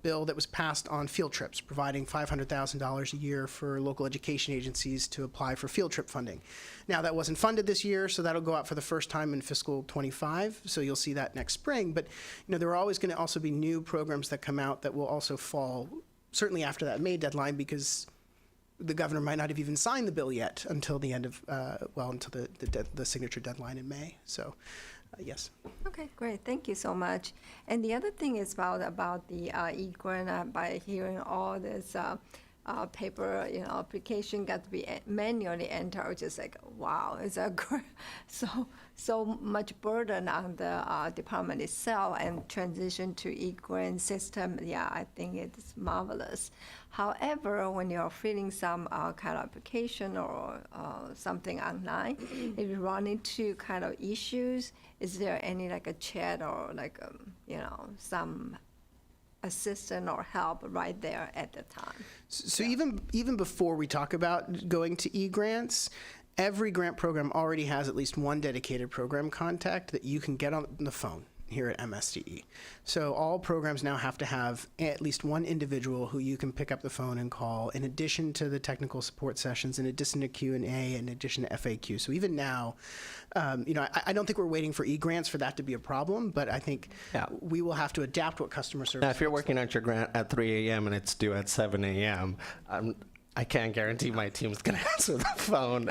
bill that was passed on field trips, providing $500,000 a year for local education agencies to apply for field trip funding. Now, that wasn't funded this year, so that'll go out for the first time in fiscal 25, so you'll see that next spring. But, you know, there are always going to also be new programs that come out that will also fall certainly after that May deadline, because the governor might not have even signed the bill yet until the end of, until the signature deadline in May. So, yes. Okay, great. Thank you so much. And the other thing is about the e-grant. By hearing all this paper, you know, application got to be manually entered, just like, wow, it's a so much burden on the department itself, and transition to e-grant system. Yeah, I think it's marvelous. However, when you're filling some kind of application or something online, if you run into kind of issues, is there any like a chat or like you know, some assistance or help right there at the time? So even before we talk about going to e-grants, every grant program already has at least one dedicated program contact that you can get on the phone here at MSDE. So all programs now have to have at least one individual who you can pick up the phone and call, in addition to the technical support sessions, in addition to Q&A, in addition to FAQ. So even now, you know, I don't think we're waiting for e-grants for that to be a problem, but I think we will have to adapt what customer service. Now, if you're working on your grant at 3 a.m. and it's due at 7 a.m., I can't guarantee my team's going to answer the phone.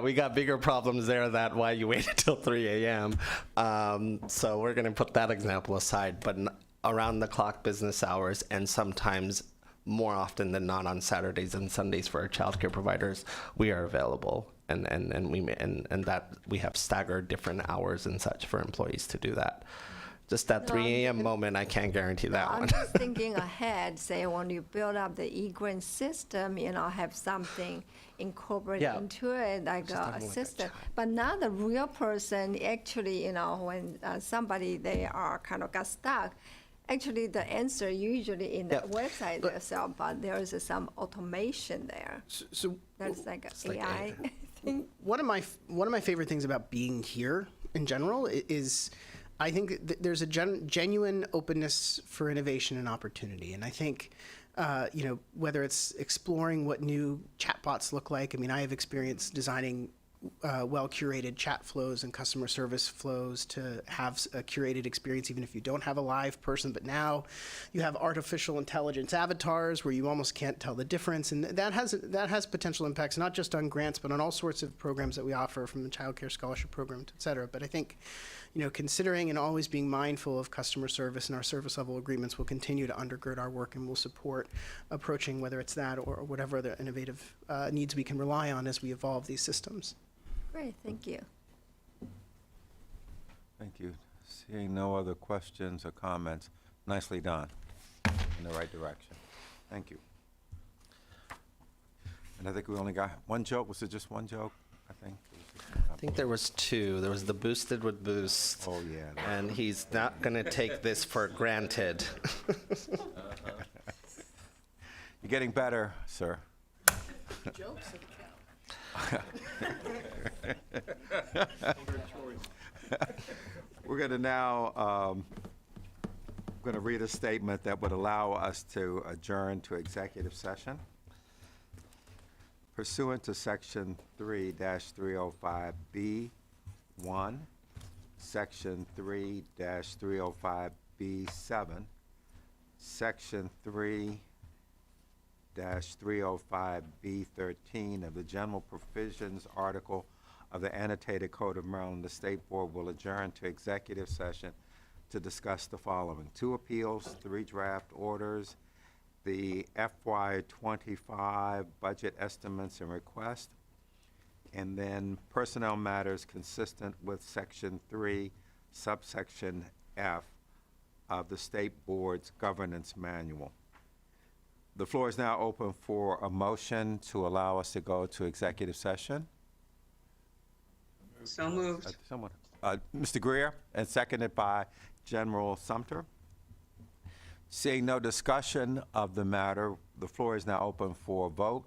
We got bigger problems there than why you waited till 3 a.m. So we're going to put that example aside, but around the clock business hours, and sometimes more often than not on Saturdays and Sundays for our childcare providers, we are available. And that we have staggered different hours and such for employees to do that. Just that 3 a.m. moment, I can't guarantee that I'm one. just thinking ahead, say when you build up the e-grant system, have something incorporated into it, like a system. But not the real person, actually, when somebody, they are kind of got stuck, actually the answer usually in the website itself, but there is some automation there. So that's like AI. One of my favorite things about being here in general is I think there's a genuine openness for innovation and opportunity. And I think, whether it's exploring what new chatbots look like. I mean, I have experience designing well-curated chat flows and customer service flows to have a curated experience, even if you don't have a live person. But now you have artificial intelligence avatars where you almost can't tell the difference. And that has potential impacts, not just on grants, but on all sorts of programs that we offer, from the child care scholarship program, et cetera. But I think, considering and always being mindful of customer service and our service level agreements will continue to undergird our work, and will support approaching whether it's that or whatever other innovative needs we can rely on as we evolve these systems. Great, thank you. Thank you. Seeing no other questions or comments, nicely done, in the right direction. Thank you. And I think we only got one joke. Was it just one joke, I think? I think there was two. There was the boosted with boost. Oh, yeah. And he's not going to take this for granted. You're getting better, sir. Jokes. We're going to now read a statement that would allow us to adjourn to executive session. Pursuant to Section 3-305B1, Section 3-305B7, Section 3-305B13 of the General Provisions Article of the Annotated Code of Maryland, the State Board will adjourn to executive session to discuss the following: 2 appeals, 3 draft orders, the FY25 budget estimates and request, and then personnel matters consistent with Section 3, subsection F of the State Board's Governance Manual. The floor is now open for a motion to allow us to go to executive session. So moved. Someone, Mr. Greer, and seconded by General Sumter. Seeing no discussion of the matter, the floor is now open for a vote.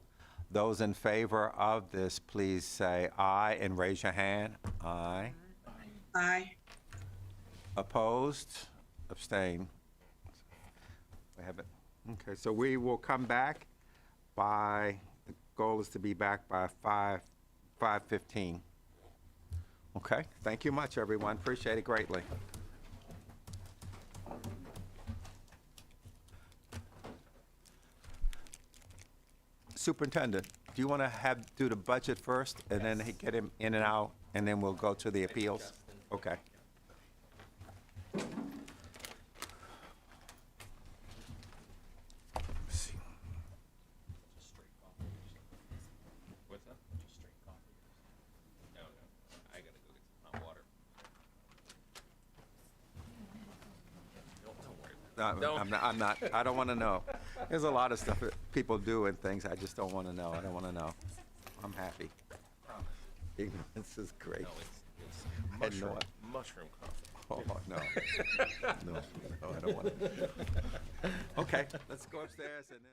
Those in favor of this, please say aye and raise your hand. Aye. Aye. Opposed? Abstain? We have it. Okay, so we will come back by, the goal is to be back by 5:15. Okay, thank you much, everyone. Appreciate it greatly. Superintendent, do you want to do the budget first, and then get him in and out, and then we'll go to the appeals? Okay. I'm not, I don't want to know. There's a lot of stuff that people do and things I just don't want to know. I don't want to know. I'm happy. Ignorance is great. No, it's mushroom coffee. Oh, no. No, I don't want to. Okay, let's go upstairs and then.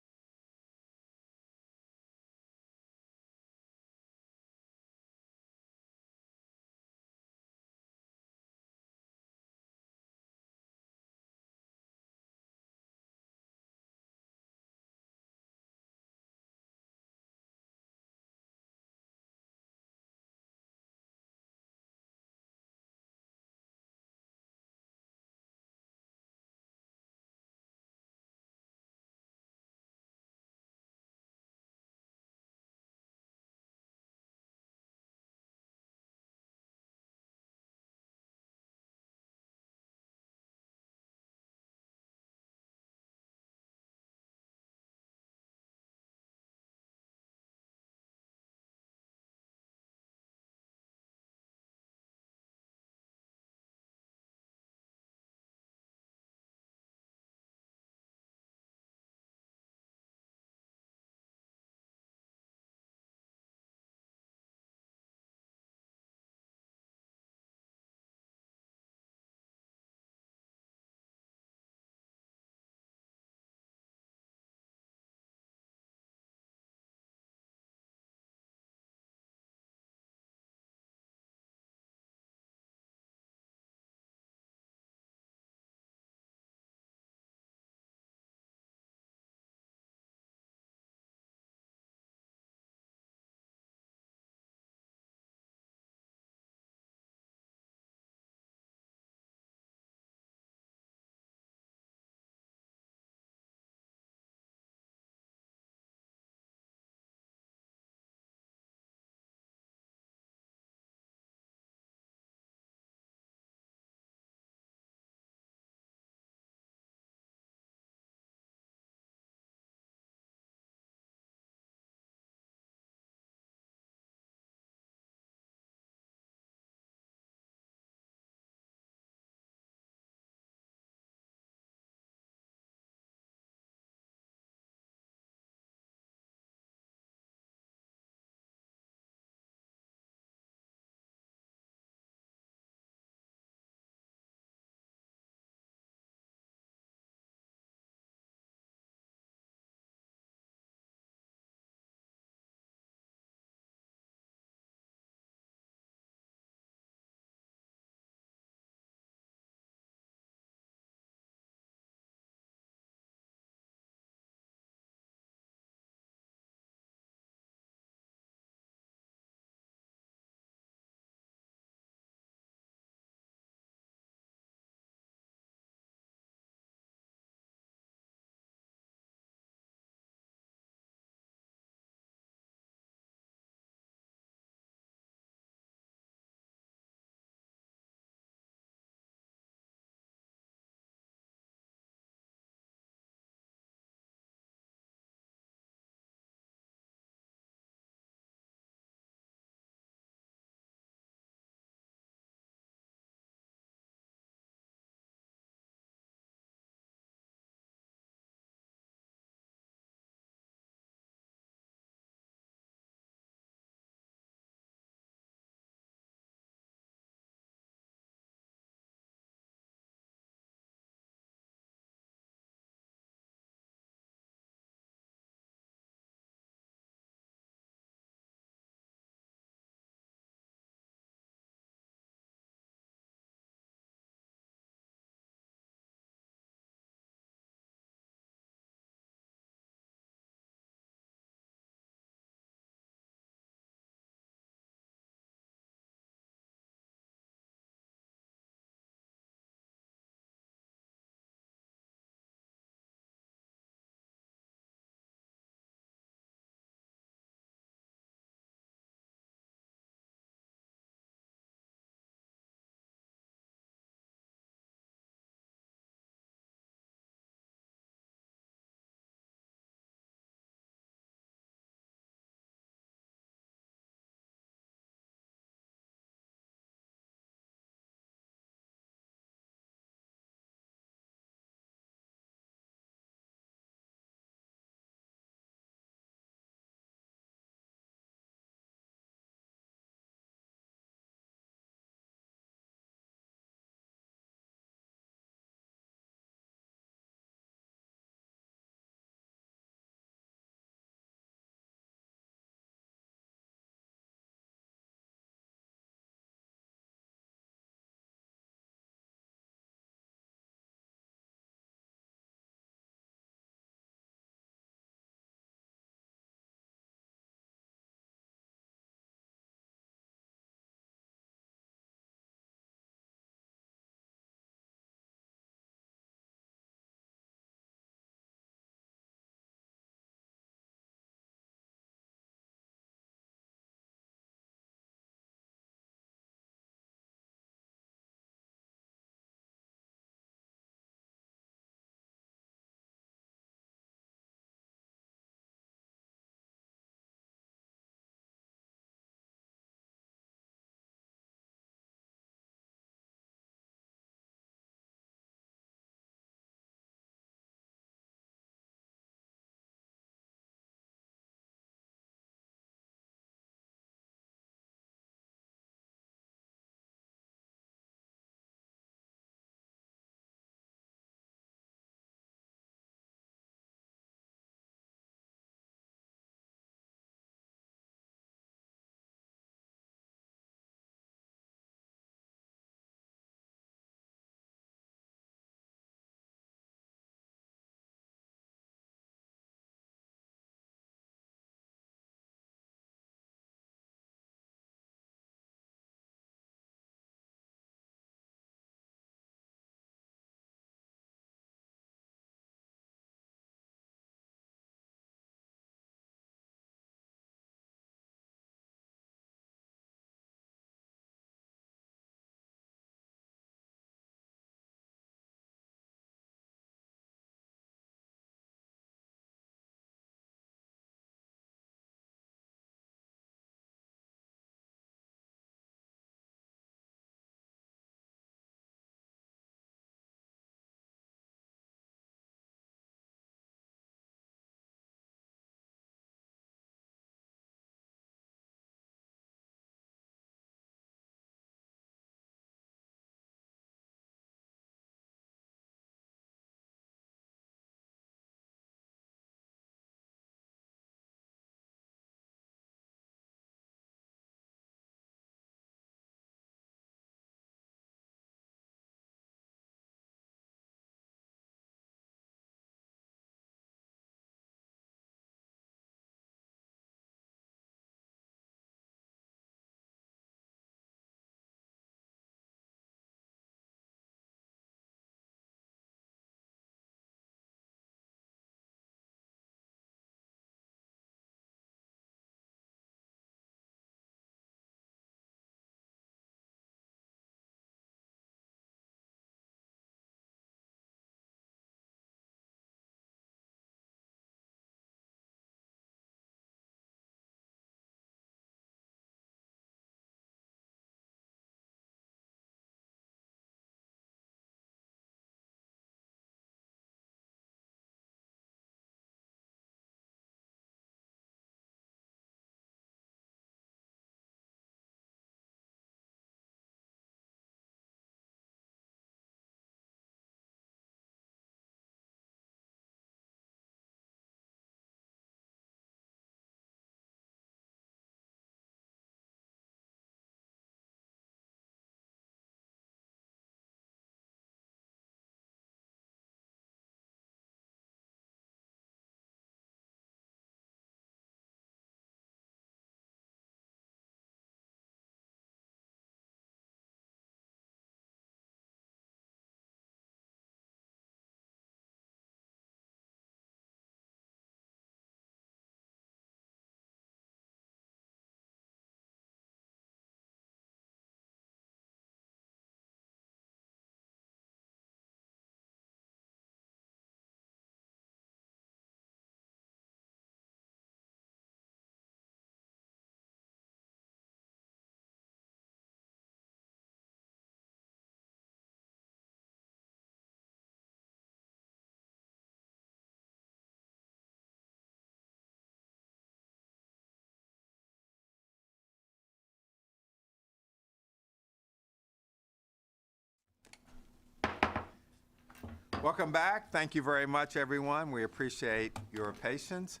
Welcome back. Thank you very much, everyone. We appreciate your patience.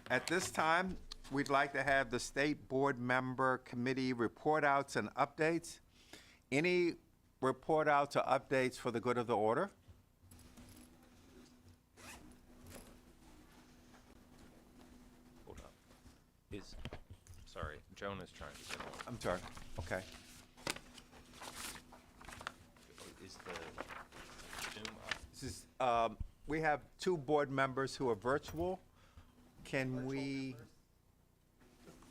At this time, we'd like to have the State Board Member Committee report outs and updates. Any report outs or updates for the good of the order? Hold up. Sorry, Joan is trying to get on. I'm sorry. Okay. Is the Zoom up? This is, we have 2 board members who are virtual. Can we,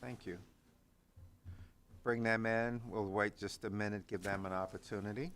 thank you, bring them in? We'll wait just a minute, give them an opportunity.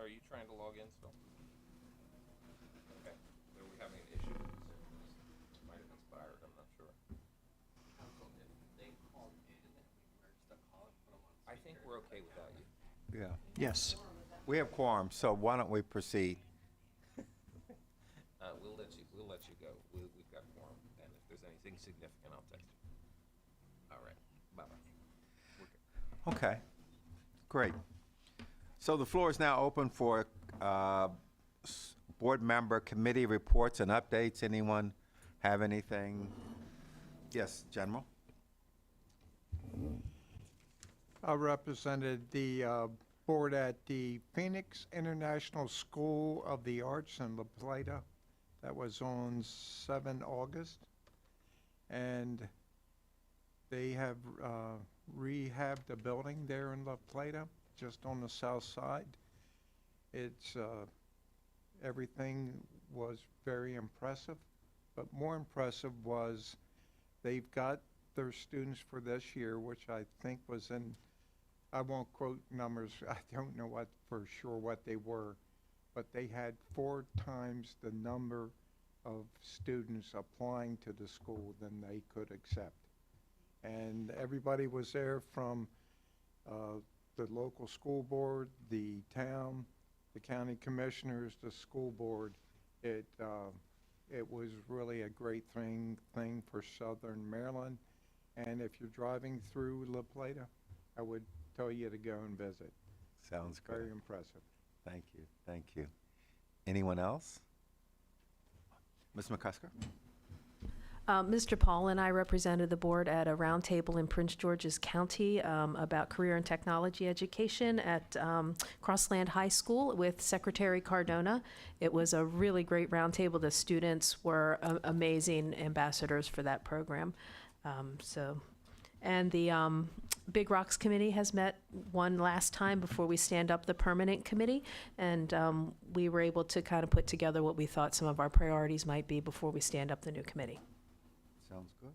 Are you trying to log in still? Okay. Are we having an issue with the service? Might have expired, I'm not sure. I think we're okay without you. Yeah. Yes. We have quorum, so why don't we proceed? We'll let you go. We've got quorum, and if there's anything significant, I'll text you. All right. Bye-bye. Okay, great. So the floor is now open for board member committee reports and updates. Anyone have anything? Yes, General? I represented the board at the Phoenix International School of the Arts in La Plata. That was on 7 August. And they have rehabbed the building there in La Plata, just on the south side. It's, everything was very impressive, but more impressive was they've got their students for this year, which I think was in, I won't quote numbers, I don't know what for sure what they were, but they had 4 times the number of students applying to the school than they could accept. And everybody was there from the local school board, the town, the county commissioners, the school board. It was really a great thing for Southern Maryland. And if you're driving through La Plata, I would tell you to go and visit. Sounds good. Very impressive. Thank you. Thank you. Anyone else? Ms. McCusker? Mr. Paul and I represented the board at a roundtable in Prince George's County about career and technology education at Crossland High School with Secretary Cardona. It was a really great roundtable. The students were amazing ambassadors for that program. And the Big Rocks Committee has met one last time before we stand up the permanent committee, and we were able to kind of put together what we thought some of our priorities might be before we stand up the new committee. Sounds good.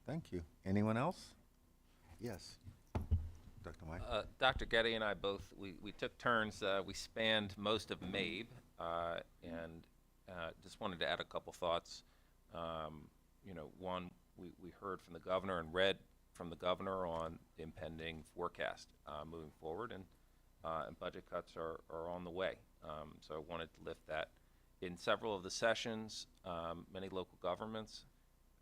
Thank you. Anyone else? Yes. Dr. Mike? Dr. Getty and I both, we took turns. We spanned most of MABE, and just wanted to add a couple thoughts. One, we heard from the governor and read from the governor on the impending forecast moving forward, and budget cuts are on the way. So I wanted to lift that. In several of the sessions, many local governments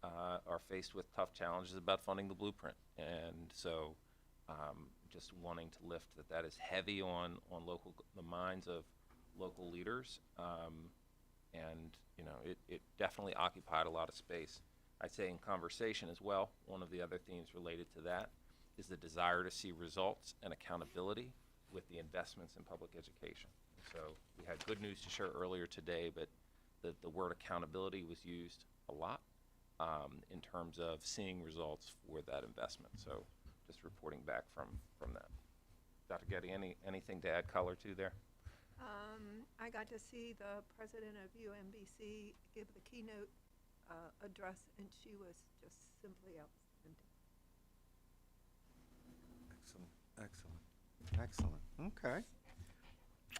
are faced with tough challenges about funding the blueprint, and so just wanting to lift that is heavy on the minds of local leaders, and it definitely occupied a lot of space. I'd say in conversation as well, one of the other themes related to that is the desire to see results and accountability with the investments in public education. So we had good news to share earlier today, but the word accountability was used a lot in terms of seeing results for that investment. So just reporting back from that. Dr. Getty, anything to add color to there? I got to see the president of UMBC give the keynote address, and she was just simply outstanding. Excellent. Okay.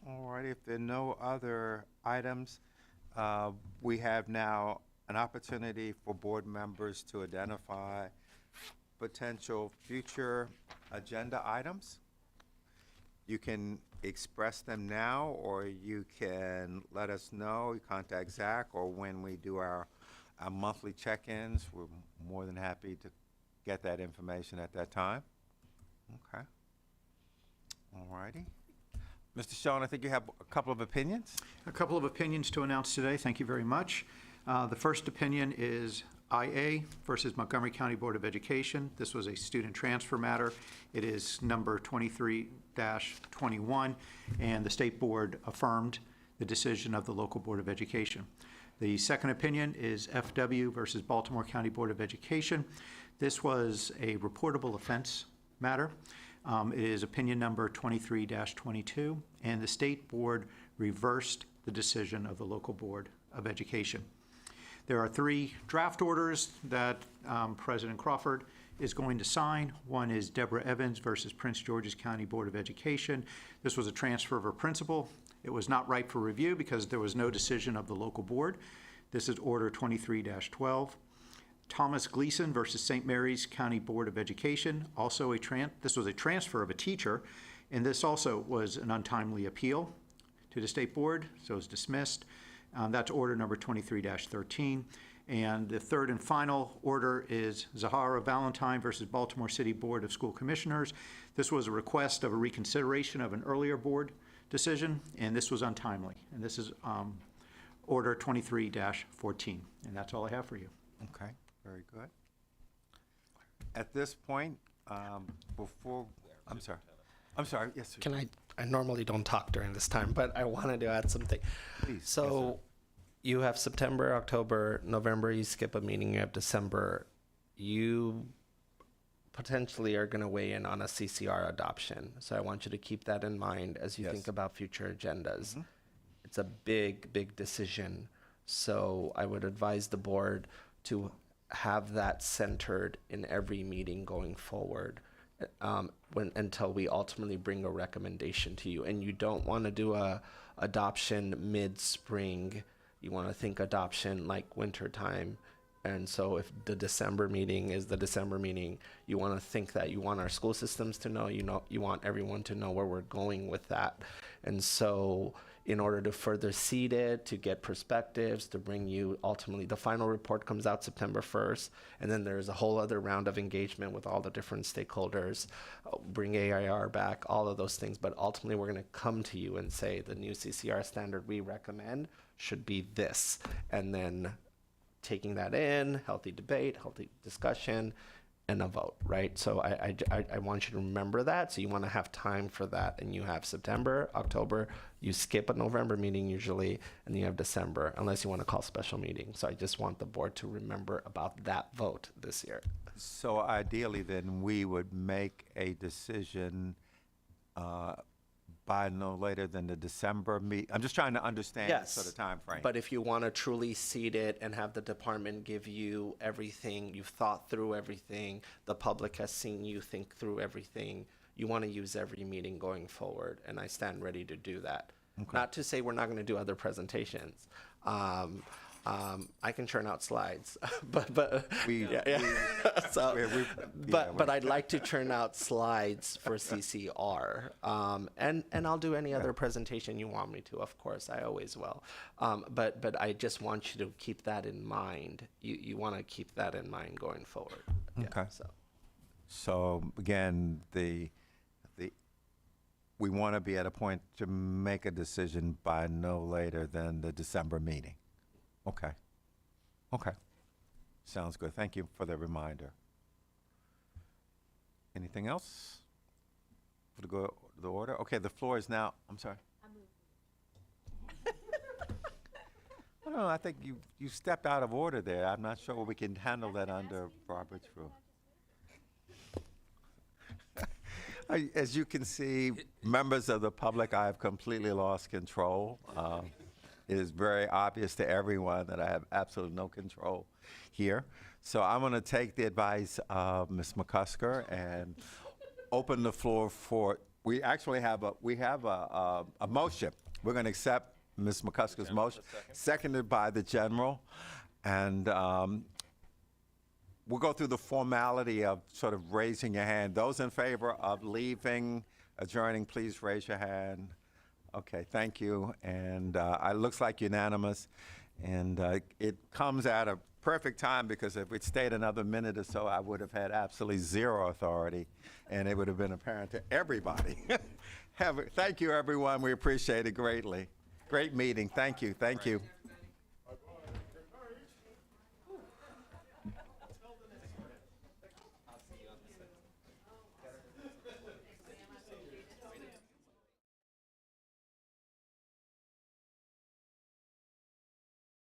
All right. If there are no other items, we have now an opportunity for board members to identify potential future agenda items. You can express them now, or you can let us know. You contact Zach, or when we do our monthly check-ins, we're more than happy to get that information at that time. Okay. All righty. Mr. Schoen, I think you have a couple of opinions. A couple of opinions to announce today. Thank you very much. The first opinion is IA versus Montgomery County Board of Education. This was a student transfer matter. It is number 23-21, and the state board affirmed the decision of the local Board of Education. The second opinion is FW versus Baltimore County Board of Education. This was a reportable offense matter. It is opinion number 23-22, and the state board reversed the decision of the local Board of Education. There are 3 draft orders that President Crawford is going to sign. One is Deborah Evans versus Prince George's County Board of Education. This was a transfer of her principal. It was not ripe for review because there was no decision of the local board. This is order 23-12. Thomas Gleason versus St. Mary's County Board of Education, also this was a transfer of a teacher, and this also was an untimely appeal to the state board, so it was dismissed. That's order number 23-13. And the third and final order is Zahara Valentine versus Baltimore City Board of School Commissioners. This was a request of a reconsideration of an earlier board decision, and this was untimely. And this is order 23-14. And that's all I have for you. Okay, very good. At this point, I'm sorry, yes, sir. Can I normally don't talk during this time, but I wanted to add something. Please. So yes, you have September, October, November, you skip a meeting, you have December. You potentially are going to weigh in on a CCR adoption. So I want you to keep that in mind as you think about future agendas. Mm-hmm. It's a big, big decision. So I would advise the board to have that centered in every meeting going forward. Until we ultimately bring a recommendation to you. And you don't want to do a adoption mid-spring. You want to think adoption like winter time And so if the December meeting is the December meeting, you want to think that you want our school systems to know, you want everyone to know where we're going with that. And so in order to further seed it, to get perspectives, to bring you ultimately, the final report comes out September 1st, and then there's a whole other round of engagement with all the different stakeholders, bring AIR back, all of those things. But ultimately, we're going to come to you and say the new CCR standard we recommend should be this. And then taking that in, healthy debate, healthy discussion, and a vote, right? So I want you to remember that. So you want to have time for that. And you have September, October, you skip a November meeting usually, and you have December, unless you want to call special meeting. So I just want the board to remember about that vote this year. So ideally, then, we would make a decision by no later than the December meet. I'm just trying to understand Yes, sort of time frame. But if you want to truly seed it and have the department give you everything, you've thought through everything, the public has seen you think through everything, you want to use every meeting going forward, and I stand ready to do that. Okay. Not to say we're not going to do other presentations. I can churn out slides, but I'd like to churn out slides for CCR, and I'll do any other presentation you want me to. Of course, I always will. But I just want you to keep that in mind. You want to keep that in mind going forward. Okay. Yeah, So again, we want to be at a point to make a decision by no later than the December meeting. Okay. Okay. Sounds good. Thank you for the reminder. Anything else for the order? Okay, the floor is now, I'm sorry. I don't know, I think you stepped out of order there. I'm not sure we can handle that under Robert's rule. As you can see, members of the public, I have completely lost control. It is very obvious to everyone that I have absolutely no control here. So I'm going to take the advice of Ms. McCusker and open the floor for. We actually have a motion. We're going to accept Ms. McCusker's motion, seconded by the general, and we'll go through the formality of sort of raising your hand. Those in favor of leaving, adjourning, please raise your hand. Okay, thank you. And it looks like unanimous. And it comes at a perfect time, because if we'd stayed another minute or so, I would have had absolutely zero authority, and it would have been apparent to everybody. Thank you, everyone. We appreciate it greatly. Great meeting. Thank you. Thank you.